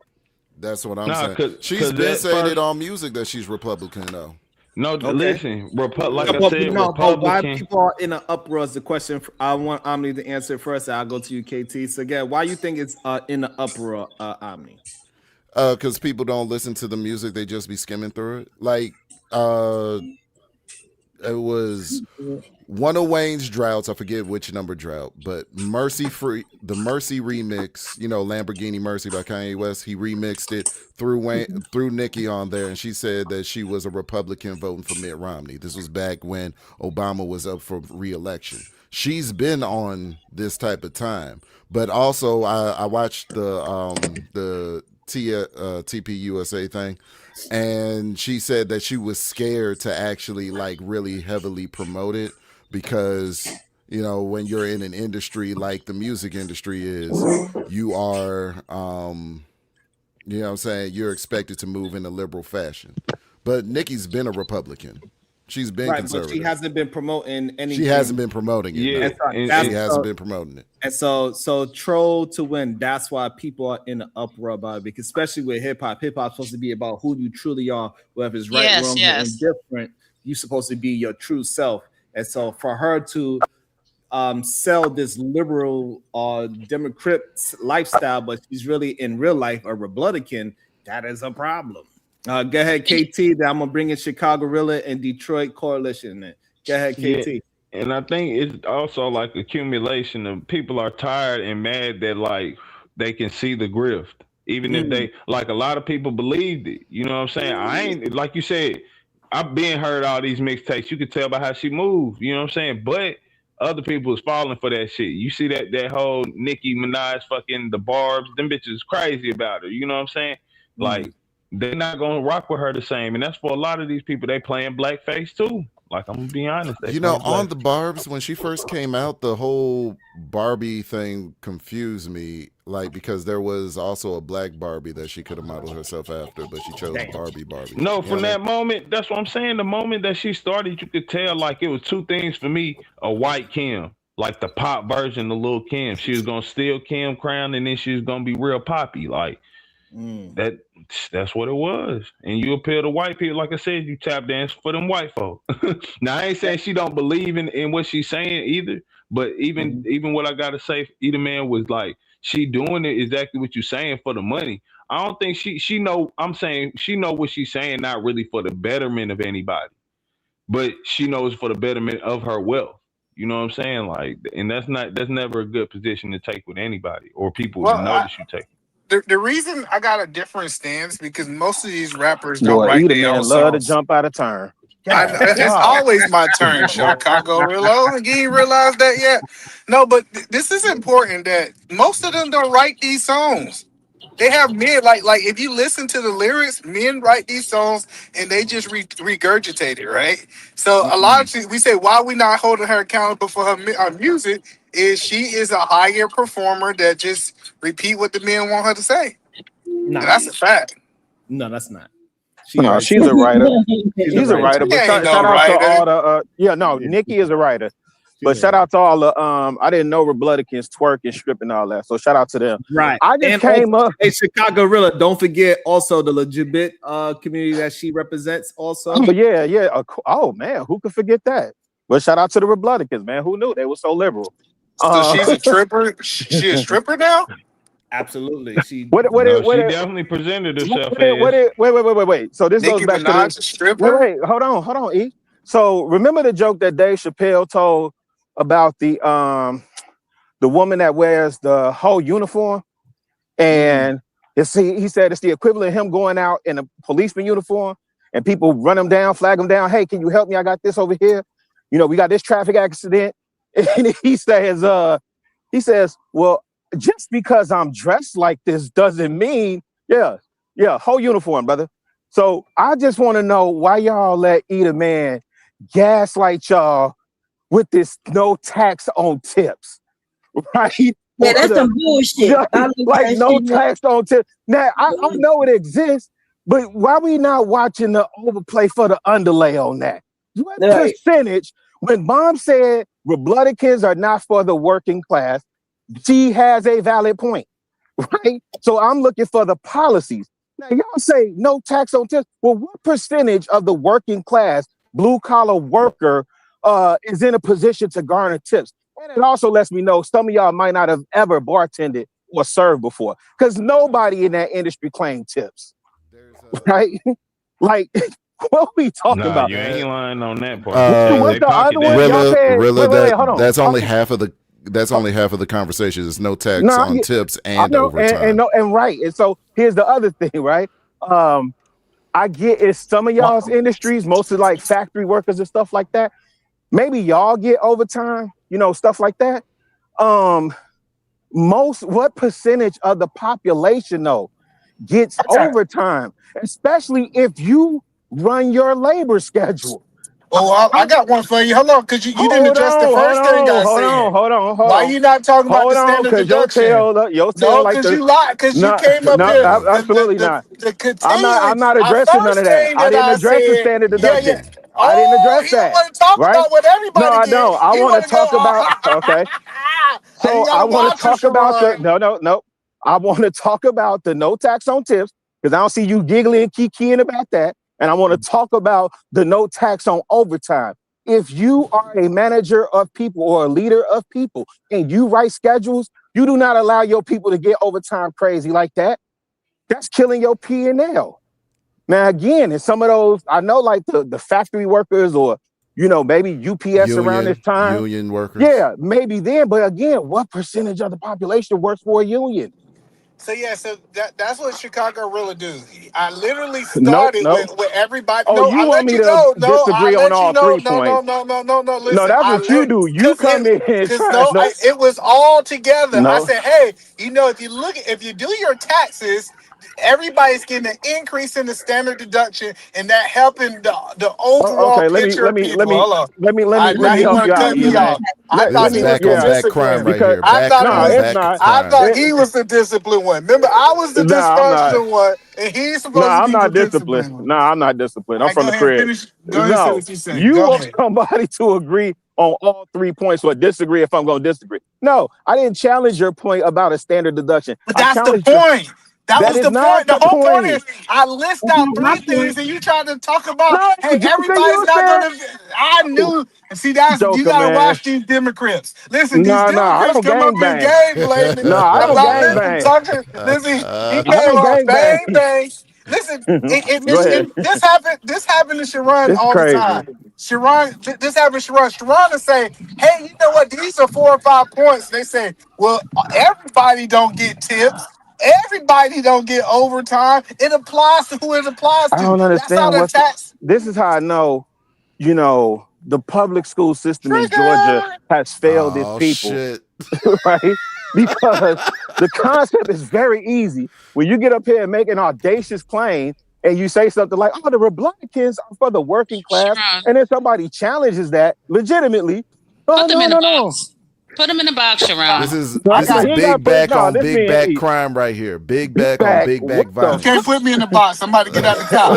That's what I'm saying. She's been saying it on music that she's Republican though. No, listen, like I said, no, Republican. why people are in an uproar is the question. I want Omni to answer it first. I'll go to you, KT. So again, why you think it's in an uproar, Omni? Because people don't listen to the music; they just be skimming through it. Like, it was one of Wayne's droughts. I forget which number drought, but the Mercy remix. You know, Lamborghini Mercy by Kanye West. He remixed it threw Nicki on there, and she said that she was a Republican voting for Mitt Romney. This was back when Obama was up for re-election. She's been on this type of time, but also I watched the TPUSA thing, and she said that she was scared to actually like really heavily promote it because, you know, when you're in an industry like the music industry is, you are you know what I'm saying, you're expected to move in a liberal fashion. But Nicki's been a Republican. She's been conservative. But she hasn't been promoting anything. She hasn't been promoting it. Yeah, no. She hasn't been promoting it. And so troll to win. That's why people are in an uproar about it, because especially with hip hop. Hip hop's supposed to be about who you truly are, whether it's right, wrong, or indifferent. You're supposed to be your true self. And so for her to sell this liberal or Democrat lifestyle, but she's really in real life a Republican, that is a problem. Go ahead, KT. Then I'm gonna bring in Chicago Gorilla and Detroit Coalition. Go ahead, KT. Yeah. And I think it's also like accumulation of people are tired and mad that like they can see the grift, even if they like a lot of people believed it. You know what I'm saying? I ain't like you said. I've been heard all these mixtapes. You could tell by how she moved. You know what I'm saying? But other people is falling for that shit. You see that whole Nicki Minaj fucking the Barbs, them bitches crazy about her. You know what I'm saying? Like they're not gonna rock with her the same, and that's for a lot of these people. They playing blackface too. Like, I'm gonna be honest. They You know, playing black. on the Barbs, when she first came out, the whole Barbie thing confused me. Like, because there was also a black Barbie that she could have modeled herself after, but she chose Barbie. No, You from know that what I mean? moment, that's what I'm saying. The moment that she started, you could tell like it was two things for me: a white Kim, like the pop version of Lil Kim. She was gonna steal Kim crown, and then she was gonna be real poppy. Like that's what it was. And you appeal to white people, like I said, you tap dance for them white folk. Now I ain't saying she don't believe in what she's saying either, but even what I gotta say, either man was like she doing it exactly what you saying for the money. I don't think she know. I'm saying she know what she's saying, not really for the betterment of anybody, but she knows for the betterment of her wealth. You know what I'm saying? Like, and that's never a good position to take with anybody or people to notice you take. The reason I got a different stance because most of these rappers don't Boy, write Eda their man own love to songs. jump out of turn. It's always my turn, Chicago Rillo. You ain't realized that yet? No, but this is important that most of them don't write these songs. They have men like if you listen to the lyrics, men write these songs and they just regurgitate it, right? So a lot of things we say why we not holding her accountable for her music is she is a higher performer that just repeat what the men want her to say. Nah. And that's a fact. No, that's not. No, she's a writer. She's a writer. But She ain't shout no out to writer. all the Nicki is a writer. But shout out to all the I didn't know Republicans twerk and strip and all that. So shout out to them. Right. I just And came also, up. Hey, Chicago Rilla, don't forget also the legitimate community that she represents also. Oh, yeah. Oh man, who could forget that? But shout out to the Republicans, man. Who knew they were so liberal? So she's a stripper. She a stripper now? Absolutely. She definitely presented herself Wait. So this Nicki goes back Minaj, to a stripper? Wait. Hold on, E. So remember the joke that Dave Chappelle told about the woman that wears the whole uniform, and he said it's the equivalent of him going out in a policeman uniform, and people run him down, flag him down. Hey, can you help me? I got this over here. You know, we got this traffic accident, and he says, well, just because I'm dressed like this doesn't mean, whole uniform, brother. So I just want to know why y'all let Eda man gaslight y'all with this no tax on tips, right? Yeah, that's some bullshit. Like no tax on tips. Now I know it exists, but why we not watching the overplay for the underlay on that? What percentage? When Mom said Republicans are not for the working class, she has a valid point, right? So I'm looking for the policies. Now y'all say no tax on tips. Well, what percentage of the working class blue collar worker is in a position to garner tips? And it also lets me know some of y'all might not have ever bartended or served before, because nobody in that industry claimed tips, right? Like, what are we talking about? You ain't lying on that part. What's the other one? Rilla, Hold on. that's only half of the. That's only half of the conversation. There's no tax on tips and overtime. And right. And so here's the other thing, right? I get it's some of y'all's industries, mostly like factory workers and stuff like that. Maybe y'all get overtime, stuff like that. What percentage of the population though gets overtime, especially if you run your labor schedule? Oh, I got one for you. Hold on, because you didn't address the first thing I said. Hold on. Why you not talking about the standard deduction? No, because you lied. Because you came up here. Absolutely not. I'm not The addressing none of that. I didn't address the standard deduction. I didn't address that. You want to talk about what everybody No, I did. don't. I want to talk about. Okay. So I want to talk about the no. I want to talk about the no tax on tips, because I don't see you giggling and kikiing about that. And I want to talk about the no tax on overtime. If you are a manager of people or a leader of people and you write schedules, you do not allow your people to get overtime crazy like that. That's killing your P&L. Now, again, in some of those, I know like the factory workers or, maybe UPS around this time. Union workers. Yeah, maybe then. But again, what percentage of the population works for a union? So that's what Chicago really do. I literally started with everybody. Oh, you want me to disagree on all 3 points? No. Listen, no, that's what you do. You come in and it was all together. I said, hey, if you do your taxes, everybody's getting an increase in the standard deduction, and that helping the overall Okay, picture of people. Hold on. let me Now he help want you to out, cut me man. off. I Let thought me he was help the you out. back crime disciplined. right here. I Back thought No, he it's was. not. I thought It, he was the disciplined one. Remember, I was the nah, I'm not. dysfunctional one, and he's No, supposed to I'm be the not disciplined. disciplined one. No, I'm not disciplined. All I'm right, from go the ahead. crib. Finish. Go ahead and say No, what you say. you Go want ahead. somebody to agree on all 3 points or disagree if I'm going to disagree. No, I didn't challenge your point about a standard deduction. But I that's the challenged point. That that was is the not point. The the whole point point. is I list That's out not my 3 things point. and you tried to talk about, No, hey, Joker, everybody's you not said, gonna. I knew. And see, that's you Joker, gotta man. watch these Democrats. Listen, these No, I Democrats don't come up gang here bang. game blaming No, I don't about gang listen bang. talking. Listen, he I came don't off gang bang. bang bang. Listen, Go ahead. this happened. This happened to Sharon It's all the crazy. time. This happened to Sharon. Sharon will say, "Hey, you know what? These are 4 or 5 points." They say, "Well, everybody don't get tips. Everybody don't get overtime. It applies to who it applies I to. don't That's how understand the tax this is how I know, the public school system in Georgia trigger." has failed its Oh people, shit. right? Because the concept is very easy. When you get up here and make an audacious claim and you say something like, oh, the Republicans are for the working class, Sharon, and then somebody challenges that legitimately. Oh, put them no, in a no, no. box. Put them in a box, Sharon. This is No, this is he ain't got big to put, back no, on this big being back E. crime right here. Big Big back on back. big What back the You can't violence. put me in the box. Somebody get out the car.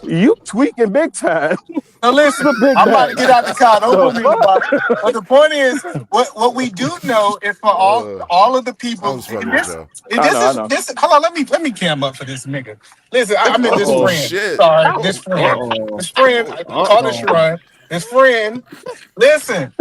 You tweaking big time. Now listen, The big I'm about bag. to get out the car. Don't The put me in the fuck? box. But the point is, what we do know is for all of the people. I'm just fucking And with this, y'all. and I this know, I is know. this. Hold on, let me cam up for this nigga. Listen, I mean this Oh friend. shit. Sorry, this friend. This friend. Call this Sharon. This friend. Listen,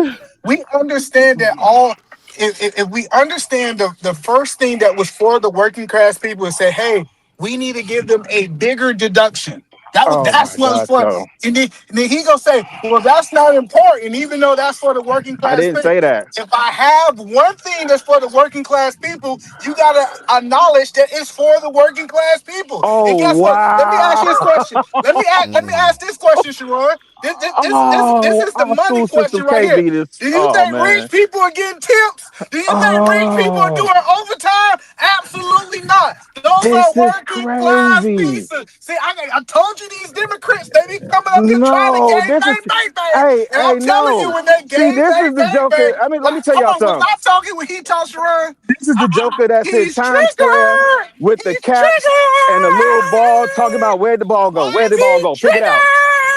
we understand that all. If we understand the first thing that was for the working class people is say, hey, we need to give them a bigger deduction. Oh my That's what it's God, for. yo. And then he gonna say, well, that's not important, even though that's for the working I class didn't people. say that. If I have one thing that's for the working class people, you gotta acknowledge that it's for the working class people. And Oh guess what? Let me ask wow. you this question. Let me ask this question, Sharon. This Oh, is the our money school system question right can't here. be this. Do you Oh think rich man. people are getting tips? Do you think rich people are Oh, doing overtime? Absolutely not. Those are this is working class crazy. pieces. See, I told you these Democrats, they be coming up here trying to No, gang this is bang, bang, bang. hey, And hey, I'm telling you, no. when they See, gang this bang, is the bang, Joker. bang, I mean, let me like, tell hold y'all on, was something. I talking when he told Sharon? This is the Joker that's in He's Times Square triggered. with the He's caps and a little ball talking about where'd the ball go? Where'd the ball go? Pick it out.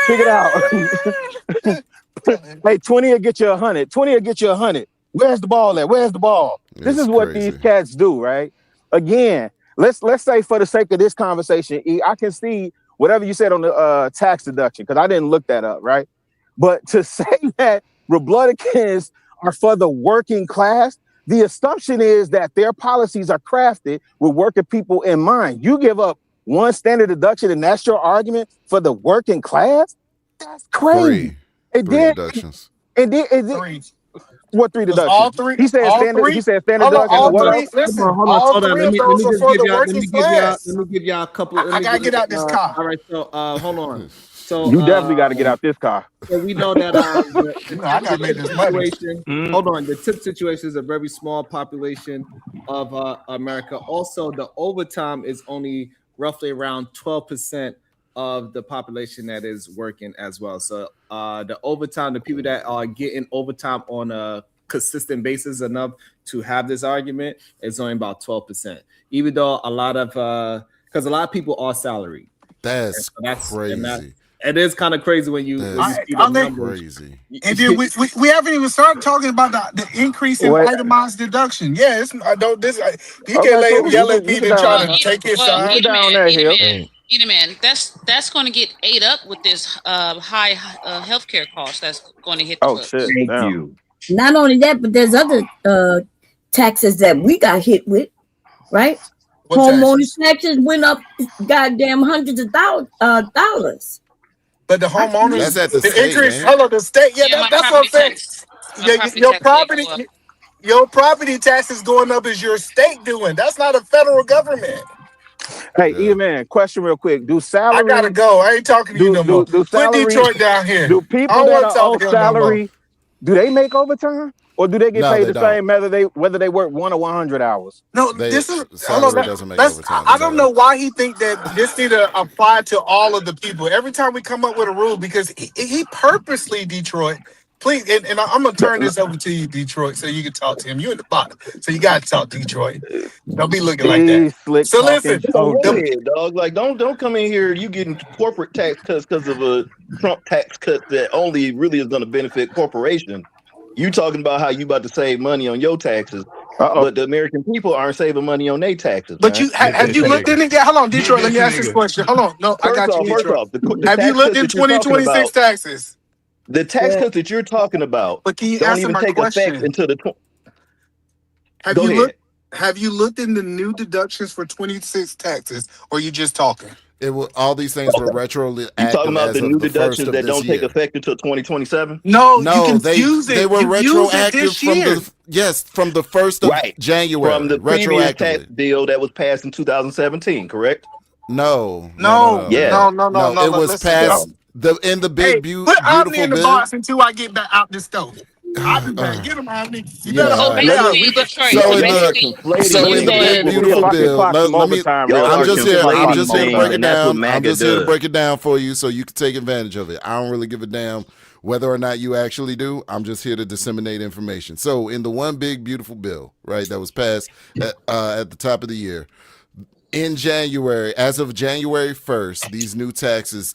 Pick it out. Hey, 20 will get you 100. 20 will get you 100. Where's the ball at? Where's the ball? This is what these cats do, right? Again, let's say for the sake of this conversation, E, I can see whatever you said on the tax deduction, because I didn't look that up, right? But to say that Republicans are for the working class, the assumption is that their policies are crafted with working people in mind. You give up one standard deduction and that's your argument for the working class? That's crazy. Three deductions. Three. What 3 deductions? All three. He said All standard. three. He said standard Hold on, deduction. And all what three. else? Listen, Hold on. all Let three of me those are just for give the y'all. working class. Let me give y'all a couple. I gotta get out this car. All right. So hold on. So You definitely got to get out this car. So we know that I gotta make this money. Hold on, the tip situation is a very small population of America. Also, the overtime is only roughly around 12% of the population that is working as well. So the overtime, the people that are getting overtime on a consistent basis enough to have this argument is only about 12%. Even though a lot of because a lot of people are salaried. That's crazy. It is kind of crazy when you see the numbers. Crazy. And then we haven't even started talking about the increase in itemized deduction. Yeah, it's I don't this. You can't yell at me to try to take his side. Man, that's going to get ate up with this high healthcare cost that's going to hit the books. Shit. Thank you. Not only that, but there's other taxes that we got hit with, right? Homeowners taxes went up goddamn hundreds of dollars. But the homeowners, that's at the state, increase, man. hello, the state. Yeah, that's what I'm saying. Your property taxes going up is your state doing. That's not a federal government. Hey, E-Man, question real quick. Do salary? I gotta go. I ain't talking to you no more. Put Detroit down here. Do people that are on salary, do they make overtime? Or do they get No, paid they the don't. same whether they work 1 or 100 hours? No, This is salary doesn't make overtime. I don't know why he think that this need to apply to all of the people. Every time we come up with a rule, because he purposely, Detroit. Please, and I'm gonna turn this over to you, Detroit, so you can talk to him. You in the bottom, so you gotta talk, Detroit. Don't be looking like that. Slick So talking listen, on your head, dog. Like, don't come in here. You getting corporate tax cuts because of a Trump tax cut that only really is going to benefit corporation. You talking about how you about to save money on your taxes, but the American people aren't saving money on their taxes. But man. you have you looked in it? Hold on, Detroit. Let me ask this question. Hold on, no, I got you, First Detroit. off, the Have you tax looked cuts in that you're talking 2026 about, taxes? the tax cuts that you're talking about, But can you don't answer even my take effect question? until the. Have you looked in the new deductions for 26 taxes, or you just talking? It will. All these things were retroactive You talking about as the of new the first deductions of that this don't take year. effect until 2027? No, No, you confuse they it. were You use it retroactive this from year. from the 1st of Right. January. From the previous tax retroactively. bill that was passed in 2017, correct? No. Yeah. No. It was Listen, passed in the big put Omni beautiful in the bill. box until I get back out the stove. I'll be back. Get him, Omni. You better Yeah, hold all it right. down. Basically, Detroit. So in Y'all are Basically, conflating the big with beautiful bill. bill, let me. Y'all I'm are just here. I'm conflating just here to break things, it and that's what down. I'm MAGA just here to does. break it down for you so you can take advantage of it. I don't really give a damn whether or not you actually do. I'm just here to disseminate information. So in the one big beautiful bill, right, that was passed at the top of the year. In January, as of January 1st, these new taxes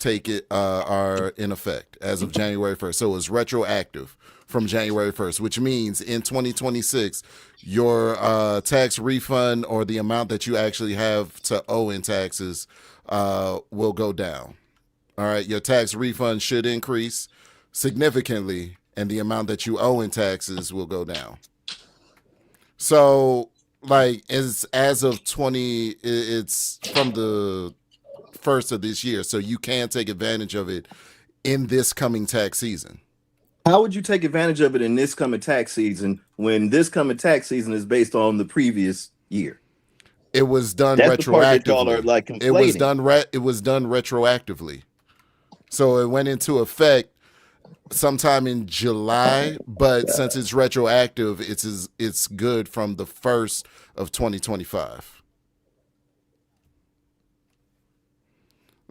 are in effect as of January 1st. So it's retroactive from January 1st, which means in 2026, your tax refund or the amount that you actually have to owe in taxes will go down. All right, your tax refund should increase significantly, and the amount that you owe in taxes will go down. So, like, as of 20, it's from the 1st of this year, so you can take advantage of it in this coming tax season. How would you take advantage of it in this coming tax season when this coming tax season is based on the previous year? It was done That's retroactively. the part that y'all are like conflating. It was done retroactively. So it went into effect sometime in July, but since it's retroactive, it's good from the 1st of 2025.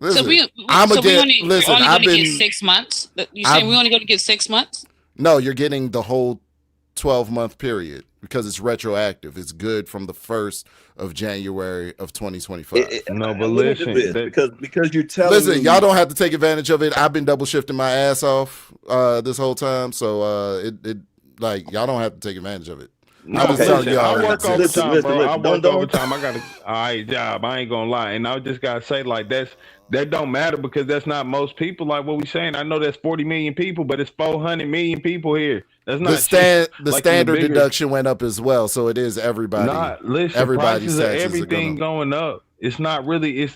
Listen, so we only going to get 6 months. You saying we only going to get 6 months? No, you're getting the whole 12-month period because it's retroactive. It's good from the 1st of January of 2025. No, but listen, because you're telling Listen, me, y'all don't have to take advantage of it. I've been double shifting my ass off this whole time, so it like y'all don't have to take advantage of it. No, I was telling y'all. I work overtime, bro. I work don't. overtime. I got a all right job. I ain't gonna lie, and I just gotta say like that don't matter because that's not most people. Like what we saying, I know that's 40 million people, but it's 400 million people here. That's not the standard deduction went up as well, so it is everybody. Listen, everybody's prices of taxes everything going up. It's not really. It's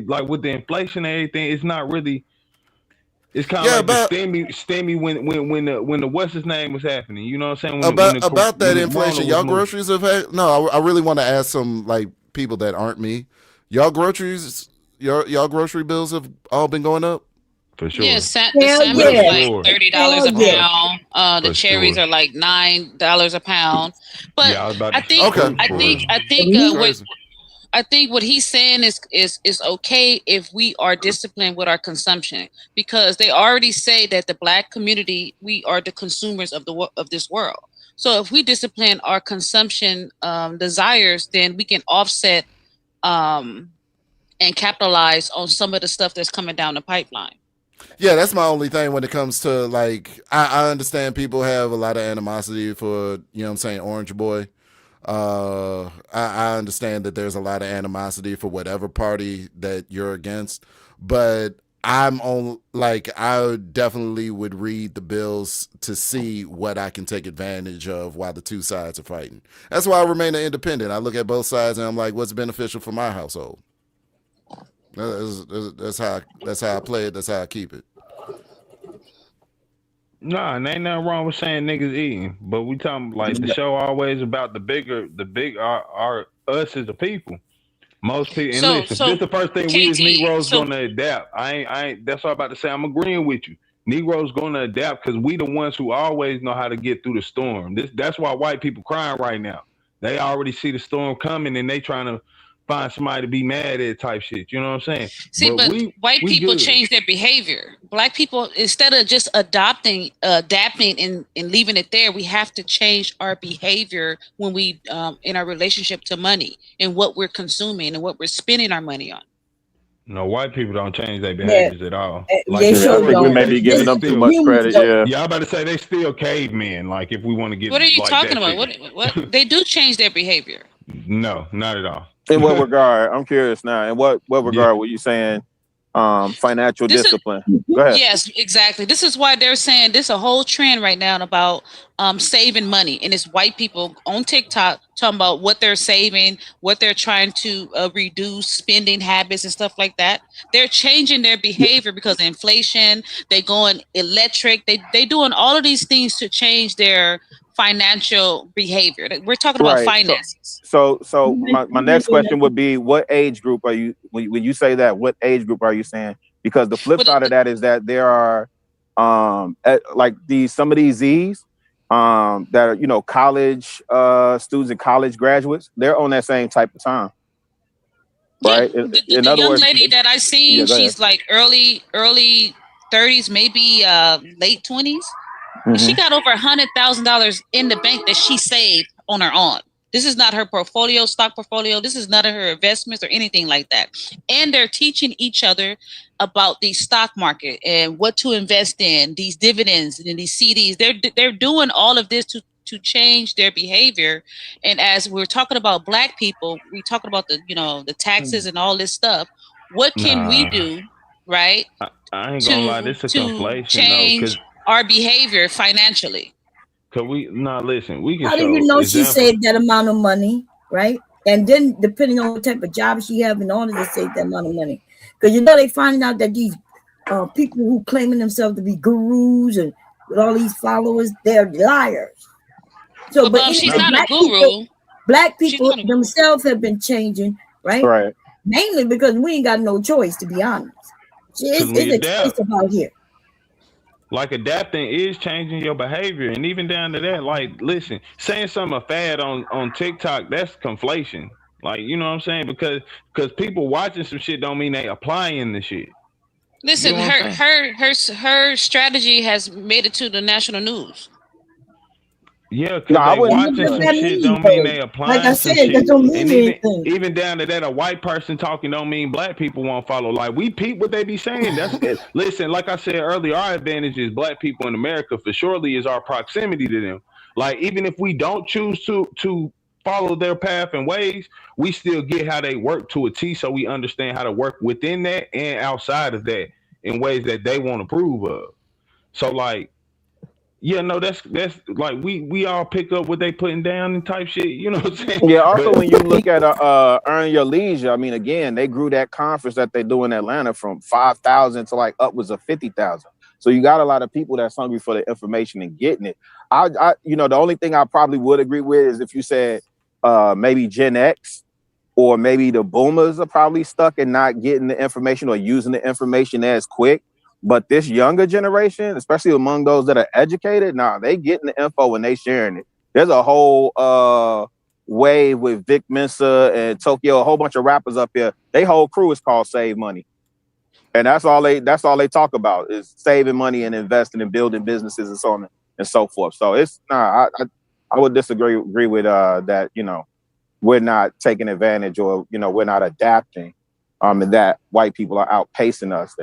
like with the inflation and everything. It's not really. It's kind of like the stimmy when the what's his name was happening. You know what I'm saying? About that inflation, y'all groceries have had. No, I really want to ask some like people that aren't me. Y'all groceries, y'all grocery bills have all been going up. For sure. Yeah, the salmon is like $30 a pound. The cherries are like $9 a pound. But yeah, I think what he's saying is okay if we are disciplined with our consumption, because they already say that the Black community, we are the consumers of this world. So if we discipline our consumption desires, then we can offset and capitalize on some of the stuff that's coming down the pipeline. Yeah, that's my only thing when it comes to like I understand people have a lot of animosity for, you know what I'm saying, Orange Boy. I understand that there's a lot of animosity for whatever party that you're against, but I'm on like I definitely would read the bills to see what I can take advantage of while the two sides are fighting. That's why I remain an independent. I look at both sides and I'm like, what's beneficial for my household? That's how I play it. That's how I keep it. Nah, and ain't nothing wrong with saying niggas eating, but we talking like the show always about the big are us as the people. Most people, and listen, this is the first thing we as Negroes gonna adapt. I ain't. That's what I'm about to say. I'm agreeing with you. Negroes going to adapt because we the ones who always know how to get through the storm. That's why white people crying right now. They already see the storm coming and they trying to find somebody to be mad at type shit. You know what I'm saying? See, but white we people good. change their behavior. Black people, instead of just adapting and leaving it there, we have to change our behavior when we in our relationship to money and what we're consuming and what we're spending our money on. No, white people don't change their behaviors at all. They sure don't. We may be giving them too much credit. Yeah, I'm about to say they still cavemen. Like if we want to get. What are you like talking that about? shit. What they do change their behavior. No, not at all. In what regard? I'm curious now. In what regard were you saying financial discipline? Go ahead. Yes, exactly. This is why they're saying this is a whole trend right now about saving money, and it's white people on TikTok talking about what they're saving, what they're trying to reduce spending habits and stuff like that. They're changing their behavior because of inflation. They going electric. They doing all of these things to change their financial behavior. We're talking about finances. So my next question would be, what age group are you when you say that? What age group are you saying? Because the flip side of that is that there are like some of these Z's that are college students and college graduates. They're on that same type of time, right? The young lady that I seen, she's like early 30s, maybe late 20s. Mm-hmm. She got over $100,000 in the bank that she saved on her own. This is not her stock portfolio. This is none of her investments or anything like that. And they're teaching each other about the stock market and what to invest in, these dividends and these CDs. They're doing all of this to change their behavior. And as we're talking about Black people, we talking about the taxes and all this stuff. What can we do, right? I ain't gonna lie, this is inflation change our behavior financially. Cause we listen. We can. How do you know she saved that amount of money, right? And then depending on what type of job she have in order to save that amount of money, because they finding out that these people who claiming themselves to be gurus and with all these followers, they're liars. So, but she's not a guru. Black people themselves have been changing, right? Right. Mainly because we ain't got no choice, to be honest. It's a choice about here. Like adapting is changing your behavior, and even down to that, like listen, saying something a fad on TikTok, that's conflation. Like, you know what I'm saying? Because people watching some shit don't mean they applying the shit. Listen, her strategy has made it to the national news. Yeah, because they watching some shit don't mean they applying. Like I some said, shit. that don't mean And anything. even down to that, a white person talking don't mean Black people won't follow. Like we peep what they be saying. That's it. Listen, like I said earlier, our advantage is Black people in America for surely is our proximity to them. Like even if we don't choose to follow their path and ways, we still get how they work to a T, so we understand how to work within that and outside of that in ways that they won't approve of. So like. Yeah, no, that's like we all pick up what they putting down and type shit. You know what I'm saying? Yeah. Also, when you look at Earn Your Leisure, I mean, again, they grew that conference that they do in Atlanta from 5,000 to like upwards of 50,000. So you got a lot of people that's hungry for the information and getting it. I the only thing I probably would agree with is if you said maybe Gen X or maybe the boomers are probably stuck and not getting the information or using the information as quick. But this younger generation, especially among those that are educated, they getting the info and they sharing it. There's a whole wave with Vic Mensa and Tokyo, a whole bunch of rappers up here. They whole crew is called Save Money. And that's all they talk about is saving money and investing and building businesses and so on and so forth. So it's I would disagree with that, we're not taking advantage or, we're not adapting. And that white people are outpacing us.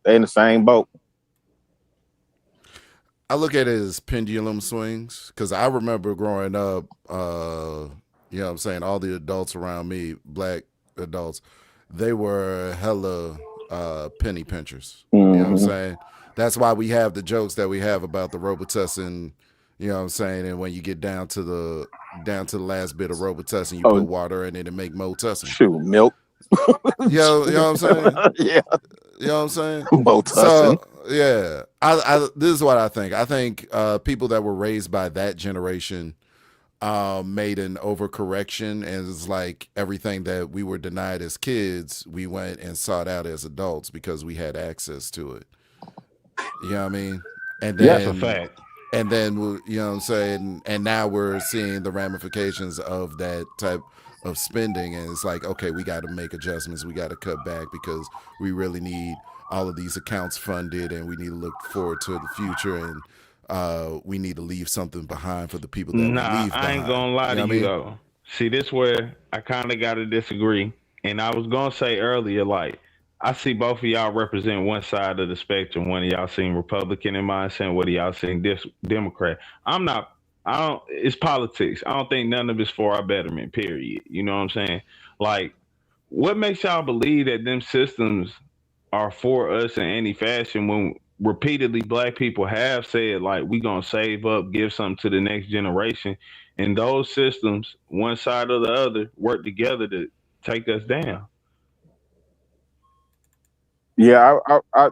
They're in the same boat. I look at it as pendulum swings because I remember growing up, what I'm saying, all the adults around me, Black adults, they were hella penny pinchers. Mm-hmm. You know what I'm saying? That's why we have the jokes that we have about the Robitussin, you know what I'm saying? And when you get down to the last bit of Robitussin, you put water in it and make Motussin. Shoot, milk. You know what I'm saying? Yeah. You know what I'm saying? Motussin. So, yeah. This is what I think. I think people that were raised by that generation made an overcorrection, and it's like everything that we were denied as kids, we went and sought out as adults because we had access to it. You know what I mean? And Yeah, that's then a fact. and then you know what I'm saying, and now we're seeing the ramifications of that type of spending, and it's like, okay, we got to make adjustments, we got to cut back because we really need all of these accounts funded, and we need to look forward to the future, and we need to leave something behind for the people that we Nah, leave I behind. ain't gonna lie You know to what I you mean? though. See, this where I kind of got to disagree. And I was gonna say earlier, like I see both of y'all represent one side of the spectrum. One of y'all seem Republican in mindset. One of y'all seem Democrat. I'm not. I don't. It's politics. I don't think none of it's for our betterment. Period. You know what I'm saying? Like, what makes y'all believe that them systems are for us in any fashion when repeatedly black people have said like we gonna save up, give something to the next generation, and those systems, one side or the other, work together to take us down. Yeah,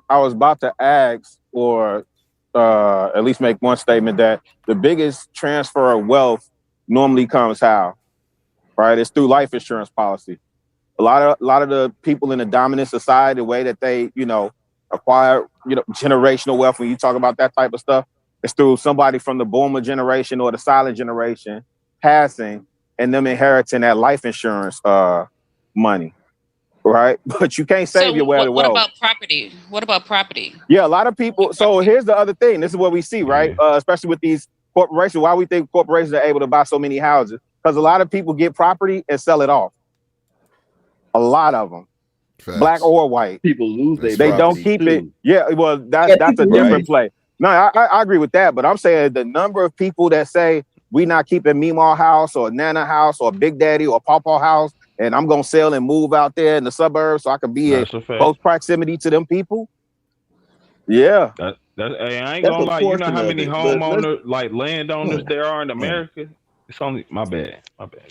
I was about to ask, or at least make one statement that the biggest transfer of wealth normally comes how, right? It's through life insurance policy. A lot of the people in the dominant society, the way that they, acquire, generational wealth, when you talk about that type of stuff, it's through somebody from the boomer generation or the silent generation passing and them inheriting that life insurance money, right? But you can't save So your wealth. what about property? What about property? Yeah, a lot of people. So here's the other thing. This is what we see, right? Especially with these corporations. Why we think corporations are able to buy so many houses? Because a lot of people get property and sell it off. A lot of them, black or white. People lose their They don't property, keep too. it. Yeah, well, that's a different play. No, I agree with that. But I'm saying the number of people that say we not keeping Meemaw house or Nana house or Big Daddy or Pawpaw house, and I'm gonna sell and move out there in the suburbs so I can be in close proximity to them people. Yeah. Hey, I ain't That's gonna a lie. You know portion how of many it, but homeowners, like landowners, there are in America? It's only my bad.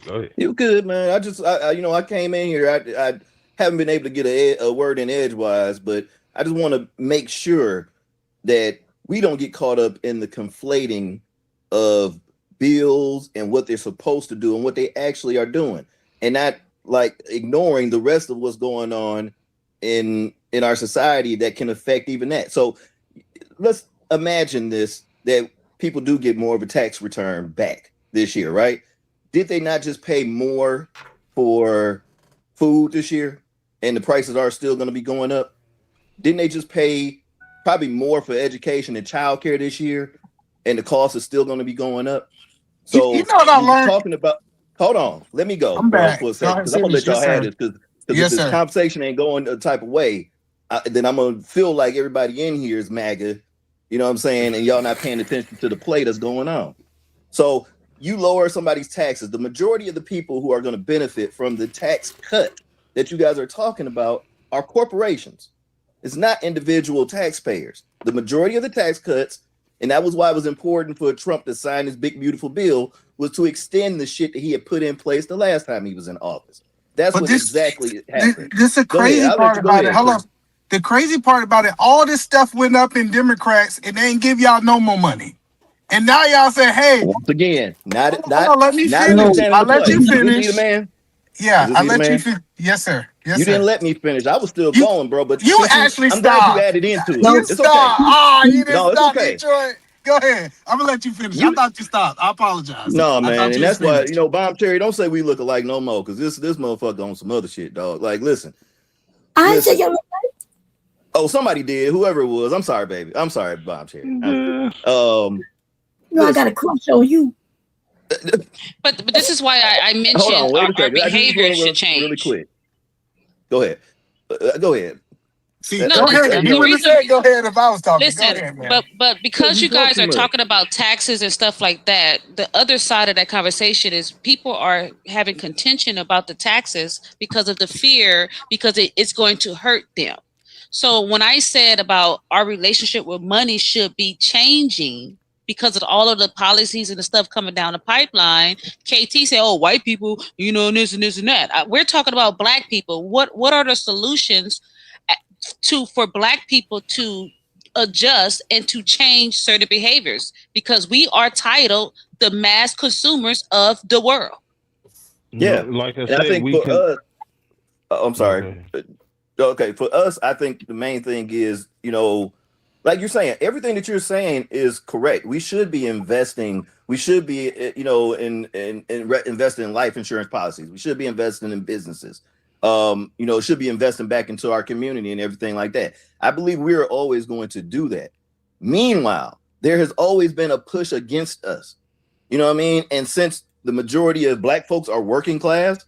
Go ahead. You good, man. I came in here. I haven't been able to get a word in edgewise, but I just want to make sure that we don't get caught up in the conflating of bills and what they're supposed to do and what they actually are doing, and not like ignoring the rest of what's going on in our society that can affect even that. So let's imagine this, that people do get more of a tax return back this year, right? Did they not just pay more for food this year and the prices are still going to be going up? Didn't they just pay probably more for education and childcare this year and the cost is still going to be going up? So you know what I learned? Talking about, hold on, let me go I'm back. for a second because I'm going to let y'all have this, because if this conversation ain't going a type of way, then I'm going to feel like everybody in here is MAGA, you know what I'm saying? And y'all not paying attention to the play that's going on. So you lower somebody's taxes. The majority of the people who are going to benefit from the tax cut that you guys are talking about are corporations. It's not individual taxpayers. The majority of the tax cuts, and that was why it was important for Trump to sign this big, beautiful bill, was to extend the shit that he had put in place the last time he was in office. That's what exactly happened. This is the crazy part about it. Hold on. The crazy part about it, all this stuff went up in Democrats and they ain't give y'all no more money. And now y'all say, hey. Once again, let me finish. I'll let you finish. Is this man? Yeah, I'll let you finish. Yes, sir. Yes, you sir. didn't let me finish. I was still going, bro. But you actually I'm stopped. glad you added into it. You It's stopped. okay. Oh, you didn't No, it's stop, okay. Detroit. Go ahead. I'm gonna let you finish. I thought you stopped. I apologize. No, I man, thought and you that's was why finished. Bomb Cherry, don't say we look alike no more, because this motherfucker on some other shit, dog. Like, listen. I didn't say you look like. Oh, somebody did. Whoever it was. I'm sorry, baby. I'm sorry, Bomb Cherry. I got a crush on you. But this is why I mentioned Hold on, wait a our second. I just behavior wanna should change. really quick. Go ahead. Go ahead. See, go ahead. You wouldn't have said go ahead if I was talking. Listen, go ahead, man. but because You you guys talk are too much. talking about taxes and stuff like that, the other side of that conversation is people are having contention about the taxes because of the fear, because it's going to hurt them. So when I said about our relationship with money should be changing because of all of the policies and the stuff coming down the pipeline, KT said, "Oh, white people, and this and this and that." We're talking about black people. What are the solutions for black people to adjust and to change certain behaviors, because we are titled the mass consumers of the world? Yeah, like I and said, I think we for can. us, I'm sorry. Okay, for us, I think the main thing is, like you're saying, everything that you're saying is correct. We should be investing. We should be, investing in life insurance policies. We should be investing in businesses. Should be investing back into our community and everything like that. I believe we are always going to do that. Meanwhile, there has always been a push against us. You know what I mean? And since the majority of Black folks are working class,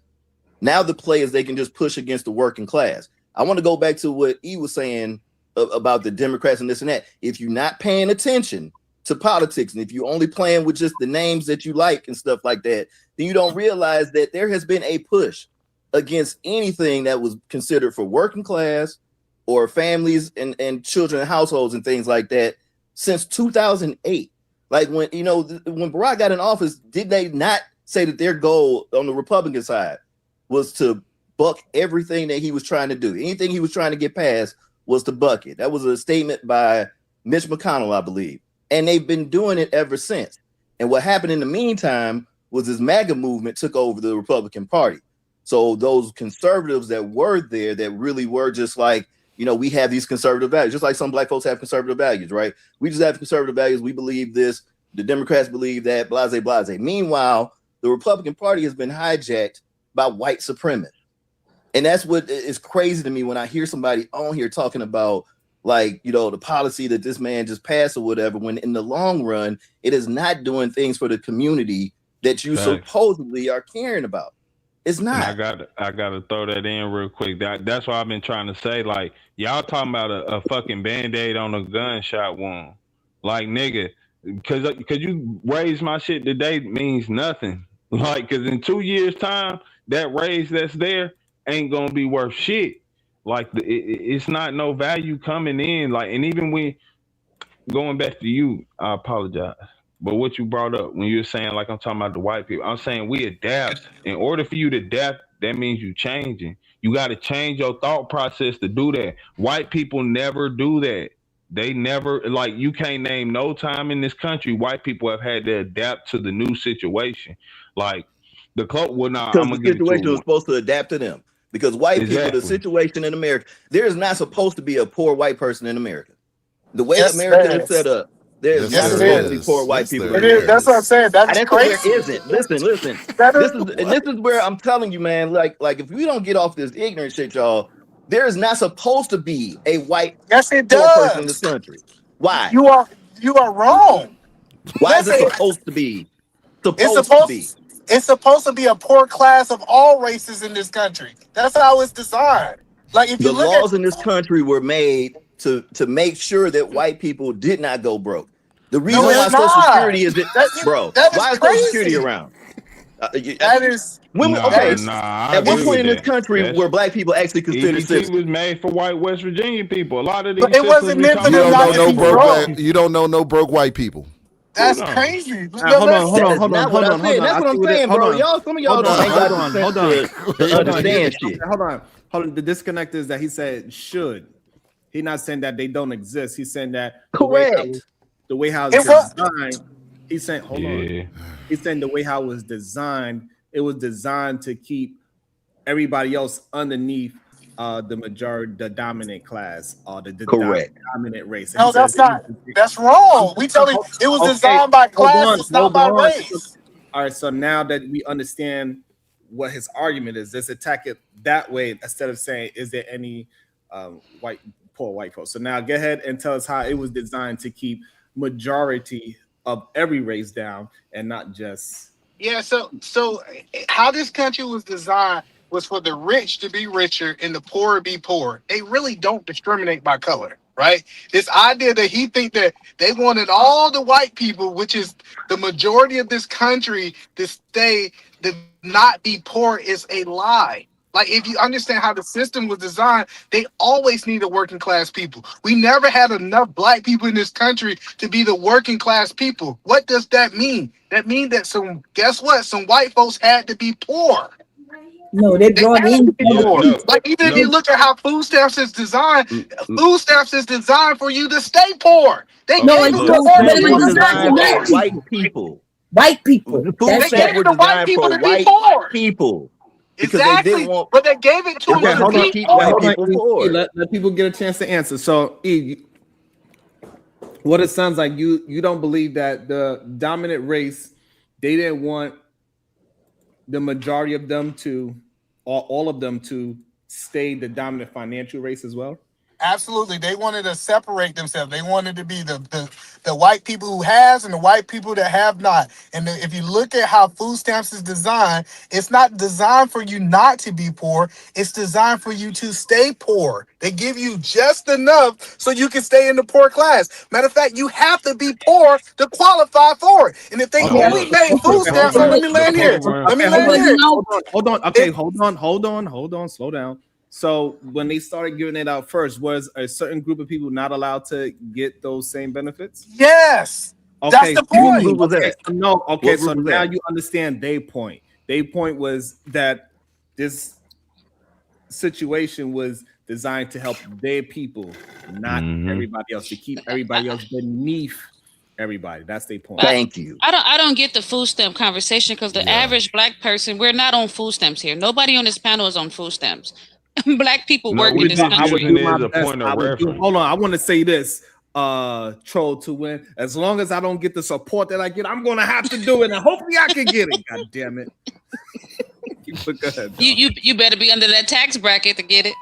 now the play is they can just push against the working class. I want to go back to what E was saying about the Democrats and this and that. If you're not paying attention to politics, and if you're only playing with just the names that you like and stuff like that, then you don't realize that there has been a push against anything that was considered for working class or families and children and households and things like that since 2008. Like when Barack got in office, did they not say that their goal on the Republican side was to buck everything that he was trying to do? Anything he was trying to get past was to buck it. That was a statement by Mitch McConnell, I believe. And they've been doing it ever since. And what happened in the meantime was this MAGA movement took over the Republican Party. So those conservatives that were there, that really were just like, we have these conservative values, just like some Black folks have conservative values, right? We just have conservative values. We believe this. The Democrats believe that, blase, blase. Meanwhile, the Republican Party has been hijacked by white supremacists. And that's what is crazy to me when I hear somebody on here talking about, like, the policy that this man just passed or whatever, when in the long run, it is not doing things for the community that you supposedly are caring about. It's not. And I gotta throw that in real quick. That's why I've been trying to say, like, y'all talking about a fucking Band-Aid on a gunshot wound. Like, nigga, cause you raise my shit today means nothing. Like, cause in 2 years' time, that raise that's there ain't gonna be worth shit. Like, it's not no value coming in. Like, and even when going back to you, I apologize. But what you brought up when you were saying, like, I'm talking about the white people, I'm saying we adapt. In order for you to adapt, that means you changing. You got to change your thought process to do that. White people never do that. They never, like, you can't name no time in this country white people have had to adapt to the new situation. Like, I'm gonna the situation was supposed to adapt to them. Because white people, the situation in America, there is not supposed to be a poor white person in America. The way America is set up, there's not supposed to be poor white people. It is. That's what I'm saying. That's crazy. There isn't. Listen. This is where I'm telling you, man. Like if we don't get off this ignorant shit, y'all, there is not supposed to be a white poor person in this country. Why? You are wrong. Why is it supposed to be? It's supposed to be a poor class of all races in this country. That's how it's designed. Like, if you the laws in this country were made to make sure that white people did not go broke. The reason why Social Security is why is Social Security around? At one point in this country where Black people actually considered citizens. It was made for white West Virginia people. A lot of these. But it wasn't meant for you don't know no broke white people. That's crazy. Hold on. That's what I'm saying, bro. Some of y'all don't understand shit. Hold on. The disconnect is that he said should. He's not saying that they don't exist. He's saying that correct. The way how it's designed. He's saying He's saying the way how it was designed. It was designed to keep everybody else underneath the dominant class or the dominant race. No, that's not. That's wrong. We tell you it was designed by class, it's not by race. All right. So now that we understand what his argument is, let's attack it that way instead of saying, is there any poor white folks? So now go ahead and tell us how it was designed to keep majority of every race down and not just. Yeah. So how this country was designed was for the rich to be richer and the poor to be poor. They really don't discriminate by color, right? This idea that he think that they wanted all the white people, which is the majority of this country, to not be poor is a lie. Like, if you understand how the system was designed, they always needed working class people. We never had enough Black people in this country to be the working class people. What does that mean? That means that some white folks had to be poor. No, they brought in more. Like, even if you look at how food stamps is designed, food stamps is designed for you to stay poor. They designed for white people. White people. The food stamps were designed for white people. Exactly, but they gave it to them to keep white people poor. Let people get a chance to answer. So, what it sounds like, you don't believe that the dominant race, they didn't want the majority of them to, or all of them to stay the dominant financial race as well? Absolutely. They wanted to separate themselves. They wanted to be the white people who has and the white people that have not. And if you look at how food stamps is designed, it's not designed for you not to be poor. It's designed for you to stay poor. They give you just enough so you can stay in the poor class. Matter of fact, you have to be poor to qualify for it. And if they only made food stamps, so let me land here. Let me land here. Hold on. Okay, hold on. Slow down. So when they started giving it out first, was a certain group of people not allowed to get those same benefits? Yes. Okay, That's the point. So now you understand their point. Their point was that this situation was designed to help their people, not everybody else, to keep everybody else beneath everybody. That's their point. Thank you. I don't get the food stamp conversation because the average black person, we're not on food stamps here. Nobody on this panel is on food stamps. Black people work in this country. Hold on, I want to say this. Troll to win. As long as I don't get the support that I get, I'm gonna have to do it, and hopefully I can get it. God damn it! Go ahead, you better be under that tax bracket to get it.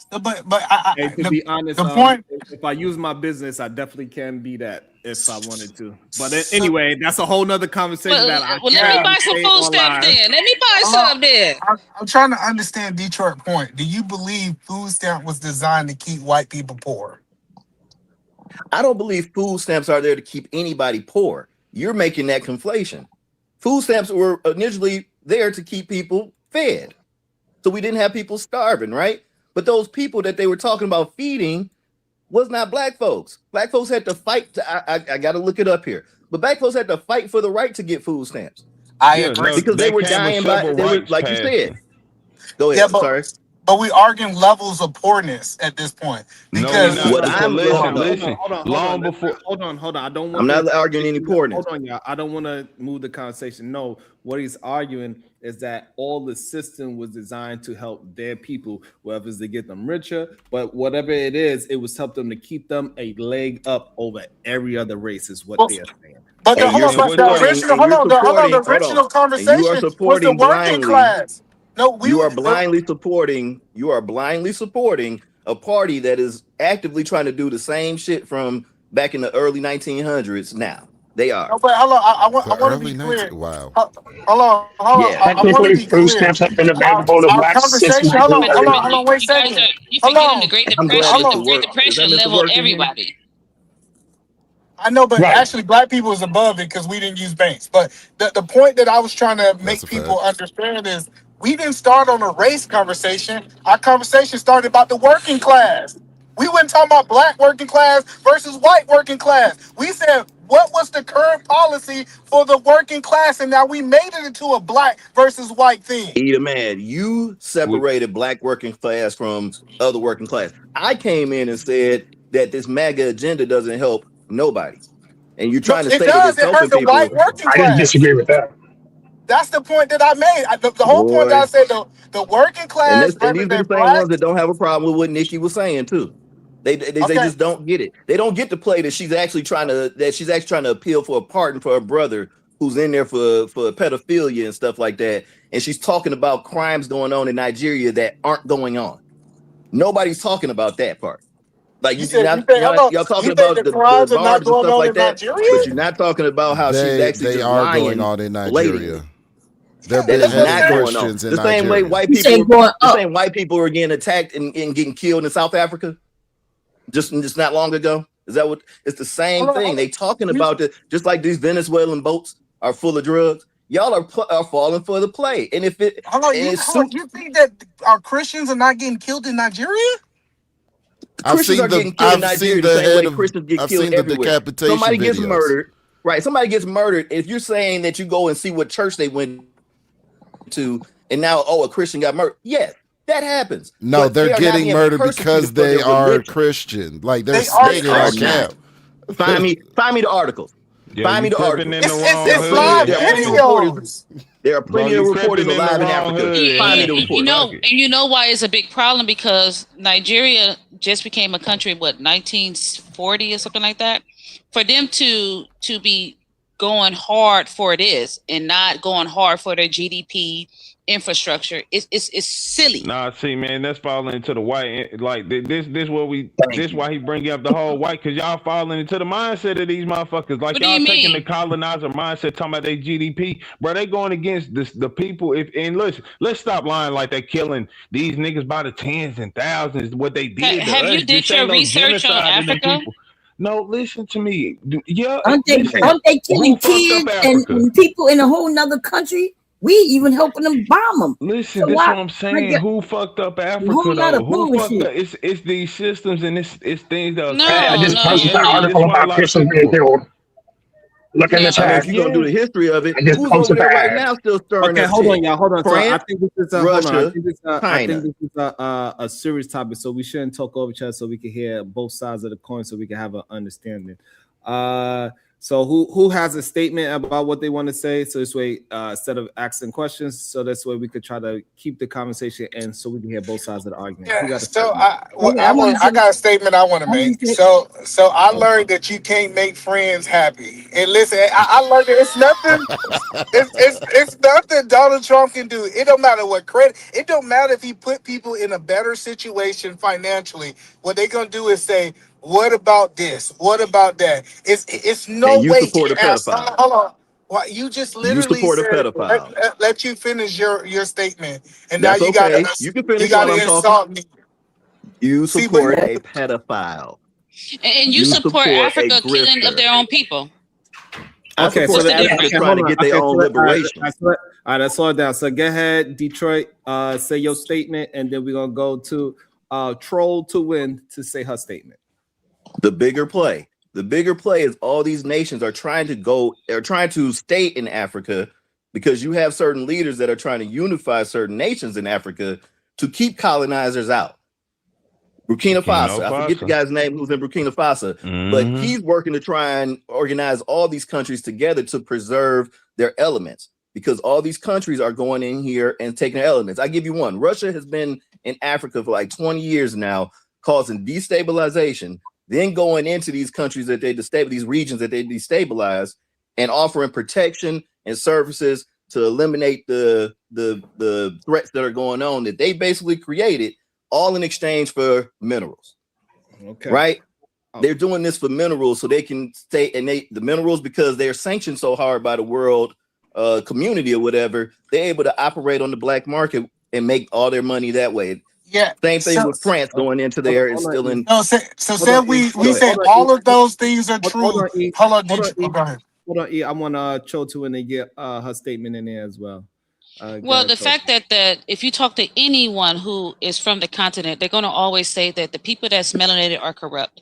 But to be honest, the point. If I use my business, I definitely can be that if I wanted to. But anyway, that's a whole nother conversation. Let me buy some food stamps then. Let me buy some then. I'm trying to understand Detroit's point. Do you believe food stamp was designed to keep white people poor? I don't believe food stamps are there to keep anybody poor. You're making that conflation. Food stamps were initially there to keep people fed. So we didn't have people starving, right? But those people that they were talking about feeding was not black folks. Black folks had to fight. I got to look it up here. But black folks had to fight for the right to get food stamps. I agree. Because they were dying by, like you said. Go ahead, sorry. But we arguing levels of poorness at this point. Because hold on. I don't want. I'm not arguing any poorness. Hold on, y'all. I don't want to move the conversation. No, what he's arguing is that all the system was designed to help their people, whether it's to get them richer, but whatever it is, it was help them to keep them a leg up over every other race. Is what they're saying. But the original conversation was the working class. No, you are blindly supporting a party that is actively trying to do the same shit from back in the early 1900s. Now they are. No, but hold on, I want to be clear. Wow. Hold on. I want to be clear. Food stamps have been available to blacks since Hold on, wait a second. You forgetting the Great Depression. The Great Depression leveled everybody. I know, but actually black people is above it because we didn't use banks. But the point that I was trying to make people understand is we didn't start on a race conversation. Our conversation started about the working class. We weren't talking about black working class versus white working class. We said, what was the current policy for the working class? And now we made it into a black versus white thing. Either man, you separated black working class from other working class. I came in and said that this MAGA agenda doesn't help nobody. And you're trying to say that it's helping people. White working class. I didn't disagree with that. That's the point that I made. The whole point that I said, the working class. And these are the same ones that don't have a problem with what Nicki was saying too. They just don't get it. They don't get to play that she's actually trying to appeal for a pardon for her brother who's in there for pedophilia and stuff like that. And she's talking about crimes going on in Nigeria that aren't going on. Nobody's talking about that part. Like y'all talking about the bars and stuff like that, but you're not talking about how she's actually they just are lying going on in Nigeria. They're That's not going on. Christians in The same way white people are getting attacked and getting killed in South Africa, just not long ago. Is that what? It's the same thing. They talking about it, just like these Venezuelan boats are full of drugs. Y'all are falling for the play. And if it, you think that our Christians are not getting killed in Nigeria? Christians are getting killed in Nigeria the same way Christians get killed everywhere. Somebody gets murdered, right? Somebody gets murdered. If you're saying that you go and see what church they went to, and now a Christian got murdered, yes, that happens. No, but they're getting murdered because they are Christian. Like they're staying in our camp. Find me the articles. Find me the article. It's live videos. There are plenty of reporters alive in Africa. Find me the report. You know why it's a big problem? Because Nigeria just became a country, 1940 or something like that? for them to be going hard for this and not going hard for their GDP infrastructure, it's silly. Nah, see, man, that's falling into the white. Like this why he bring up the whole white, because y'all falling into the mindset of these motherfuckers. Like What do y'all you taking mean? the colonizer mindset, talking about their GDP, bro. They going against the people. And listen, let's stop lying like they killing these niggas by the tens and thousands. What they did to Have us, you did this your ain't no research on genocide of them Africa? people. No, listen to me. Yeah, Aren't they killing who fucked kids up Africa? and people in a whole nother country? We even helping them bomb them. Listen, So this is why- what I'm saying. like, Who fucked up a Africa whole lot though? of Who fucked bullshit. up? It's these systems and it's things that are No, Hey, I just no, posted an no. Christianity. This article is why a about lot of Christians being people. killed. Look in the No. I mean, chat. if you're gonna do the history of it, I just who's posted over there right that. now still stirring Okay, up hold shit? on, y'all. Hold on. So I France, think this is hold on. I Russia, think this China. is a serious topic, so we shouldn't talk over each other, so we can hear both sides of the coin, so we can have an understanding. So who has a statement about what they want to say? So this way, instead of asking questions, so this way we could try to keep the conversation in, so we can hear both sides of the argument. Who Yeah, got a so statement? I got a statement I want to make. So I learned that you can't make friends happy. And listen, I learned that it's nothing. It's nothing Donald Trump can do. It don't matter what credit. It don't matter if he put people in a better situation financially. What they gonna do is say, "What about this? What about that?" It's no And you way. support a pedophile. Hold on. Why you just You literally support a said pedophile. let you finish your statement, and now That's okay. You can finish while I'm talking. insult me. You See what? support a pedophile. And you support a Africa killing of grifter. their own people. I Okay, support so Africa trying to get their own liberation. All right, let's slow it down. So go ahead, Detroit. Say your statement, and then we're gonna go to Troll to Win to say her statement. The bigger play. The bigger play is all these nations are trying to stay in Africa because you have certain leaders that are trying to unify certain nations in Africa to keep colonizers out. Burkina Faso. I forget the guy's name who's in Burkina Faso, but he's working to try and organize all these countries together to preserve their elements, because all these countries are going in here and taking their elements. I give you one. Russia has been in Africa for like 20 years now, causing destabilization, then going into these countries that they destabilize, these regions that they destabilize, and offering protection and services to eliminate the threats that are going on that they basically created, all in exchange for minerals. Okay. Right? They're doing this for minerals so they can stay, and the minerals, because they're sanctioned so hard by the world community or whatever, they're able to operate on the black market and make all their money that way. Yeah. Same thing with France going into there and still in. No, so we say all of those things are true. Hold on, go ahead. Hold on, E. I want Cho to Win to get her statement in there as well. Well, the fact that if you talk to anyone who is from the continent, they're going to always say that the people that's melanated are corrupt.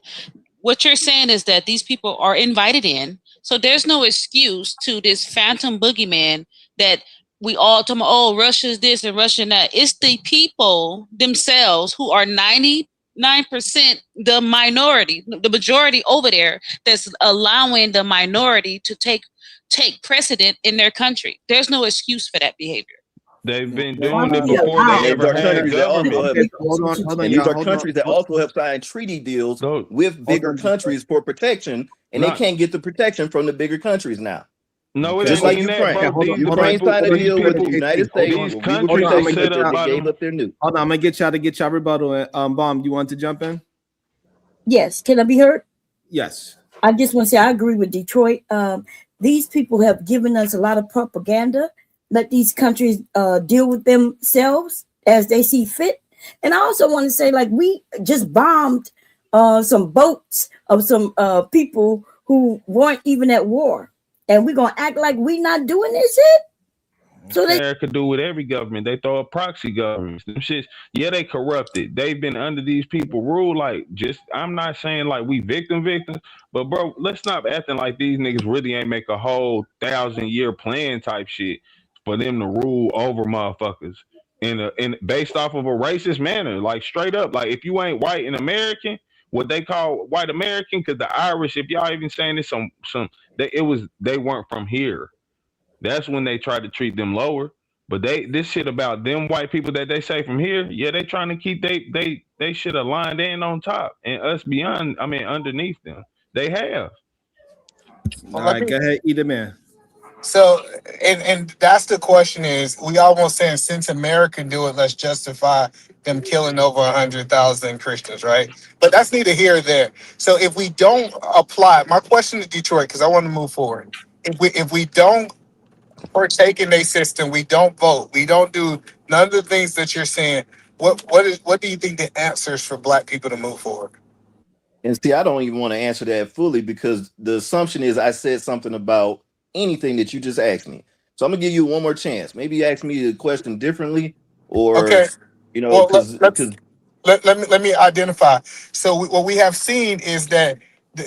What you're saying is that these people are invited in, so there's no excuse to this phantom boogeyman that we all talk about, oh, Russia's this and Russia that. It's the people themselves who are 99% the minority, the majority over there that's allowing the minority to take precedent in their country. There's no excuse for that behavior. They've been doing it before they ever had government. These are countries that also have signed treaty deals with bigger countries for protection, and they can't get the protection from the bigger countries now. No, it just ain't like even Ukraine. that, bro. Ukraine signed a deal with the United States. These countries they set up by gave up their nuke. Hold on, I'm gonna get y'all rebuttal. Bomb, you want to jump in? Yes, can I be heard? Yes. I just want to say I agree with Detroit. These people have given us a lot of propaganda. Let these countries deal with themselves as they see fit. And I also want to say, like, we just bombed some boats of some people who weren't even at war. And we're going to act like we're not doing this shit? So they could do with every government. They throw a proxy governments. Them shits, yeah, they corrupted. They've been under these people rule. Like, just I'm not saying like we victims, but bro, let's stop acting like these niggas really ain't make a whole 1,000-year plan type shit for them to rule over motherfuckers in based off of a racist manner. Like straight up, like if you ain't white and American, what they call white American, because the Irish, if y'all even saying this they weren't from here. That's when they try to treat them lower. But this shit about them white people that they say from here, yeah, they trying to keep they should have lined in on top and us underneath them. They have. All right, go ahead, eat him in. So, and that's the question is, we almost saying since America do it, let's justify them killing over 100,000 Christians, right? But that's neither here or there. So if we don't apply, my question to Detroit, because I want to move forward. If we don't partake in a system, we don't vote, we don't do none of the things that you're saying, what do you think the answers for Black people to move forward? And see, I don't even want to answer that fully because the assumption is I said something about anything that you just asked me. So I'm gonna give you one more chance. Maybe you ask me the question differently, Okay. or Well, because let me identify. So what we have seen is that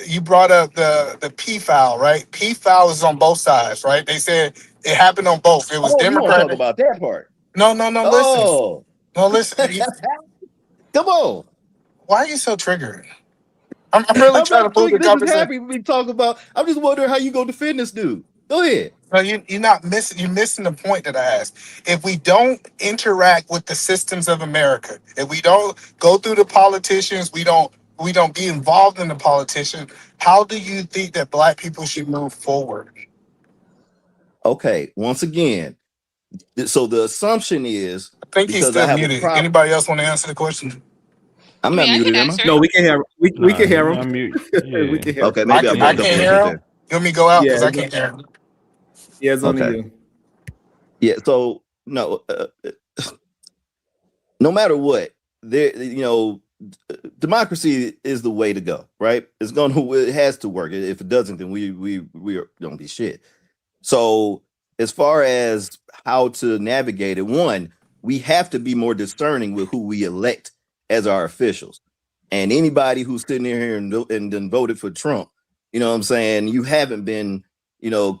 you brought up the P file, right? P file is on both sides, right? They said it happened on both. It was you want to talk Democratic. about that part? No, listen. Oh, No, listen. come on. Why are you so triggered? I'm really I'm trying not to move the triggered. This is conversation. happy we talk about. I'm just wondering how you gonna defend this dude. Go ahead. No, you're not missing. You're missing the point that I asked. If we don't interact with the systems of America, if we don't go through the politicians, we don't be involved in the politicians. How do you think that Black people should move forward? Okay, once again, so the assumption is I think he's because I still have a muted. problem. Anybody else want to answer the question? I'm not muted, am I? No, we can hear. We can hear him. Yeah. We can hear. Okay, maybe I I bumped up can't against hear it him. then. You want me to go out because Yeah, I can't hear him. Yeah, it's only Okay. you. Yeah. So no, no matter what, there, democracy is the way to go, right? It has to work. If it doesn't, then we are gonna be shit. So as far as how to navigate it, one, we have to be more discerning with who we elect as our officials. And anybody who's sitting here and then voted for Trump, you know what I'm saying? You haven't been,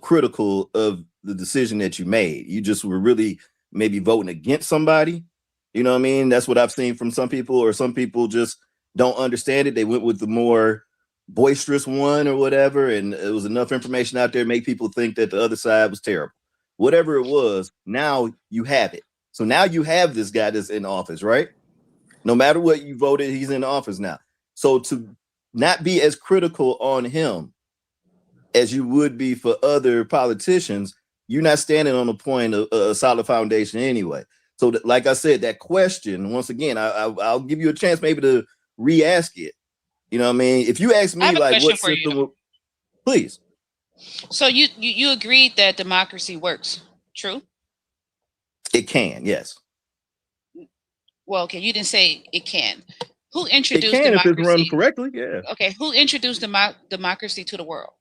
critical of the decision that you made. You just were really maybe voting against somebody. You know what I mean? That's what I've seen from some people, or some people just don't understand it. They went with the more boisterous one or whatever, and it was enough information out there to make people think that the other side was terrible. Whatever it was, now you have it. So now you have this guy that's in office, right? No matter what you voted, he's in office now. So to not be as critical on him as you would be for other politicians, you're not standing on a point of a solid foundation anyway. So like I said, that question, once again, I'll give you a chance maybe to re-ask it. You know what I mean? If you ask me like what system, please. So you agreed that democracy works, true? It can, yes. Well, okay, you didn't say it can. Who It introduced can if democracy? it's run correctly, yeah. Okay, who introduced democracy to the world?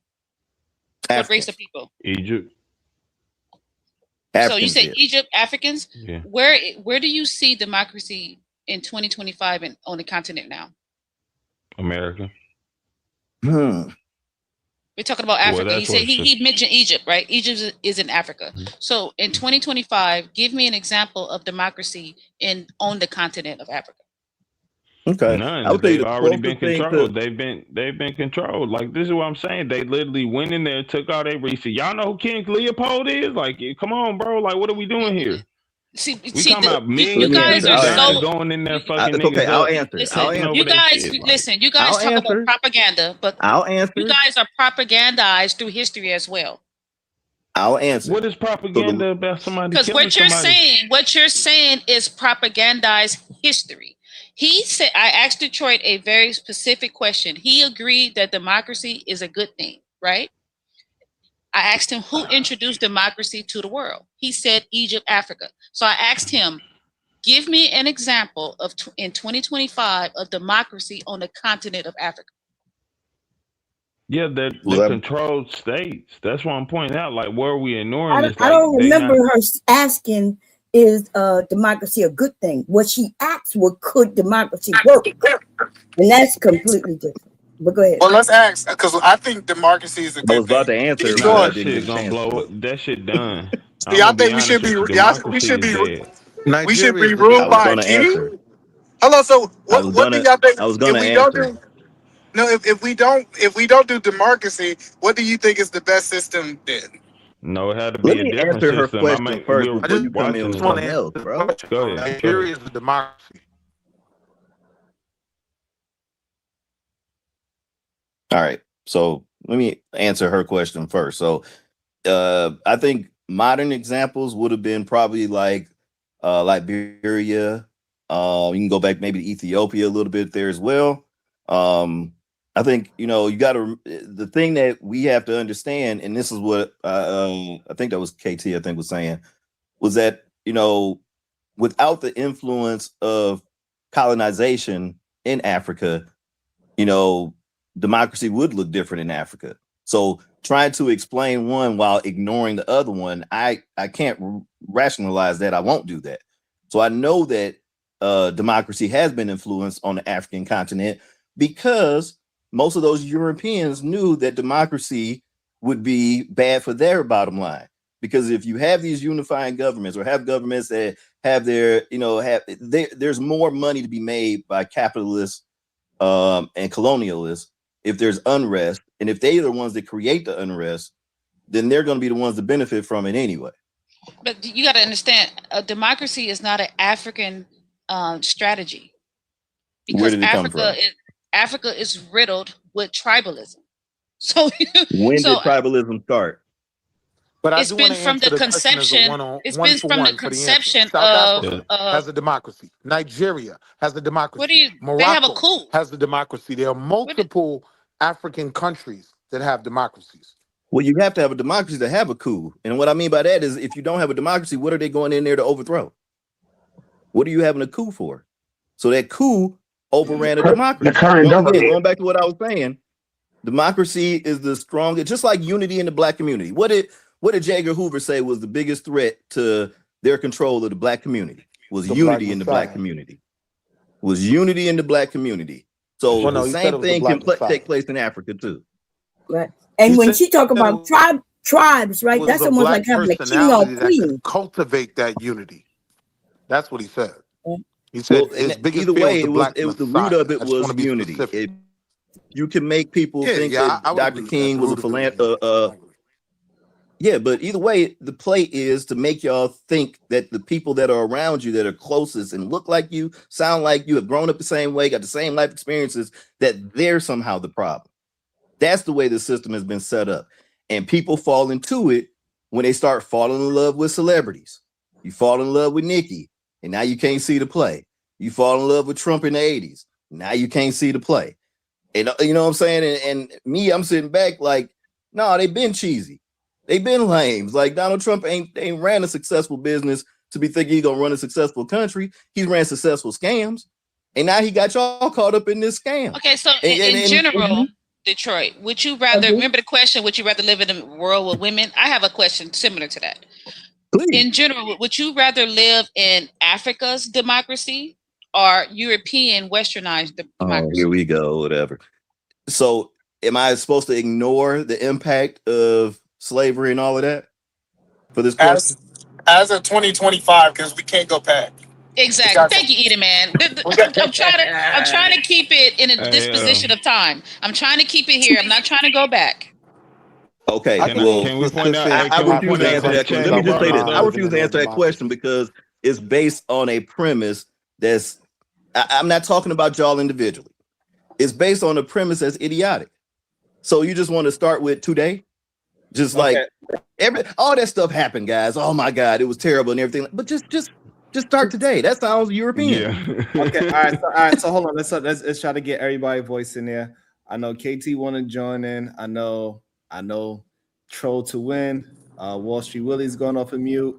Africans. What race of people? Egypt. So you Africans say did. Egypt, Africans? Yeah. Where do you see democracy in 2025 and on the continent now? America. Hmm. We're talking about Well, Africa. He that's said what he mentioned Egypt, right? Egypt is in Africa. So in 2025, give me an example of democracy on the continent of Africa. Okay. None. They've already been controlled. They've been controlled. Like, this is what I'm saying. They literally went in there, took out every receipt. Y'all know who King Leopold is? Like, come on, bro. Like, what are we doing here? We talking about millions you guys of are people so going in there fucking It's niggas okay, I'll up. answer. Listen, I'll answer. you guys, listen. You guys talk about propaganda, but you guys are propagandized through history as well. I'll answer. What is propaganda about somebody? Because what you're saying is propagandized history. He said, I asked Detroit a very specific question. He agreed that democracy is a good thing, right? I asked him who introduced democracy to the world. He said Egypt, Africa. So I asked him, give me an example of in 2025 of democracy on the continent of Africa. Yeah, they're controlled states. That's why I'm pointing out. Like, where are we ignoring this? I don't remember her asking, is democracy a good thing? What she asked was, could democracy work? And that's completely different. But go ahead. Well, let's ask, because I think democracy is a good I was about to answer. That shit gonna blow up. That shit done. See, I think we should be ruled by a king. Hello, so what do y'all think? I was gonna answer. If we don't do democracy, what do you think is the best system then? No, it had to be a different system. Her question first we before you come in with something else, bro. Go ahead. Nigeria is a democracy. All right. So let me answer her question first. So I think modern examples would have been probably like Liberia. You can go back maybe to Ethiopia a little bit there as well. I think, you know, you got to, the thing that we have to understand, and this is what I think that was KT, I think was saying, was that, you know, without the influence of colonization in Africa, you know, democracy would look different in Africa. So trying to explain one while ignoring the other one, I can't rationalize that. I won't do that. So I know that democracy has been influenced on the African continent because most of those Europeans knew that democracy would be bad for their bottom line. Because if you have these unifying governments or have governments that have their, you know, there's more money to be made by capitalists and colonialists if there's unrest. And if they're the ones that create the unrest, then they're going to be the ones that benefit from it anyway. But you got to understand, democracy is not an African strategy. Because where did it come from? Africa is riddled with tribalism. So when did tribalism start? But it's been from the conception. It's been from the conception of has a democracy. Nigeria has a democracy. What do you? Morocco They have a coup. has a democracy. There are multiple African countries that have democracies. Well, you have to have a democracy to have a coup. And what I mean by that is, if you don't have a democracy, what are they going in there to overthrow? What are you having a coup for? So that coup overran a democracy. The current government. Going back to what I was saying, democracy is the strongest, just like unity in the black community. What did J. Edgar Hoover say was the biggest threat to their control of the black community? Was unity in the black community. Was unity in the black community. So the same thing can take place in Africa too. Right. And when she talk about tribes, right? That's almost like having a king or queen. Cultivate that unity. That's what he said. He said his biggest either way, it was the root of it was unity. You can make people think that Dr. King was a philanthropist. Yeah, but either way, the play is to make y'all think that the people that are around you, that are closest and look like you, sound like you, have grown up the same way, got the same life experiences, that they're somehow the problem. That's the way the system has been set up. And people fall into it when they start falling in love with celebrities. You fall in love with Nicki, and now you can't see the play. You fall in love with Trump in the 80s. Now you can't see the play. And you know what I'm saying? And me, I'm sitting back like, no, they've been cheesy. They've been lames. Like Donald Trump ain't ran a successful business to be thinking he's gonna run a successful country. He's ran successful scams. And now he got y'all caught up in this scam. Okay, so in general, Detroit, would you rather, remember the question, would you rather live in a world with women? I have a question similar to that. Please. In general, would you rather live in Africa's democracy or European westernized democracy? Oh, here we go, whatever. So am I supposed to ignore the impact of slavery and all of that for this question? As of 2025, because we can't go back. Exactly. Thank you, Eden Man. I'm trying to keep it in a disposition of time. I'm trying to keep it here. I'm not trying to go back. Okay, can we point out? I refuse to answer that question. Let me just say this. I refuse to answer that question because it's based on a premise that's, I'm not talking about y'all individually. It's based on a premise that's idiotic. So you just want to start with today? Just like all that stuff happened, guys. Oh my God, it was terrible and everything. But just start today. That sounds European. Yeah. Okay. All right. So hold on. Let's try to get everybody's voice in there. I know KT want to join in. I know. Troll to win. Wall Street Willie's going off of mute.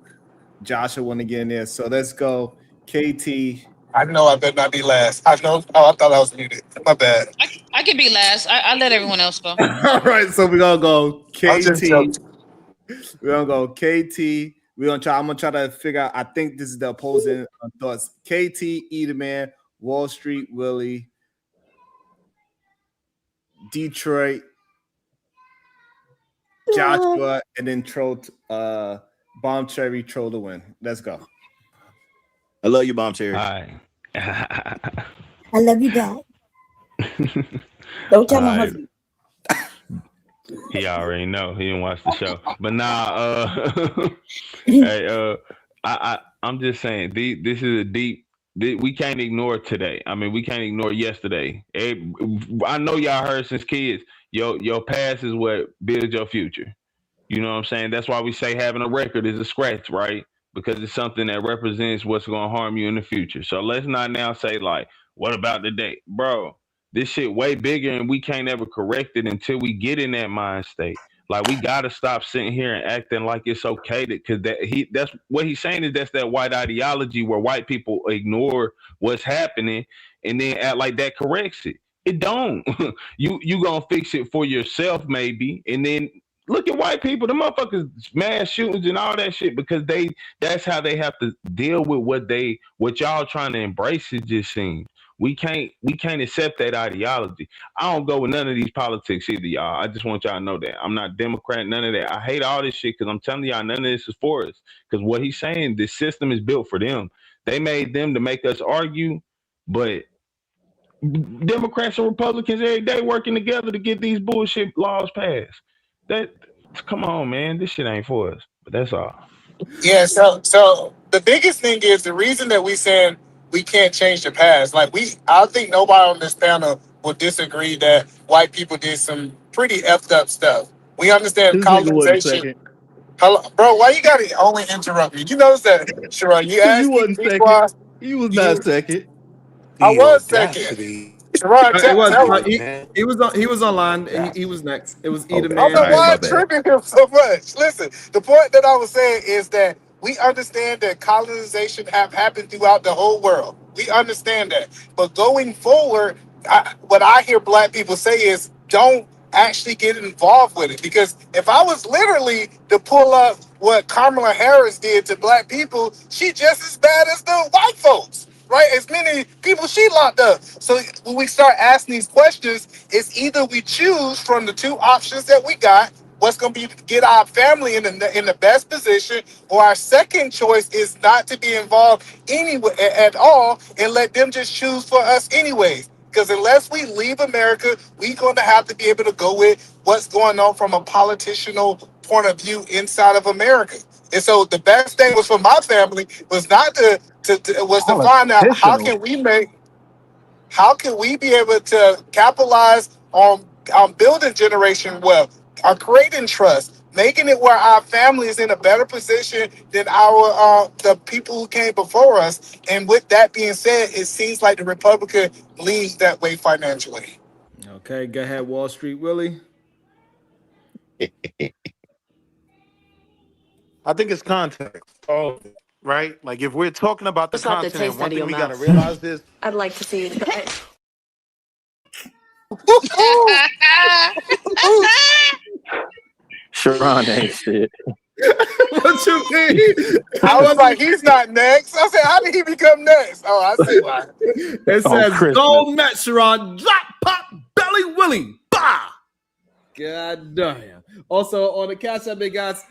Joshua want to get in there. So let's go. KT. I know I better not be last. I know. Oh, I thought I was muted. My bad. I can be last. I let everyone else go. All right, so we're gonna go KT. We're gonna go KT. I'm gonna try to figure out. I think this is the opposing thoughts. KT, Edelman, Wall Street Willie, Detroit, Joshua, and then Troll, Bomb Cherry, Troll to win. Let's go. I love you, Bomb Cherry. All right. I love you back. Don't tell my husband. He already know. He didn't watch the show. But nah, hey, I'm just saying, this is a deep We can't ignore today. I mean, we can't ignore yesterday. I know y'all heard since kids, your past is what builds your future. You know what I'm saying? That's why we say having a record is a scratch, right? Because it's something that represents what's going to harm you in the future. So let's not now say like, what about today? Bro, this shit way bigger and we can't ever correct it until we get in that mind state. Like we gotta stop sitting here and acting like it's okay because that's what he's saying is that's that white ideology where white people ignore what's happening and then act like that corrects it. It don't. you gonna fix it for yourself maybe, and then look at white people, the motherfuckers mass shootings and all that shit because that's how they have to deal with what y'all trying to embrace. It just seems. We can't accept that ideology. I don't go with none of these politics either, y'all. I just want y'all to know that. I'm not Democrat, none of that. I hate all this shit because I'm telling y'all none of this is for us. Because what he's saying, this system is built for them. They made them to make us argue, but Democrats and Republicans every day working together to get these bullshit laws passed. Come on, man. This shit ain't for us. But that's all. Yeah, so the biggest thing is the reason that we saying we can't change the past. Like I think nobody on this panel will disagree that white people did some pretty effed up stuff. We understand colonization. Hello, bro, why you gotta only interrupt me? You notice that, Sharon, you asked You me wasn't before second. You was not second. I was second. Sharon, It was tell me. he was online. He was next. It was either I man. don't know why I'm tripping him so much. Listen, the point that I was saying is that we understand that colonization have happened throughout the whole world. We understand that. But going forward, what I hear black people say is don't actually get involved with it. Because if I was literally to pull up what Kamala Harris did to black people, she just as bad as the white folks. Right? As many people she locked up. So when we start asking these questions, it's either we choose from the two options that we got, what's going to be to get our family in the best position, or our second choice is not to be involved anyway at all and let them just choose for us anyways. Because unless we leave America, we're going to have to be able to go with what's going on from a political point of view inside of America. And so the best thing was for my family was not to find out how can we be able to capitalize on building generation wealth, creating trust, making it where our family is in a better position than the people who came before us. And with that being said, it seems like the Republican leans that way financially. Okay, go ahead, Wall Street Willie. I think it's context. Right? Like if we're talking about the continent, one thing we got to realize is I'd like to see you try. Sharon ain't shit. What you mean? I was like, he's not next. I said, how did he become next? Oh, I see why. It says gold Met Sharon, drop pop belly Willie. Bah! God damn. Also on the Cash App, big guys,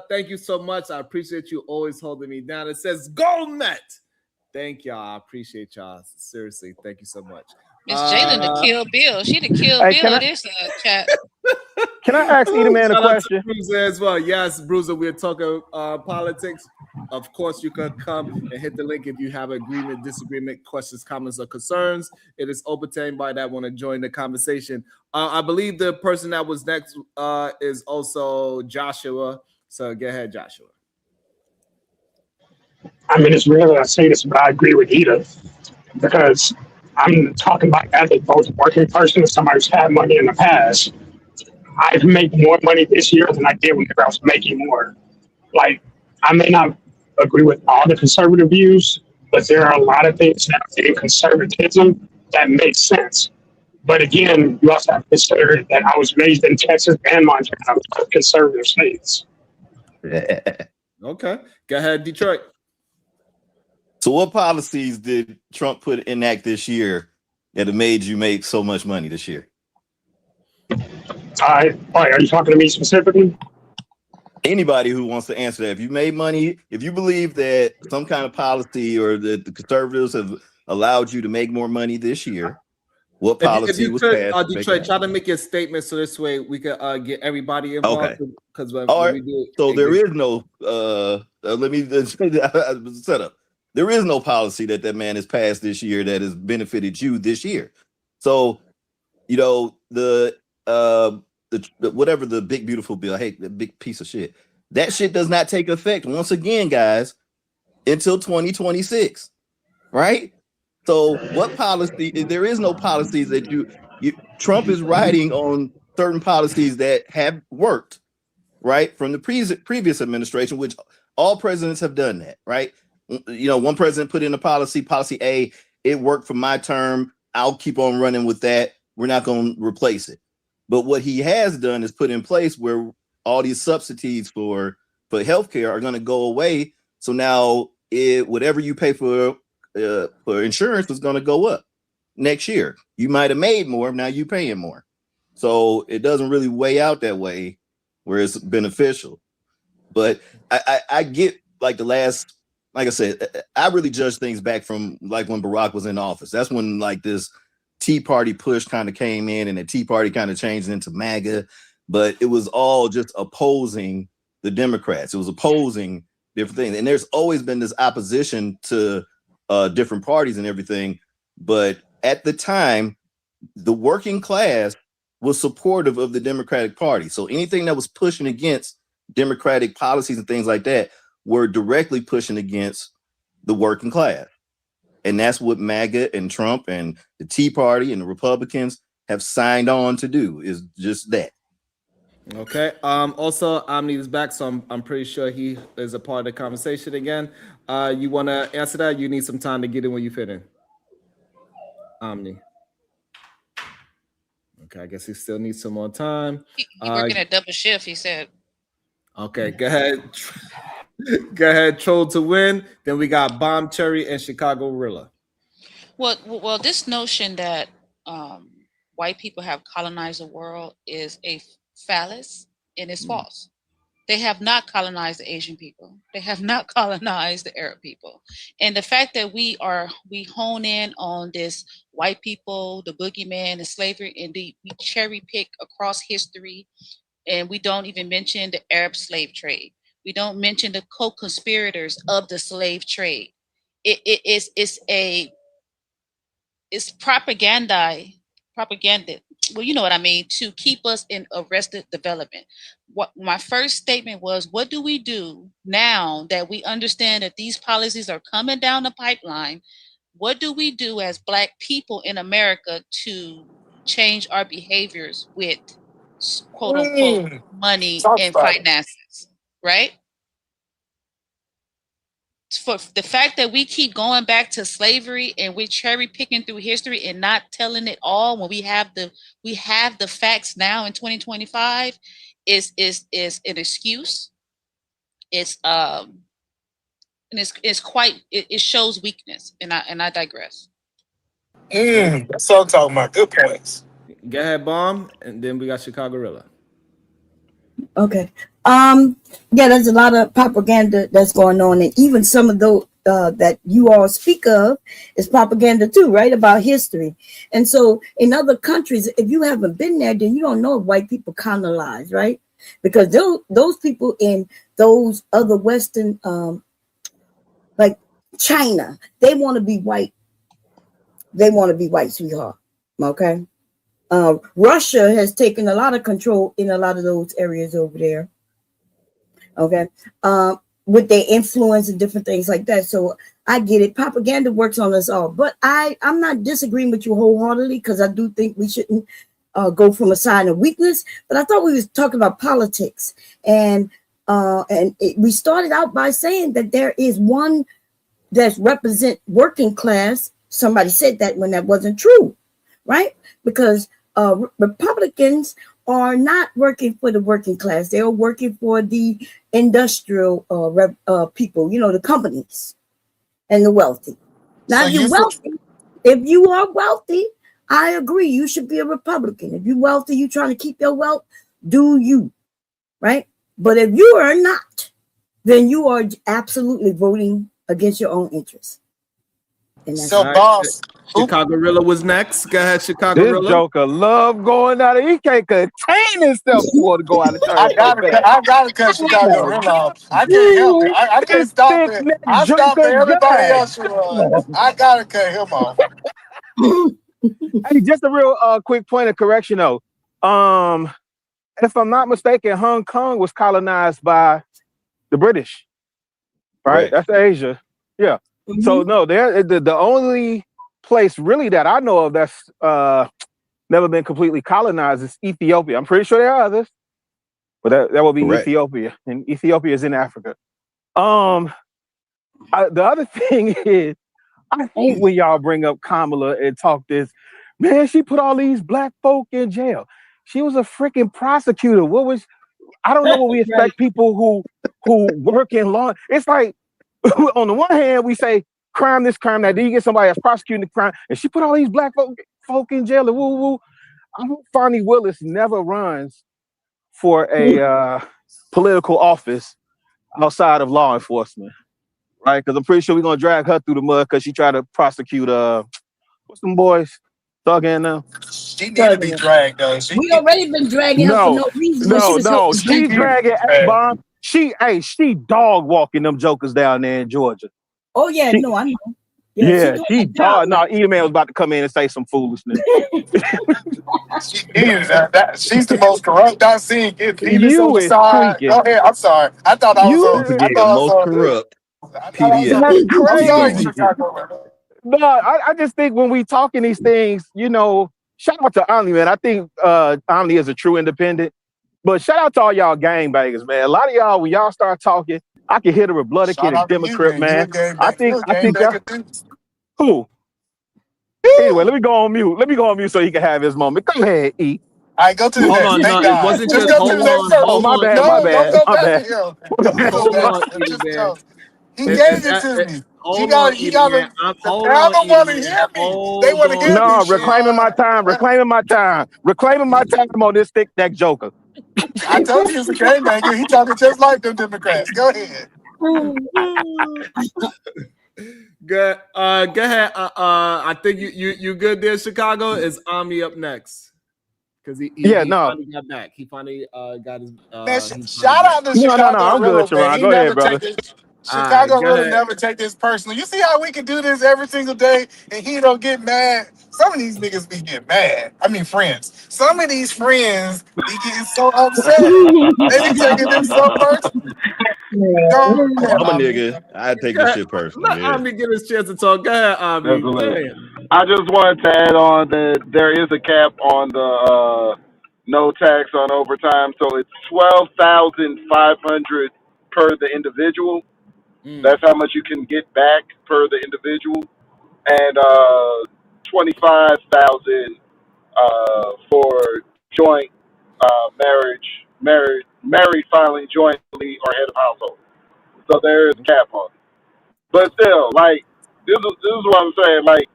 thank you so much. I appreciate you always holding me down. It says gold Met. Thank y'all. I appreciate y'all. Seriously, thank you so much. Miss Jalen to kill Bill. She to kill Bill of this chat. Can I ask Eda Man a question? Bruiser as well. Yes, Bruiser, we're talking politics. Of course, you can come and hit the link if you have agreement, disagreement, questions, comments, or concerns. It is open to anybody that want to join the conversation. I believe the person that was next is also Joshua. So go ahead, Joshua. I mean, it's rare that I say this, but I agree with Eda because I'm talking about as a both working person and somebody who's had money in the past. I make more money this year than I did whenever I was making more. Like, I may not agree with all the conservative views, but there are a lot of things that in conservatism that make sense. But again, you also have to consider that I was raised in Texas and Montana, conservative states. Okay. Go ahead, Detroit. So what policies did Trump enact this year that have made you make so much money this year? Are you talking to me specifically? Anybody who wants to answer that. If you made money, if you believe that some kind of policy or that the conservatives have allowed you to make more money this year, what policy was passed? Detroit, try to make a statement so this way we can get everybody involved. Okay. Because when all right. we do it, so there is no let me set up. There is no policy that man has passed this year that has benefited you this year. So, you know, the whatever the big beautiful bill, I hate the big piece of shit. That shit does not take effect once again, guys, until 2026, right? So, what policy? There is no policies that you Trump is writing on certain policies that have worked, right, from the previous administration, which all presidents have done that, right? You know, one president put in a policy A, it worked for my term. I'll keep on running with that. We're not going to replace it. But what he has done is put in place where all these subsidies for healthcare are going to go away. So now whatever you pay for insurance is going to go up next year. You might have made more, now you're paying more. So it doesn't really weigh out that way where it's beneficial. But I get like the last, like I said, I really judge things back from like when Barack was in office. That's when like this Tea Party push kind of came in and the Tea Party kind of changed into MAGA, but it was all just opposing the Democrats. It was opposing different things. And there's always been this opposition to different parties and everything. But at the time, the working class was supportive of the Democratic Party. So anything that was pushing against Democratic policies and things like that were directly pushing against the working class. And that's what MAGA and Trump and the Tea Party and the Republicans have signed on to do, is just that. Okay. Also, Omni is back, so I'm pretty sure he is a part of the conversation again. You want to answer that? You need some time to get in when you fit in. Omni. Okay, I guess he still needs some more time. He working a double shift, he said. Okay, go ahead. Go ahead, Troll to win. Then we got Bomb Cherry and Chicago Rilla. Well, this notion that white people have colonized the world is a fallacy, and it's false. They have not colonized the Asian people. They have not colonized the Arab people. And the fact that we hone in on this white people, the boogeyman, and slavery, and we cherry pick across history, and we don't even mention the Arab slave trade. We don't mention the co-conspirators of the slave trade. It's propaganda. Well, you know what I mean, to keep us in arrested development. What my first statement was, what do we do now that we understand that these policies are coming down the pipeline? What do we do as Black people in America to change our behaviors with quote unquote money and finances, right? For the fact that we keep going back to slavery and we're cherry picking through history and not telling it all when we have the facts now in 2025 is an excuse. It's it shows weakness, and I digress. That's what I'm talking about. Good points. Go ahead, Bomb, and then we got Chicago Rilla. Okay. Yeah, there's a lot of propaganda that's going on, and even some of those that you all speak of is propaganda too, right? About history. And so in other countries, if you haven't been there, then you don't know if white people colonized, right? Because those people in those other Western, like China, they want to be white. They want to be white, sweetheart. Okay. Russia has taken a lot of control in a lot of those areas over there. Okay. With their influence and different things like that. So I get it. Propaganda works on us all. But I'm not disagreeing with you wholeheartedly, because I do think we shouldn't go from a sign of weakness. But I thought we was talking about politics. And we started out by saying that there is one that represent working class. Somebody said that when that wasn't true, right? Because Republicans are not working for the working class. They are working for the industrial people, you know, the companies and the wealthy. Now, if you are wealthy, I agree, you should be a Republican. If you're wealthy, you're trying to keep your wealth, do you, right? But if you are not, then you are absolutely voting against your own interests. So, boss, Chicago was next. Go ahead, Chicago This Joker love going out of. He can't contain himself. He want to go out of turn. I gotta cut Chicago real off. I can't help it. I can't stop it. I stop for everybody else who I gotta cut him off. Hey, just a real quick point of correction though. If I'm not mistaken, Hong Kong was colonized by the British. Right? That's Asia. Yeah. So no, they're the only place really that I know of that's never been completely colonized is Ethiopia. I'm pretty sure there are others, but that will be Ethiopia, and Ethiopia is in Africa. The other thing is, I hate when y'all bring up Kamala and talk this. Man, she put all these black folk in jail. She was a freaking prosecutor. I don't know what we expect people who work in law. It's like, on the one hand, we say crime this, crime that. Then you get somebody that's prosecuting the crime, and she put all these black folk in jail. And woo woo. I hope Fonnie Willis never runs for a political office outside of law enforcement, right? Because I'm pretty sure we're gonna drag her through the mud because she tried to prosecute what's them boys? Thugging them. She need to be dragged though. We already been dragging her for no reason. She dragging F-bomb. She dog walking them jokers down there in Georgia. Oh yeah, no, I know. Yeah, she dog. No, E-Man was about to come in and say some foolishness. She is. She's the most corrupt I've seen. You is tweaking. Go ahead. I'm sorry. I thought I was on. I thought I was most on. corrupt. That's crazy. I'm sorry, Chicago. No, I just think when we talking these things, shout out to Omni, man. I think Omni is a true independent. But shout out to all y'all gangbangers, man. A lot of y'all, when y'all start talking, I can hear the Republican and Democrat, man. I think y'all. Who? Anyway, let me go on mute so he can have his moment. Go ahead, E. All right, go to the next. Hold on, Thank no, God. it wasn't Just just go to the next hold on. My bad. Don't go back to him. Hold on, E-Man. He gave it to me. Hold on, E-Man. Hold on, don't want to hear me. They want to hear me. No, reclaiming my time on this thick neck joker. I told you it's a gangbanger. He talking just like them Democrats. Go ahead. Good. Go ahead. I think you good there, Chicago. Is Omni up next? Because he finally got back. He finally got his. Man, shout out to Chicago. No, I'm good, Sharon. Go ahead, brother. Chicago really never take this personally. You see how we can do this every single day and he don't get mad? Some of these niggas be getting mad. I mean, friends. Some of these friends be getting so upset. They be taking this so personal. I'm a nigga. I take this shit personally. Let Omni get his chance to talk. Go ahead, Omni. Go ahead. I just wanted to add on that there is a cap on the no tax on overtime, so it's $12,500 per the individual. That's how much you can get back per the individual, and $25,000 for joint married filing jointly or head of household. So there is a cap on it. But still, like this is what I'm saying. Like,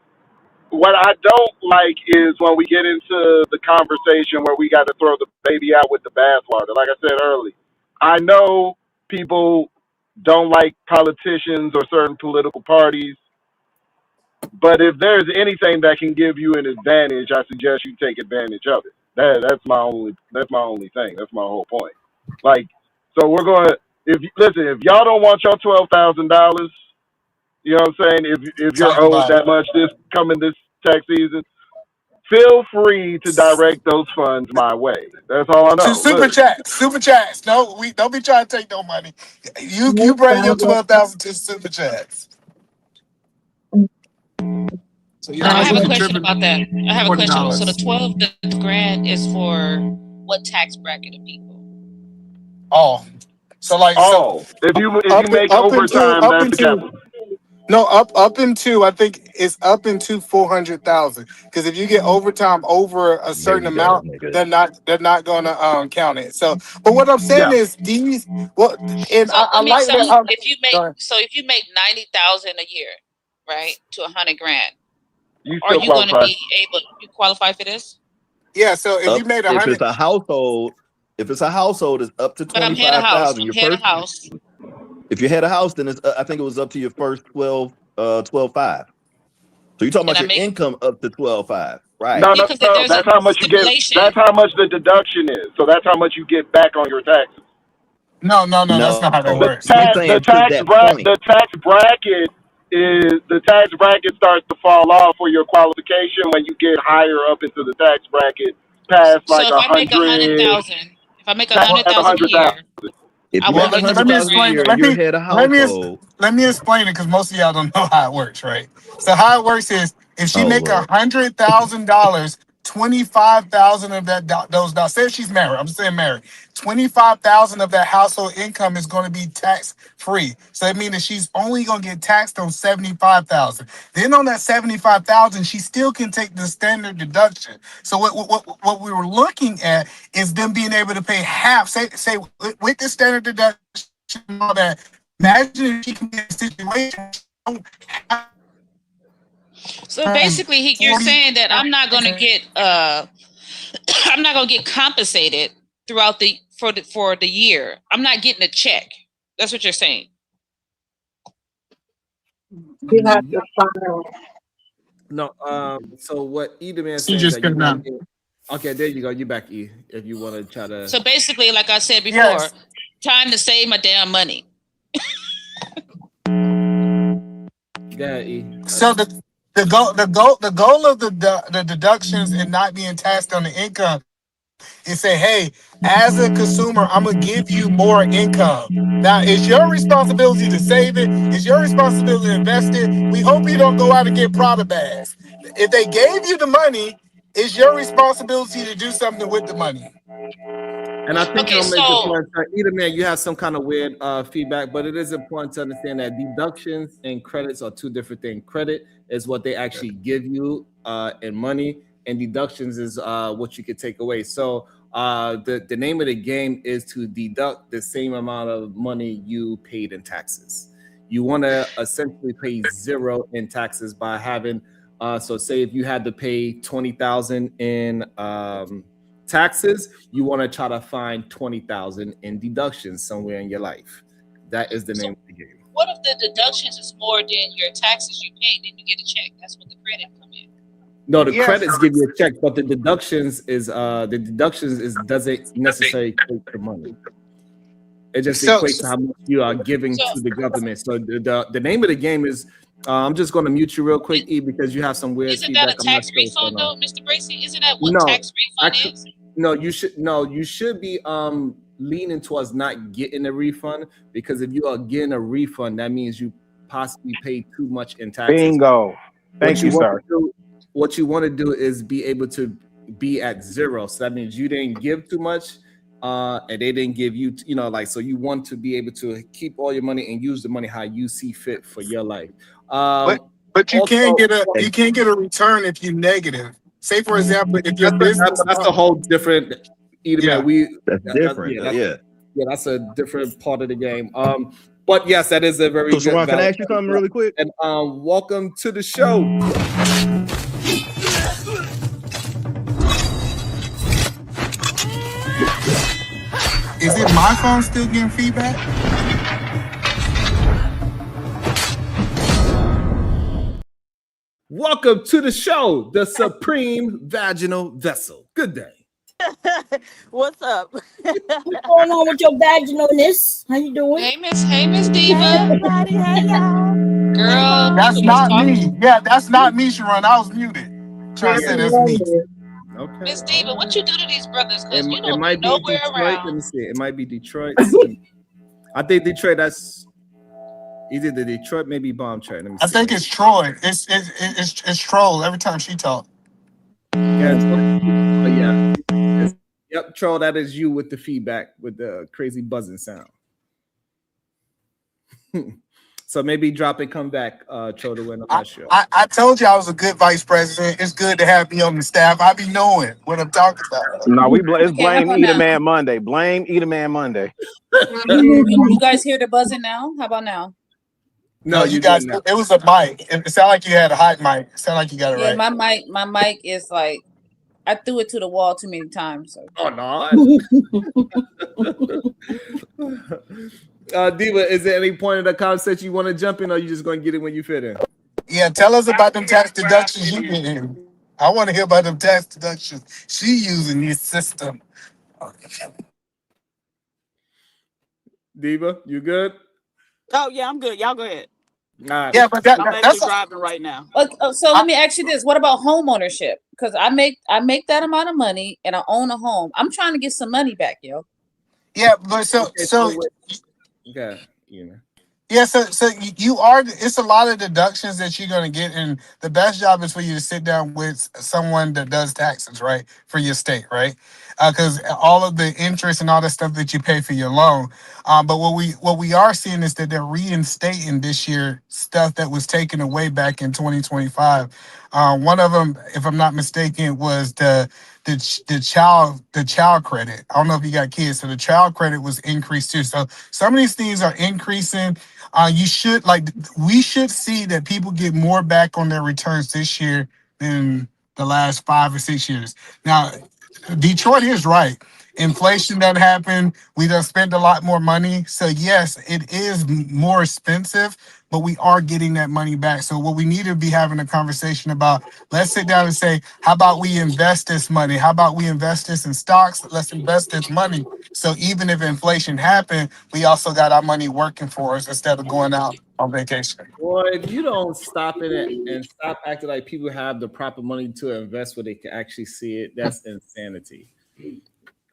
what I don't like is when we get into the conversation where we got to throw the baby out with the bathwater. Like I said earlier, I know people don't like politicians or certain political parties, but if there's anything that can give you an advantage, I suggest you take advantage of it. That's my only thing. That's my whole point. Like, so we're gonna if y'all don't want your $12,000, you know what I'm saying? If you're owed that much this tax season, feel free to direct those funds my way. That's all I know. To super chats. No, we don't be trying to take no money. You bring your 12,000 to super chats. So I have a question about that. I have a question. So the 12 grand is for what tax bracket of people? Oh, so like if you make overtime, that's the capital. No, up into I think it's up into 400,000. Because if you get overtime over a certain amount, they're not gonna count it. So, but what I'm saying is these. Well, and so, I like so that. If you make 90,000 a year, right, to 100 grand, are you going to be able to qualify for this? Yeah. So if you made 100, if it's a household, it's up to 25,000. If you had a house, then it's I think it was up to your first 12.5. So you're talking And about I your make income up to 12.5, right? No, no, because no. there's a That's how much you get. stipulation. That's how much the deduction is. So that's how much you get back on your taxes. No, that's No, not how that The works. he's tax, saying to that point. the tax bracket starts to fall off for your qualification when you get higher up into the tax bracket, past So like if I make 100, 100,000, if I make past 100,000 a 100,000. year, If I you Well, make won't a get the let me 100,000 a 2 explain year it. grand. and you're head of household, Let me explain it because most of y'all don't know how it works, right? So how it works is if she oh make Lord, $100,000, 25,000 of that those dollars. Say if she's married. I'm saying married. 25,000 of that household income is going to be tax free. So that means that she's only going to get taxed on 75,000. Then on that 75,000, she still can take the standard deduction. So what we were looking at is them being able to pay half. Say with the standard deduction and all that. Imagine if she can get a situation. So basically, you're saying that I'm not going to get I'm not going to get compensated throughout for the year. I'm not getting a check. That's what you're saying. You have to file. No, so what E the man You saying just that you're couldn't. not getting. Okay, there you go. You back E. If you want to try to. So basically, like I said before, Yes. trying to save my damn money. Yeah, E. So the goal of the deductions and not being taxed on the income is say, hey, as a consumer, I'm gonna give you more income. Now it's your responsibility to save it. It's your responsibility to invest it. We hope you don't go out and get Prada bags. If they gave you the money, it's your responsibility to do something with the money. And I think Okay, it'll make the so point that either man, you have some kind of weird feedback, but it is important to understand that deductions and credits are two different things. Credit is what they actually give you in money, and deductions is what you could take away. So the name of the game is to deduct the same amount of money you paid in taxes. You want to essentially pay zero in taxes by having so say if you had to pay 20,000 in taxes, you want to try to find 20,000 in deductions somewhere in your life. That is the name of the game. what if the deductions is more than your taxes you pay, then you get a check? That's what the credit come in. No, the Yes. credits give you a check, but the deductions doesn't necessarily equate to money. It just So equates to how much you are giving to the government. So the name of the game is I'm just going to mute you real quick, E, because you have some weird Isn't that feedback. a tax refund though, Mr. Bracy? Isn't that what No, tax refund actually, is? you should be leaning towards not getting a refund, because if you are getting a refund, that means you possibly paid too much in taxes. Bingo. Thank you, sir. What you want to do is be able to be at zero. So that means you didn't give too much, and they didn't give you, so you want to be able to keep all your money and use the money how you see fit for your life. but you Also, can't get a return if you're negative. Say for example, if your business that's a whole different. Yeah. that's different. Yeah. That's a different part of the game. But yes, that is a very So, good. Sharon, can I ask you something really quick? And welcome to the show. Is it my phone still getting feedback? Welcome to the show, the Supreme Vaginal Vessel. Good day. What's up? What's going on with your vaginalness? How you doing? Hey Miss Diva. Hey everybody, hey y'all. Girl, That's not me. Yeah, that's not me, Sharon. I was muted. Trying to say that's me. Okay. Miss Diva, what you do to these brothers? Because you It don't might be be nowhere Detroit. around. Let me see. It might be Detroit. I think Detroit. That's either the Detroit, maybe bomb track. Let me see. I think it's Troy. It's troll every time she talk. Yeah. Yep, Troll. That is you with the feedback, with the crazy buzzing sound. So maybe drop it, come back, Troll, to win the last show. I told you I was a good vice president. It's good to have me on the staff. I be knowing what I'm talking about. No, it's Okay, how blame about Eater now? Man Monday. Blame Eater Man Monday. You guys hear the buzzing now? How about now? No, you guys. It was a mic. It sounded like you had a hot mic. It sounded like you got it Yeah, right. my mic is like I threw it to the wall too many times. So. Oh no. Diva, is there any point of the conversation you want to jump in, or you just going to get it when you fit in? Yeah, tell us about them tax deductions you get in. I want to hear about them tax deductions she using this system. Diva, you good? Oh yeah, I'm good. Y'all go ahead. All right. Yeah, but I'm actually that's driving right now. So let me ask you this: what about home ownership? Because I make that amount of money and I own a home. I'm trying to get some money back, yo. yeah, but Okay, you know. yeah, so you are. It's a lot of deductions that you're gonna get, and the best job is for you to sit down with someone that does taxes, right, for your state, right? Because all of the interest and all the stuff that you pay for your loan. But what we are seeing is that they're reinstating this year stuff that was taken away back in 2025. One of them, if I'm not mistaken, was the child credit. I don't know if you got kids, so the child credit was increased too. So some of these things are increasing. We should see that people get more back on their returns this year than the last 5 or 6 years. Now, Detroit is right. Inflation that happened, we done spent a lot more money. So yes, it is more expensive, but we are getting that money back. So what we need to be having a conversation about, let's sit down and say, how about we invest this money? How about we invest this in stocks? Let's invest this money. So even if inflation happened, we also got our money working for us instead of going out on vacation. Boy, if you don't stop it and stop acting like people have the proper money to invest where they can actually see it, that's insanity.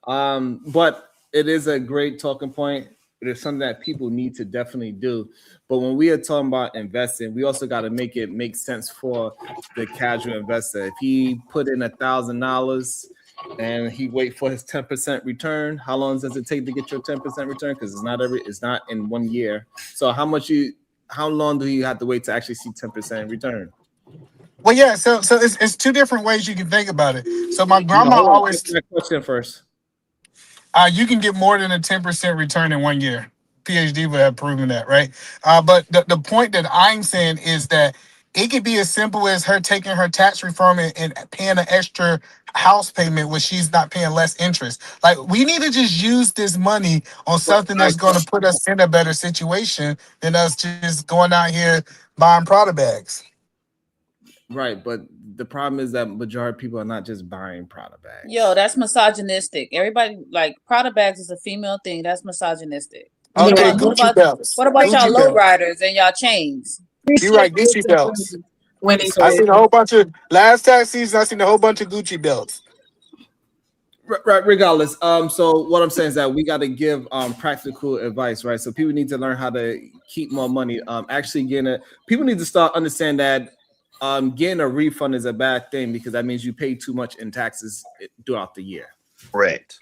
But it is a great talking point. It is something that people need to definitely do. But when we are talking about investing, we also got to make it make sense for the casual investor. If he put in $1,000 and he wait for his 10% return, how long does it take to get your 10% return? Because it's not in 1 year. So how long do you have to wait to actually see 10% return? Well, yeah, so it's two different ways you can think about it. So my grandma Hold on, always answer that question first. you can get more than a 10% return in 1 year. PhD would have proven that, right? But the point that I'm saying is that it could be as simple as her taking her tax reform and paying an extra house payment when she's not paying less interest. Like, we need to just use this money on something that's going to put us in a better situation than us just going out here buying Prada bags. Right, but the problem is that majority of people are not just buying Prada bags. Yo, that's misogynistic. Everybody like Prada bags is a female thing. That's misogynistic. Okay, Gucci belts. What about y'all Gucci belts. lowriders and y'all chains? You're right, Gucci belts. When he I seen a whole bunch of last tax season. I seen a whole bunch of Gucci belts. Right, regardless. So what I'm saying is that we got to give practical advice, right? So people need to learn how to keep more money. People need to start understand that getting a refund is a bad thing because that means you pay too much in taxes throughout the year. Correct.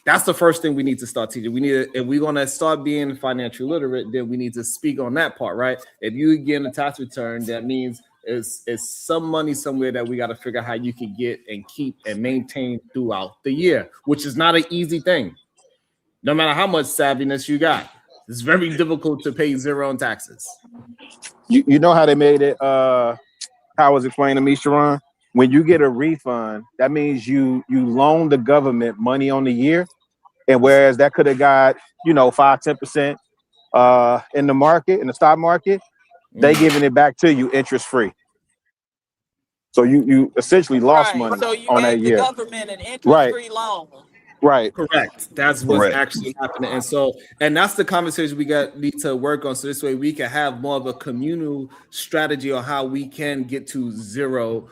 That's the first thing we need to start teaching. If we're gonna start being financially literate, then we need to speak on that part, right? If you get a tax return, that means it's some money somewhere that we got to figure out how you can get and keep and maintain throughout the year, which is not an easy thing. No matter how much savviness you got, it's very difficult to pay zero on taxes. You know how they made it? How it was explained to me, Sharon? When you get a refund, that means you loan the government money on the year, and whereas that could have got 5-10% in the market, in the stock market, they giving it back to you interest free. So you essentially lost money So you on that gave the year. government an interest-free loan. Right. Correct. That's what's actually happening. And that's the conversation we need to work on. So this way we can have more of a communal strategy on how we can get to zero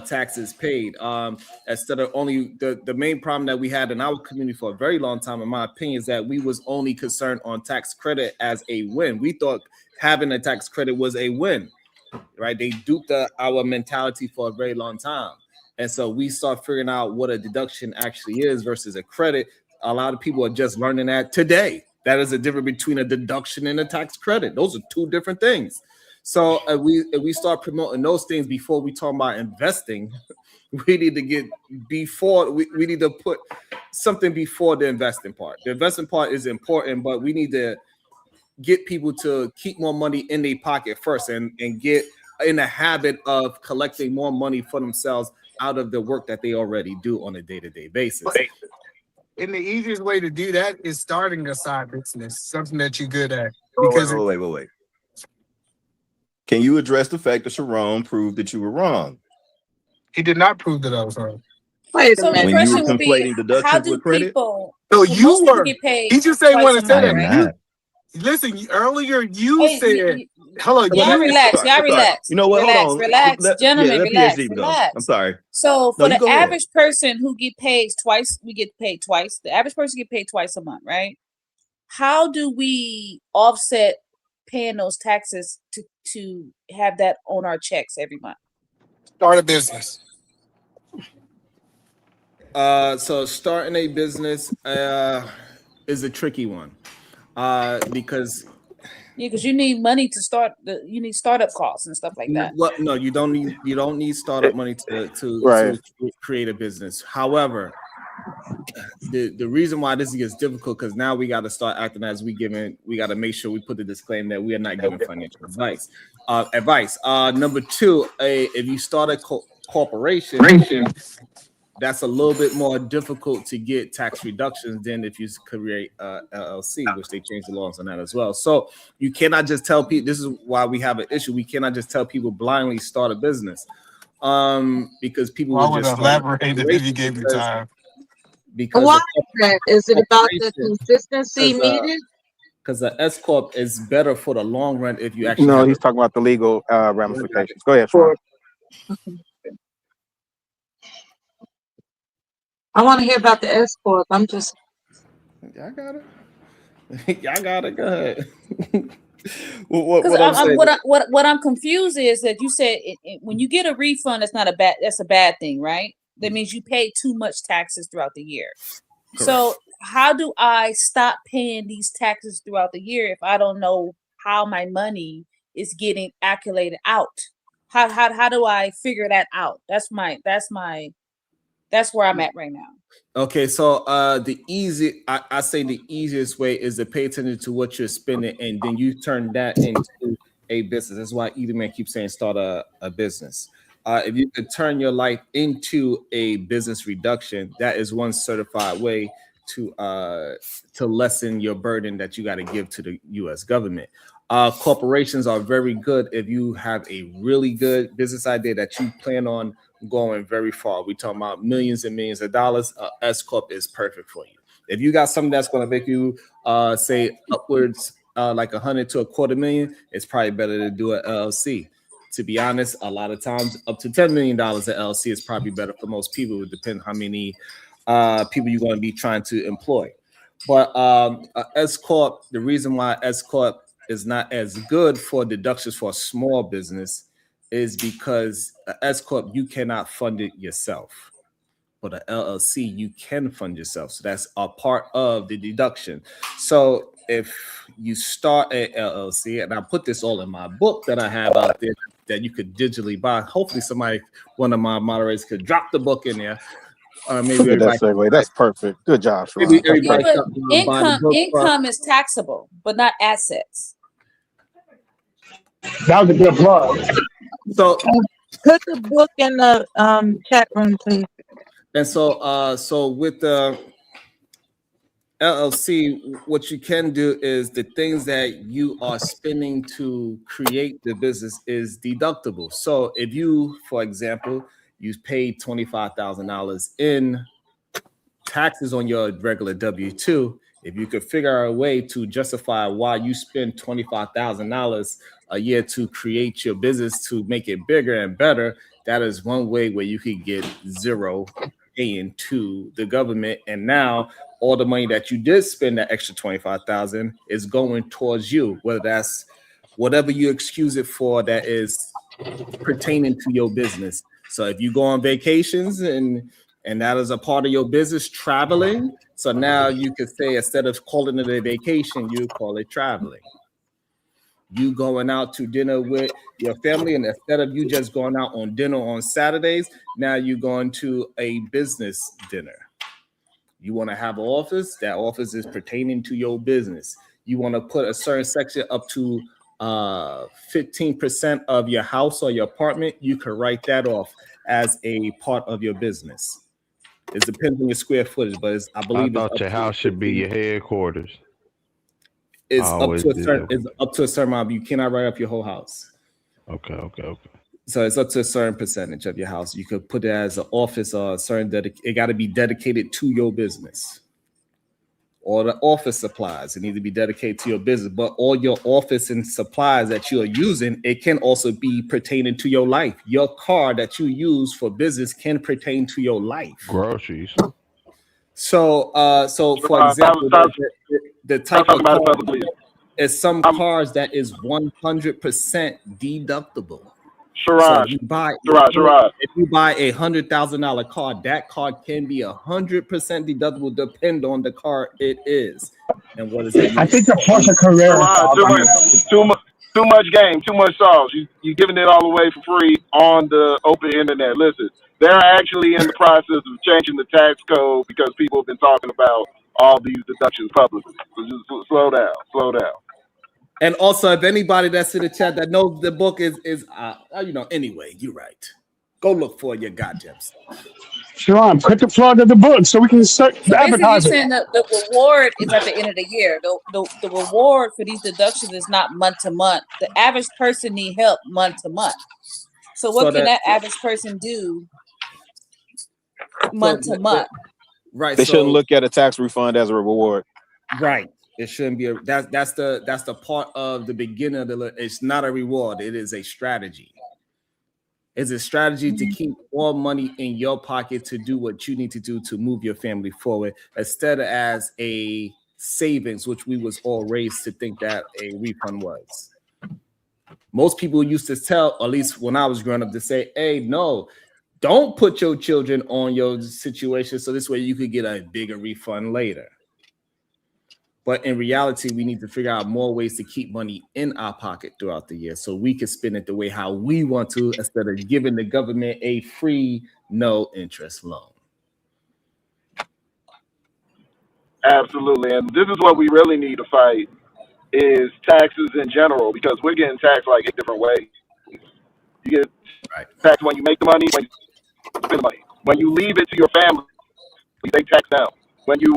taxes paid. Instead of only the main problem that we had in our community for a very long time, in my opinion, is that we was only concerned on tax credit as a win. We thought having a tax credit was a win, right? They duped our mentality for a very long time. And so we start figuring out what a deduction actually is versus a credit. A lot of people are just learning that today. That is a difference between a deduction and a tax credit. Those are two different things. So we start promoting those things before we talk about investing. We need to get before we need to put something before the investing part. The investing part is important, but we need to get people to keep more money in their pocket first and get in the habit of collecting more money for themselves out of the work that they already do on a day-to-day basis. And the easiest way to do that is starting a side business, something that you're good at. Because wait. Can you address the fact that Sharon proved that you were wrong? He did not prove that I was wrong. Wait a So the minute. When you were question would be, conflating how deductions do with credit? people? No, Well, most you people were. get paid He just ain't twice want a to say month, that. right? Listen, earlier you Hey, said, hold on, Well, y'all let me. relax. Y'all I'm sorry. relax. You know what? Hold Relax. on. Relax. Gentlemen, Let relax. PhD go. I'm Relax. sorry. So No, for you the go ahead. average person who get paid twice, we get paid twice. The average person get paid twice a month, right? How do we offset paying those taxes to have that on our checks every month? Start a business. So starting a business is a tricky one because Yeah, because you need money to start. You need startup costs and stuff like that. no, you don't need startup money to Right. create a business. However, the reason why this gets difficult because now we got to start acting as we got to make sure we put the disclaimer that we are not giving financial advice. Number two, if you start a corporation, that's a little bit more difficult to get tax reductions than if you create a LLC, which they changed the laws on that as well. So you cannot just tell people. This is why we have an issue. We cannot just tell people blindly start a business, because people Well, I will would just elaborate if you gave me time. because Why is that? Is it about the consistency needed? because the S corp is better for the long run if you actually No, have he's talking about the legal ramifications. Go ahead, Sean. I want to hear about the S corp. I'm just. Y'all got it. Y'all got it. Go ahead. What I'm confused is that you said when you get a refund, that's a bad thing, right? That means you paid too much taxes throughout the year. Correct. So how do I stop paying these taxes throughout the year if I don't know how my money is getting calculated out? How do I figure that out? That's where I'm at right now. Okay, so I say the easiest way is to pay attention to what you're spending, and then you turn that into a business. That's why either man keeps saying start a business. If you could turn your life into a business reduction, that is one certified way to lessen your burden that you got to give to the U.S. government. Corporations are very good if you have a really good business idea that you plan on going very far. We talking about millions and millions of dollars. S corp is perfect for you. If you got something that's going to make you say upwards like 100 to $250,000, it's probably better to do an LLC. To be honest, a lot of times up to $10 million at LLC is probably better for most people. It depends how many people you're going to be trying to employ. But S corp, the reason why S corp is not as good for deductions for a small business is because S corp you cannot fund it yourself, but a LLC you can fund yourself. So that's a part of the deduction. So if you start a LLC, and I put this all in my book that I have out there that you could digitally buy. Hopefully, one of my moderators could drop the book in there. Maybe Look at that segue. That's perfect. Good job, Sharon. Maybe everybody income is taxable, but not assets. That was a good plug. So put the book in the chat room, please. And so with the LLC, what you can do is the things that you are spending to create the business is deductible. So if you, for example, you paid $25,000 in taxes on your regular W-2, if you could figure out a way to justify why you spend $25,000 a year to create your business to make it bigger and better, that is one way where you could get zero paying to the government. And now all the money that you did spend, that extra $25,000, is going towards you, whether that's whatever you excuse it for that is pertaining to your business. So if you go on vacations and that is a part of your business, traveling. So now you could say, instead of calling it a vacation, you call it traveling. You going out to dinner with your family, and instead of you just going out on dinner on Saturdays, now you're going to a business dinner. You want to have an office, that office is pertaining to your business. You want to put a certain section up to 15% of your house or your apartment, you could write that off as a part of your business. It depends on your square footage, but I thought your house should be your headquarters. It's up to a certain amount. You cannot write up your whole house. Okay. So it's up to a certain percentage of your house. You could put it as an office or a certain it got to be dedicated to your business. Or the office supplies, it need to be dedicated to your business. But all your office and supplies that you are using, it can also be pertaining to your life. Your car that you use for business can pertain to your life. Groceries. So for example, the type of car is some cars that is 100% deductible. So if you buy a $100,000 car, that car can be 100% deductible, depend on the car it is and what is it. I think the Porsche Carrera. Too much game, too much sauce. You giving it all away for free on the open internet. Listen, they're actually in the process of changing the tax code because people have been talking about all these deductions publicly. So just slow down. And also, if anybody that's in the chat that knows the book is anyway, you're right. Go look for your goddamn stuff. Sharon, put the plug of the book so we can start So basically, you're advertising. saying that the reward is at the end of the year. The reward for these deductions is not month to month. The average person need help month to month. So what can that average person do month to month? Right. They shouldn't look at a tax refund as a reward. Right. It shouldn't be that's the part of the beginning of it's not a reward, it is a strategy. It's a strategy to keep more money in your pocket to do what you need to do to move your family forward, instead of as a savings, which we was all raised to think that a refund was. Most people used to tell, at least when I was growing up, to say, hey, no, don't put your children on your situation so this way you could get a bigger refund later. But in reality, we need to figure out more ways to keep money in our pocket throughout the year so we can spend it the way how we want to, instead of giving the government a free, no interest loan. Absolutely. And this is what we really need to fight is taxes in general, because we're getting taxed like 8 different ways. You get taxed when you make the money, when you spend the money. When you leave it to your family, they tax down. When you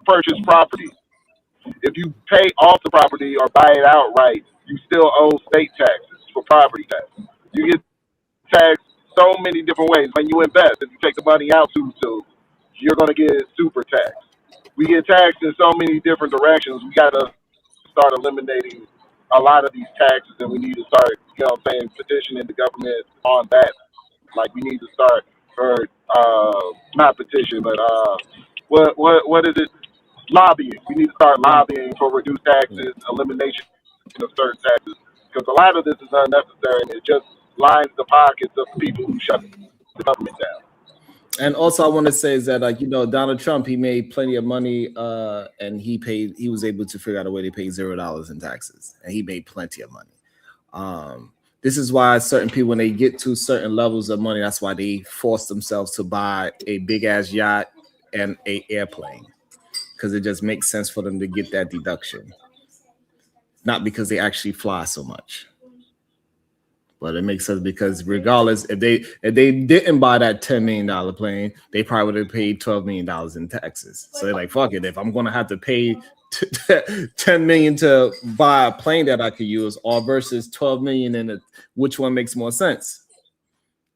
purchase property, if you pay off the property or buy it outright, you still owe state taxes for property tax. You get taxed so many different ways. When you invest, if you take the money out too soon, you're going to get super taxed. We get taxed in so many different directions. We got to start eliminating a lot of these taxes, and we need to start, petitioning the government on that. Like, we need to start, or not petition, but what is it? Lobbying. We need to start lobbying for reduced taxes, elimination of certain taxes, because a lot of this is unnecessary, and it just lines the pockets of the people who shut the government down. And also, I want to say is that, Donald Trump, he made plenty of money, and he was able to figure out a way to pay $0 in taxes, and he made plenty of money. This is why certain people, when they get to certain levels of money, that's why they force themselves to buy a big ass yacht and an airplane, because it just makes sense for them to get that deduction, not because they actually fly so much. But it makes sense because regardless, if they didn't buy that $10 million plane, they probably would have paid $12 million in taxes. So they're like, fuck it. If I'm going to have to pay $10 million to buy a plane that I could use, or versus $12 million which one makes more sense?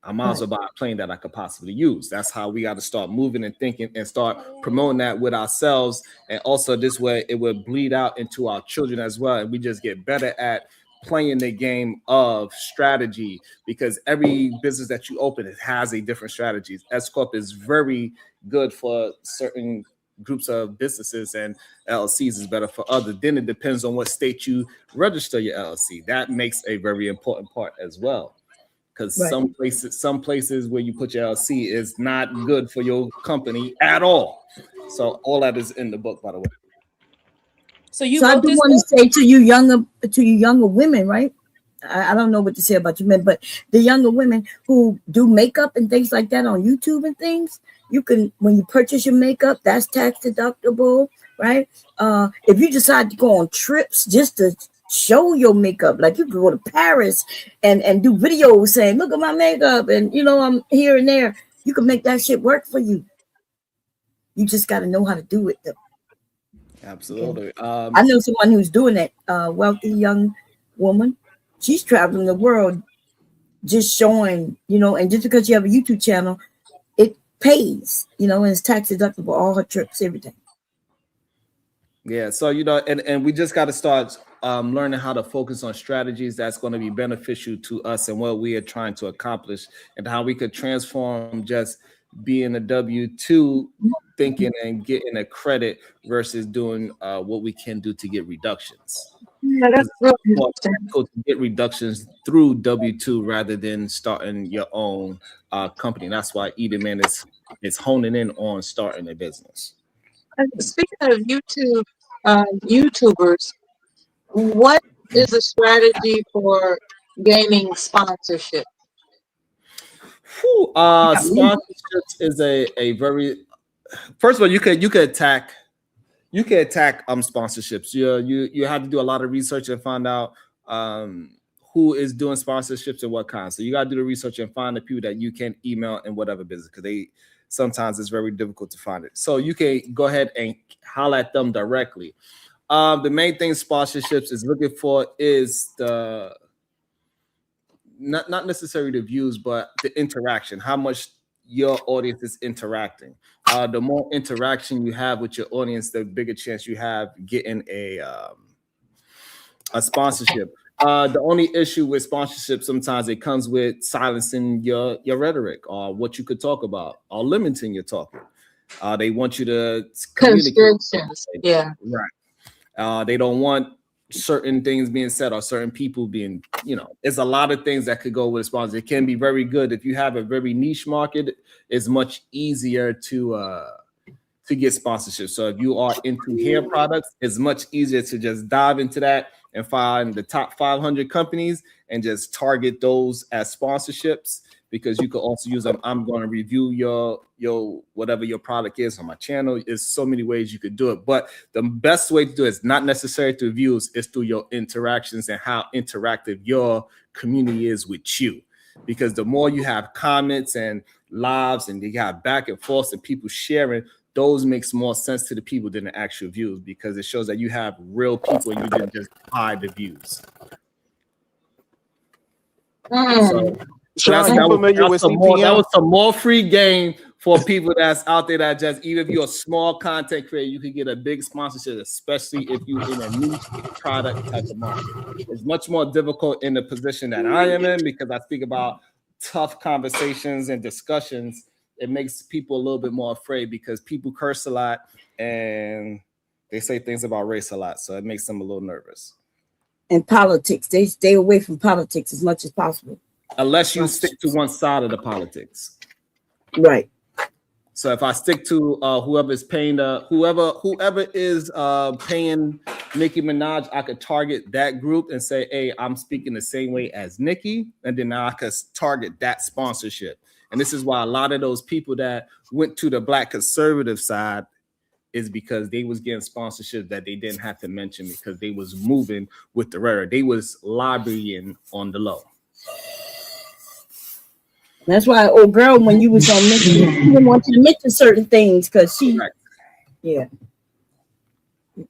I might as well buy a plane that I could possibly use. That's how we got to start moving and thinking and start promoting that with ourselves. And also this way it would bleed out into our children as well. And we just get better at playing the game of strategy, because every business that you open, it has a different strategy. S Corp is very good for certain groups of businesses, and LLCs is better for others. Then it depends on what state you register your LLC. That makes a very important part as well, because some places where you put your LLC is not good for your company at all. So all that is in the book, by the way. So I do want to say to you younger women, right? I don't know what to say about you men, but the younger women who do makeup and things like that on YouTube and things, you can, when you purchase your makeup, that's tax deductible, right? If you decide to go on trips just to show your makeup, like you could go to Paris and do videos saying, look at my makeup, and I'm here and there, you can make that shit work for you. You just got to know how to do it though. Absolutely. I know someone who's doing that. Wealthy young woman. She's traveling the world, just showing, and just because you have a YouTube channel, it pays, and it's tax deductible, all her trips, everything. Yeah, so and we just got to start learning how to focus on strategies that's going to be beneficial to us and what we are trying to accomplish, and how we could transform just being a W-2 thinking and getting a credit versus doing what we can do to get reductions. Yeah, that's really interesting. To get reductions through W-2 rather than starting your own company. That's why Edenman is honing in on starting a business. Speaking of YouTube, YouTubers, what is a strategy for gaining sponsorship? Sponsorships is a very, first of all, you could attack sponsorships. You have to do a lot of research and find out who is doing sponsorships and what kind. So you got to do the research and find the people that you can email in whatever business, because sometimes it's very difficult to find it. So you can go ahead and holler at them directly. The main thing sponsorships is looking for is the not necessarily the views, but the interaction, how much your audience is interacting. The more interaction you have with your audience, the bigger chance you have getting a sponsorship. The only issue with sponsorship, sometimes it comes with silencing your rhetoric or what you could talk about, or limiting your talking. They want you to communicate. Yeah. Right. They don't want certain things being said or certain people being, there's a lot of things that could go with a sponsor. It can be very good. If you have a very niche market, it's much easier to get sponsorship. So if you are into hair products, it's much easier to just dive into that and find the top 500 companies and just target those as sponsorships, because you could also use them. I'm going to review your whatever your product is on my channel. There's so many ways you could do it, but the best way to do it is not necessarily through views, it's through your interactions and how interactive your community is with you. Because the more you have comments and lives and you got back and forth and people sharing, those makes more sense to the people than the actual views, because it shows that you have real people and you didn't just hide the views. So that was some more free game for people that's out there that just, even if you're a small content creator, you can get a big sponsorship, especially if you're in a niche product type of market. It's much more difficult in the position that I am in, because I speak about tough conversations and discussions. It makes people a little bit more afraid because people curse a lot and they say things about race a lot. So it makes them a little nervous. And politics, they stay away from politics as much as possible. Unless you stick to one side of the politics. Right. So if I stick to whoever is paying whoever is paying Nicki Minaj, I could target that group and say, hey, I'm speaking the same way as Nicki, and then I could target that sponsorship. And this is why a lot of those people that went to the Black conservative side is because they was getting sponsorship that they didn't have to mention, because they was moving with the rhetoric. They was lobbying on the low. That's why, old girl, when you was on mention, she didn't want you to mention certain things because she, yeah. Okay.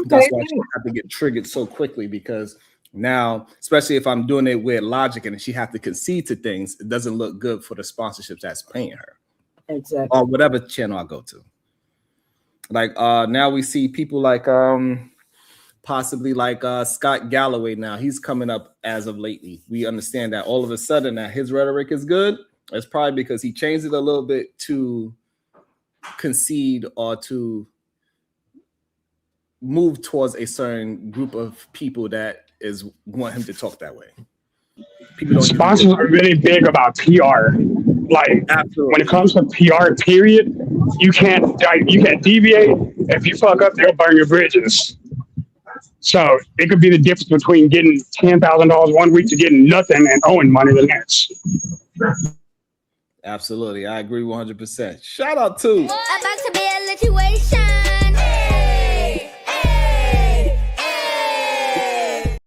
That's why she have to get triggered so quickly, because now, especially if I'm doing it with logic and she have to concede to things, it doesn't look good for the sponsorships that's paying her. Exactly. Or whatever channel I go to. Like now we see people like possibly like Scott Galloway now. He's coming up as of lately. We understand that all of a sudden that his rhetoric is good. It's probably because he changed it a little bit to concede or to move towards a certain group of people that want him to talk that way. Sponsors are really big about PR. Like, absolutely. When it comes to PR, period, you can't deviate. If you fuck up, they'll burn your bridges. So it could be the difference between getting $10,000 one week to getting nothing and owing money the next. Absolutely, I agree 100%. Shout out to. About to be a situation. Hey, hey, hey.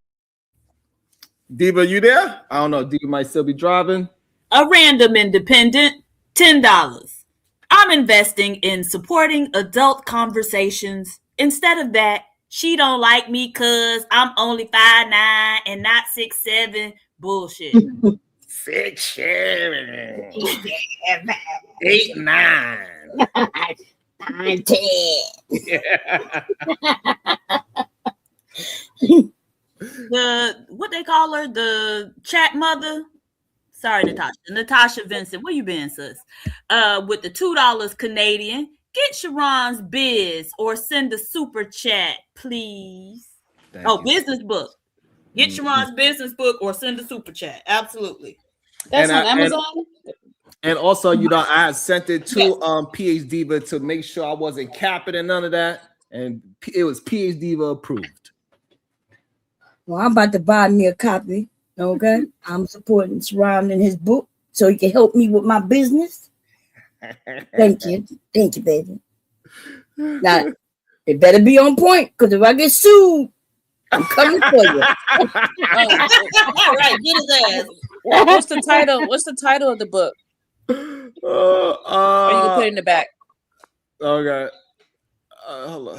Diva, you there? I don't know. Diva might still be driving. A random independent, $10. I'm investing in supporting adult conversations instead of that, she don't like me because I'm only 5'9" and not 6'7". Bullshit. 6'7", 8, 9, 9, 10. What they call her, the chat mother. Sorry, Natasha Vincent. Where you been, sis? With the $2 Canadian. Get Sharon's biz or send a super chat, please. Business book. Get Sharon's business book or send a super chat. Absolutely. That's on Amazon. And also, I sent it to PhD Diva to make sure I wasn't capping and none of that. And it was PhD Diva approved. Well, I'm about to buy me a copy. Okay. I'm supporting Sharon in his book so he can help me with my business. Thank you. Thank you, baby. Now, it better be on point, because if I get sued, I'm coming for you. All right, get his ass. What's the title? What's the title of the book? Or you can put it in the back. Okay. Hold on.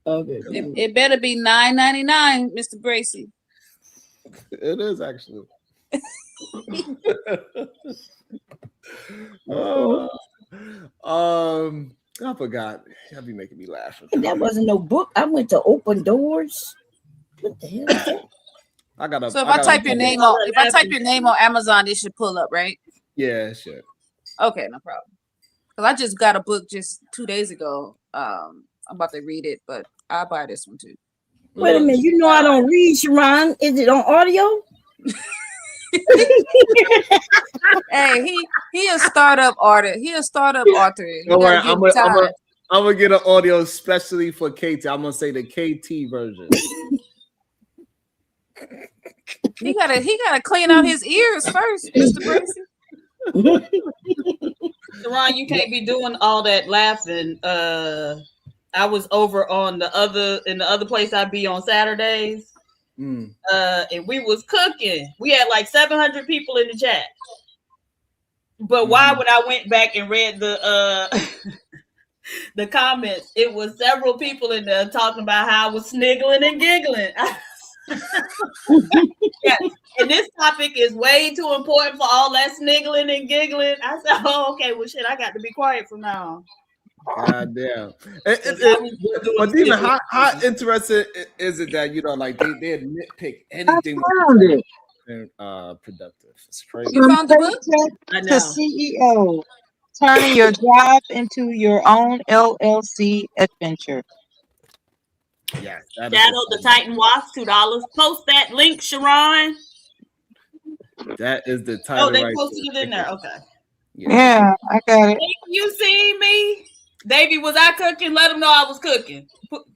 Okay. It better be $9.99, Mr. Bracy. It is actually. I forgot. Y'all be making me laugh. That wasn't no book. I went to Open Doors. What the hell is that? So if I type your name on Amazon, it should pull up, right? Yeah, it should. Okay, no problem. Because I just got a book just 2 days ago. I'm about to read it, but I'll buy this one too. Wait a minute. You know I don't read, Sharon. Is it on audio? Hey, he a startup artist. He a startup author. Don't worry, I'm gonna get an audio especially for KT. I'm gonna say the KT version. He gotta clean out his ears first, Mr. Bracy. Sharon, you can't be doing all that laughing. I was over on the other place I be on Saturdays. And we was cooking. We had like 700 people in the chat. But why when I went back and read the the comments, it was several people in there talking about how I was sniggling and giggling. Yeah, and this topic is way too important for all that sniggling and giggling. I said, "Oh, okay, well, shit, I got to be quiet from now on." God damn. But even how interesting is it that like they nitpick anything productive? It's crazy. You found the book? To CEO, turning your job into your own LLC adventure. Yes. Shadow the Titan Wasp, $2. Post that link, Sharon. That is the title. Oh, they right posted there. it in there. Okay. Yeah, I got it. You see me? Davey, was I cooking? Let them know I was cooking.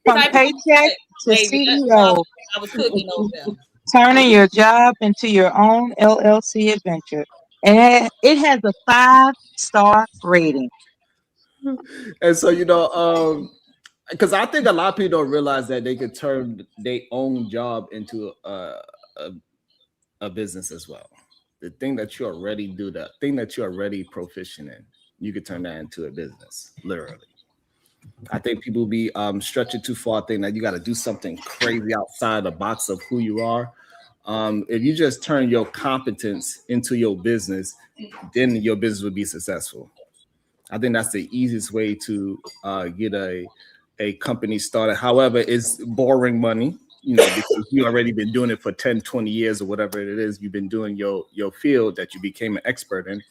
From paycheck to CEO, I was cooking over there. turning your job into your own LLC adventure. And it has a 5-star rating. And so, because I think a lot of people don't realize that they could turn their own job into a business as well. The thing that you already do, the thing that you're already proficient in, you could turn that into a business, literally. I think people be stretching too far, thinking that you got to do something crazy outside the box of who you are. If you just turn your competence into your business, then your business will be successful. I think that's the easiest way to get a company started. However, it's boring money, because you already been doing it for 10, 20 years or whatever it is. You've been doing your field that you became an expert in.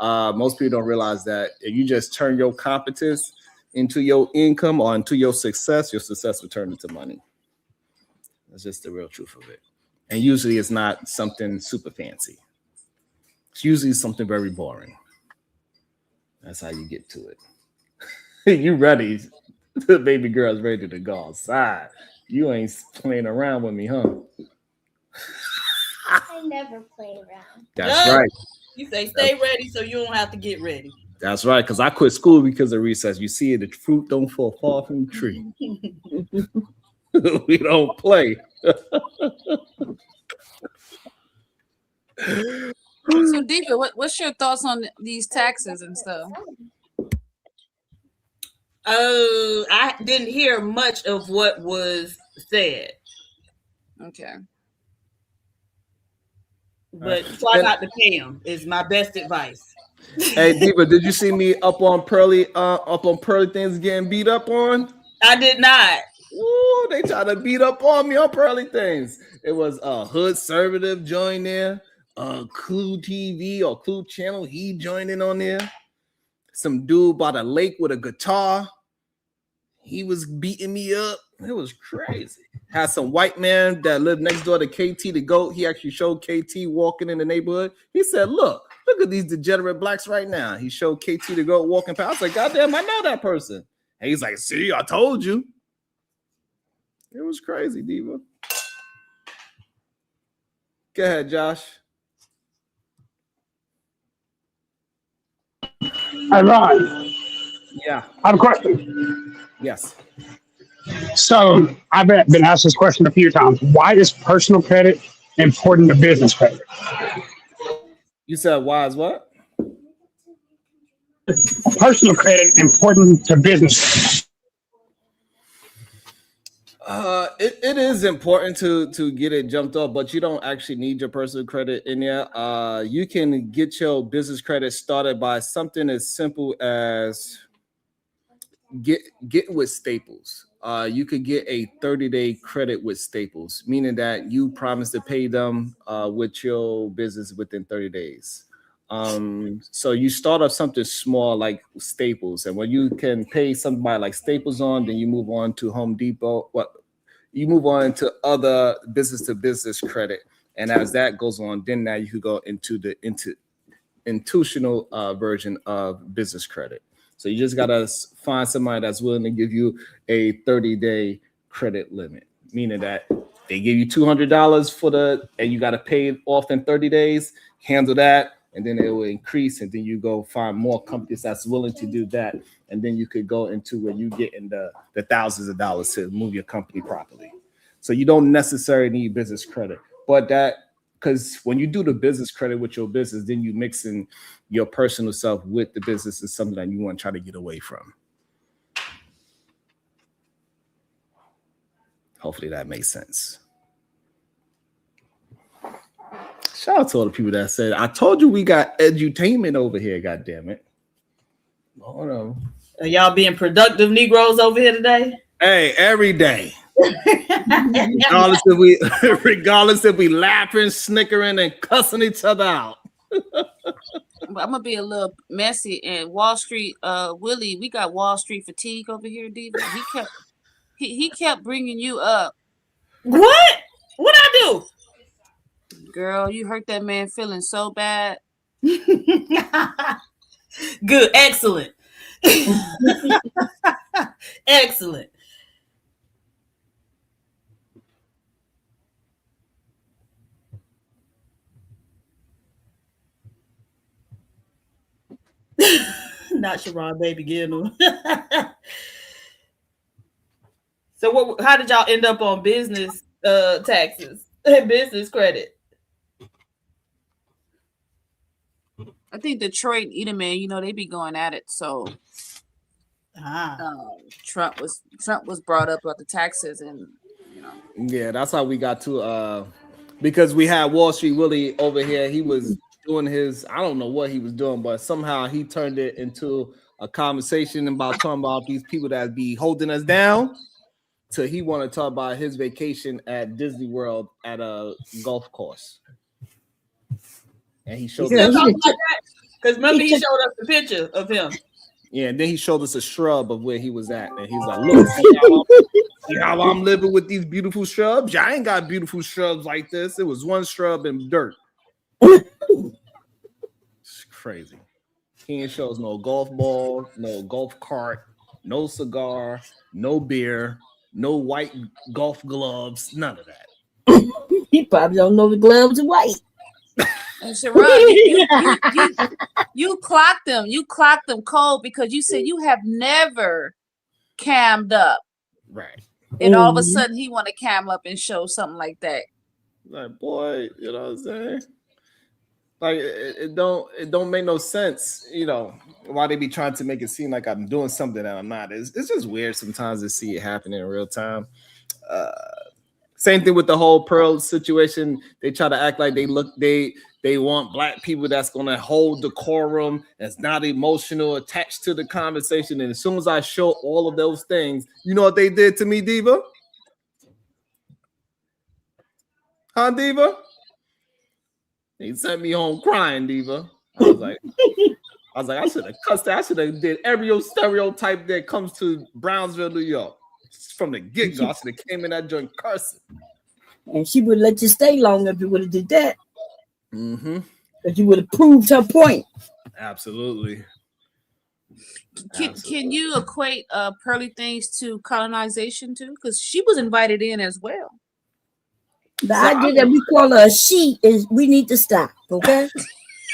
Most people don't realize that if you just turn your competence into your income or into your success will turn into money. That's just the real truth of it. And usually it's not something super fancy. It's usually something very boring. That's how you get to it. You ready? The baby girl's ready to go outside. You ain't playing around with me, huh? I never play around. That's right. You say stay ready so you don't have to get ready. That's right, because I quit school because of recess. You see, the fruit don't fall far from the tree. We don't play. So, Diva, what's your thoughts on these taxes and stuff? I didn't hear much of what was said. Okay. But try not to pay him is my best advice. Hey Diva, did you see me up on Pearly things getting beat up on? I did not. Ooh, they try to beat up on me on Pearly things. It was Hood Conservative joined there, Clue TV or Clue Channel, he joined in on there. Some dude by the lake with a guitar. He was beating me up. It was crazy. Had some white man that lived next door to KT the GOAT. He actually showed KT walking in the neighborhood. He said, look at these degenerate blacks right now. He showed KT the GOAT walking past. I was like, goddamn, I know that person. And he's like, see, I told you. It was crazy, Diva. Go ahead, Josh. Hey, Ron. Yeah. I have a question. Yes. So I've been asked this question a few times. Why is personal credit important to business credit? You said why is what? Personal credit important to business credit? It is important to get it jumped off, but you don't actually need your personal credit in there. You can get your business credit started by something as simple as get with Staples. You could get a 30-day credit with Staples, meaning that you promise to pay them with your business within 30 days. So you start off something small like Staples, and when you can pay somebody like Staples on, then you move on to Home Depot. You move on into other business-to-business credit, and as that goes on, then now you could go into the institutional version of business credit. So you just gotta find somebody that's willing to give you a 30-day credit limit, meaning that they give you $200 and you gotta pay it off in 30 days. Handle that, and then it will increase, and then you go find more companies that's willing to do that, and then you could go into where you get in the thousands of dollars to move your company properly. So you don't necessarily need business credit, but that because when you do the business credit with your business, then you mix in your personal self with the business is something that you want to try to get away from. Hopefully that makes sense. Shout out to all the people that said, I told you we got edutainment over here, God damn it. Hold on. Are y'all being productive Negroes over here today? Hey, every day. regardless if we laughing, snickering, and cussing each other out. I'm gonna be a little messy. And Wall Street, Willie, we got Wall Street fatigue over here, Diva. He kept bringing you up. What? What I do? Girl, you hurt that man feeling so bad. Good, excellent. Excellent. Not Sharon, baby, get him. So how did y'all end up on business taxes and business credit? I think Detroit and Edelman, you know, they be going at it. So Trump was brought up about the taxes, and you know. Yeah, that's how we got to because we had Wall Street Willie over here. He was doing his, I don't know what he was doing, but somehow he turned it into a conversation about talking about these people that be holding us down. So he wanted to talk about his vacation at Disney World at a golf course. And he showed us because remember he showed us the picture of him. Yeah, and then he showed us a shrub of where he was at. And he's like, look, see how I'm living with these beautiful shrubs? Yeah, I ain't got beautiful shrubs like this. It was one shrub in dirt. It's crazy. He ain't shows no golf ball, no golf cart, no cigar, no beer, no white golf gloves, none of that. He probably don't know the gloves are white. And Sharon, you clocked them. You clocked them cold because you said you have never cammed up. Right. And all of a sudden he want to cam up and show something like that. Like, boy, you know what I'm saying? Like it don't make no sense, you know, why they be trying to make it seem like I'm doing something that I'm not. It's just weird sometimes to see it happen in real time. Same thing with the whole Pearl situation. They try to act like they want black people that's gonna hold decorum, that's not emotional, attached to the conversation. And as soon as I show all of those things, you know what they did to me, Diva? Huh, Diva? They sent me home crying, Diva. I was like, I should have cussed that. I should have did every stereotype that comes to Brownsville, New York. From the get-go, I should have came in that joint cursing. And she would let you stay long if you would have did that. Mm-hmm. Because you would have proved her point. Absolutely. Can you equate Pearly Things to colonization too? Because she was invited in as well. The idea that we call her a she is we need to stop, okay?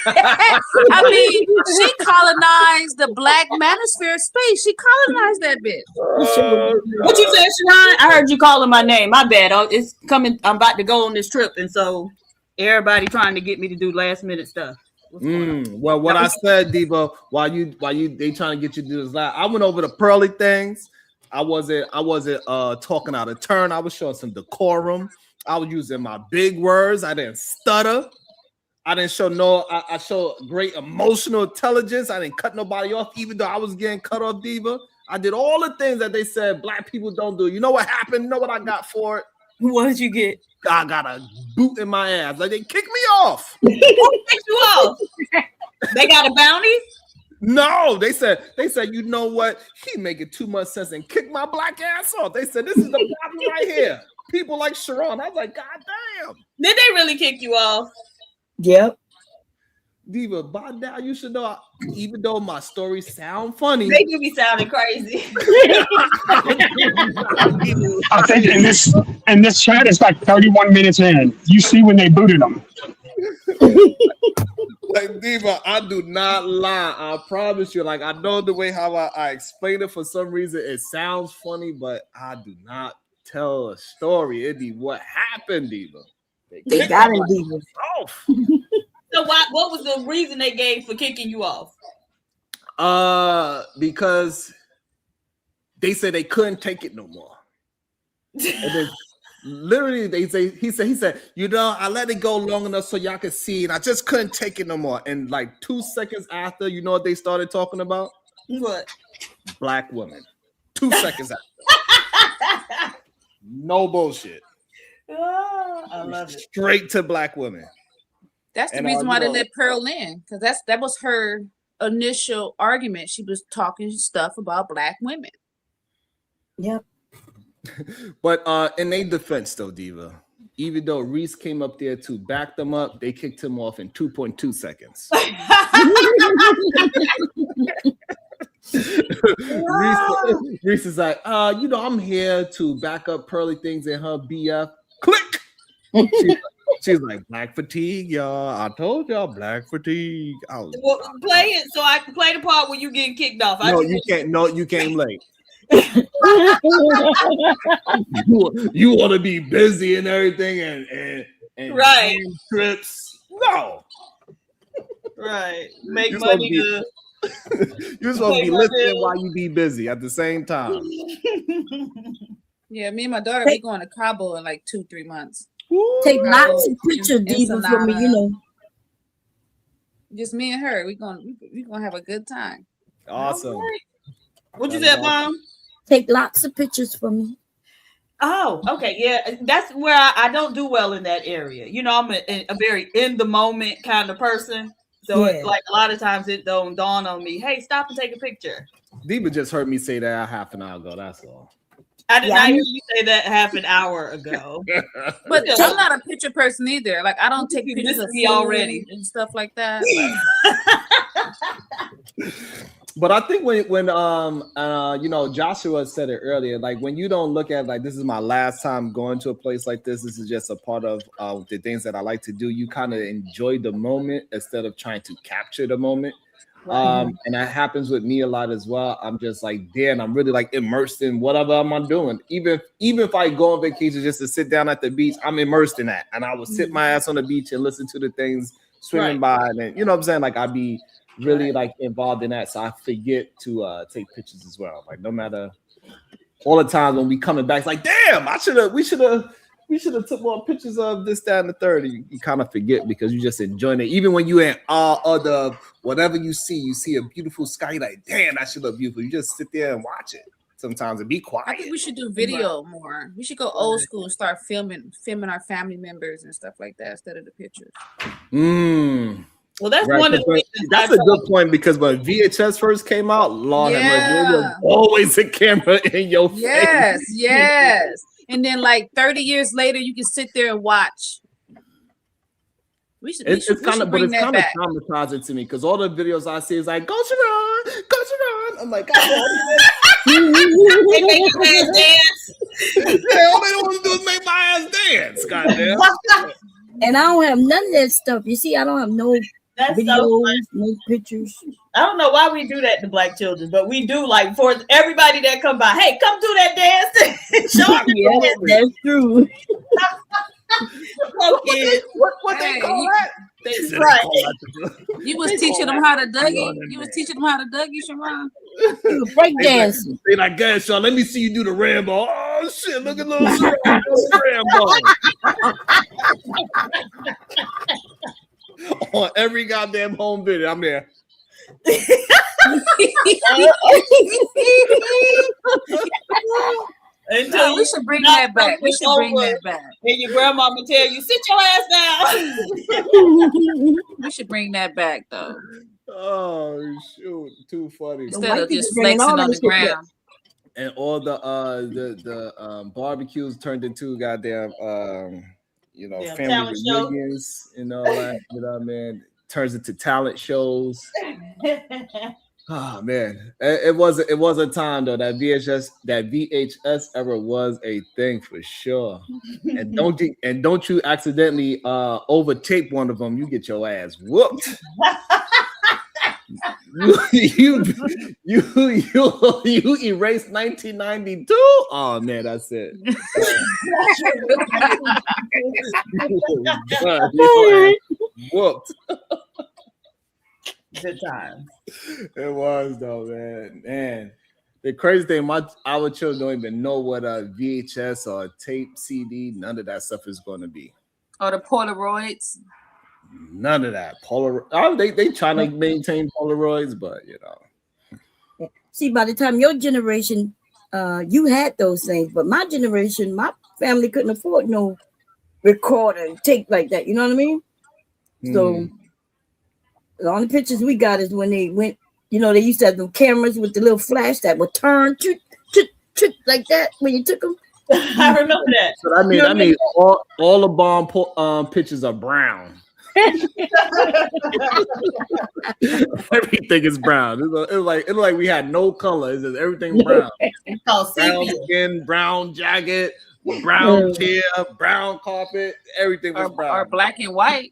I mean, she colonized the black manosphere space. She colonized that bitch. What you said, Sharon? I heard you calling my name. My bad. It's coming. I'm about to go on this trip, and so everybody trying to get me to do last minute stuff. Well, what I said, Diva, while you they trying to get you to do this live, I went over the Pearly Things. I wasn't talking out of turn. I was showing some decorum. I was using my big words. I didn't stutter. I didn't show I showed great emotional intelligence. I didn't cut nobody off, even though I was getting cut off, Diva. I did all the things that they said black people don't do. You know what happened? You know what I got for it? What did you get? I got a boot in my ass. Like they kicked me off. Who kicked you off? They got a bounty? No, they said, you know what? He making too much sense and kick my black ass off. They said, this is the problem right here. People like Sharon. I was like, God damn. Did they really kick you off? Yep. Diva, by now you should know, even though my stories sound funny. They do be sounding crazy. I think in this chat it's like 31 minutes in. You see when they booted them. Like Diva, I do not lie. I promise you. Like I know the way how I explain it. For some reason, it sounds funny, but I do not tell a story. It be what happened, Diva. They got it, Diva. Off. So what was the reason they gave for kicking you off? Because they said they couldn't take it no more. And then literally he said, you know, I let it go long enough so y'all could see, and I just couldn't take it no more. And like 2 seconds after, you know what they started talking about? What? Black women. 2 seconds after. No bullshit. Oh, I love it. Straight to black women. That's the reason why they let Pearl in, because that was her initial argument. She was talking stuff about black women. Yep. But in their defense, though, Diva, even though Reese came up there to back them up, they kicked him off in 2.2 seconds. Reese is like, you know, I'm here to back up Pearly Things in her BF. Click. She's like, black fatigue, y'all. I told y'all, black fatigue. Well, play it so I can play the part where you getting kicked off. No, you can't. No, you came late. you want to be busy and everything, and right trips. No, right. Make money. You're supposed to be listening while you be busy at the same time. Yeah, me and my daughter be going to Cabo in like 2-3 months. Take lots of pictures, Diva, for me, you know. Just me and her. We're gonna have a good time. Awesome. What you said, Mom? Take lots of pictures for me. Oh, okay. Yeah, that's where I don't do well in that area. You know, I'm a very in the moment kind of person. So it's like a lot of times it don't dawn on me, hey, stop and take a picture. Diva just heard me say that half an hour ago. That's all. I did not hear you say that half an hour ago. But I'm not a picture person either. Like I don't take pictures of me already and stuff like that. But I think when you know, Joshua said it earlier, like when you don't look at like this is my last time going to a place like this. This is just a part of the things that I like to do. You kind of enjoy the moment instead of trying to capture the moment. And that happens with me a lot as well. I'm just like, damn, I'm really like immersed in whatever I'm doing. Even if I go on vacation just to sit down at the beach, I'm immersed in that. And I will sit my ass on the beach and listen to the things swimming by, and then, you know what I'm saying? Like I be really like involved in that, so I forget to take pictures as well. Like no matter all the times when we coming back, it's like damn, we should have took more pictures of this, that, and the third. You kind of forget because you just enjoying it. Even when you in awe of the whatever you see a beautiful sky, you're like damn, that should look beautiful. You just sit there and watch it sometimes and be quiet. I think we should do video more. We should go old school and start filming our family members and stuff like that instead of the pictures. Well, that's right, one of the reasons. That's a good point because when VHS first came out, Lord, there was always a camera in your face. Yes. And then like 30 years later, you can sit there and watch. It's kind of traumatizing to me because all the videos I see is like, go Sharon. I'm like, they make your ass dance. Yeah, all they want to do is make my ass dance. Goddamn. And I don't have none of that stuff. You see, I don't have no videos, no pictures. I don't know why we do that to black children, but we do. Like for everybody that come by, hey, come do that dance. Show them yeah, that's true. What they call that? Right. You was teaching them how to Dougie. You was teaching them how to Dougie, Sharon. Break dancing. They like, guys, y'all, let me see you do the Rambo. Oh shit, look at little Rambo. On every goddamn home video, I'm there. We should bring that back. We should bring that back. And your grandma will tell you, sit your ass down. We should bring that back, though. Oh shoot, too funny. Instead of just flexing on the ground. And all the barbecues turned into goddamn family reunions, you know what I mean? Turns into talent shows. Oh man, it was a time though that VHS era was a thing for sure. And don't you accidentally overtape one of them, you get your ass whooped. you erased 1992. Oh man, that's it. Whooped. Good time. It was though, man. The crazy thing, our children don't even know what a VHS or a tape CD, none of that stuff is going to be. Or the Polaroids. None of that. They trying to maintain Polaroids, but you know. See, by the time your generation, you had those things, but my generation, my family couldn't afford no recorder and tape like that. You know what I mean? So the only pictures we got is when they went. You know, they used to have the cameras with the little flash that would turn like that when you took them. I remember that. So I mean, all the bomb pictures are brown. Everything is brown. It's like we had no color. It's just everything brown. It's called brown skin, brown jacket, brown chair, brown carpet. Everything was brown. Or black and white.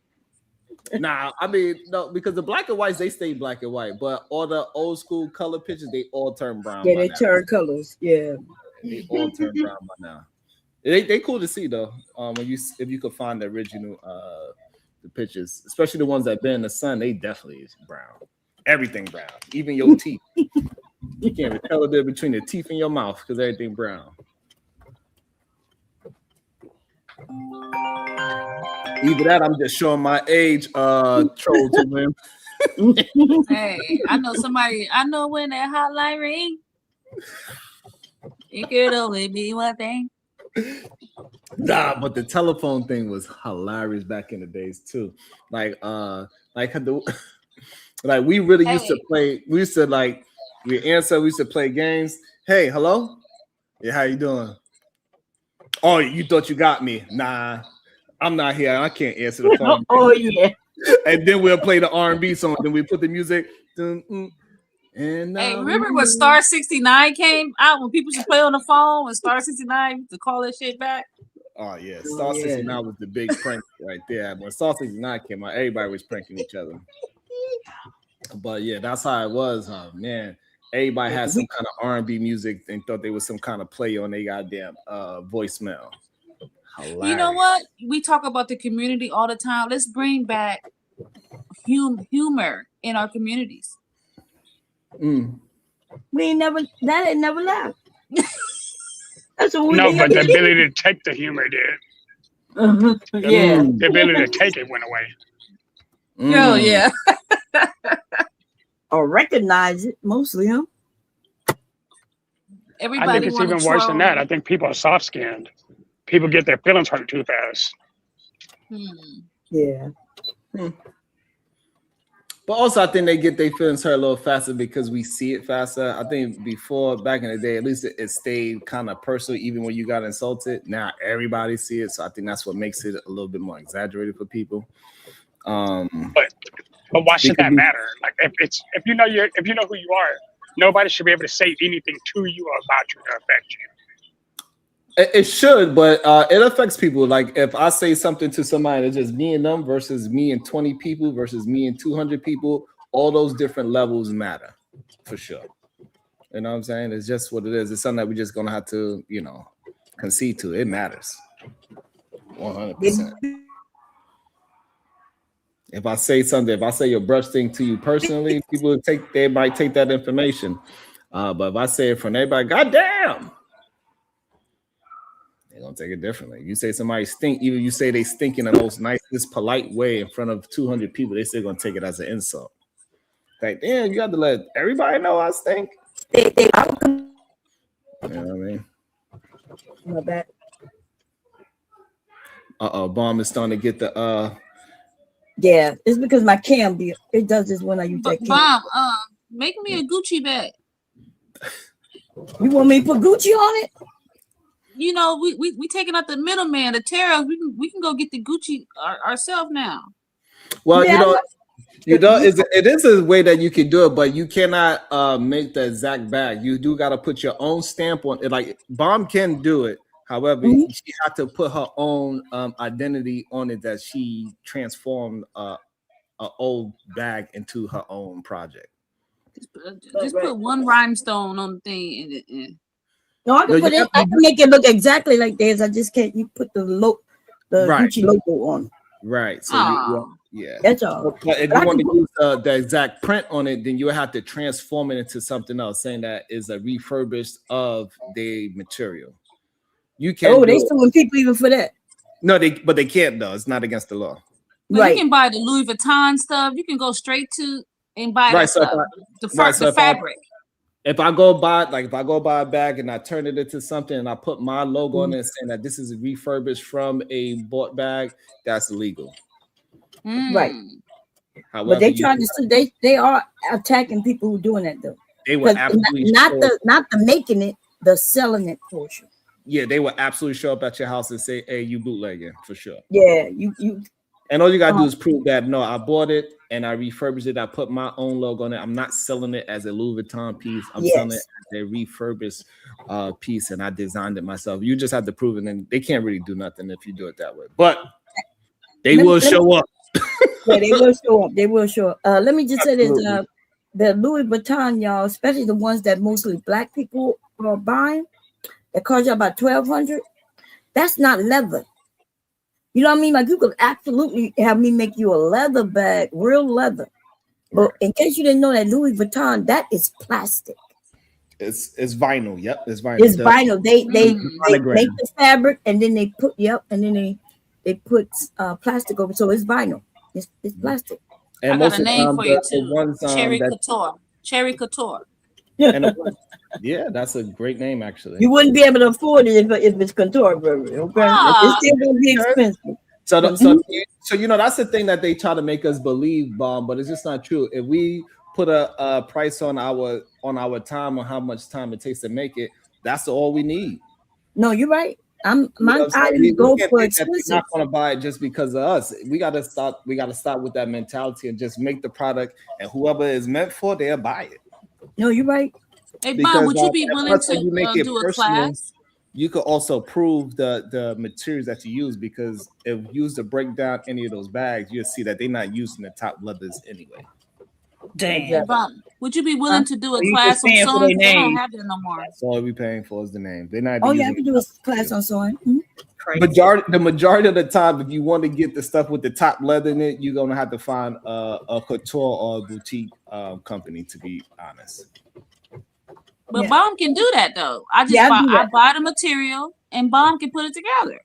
Nah, I mean no, because the black and whites they stay black and white, but all the old school color pictures they all turn brown. Yeah, they turn colors. Yeah, they all turn brown by now. They cool to see though. If you could find the original the pictures, especially the ones that been in the sun, they definitely is brown. Everything brown, even your teeth. You can't even tell the difference between the teeth and your mouth because everything brown. Either that, I'm just showing my age. Troll to him. Hey, I know when that hotline ring, it could only be one thing. Nah, but the telephone thing was hilarious back in the days too. Like we really used to play. We used to we used to play games. Hey, hello. Yeah, how you doing? Oh, you thought you got me? Nah, I'm not here. I can't answer the phone. Oh yeah. And then we'll play the R&B song. Then we put the music. And hey, remember when Star 69 came out? When people should play on the phone, when Star 69 to call that shit back. Oh yeah, Star 69 was the big prank right there. When Star 69 came out, everybody was pranking each other. But yeah, that's how it was, man. Everybody had some kind of R&B music and thought they was some kind of play on their goddamn voicemail. Hilarious. You know what? We talk about the community all the time. Let's bring back humor in our communities. We ain't never left. That's what we No, did. but the ability to take the humor did. Yeah. The ability to take it went away. Oh yeah. Or recognize it mostly, huh? Everybody I think it's even worse than that. I think people are soft skinned. People get their feelings hurt too fast. Yeah. But also, I think they get their feelings hurt a little faster because we see it faster. I think before, back in the day, at least it stayed kind of personal, even when you got insulted. Now everybody see it, so I think that's what makes it a little bit more exaggerated for people. But why should that matter? Like if you know who you are, nobody should be able to say anything to you or about you to affect you. It should, but it affects people. Like if I say something to somebody that's just me and them versus me and 20 people versus me and 200 people, all those different levels matter for sure. You know what I'm saying? It's just what it is. It's something that we're just gonna have to, concede to. It matters. 100%. If I say something, if I say your brush thing to you personally, people they might take that information. But if I say it from everybody, goddamn. They're gonna take it differently. You say somebody stink, even you say they stink in the most nicest, polite way in front of 200 people, they still gonna take it as an insult. Like, damn, you have to let everybody know I stink. You know what I mean? My bad. Bomb is starting to get the Yeah, it's because my cam it does this when I use that cam. Bob, make me a Gucci bag. You want me to put Gucci on it? You know, we taking out the middleman, the tariffs. We can go get the Gucci ourselves now. Well, it is a way that you can do it, but you cannot make the exact bag. You do got to put your own stamp on it. Like Bomb can do it. However, she had to put her own identity on it that she transformed an old bag into her own project. Just put one rhinestone on the thing and No, I can put it. I can make it look exactly like theirs. I just can't. You put the Gucci logo on. Right. So yeah, that's all. But if you want to use the exact print on it, then you have to transform it into something else, saying that is a refurbished of the material. You can't. Oh, they suing people even for that. No, but they can't though. It's not against the law. But you can buy the Louis Vuitton stuff. You can go straight to and buy that stuff. The fabric. If I go buy a bag and I turn it into something and I put my logo on it saying that this is refurbished from a bought bag, that's illegal. Right. However, but they are attacking people who are doing that though. They were absolutely not the making it, the selling it portion. Yeah, they will absolutely show up at your house and say, "Hey, you bootlegging for sure." Yeah, you. And all you gotta do is prove that no, I bought it and I refurbished it. I put my own logo on it. I'm not selling it as a Louis Vuitton piece. I'm selling it as a refurbished piece, and I designed it myself. You just have to prove it, and they can't really do nothing if you do it that way. But they will show up. Yeah, they will show up. They will show up. Let me just say this: the Louis Vuitton, y'all, especially the ones that mostly Black people are buying, that cost you about $1,200. That's not leather. You know what I mean? Like you could absolutely have me make you a leather bag, real leather. But in case you didn't know that Louis Vuitton, that is plastic. It's vinyl. Yep, it's vinyl. It's vinyl. They make the fabric and then they put they put plastic over, so it's vinyl. It's plastic. And I got a name for you too. Cherry Couture. Cherry Couture. Yeah, that's a great name actually. You wouldn't be able to afford it if it's couture, baby. Okay, it's still gonna be expensive. So that's the thing that they try to make us believe, Bomb, but it's just not true. If we put a price on our time, on how much time it takes to make it, that's all we need. No, you're right. My items go for expensive. We're not gonna buy it just because of us. We gotta stop with that mentality and just make the product, and whoever is meant for, they'll buy it. No, you're right. Hey, Bob, would you be willing to do a class? You could also prove the materials that you use, because if you use to break down any of those bags, you'll see that they're not using the top leathers anyway. Damn. Hey, Bob, would you be willing to do a class on sewing? They don't have that no more. That's all we paying for is the name. They're not. Oh yeah, I can do a class on sewing. Mm-hmm. crazy. The majority of the time, if you want to get the stuff with the top leather in it, you're gonna have to find a couture or a boutique company. To be honest. But Bomb can do that though. I buy the material and Bomb can put it together.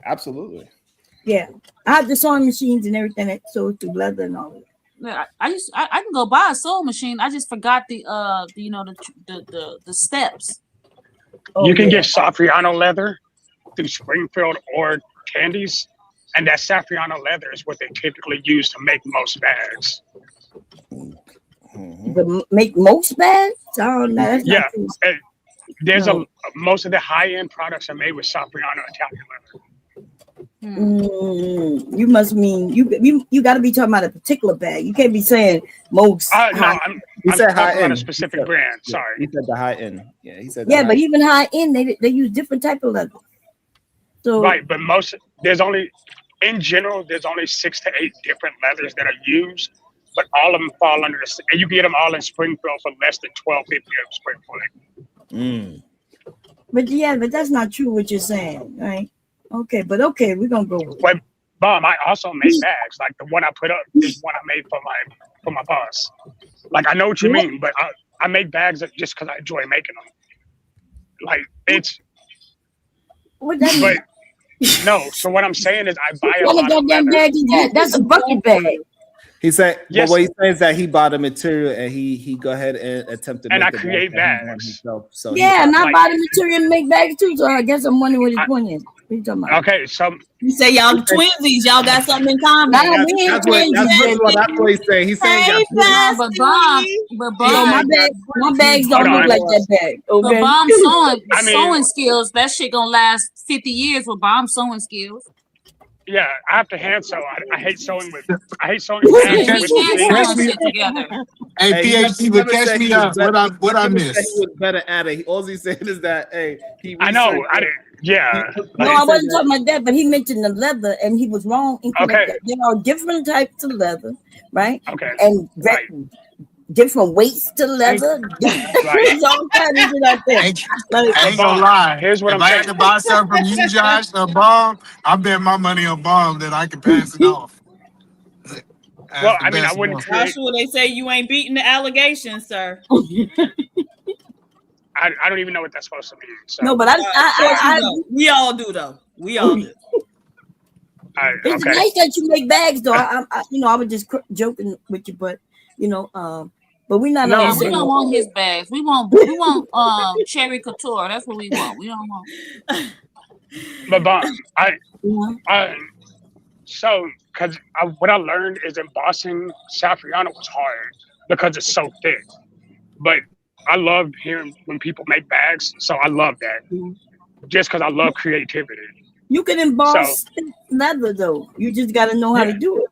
Absolutely. Yeah, I have the sewing machines and everything that sews through leather and all of that. I can go buy a sewing machine. I just forgot the steps. You can get Saffiano leather through Springfield or Tandy's, and that Saffiano leather is what they typically use to make most bags. Make most bags? Oh, no, that's yeah, there's most of the high-end products are made with Saffiano Italian leather. You must mean you got to be talking about a particular bag. You can't be saying most. No, I'm talking about a specific brand. Sorry, he said the high end. Yeah, he said. Yeah, but even high end, they use different type of leather. So right, but there's only 6 to 8 different leathers that are used, but all of them fall under the. And you can get them all in Springfield for less than $12.50 in Springfield. But that's not true what you're saying, right? Okay, we're gonna go with it. But Bomb, I also make bags. Like the one I put up is one I made for my boss. Like I know what you mean, but I make bags just because I enjoy making them. Like it's. What that mean? No, so what I'm saying is I buy a What lot of leather. bag is that? That's a bucket bag. He said, yes. But what he says that he bought the material and he go ahead and attempt to and make I create bags. Himself. So yeah, and I buy the material and make bags too. So I guess I'm wondering what his point is. What you talking about? Okay, so you say y'all twinsies, y'all got something in common. That's what he's saying. He's saying but Bomb, my bags don't look like that bag. Okay? But Bomb sewing skills, that shit gonna last 50 years with Bomb sewing skills. Yeah, I have to hand sew. I hate sewing with. I hate sewing Hey, PhD, but catch me up. What I missed? He was better at it. All he said is that he. I know. I didn't. Yeah. No, I wasn't talking about that, but he mentioned the leather, and he was wrong. Okay. There are different types of leather, right? Okay. And different weights to leather. There's all kinds of shit out there. I ain't gonna lie. Here's what if I had to buy something from you, Josh, a bomb, I bet my money on bomb that I can pass it off. Well, I mean, I wouldn't. Joshua, they say you ain't beating the allegations, sir. I don't even know what that's supposed to mean. So. No, but we all do though. We all do. It's nice that you make bags, though. I was just joking with you, but but we're not. No, we don't want his bags. We want cherry couture. That's what we want. We don't want. But Bomb, because what I learned is embossing Saffiano was hard because it's so thick, but I love hearing when people make bags, so I love that. Just because I love creativity. You can emboss leather, though. You just got to know how to do it.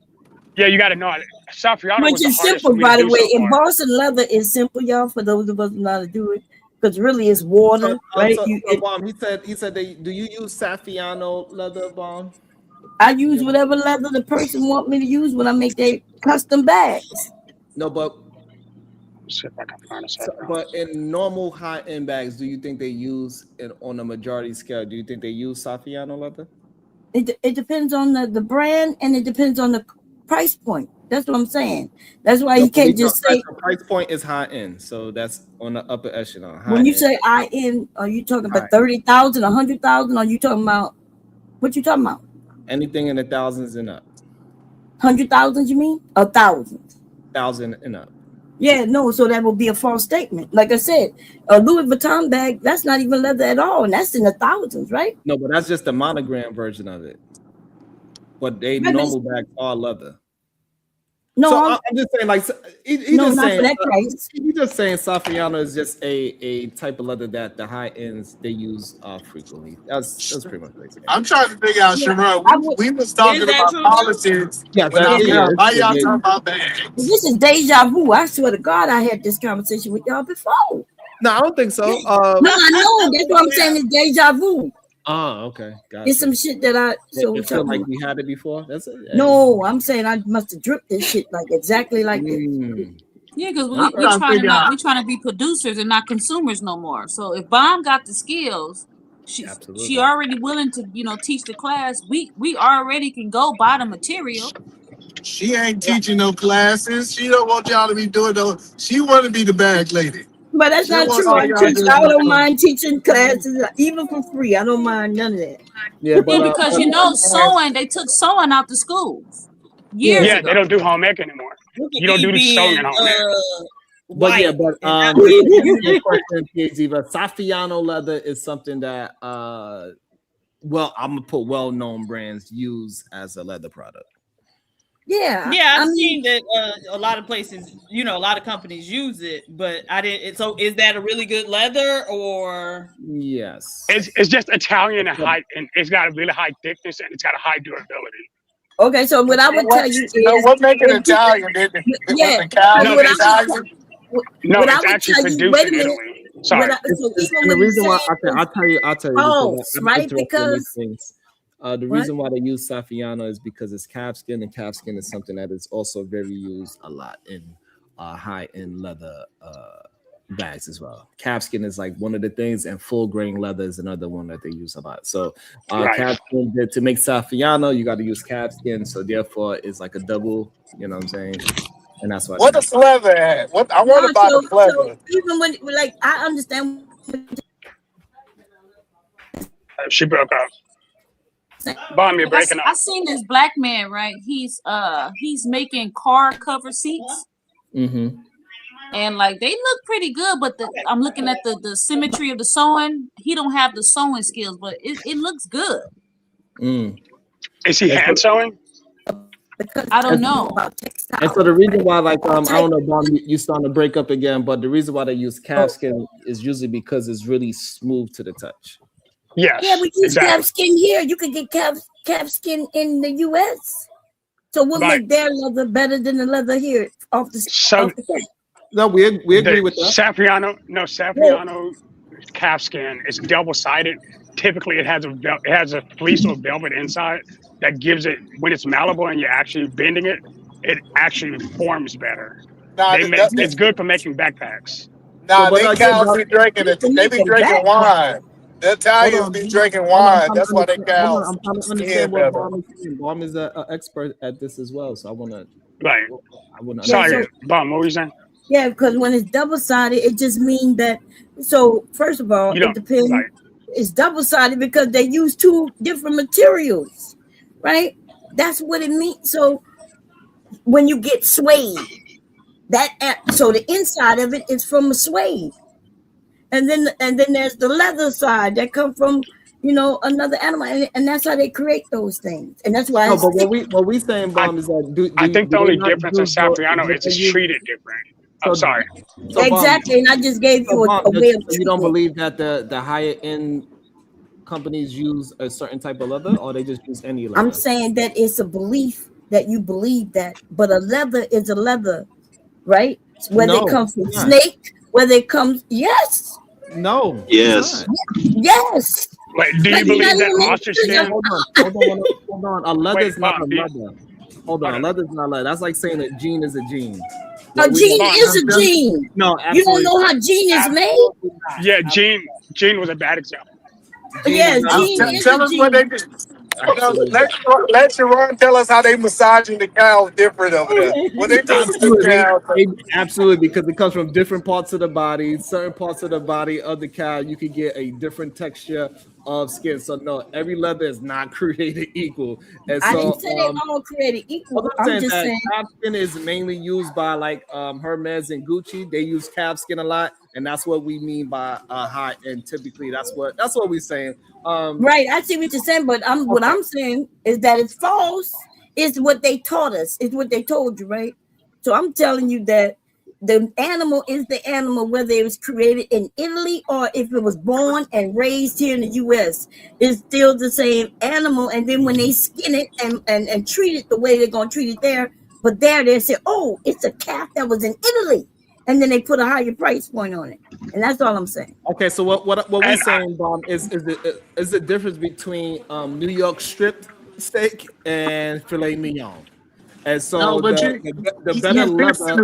Yeah, you got to know. Saffiano Which is simple, by the way. Embossing leather is simple, y'all. For those of us who know how to do it, because really it's water, right? Bomb, he said do you use Saffiano leather, Bomb? I use whatever leather the person want me to use when I make their custom bags. No, but. See if I can find a but in normal high-end bags, do you think they use it on a majority scale? Do you think they use Saffiano leather? It depends on the brand, and it depends on the price point. That's what I'm saying. That's why you can't just say the price point is high-end, so that's on the upper echelon. When you say high-end, are you talking about 30,000, 100,000? Are you talking about what you talking about? Anything in the thousands and up. 100,000, you mean? 1,000. 1,000 and up. Yeah, no, so that would be a false statement. Like I said, a Louis Vuitton bag, that's not even leather at all, and that's in the thousands, right? No, but that's just the monogram version of it. But they normal bags are leather. No, so I'm just saying, like, he's no, just not saying, for that price. He's just saying Saffiano is just a type of leather that the high ends they use frequently. That's pretty much what I'm trying to figure out, Sharon. We was talking about politics. Yeah, why y'all talking about bags? This is deja vu. I swear to God, I had this conversation with y'all before. No, I don't think so. No, I know. That's what I'm saying. It's deja vu. Oh, okay. Gotcha. It's some shit that I feel like we had it before. That's it. No, I'm saying I must have dripped this shit like exactly like this. Yeah, because we're trying to be producers and not consumers no more. So if Bomb got the skills she already willing to, you know, teach the class. We already can go buy the material. She ain't teaching no classes. She don't want y'all to be doing those. She want to be the bag lady. But that's She not wants true. all I y'all teach. just I want don't to. mind teaching classes, even for free. I don't mind none of that. Yeah, Yeah, because you know, sewing, they took sewing out the schools years Yeah, ago. they don't do home ec anymore. Look at You don't me do the sewing being at home ec. But yeah, white. but and I just to was- answer your question, Ziva, Saffiano leather is something that well, I'm gonna put well-known brands use as a leather product. Yeah, Yeah, I I've mean, seen that a lot of places, you know, a lot of companies use it, but I didn't. So, is that a really good leather or? Yes, It's just Italian and high, and it's got a really high thickness and it's got a high durability. okay. So what I would tell you is, What make it when people- Italian? yeah, The cow because is what I Italian? would, No, what I it's would actually tell you. produced Wait a in minute. Italy. Sorry. So even and the when you reason why say I'll tell you because false, I'm right? interested in these Because things. The what? reason why they use Saffiano is because it's calfskin, and calfskin is something that is also very used a lot in high-end leather bags as well. Calfskin is like one of the things, and full grain leather is another one that they use a lot. So Right. calfskin, to make Saffiano, you got to use calfskin. So therefore, it's like a double. You know what I'm saying? And that's why. What the leather at? What I want to buy the So leather. even when, like, I understand. She broke up. Bomb, you're breaking I up. seen this black man, right? He's making car cover seats. Mm-hmm. And like they look pretty good, but I'm looking at the symmetry of the sewing. He don't have the sewing skills, but it looks good. Is he hand sewing? I don't know. And so the reason why, like, I don't know, Bob, you starting to break up again, but the reason why they use calfskin is usually because it's really smooth to the touch. Yes. Yeah, we use exactly. calfskin here. You can get calfskin in the U.S. So what Right. make their leather better than the leather here off the So No, we agree with that. Saffiano calfskin is double-sided. Typically, it has a fleece or velvet inside that gives it, when it's malleable and you're actually bending it, it actually forms better. It's good for making backpacks. Nah, they cows be drinking it. They be drinking wine. The Italians be drinking wine. That's why they cows. I'm trying to understand what Bomb is saying. Bomb is an expert at this as well, so I want to. Right. I want to. Sorry, Bomb. What were you saying? Yeah, because when it's double-sided, it just means that. So first of all, it depends. Right. It's double-sided because they use two different materials, right? That's what it means. So when you get suede, so the inside of it is from a suede, and then there's the leather side that come from another animal, and that's how they create those things, and that's why. No, but what we saying, Bomb, is that I think the only difference in Saffiano is it's treated different. I'm sorry. So, exactly, and I just gave you a way of. You don't believe that the higher end companies use a certain type of leather, or they just use any leather? I'm saying that it's a belief that you believe that, but a leather is a leather, right? Whether it comes from snake, whether it comes, yes. No. Yes. Yes. Wait, do you believe that ostrich skin? Hold on. A leather is not a leather. Hold on. A leather is not a leather. That's like saying a jean is a jean. A jean is a jean. No, you don't know how jean is made. Yeah, jean was a bad example. Yeah, jean is tell a us jean. what they do. Let Sharon tell us how they massaging the cows different over there. What they do with the cows. Absolutely, because it comes from different parts of the body. Certain parts of the body of the cow, you can get a different texture of skin. So no, every leather is not created equal. And so, I didn't say they all created equal. I'm just saying calfskin is mainly used by like Hermes and Gucci. They use calfskin a lot, and that's what we mean by high end. Typically, that's what we're saying. Right, I see what you're saying, but what I'm saying is that it's false. It's what they taught us. It's what they told you, right? So I'm telling you that the animal is the animal, whether it was created in Italy or if it was born and raised here in the U.S. It's still the same animal. And then when they skin it and treat it the way they're going to treat it there, but there they say, oh, it's a calf that was in Italy. And then they put a higher price point on it. And that's all I'm saying. Okay, so what we're saying, Bob, is the difference between New York strip steak and filet mignon. And so the better leather, I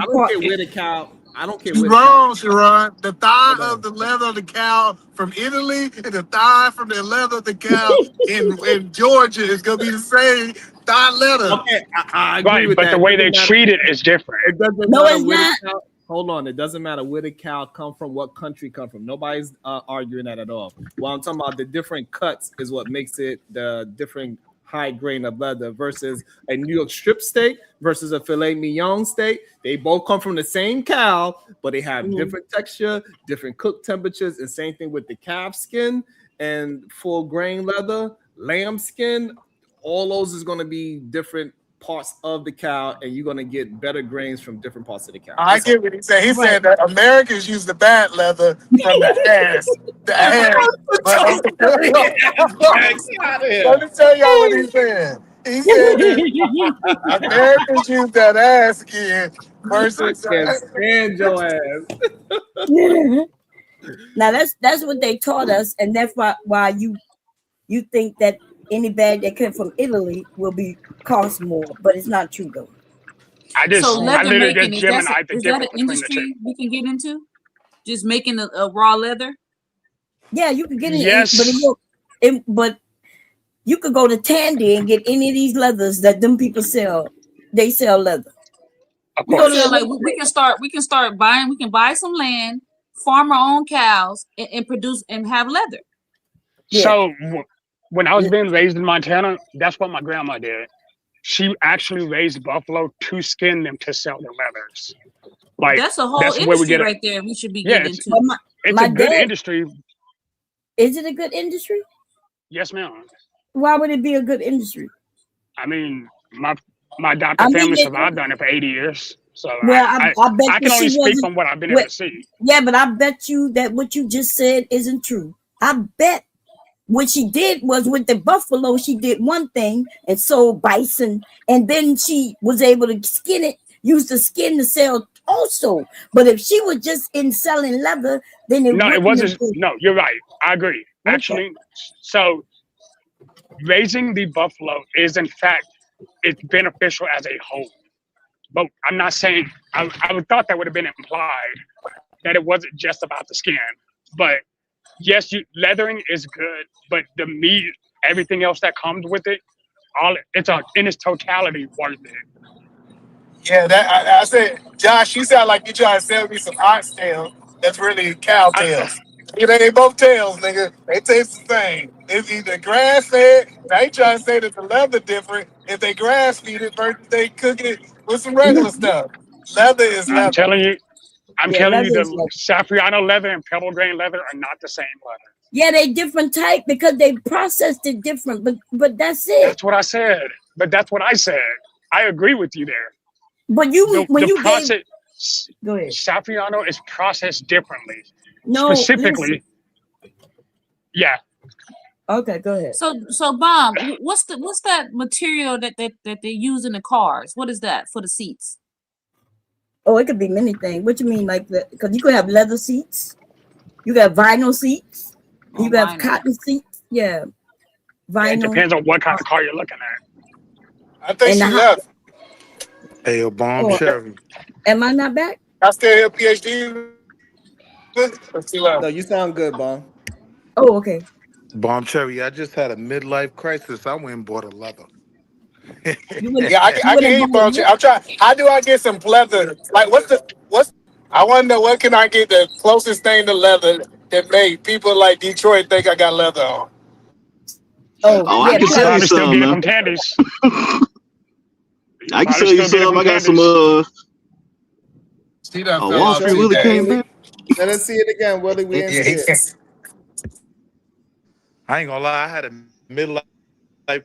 don't care where the cow I don't care. You Where wrong, Sharon. The thigh Hold on. of the leather of the cow from Italy and the thigh from the leather of the cow in Georgia is gonna be the same thigh leather. Okay, I agree Right, with but that. the It way they doesn't matter. treat it is different. It doesn't No, matter it's where not. the cow. Hold on. It doesn't matter where the cow come from, what country come from. Nobody's arguing that at all. What I'm talking about, the different cuts is what makes it the different high grain of leather versus a New York strip steak versus a filet mignon steak. They both come from the same cow, but they have different texture, different cook temperatures, and same thing with the calf skin and full grain leather, lamb skin. All those is going to be different parts of the cow, and you're going to get better grains from different parts of the cow. I get what he said. He said that Americans use the bad leather from the ass. The ass. But, let me tell y'all what he said. He said that Americans use that ass skin versus. I can't stand your ass. Now that's what they taught us, and that's why you think that any bag that came from Italy will be cost more, but it's not true though. I leather literally making, just is Gemini the is that an difference between the two. industry we can get into? Just making a raw leather? Yeah, you can get it, Yes. but you could go to Tandy and get any of these leathers that them people sell. They sell leather. Of You course. go to So like we can start buying. We can buy some land, farm our own cows, and produce and have leather. So when I was being raised in Montana, that's what my grandma did. She actually raised buffalo to skin them to sell their leathers. Like That's a whole where we industry get it. right there. We should be Yeah, getting it's, into. it's my a good dad- industry. Is it a good industry? Yes, ma'am. Why would it be a good industry? I mean, my adopted family survived on it for 80 years. So Well, I bet can you only she speak wasn't- from what I've been able to see. Yeah, but I bet you that what you just said isn't true. I bet what she did was with the buffalo, she did one thing and sold bison, and then she was able to skin it, use the skin to sell also. But if she was just in selling leather, then it wasn't. No, you're right. I agree. Okay. Actually, so raising the buffalo is in fact it's beneficial as a whole. But I'm not saying I would thought that would have been implied that it wasn't just about the skin. But yes, leathering is good, but the meat, everything else that comes with it, in its totality worth it. Yeah, I said, Josh, you sound like you trying to sell me some oxtail. That's really cow tails. They both tails, nigga. They taste the same. It's either grass fed. I ain't trying to say that the leather different. If they grass feed it versus they cook it with some regular stuff. Leather is leather. I'm telling you, leather is the Safriano leather and pebble grain leather are not the same leather. Yeah, they different type because they processed it different. But that's it. That's what I said. But that's what I said. I agree with you there. But you process, go ahead. Safriano is processed differently. No, specifically. Yeah. Okay, go ahead. So Bob, what's that material that they use in the cars? What is that for the seats? Oh, it could be many things. What you mean, like that? Because you could have leather seats, you got vinyl seats, you got vinyl. cotton seats. Yeah, vinyl. It depends on what kind of car you're looking at. I think she left. Hey, yo, Bomb Cherry. Am I not back? I still here, PhD. No, you sound good, Bon. Oh, okay. Bomb Cherry, I just had a midlife crisis. I went and bought a leather. Yeah, I can hear you, Bomb Cherry. I'm trying. How do I get some leather? Like, I want to know what can I get the closest thing to leather that make people like Detroit think I got leather on. Oh, I can sell you some, man. From Candies. I can sell you some. I got some. Wall Street Willie came back. Let us see it again, Willie. We didn't see it. I ain't gonna lie. I had a midlife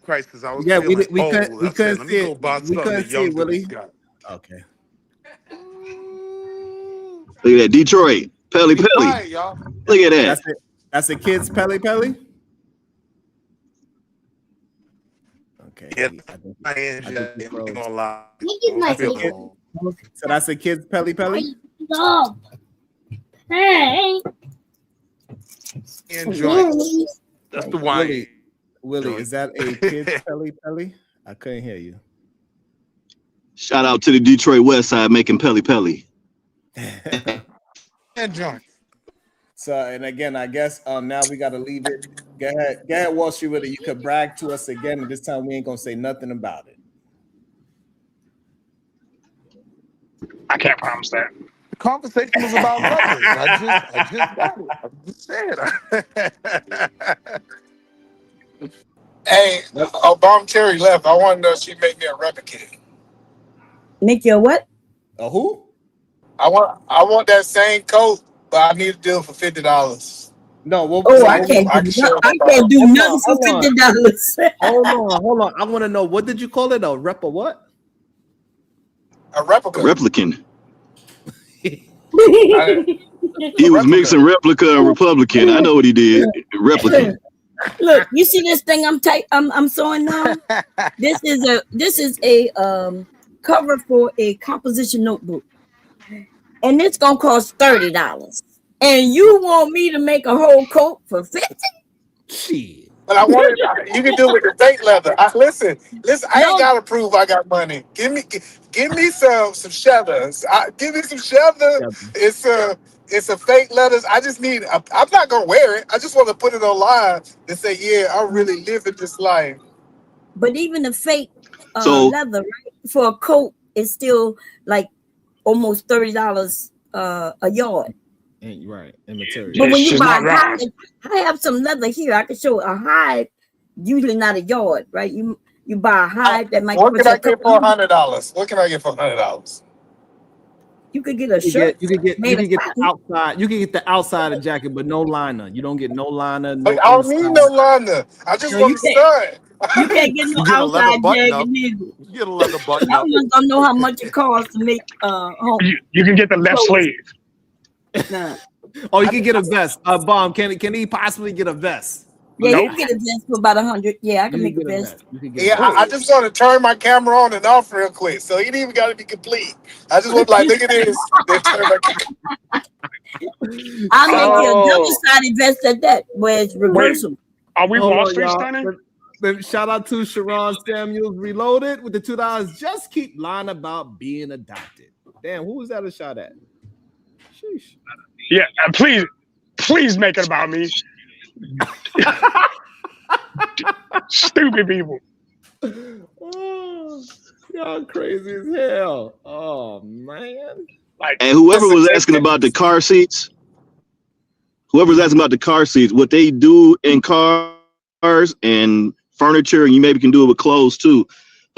crisis. I was Yeah, we feeling couldn't old. we I said, couldn't let see me go it. buy We something couldn't the see young it, Willie. dudes got. Okay. Look at that, Detroit. Pelly Pelly. Quiet, y'all. Look at that. That's a kid's Pelly Pelly. Okay. Yeah, I think he froze. gonna lie. So that's a kid's Pelly Pelly. Stop. Hey. That's the wine. Willie, is that a kid's Pelly Pelly? I couldn't hear you. Shout out to the Detroit West Side making Pelly Pelly. And joint. So, and again, I guess now we got to leave it. Go ahead, Wall Street with it. You could brag to us again, and this time we ain't gonna say nothing about it. I can't promise that. The conversation was about leathers. I just got it. I'm just saying. Hey, Bomb Cherry left. I want to know if she made me a replicate. Make your what? A who? I want that same coat, but I need to do it for $50. No, I can't do nothing for $50. Hold on. I want to know, what did you call it? A rep of what? A replica. Replicant. He was mixing replica and Republican. I know what he did. Replicant. Look, you see this thing I'm sewing now? This is a cover for a composition notebook. And it's gonna cost $30. And you want me to make a whole coat for $50? Shit. But I want it. You can do it with the fake leather. Listen. I ain't gotta prove I got money. Give me some sheathers. Give me some sheathers. It's a fake leathers. I just need. I'm not gonna wear it. I just want to put it online and say, yeah, I'm really living this life. But even the fake leather, right, for a coat is still like almost $30 a yard. Right, in material. But when you buy hide, I have some leather here. I can show a hide, usually not a yard, right? You buy a hide that might. What can I get for $100? What can I get for $100? You could get a shirt. You could get the outside. You can get the outside of jacket, but no liner. You don't get no liner. No I don't need no liner. I just want to start. You can't get no outside jacket neither. You get a leather button I up. don't know how much it costs to make home. You can get the left sleeve. Nah. Oh, you can get a vest. Bomb. Can he possibly get a vest? Yeah, you can get a vest for about $100. Yeah, I can make a vest. Yeah, I just want to turn my camera on and off real quick, so it even got to be complete. I just want look at this. I'll make you a double-sided vest at that, where it's reversible. Are we Wall Street stunning? Shout out to Sharon Samuels Reloaded with the $2. Just keep lying about being adopted. Damn, who was that a shot at? Sheesh. Yeah, and please make it about me. Stupid people. Oh, y'all crazy as hell. Oh man. And whoever was asking about the car seats, what they do in cars and furniture, and you maybe can do it with clothes too.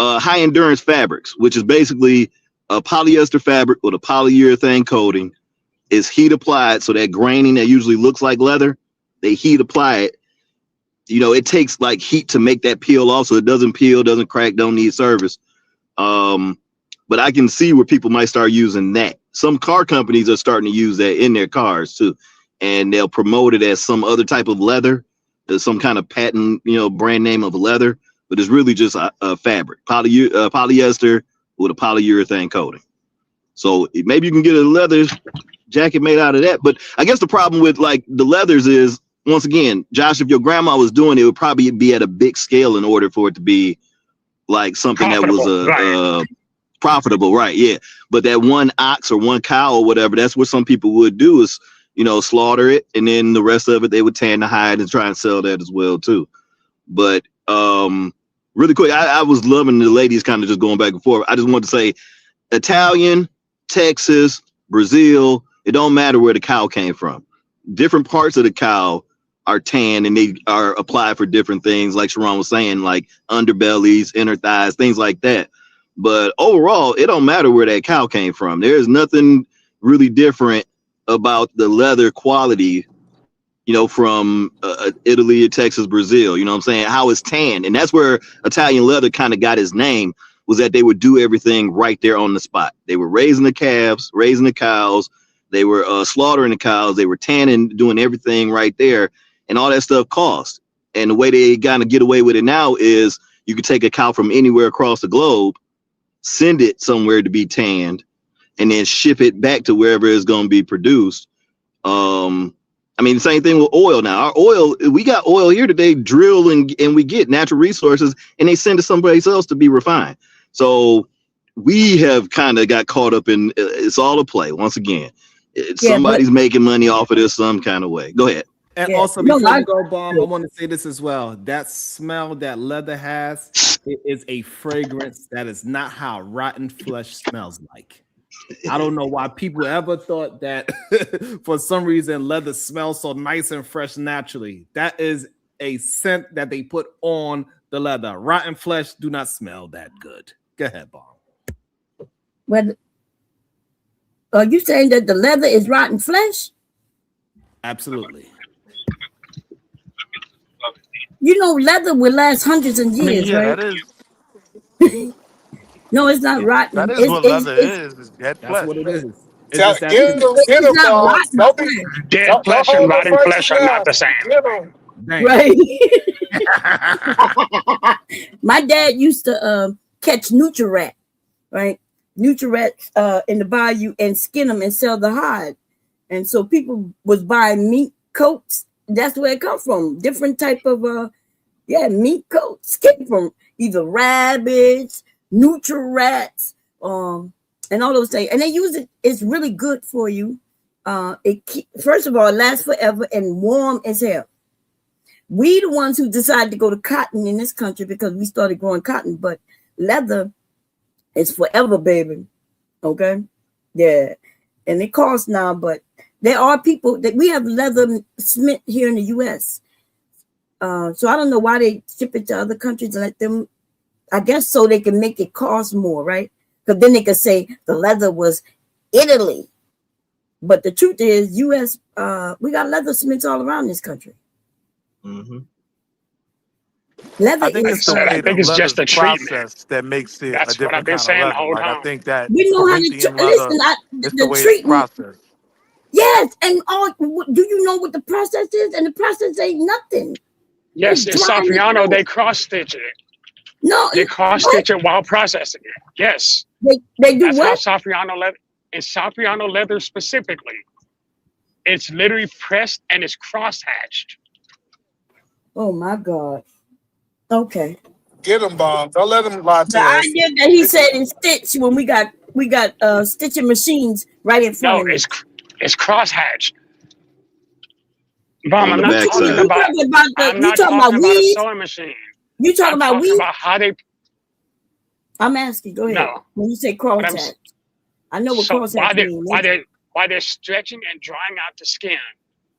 High endurance fabrics, which is basically a polyester fabric with a polyurethane coating, is heat applied, so that graining that usually looks like leather, they heat apply it. You know, it takes like heat to make that peel off, so it doesn't peel, doesn't crack, don't need service. But I can see where people might start using that. Some car companies are starting to use that in their cars too, and they'll promote it as some other type of leather. There's some kind of patent, brand name of leather, but it's really just a fabric, polyester with a polyurethane coating. So maybe you can get a leather jacket made out of that. But I guess the problem with like the leathers is, once again, Josh, if your grandma was doing it, it would probably be at a big scale in order for it to be like something that was profitable, right? Yeah. But that one ox or one cow or whatever, that's what some people would do is, slaughter it, and then the rest of it they would tan the hide and try and sell that as well too. But really quick, I was loving the ladies kind of just going back and forth. I just wanted to say, Italian, Texas, Brazil, it don't matter where the cow came from. Different parts of the cow are tan and they are applied for different things, like Sharon was saying, like underbellies, inner thighs, things like that. But overall, it don't matter where that cow came from. There's nothing really different about the leather quality, from Italy, Texas, Brazil, what I'm saying? How it's tan. And that's where Italian leather kind of got its name, was that they would do everything right there on the spot. They were raising the calves, raising the cows. They were slaughtering the cows. They were tanning, doing everything right there. And all that stuff cost. And the way they kind of get away with it now is you could take a cow from anywhere across the globe, send it somewhere to be tanned, and then ship it back to wherever it's going to be produced. The same thing with oil now. Our oil, we got oil here today, drill and we get natural resources, and they send it someplace else to be refined. So we have kind of got caught up in it's all a play once again. Somebody's making money off of this some kind of way. Go ahead. And also, before you go, Bomb, I want to say this as well. That smell that leather has, it is a fragrance that is not how rotten flesh smells like. I don't know why people ever thought that for some reason leather smells so nice and fresh naturally. That is a scent that they put on the leather. Rotten flesh do not smell that good. Go ahead, Bomb. Well, are you saying that the leather is rotten flesh? Absolutely. You know, leather will last hundreds of years, right? That is. No, it's not rotten. That is what leather is dead That's flesh. what it is. Get him, It's not Bob. rotten Don't be, flesh. Dead don't flesh and hold him rotting first flesh are not now. the same. Get him. Right. My dad used to catch nutria, right? Nutria in the bayou and skin them and sell the hide. And so people was buying meat coats. That's where it comes from. Different type of meat coats skin from either rabbits, nutria, and all those things. And they use it. It's really good for you. First of all, it lasts forever and warm as hell. We the ones who decided to go to cotton in this country because we started growing cotton, but leather is forever, baby. Okay? Yeah. And it costs now, but there are people that we have leather smith here in the US. So I don't know why they ship it to other countries and let them, I guess so they can make it cost more, right? Because then they could say the leather was Italy. But the truth is, US, we got leather smiths all around this country. Mm-hmm. Leather I think is it's the way I think it's just the treatment. process that makes it That's a what I've different been kind of saying the leather. whole Like I time. think that we know how to Corinthian leather listen. is the The way it's treatment. processed. Yes, and do you know what the process is? And the process ain't nothing. Yes, in Safriano, they cross stitch it. No, they cross stitch it while processing it. Yes, they do that's what? how Safriano leather. In Safriano leather specifically, it's literally pressed and it's cross hatched. Oh my God. Okay. Get him, Bob. Don't let him lie to The us. idea that he said is stitch when we got stitching machines right in front of me. It's cross hatched. Bomb, I'm the not back talking side. about. I'm not talking about a weeds? sewing machine. You talking I'm about talking weeds? about how they. I'm asking. Go ahead. No. When you say cross hatch, I know what So cross hatch means. while they're stretching and drying out the skin,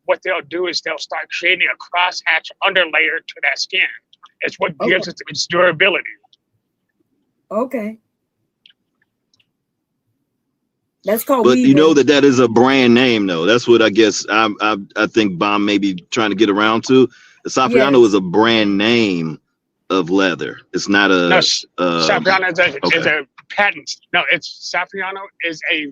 what they'll do is they'll start creating a cross hatch underlayer to that skin. It's what gives it its durability. Okay. That's called But you know weaving. that is a brand name, though. That's what I guess I think Bomb may be trying to get around to. The Safriano is a brand name of leather. It's not a. No, Safriano is a patent. No, Safriano is a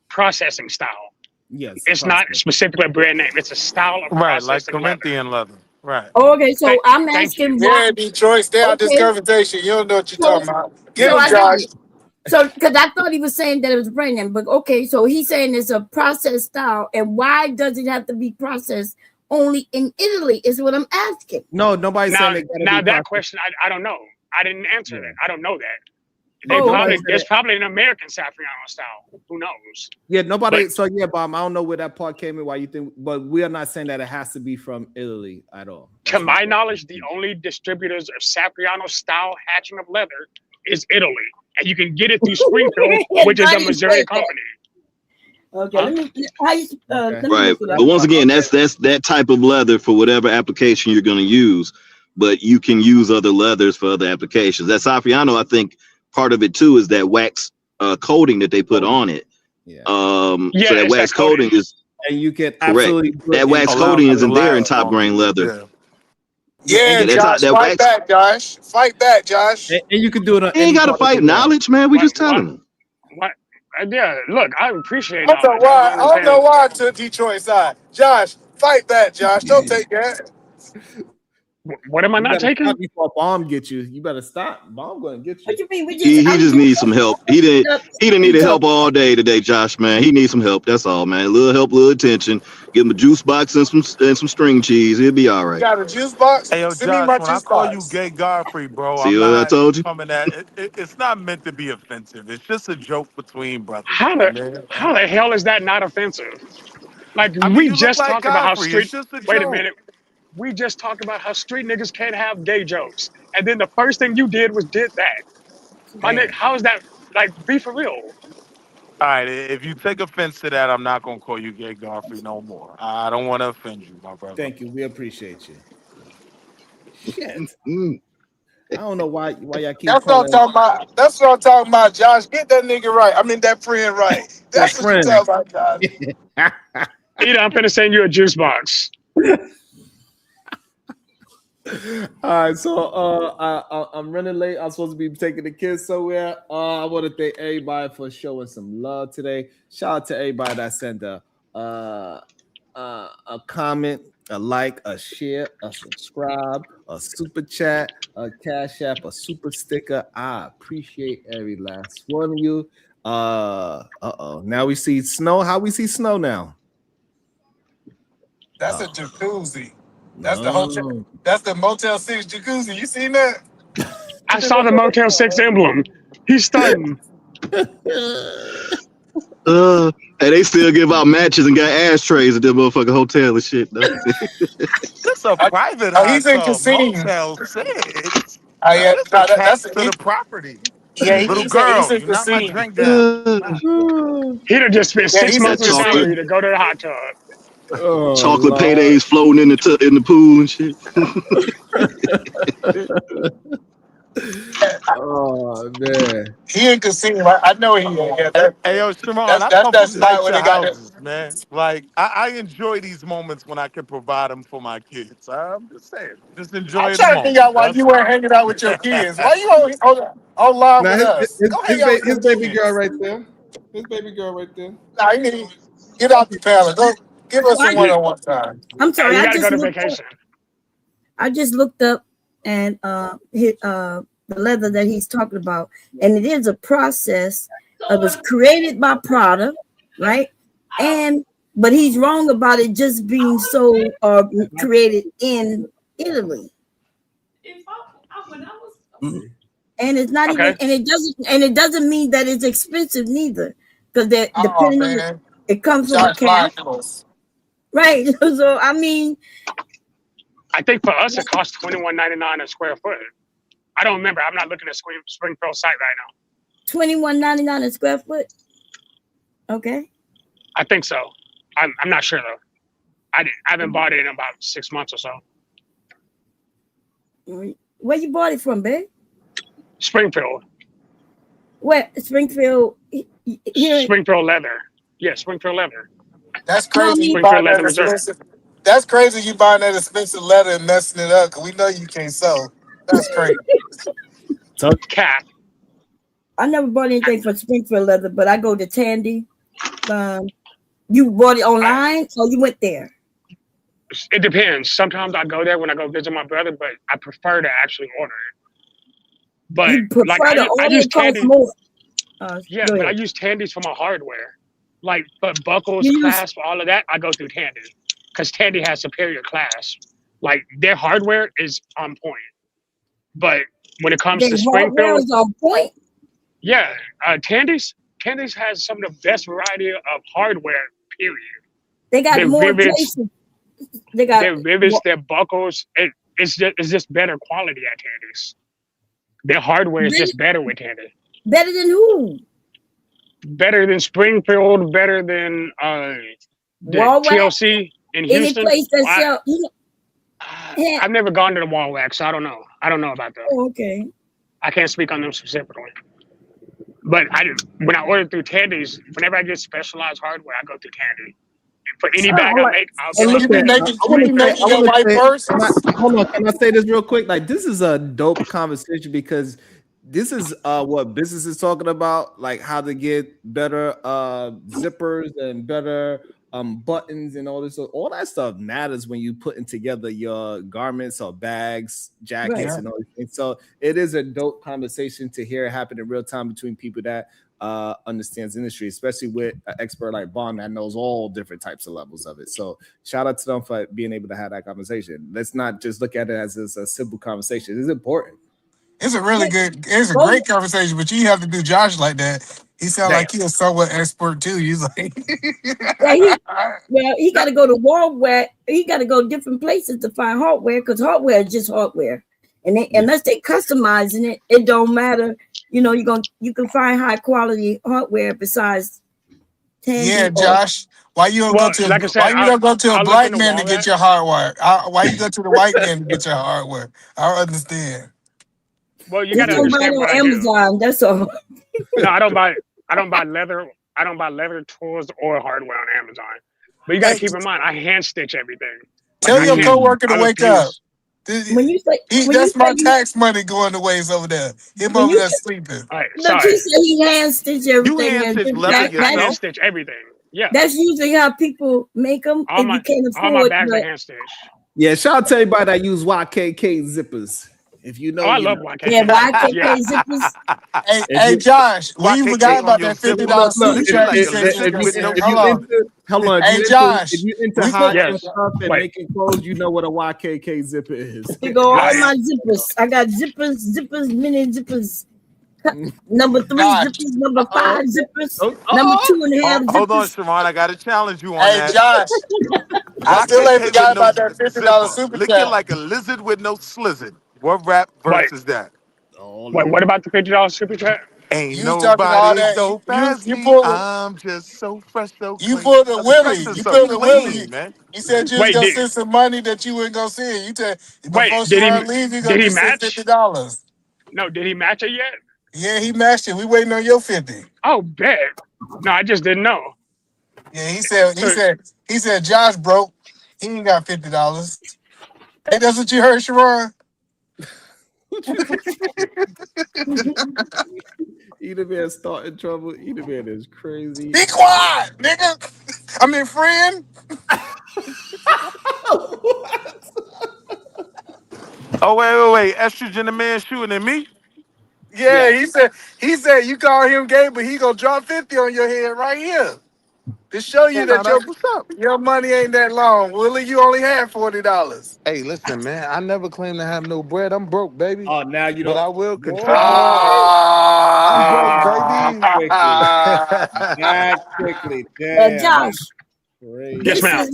processing style. Yes, it's not specifically a brand name. It's a style of Right, like processing Corinthian leather. Right. Okay, so I'm asking Yeah, Detroit, stay out this conversation. You don't know what you're talking about. Get him, Josh. So, because I thought he was saying that it was a brand name, but okay, so he's saying it's a processed style, and why does it have to be processed only in Italy? Is what I'm asking. No, nobody's saying it. Now that question, I don't know. I didn't answer that. I don't know that. There's probably an American Safriano style. Who knows? Yeah, nobody. So yeah, Bob, I don't know where that part came in. Why you think? But we are not saying that it has to be from Italy at all. To my knowledge, the only distributors of Safriano style hatching of leather is Italy, and you can get it through Springfield, which is a Missouri company. Okay, let me Right, but once again, that's that type of leather for whatever application you're going to use. But you can use other leathers for other applications. That Safriano, I think, part of it too is that wax coating that they put on it. So that wax coating is and you can correct. That wax coating isn't there in top grain leather. Yeah, Josh, that fight back, Josh. Fight back, Josh. And you can do it. You ain't got to fight knowledge, man. We just telling them. What? Yeah, look, I appreciate. I don't know why I took Detroit side. Josh, fight back, Josh. Don't take that. What am I not taking? Stop before bomb get you. You better stop. Bomb going to get you. What you mean? He just needs some help. He didn't need help all day today, Josh, man. He needs some help. That's all, man. A little help, a little attention. Give him a juice box and some string cheese. He'll be all right. Got a juice box? Hey, yo, Send me Josh, my when I juice call you box. Gay Godfrey, bro, See I'm what I not told you? coming at it. It's not meant to be offensive. It's just a joke between brothers. How the hell is that not offensive? Like, I mean, we you look just like talked about how Godfrey. street. It's just a Wait a joke. minute. We just talked about how street niggas can't have gay jokes, and then the first thing you did was did that. My nigga, how is that? Like, be for real. All right, if you take offense to that, I'm not gonna call you Gay Godfrey no more. I don't want to offend you, my brother. Thank you. We appreciate you. Shit. I don't know why y'all keep That's what I'm talking about. That's what I'm talking about, Josh. Get that nigga right. I mean that friend right. That's what you talking about, Josh. Either I'm finna send you a juice box. All right, so I'm running late. I'm supposed to be taking the kids somewhere. I want to thank everybody for showing some love today. Shout out to everybody that sent a comment, a like, a share, a subscribe, a super chat, a cash app, a super sticker. I appreciate every last one of you. Now we see snow. How we see snow now? That's a jacuzzi. That's the hotel. That's the Motel 6 jacuzzi. You seen that? I saw the Motel 6 emblem. He's stunning. Hey, they still give out matches and got ashtrays at that motherfucking hotel and shit. That's a private. He's in casino. Motel 6. That's attached to the property. Yeah, Little girl, you're not my drink guy. He'd have just spent 6 months of chocolate. salary to go to the hot tub. Chocolate paydays floating in the pool and shit. Oh man, he in casino. I know he ain't. Yeah, Hey yo, Shimon, I that's come that from spot where nicer they got houses, man. Like I enjoy these moments when I can provide them for my kids. I'm just saying, just enjoy I'm the trying to moment. figure out why you weren't hanging out with your kids. Why you online now with us? Go hang out with his your baby kids. girl right there. His baby girl right there. Nah, you need get off the panel. Go give us some one-on-one time. I'm sorry. You I gotta just go to looked vacation. up. I just looked up and the leather that he's talking about, and it is a process. It was created by Prada, right? But he's wrong about it just being so created in Italy. And it's not even, and it doesn't mean that it's expensive neither, because depending on it comes from a camp, right? So I mean, I think for us it costs $21.99 a square foot. I don't remember. I'm not looking at Springfield site right now. $21.99 a square foot. Okay. I think so. I'm not sure though. I haven't bought it in about 6 months or so. Where you bought it from, babe? Springfield. Where Springfield? Springfield leather. Yeah, Springfield leather. That's crazy. Springfield leather reserve. That's crazy. You buying that expensive leather and messing it up, because we know you can't sew. That's crazy. Cap. I never bought anything from Springfield leather, but I go to Tandy. You bought it online, or you went there? It depends. Sometimes I go there when I go visit my brother, but I prefer to actually order it. But you prefer like to I order use it costs Tandy. more. Yeah, but I use Tandy's for my hardware. Like, but buckles, clasp, all of that, I go through Tandy because Tandy has superior clasp. Like their hardware is on point. But when it comes to Springfield, is on point. Yeah, Tandy's has some of the best variety of hardware. Period. They got their more rivets. They got their rivets, their buckles. It's just better quality at Tandy's. Their hardware is just better with Tandy. Better than who? Better than Springfield. Better than the TLC in Houston. Any place that sell. I've never gone to the Wall Wax, so I don't know. I don't know about that. Oh, okay. I can't speak on them specifically. But when I order through Tandy's, whenever I get specialized hardware, I go through Tandy. And for any bag I make, I'll Hold on, can I say this real quick? Like, this is a dope conversation because this is what business is talking about, like how to get better zippers and better buttons and all this. All that stuff matters when you putting together your garments or bags, jackets, and all these things. So it is a dope conversation to hear happen in real time between people that understands industry, especially with an expert like Bond that knows all different types of levels of it. So shout out to them for being able to have that conversation. Let's not just look at it as a simple conversation. It's important. It's a great conversation, but you have to do Josh like that. He sounds like he's a somewhat expert too. He's like, he got to go to Walmart. He got to go different places to find hardware because hardware is just hardware, and unless they customizing it, it don't matter. You know, you can find high quality hardware besides. Josh. Why you don't go to a black man to get your hardware? Why you go to the white man to get your hardware? I don't understand. Well, you got to understand what Amazon. That's all. No, I don't buy leather. I don't buy leather tools or hardware on Amazon. But you got to keep in mind, I hand stitch everything. Tell your coworker to wake up. When you say that's my tax money going to waste over there. Him over there sleeping. All right, look, he said he hand stitch everything. You hand stitch leather yourself? I hand stitch everything. Yeah. That's usually how people make them. All my bags are hand stitch. Yeah, shout out to everybody that use YKK zippers. If you know, I love YKK. Yeah, YKK zippers. Hey, Josh, we forgot about that $50 super chat. Hold on. Hey, Josh, if you into high-end stuff and making clothes, you know what a YKK zipper is. You go all my zippers. I got zippers, mini zippers. Number 3 zippers, number 5 zippers, number 2.5 zippers. Hold on, Sharon. I got to challenge you on that. Hey, Josh, I still ain't forgot about that $50 super chat. Looking like a lizard with no slizzard. What rap verse is that? Wait, what about the $50 super chat? Ain't nobody so fast. I'm just so fresh, so clean. You pulled a Willie. You pulled a Willie, man. You said you was gonna send some money that you weren't gonna send. You said before Sharon leave, you gonna send $50. No, did he match it yet? Yeah, he matched it. We waiting on your 50. Oh, bet. No, I just didn't know. Yeah, he said Josh broke. He ain't got $50. Hey, that's what you heard, Sharon? Either man starting trouble. Either man is crazy. Be quiet, nigga. I mean, friend. Oh, wait. Estrogen the man shooting at me? Yeah, he said you call him gay, but he gonna drop 50 on your head right here. To show you that your money ain't that long. Willie, you only had $40. Hey, listen, man. I never claim to have no bread. I'm broke, baby. Oh, now you But don't. I will contribute. I'm broke, baby. That quickly. Damn. Josh. Yes, ma'am.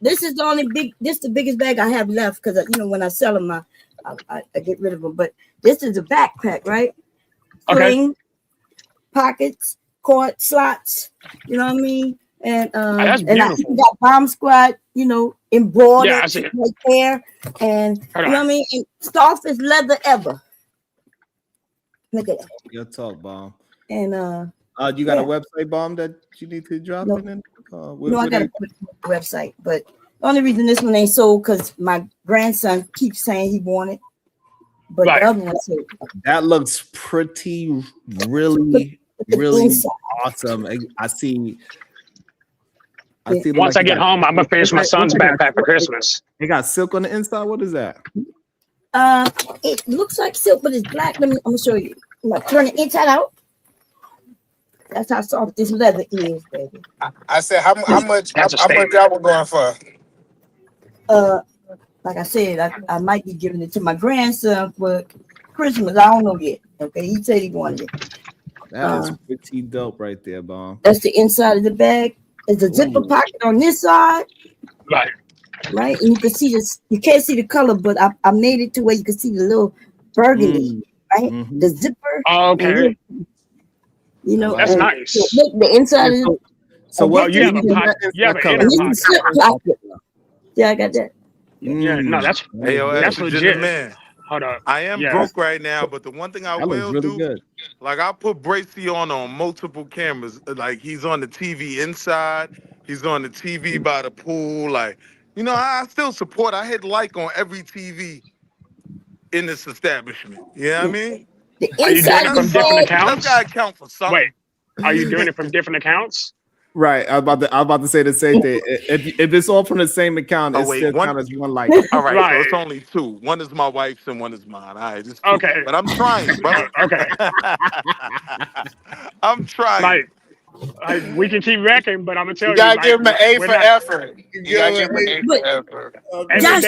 This is the only the biggest bag I have left because when I sell them, I get rid of them. But this is a backpack, right? Sling, pockets, cord slots. You know what I mean? And that's and I beautiful. got Bomb Squad, embroidered Yeah, I see it. right there, and you know what I mean. And softest leather ever. Look at that. Your talk, Bomb. And you got a website, Bomb, that you need to drop in? No, I got a website, but the only reason this one ain't sold because my grandson keeps saying he wanted, but the other one sold. That looks pretty, really awesome. I see. Once I get home, I'm gonna finish my son's backpack for Christmas. It got silk on the inside. What is that? It looks like silk, but it's black. I'm gonna show you. I'm gonna turn it inside out. That's how soft this leather is, baby. I said, how much y'all were going for? Like I said, I might be giving it to my grandson for Christmas. I don't know yet. Okay, he said he wanted it. That is pretty dope right there, Bomb. That's the inside of the bag. There's a zipper pocket on this side. Right. And you can see this. You can't see the color, but I made it to where you can see the little burgundy, right? Mm-hmm. The zipper. Oh, okay. That's nice. The inside of it. So what you have a pocket? You have an inner pocket. Yeah, I got that. Yeah, no, that's legit. Man. Hold up. I am broke right now, but the one thing I will do, good. like I put Bracy on multiple cameras. Like he's on the TV inside, he's on the TV by the pool. Like, I still support. I hit like on every TV in this establishment. You know what I mean? Are you doing it from different accounts? That's gotta count for something. Wait, are you doing it from different accounts? Right. I was about to say the same thing. If it's all from the same account, it's still count as one like. All right, so Right. it's only two. One is my wife's and one is mine. All right, it's two. Okay. But I'm trying, brother. Okay. I'm trying. Like we can keep wrecking, but I'm gonna tell You you, gotta like, give him an A we're for not effort. You gotta give him an A But for effort. Josh,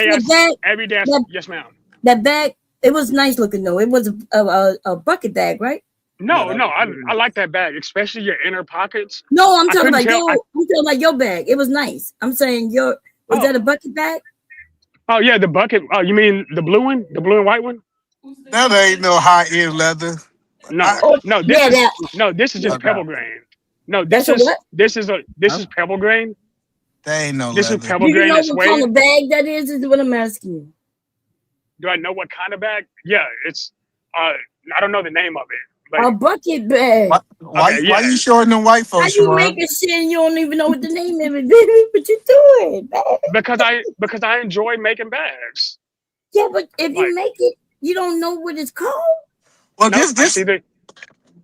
every day. Yes, ma'am. that bag, it was nice looking though. It was a bucket bag, right? No, I like that bag, especially your inner pockets. No, I'm talking couldn't about tell- your. I'm talking about your bag. It was nice. I'm saying your. Was that a bucket bag? Oh yeah, the bucket. Oh, you mean the blue one, the blue and white one? That ain't no high end leather. No, no. This yeah, is that- no. This is just Okay. pebble grain. No, That's this a is what? this is pebble grain. That ain't no This leather. is pebble Do you grain know and what kind suede. of bag that is? Is what I'm asking you. Do I know what kind of bag? Yeah, it's. I don't know the name of it. But A bucket bag. Why yeah. you shorting them white How folks, you Sharon? making shit and you don't even know what the name of it, baby? What you doing, man? Because I enjoy making bags. Yeah, but if you make it, you don't know what it's called. Well, No, this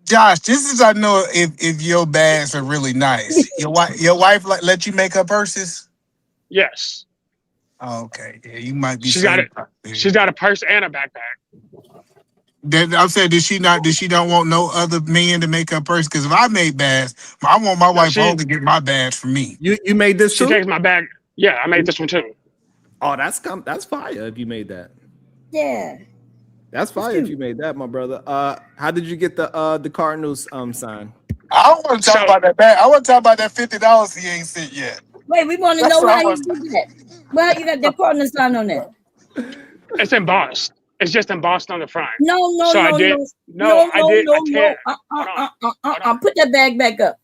Josh, this is I know if your bags are really nice. Your wife let you make her purses? Yes. Oh, okay. Yeah, you might be. She's got a purse and a backpack. I'm saying, did she don't want no other man to make her purse? Because if I made bags, I want my wife home to get my bags for me. You made this She too? takes my bag. Yeah, I made this one too. Oh, that's fire if you made that. Yeah. That's fire if you made that, my brother. How did you get the Cardinals sign? I don't want to talk about that bag. I want to talk about that $50 he ain't sent yet. Wait, we want to That's know what I how you want. did that. Well, you got that partner sign on that. It's embossed. It's just embossed on the front. No, So I did. No, I did. Put that bag back up.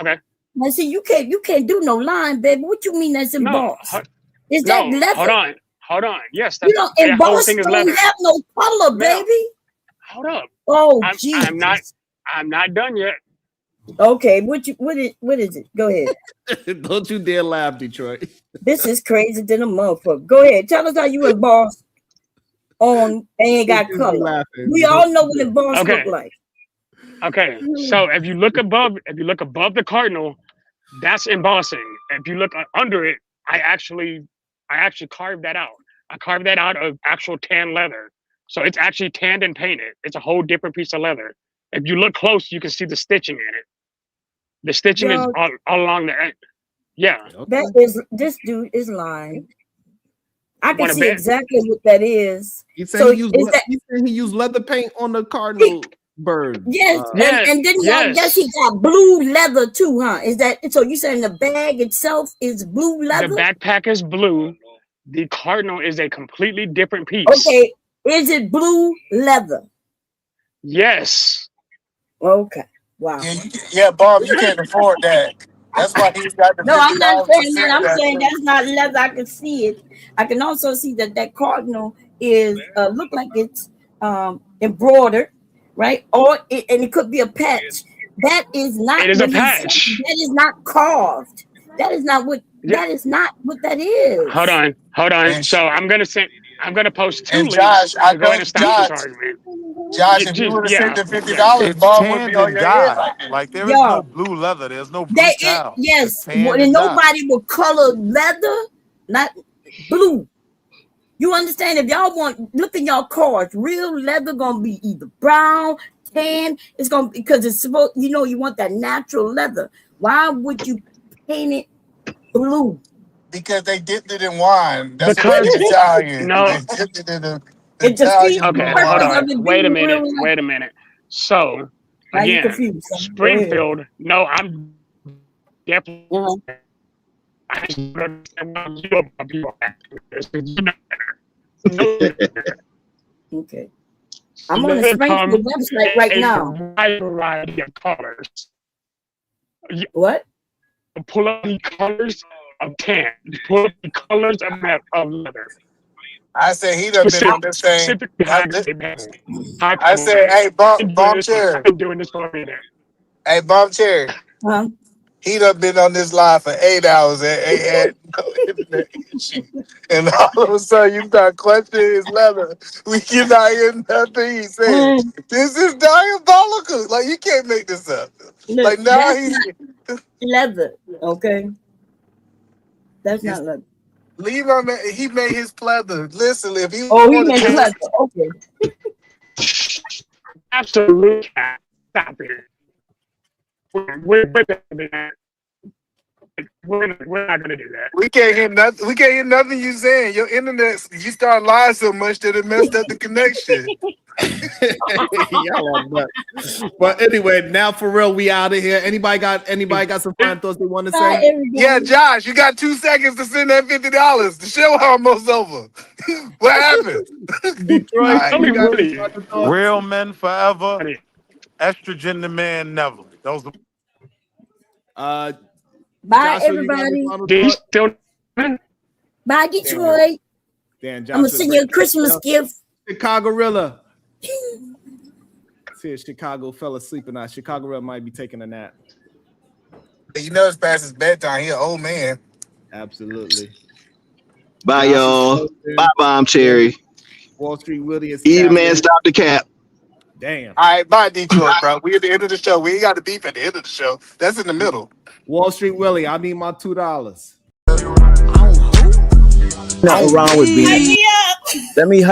Okay. Now, see, you can't do no line, baby. What you mean that's embossed? Is that leather? Hold on. Yes, You that's know, that whole embossed thing is don't leather. have no color, Ma'am, baby. Hold up. Oh, I'm not done yet. Okay, what is it? Go ahead. Don't you dare laugh, Detroit. This is crazy than a motherfucker. Go ahead. Tell us how you embossed on ain't got color. We all know what embossed look like. Okay. So if you look above the cardinal, that's embossing. If you look under it, I actually carved that out. I carved that out of actual tan leather. So it's actually tanned and painted. It's a whole different piece of leather. If you look close, you can see the stitching in it. The stitching is all along the end. Yeah. This dude is lying. I can Wanna see bet? exactly what that is. He said he used leather paint on the Cardinal bird. Yes, and then I guess he got blue leather too, huh? Is that so? You saying the bag itself is blue leather? The backpack is blue. The cardinal is a completely different piece. Okay, is it blue leather? Yes. Okay. Wow. Yeah, Bob, you can't afford that. That's why he's got the. No, I'm not saying that. I'm that. saying that's not leather. I can see it. I can also see that cardinal is look like it's embroidered, right? And it could be a patch. That is not. It is a what he said. patch. That is not carved. That is not what. That is not what that is. Hold on. So I'm gonna post two links. Josh, I go ahead know and stop this argument. Josh, if you would have sent the $50, It's Bob would tanned be on and your head dyed. like Like there is no blue leather. There's no blue towel. Yes, It's tanned and and dyed. nobody will color leather, not blue. You understand? If y'all want, look in y'all cars. Real leather gonna be either brown, tan. It's gonna because it's supposed. You know, you want that natural leather. Why would you paint it blue? Because they dipped it in wine. That's Because what Italian. no. They dipped it in the It defeats Okay, the purpose hold of on. it Wait a being minute. real Wait a minute. So Now you again, confused. Son. Springfield. No, I'm definitely. I just don't understand why you about people acting this, 'cause you know better. Okay. I'm on the Springfield website right now. A wide variety of colors. What? Pull up the colors of tan. Pull up the colors of leather. I said he done been on this thing. Specifically, I said, hey, Bomb Cherry. I've been doing this for a minute. Hey, Bomb Cherry. He done been on this live for 8 hours. internet issue. And all of a sudden you start clutching his leather. We cannot hear nothing he's saying. This is diabolical. Like, you can't make this up. Look, Like, now that's he's not leather, okay? That's not leather. leave him. He made his pleather. Listen, if he He wanted made to leather. Okay. Absolutely. Stop it. We're not going to do that. we can't hear nothing. We can't hear nothing you saying. Your internet, you start lying so much that it messed up the connection. Y'all are nuts. But anyway, now for real, we out of here. Anybody got some final thoughts they want to say? Yeah, Josh, you got 2 seconds to send that $50. The show almost over. What happened? Detroit, you got really. some final thoughts? Real men forever. Estrogen the man never. Those are Bye, Joshua, you got any everybody. final thoughts? Bye, Detroit. Dan, I'm gonna send you a Christmas gift. Chicago-rilla. See if Chicago fell asleep or not. Chicago-rilla might be taking a nap. You know it's past his bedtime. He an old man. Absolutely. Bye, y'all. Bye, Bomb Cherry. Wall Street Willie is Eat a man, stop the cap. Damn. All right, bye, Detroit, bro. We at the end of the show. We ain't got the beef at the end of the show. That's in the middle. Wall Street Willie, I need my $2. Nothing wrong with being. Let me.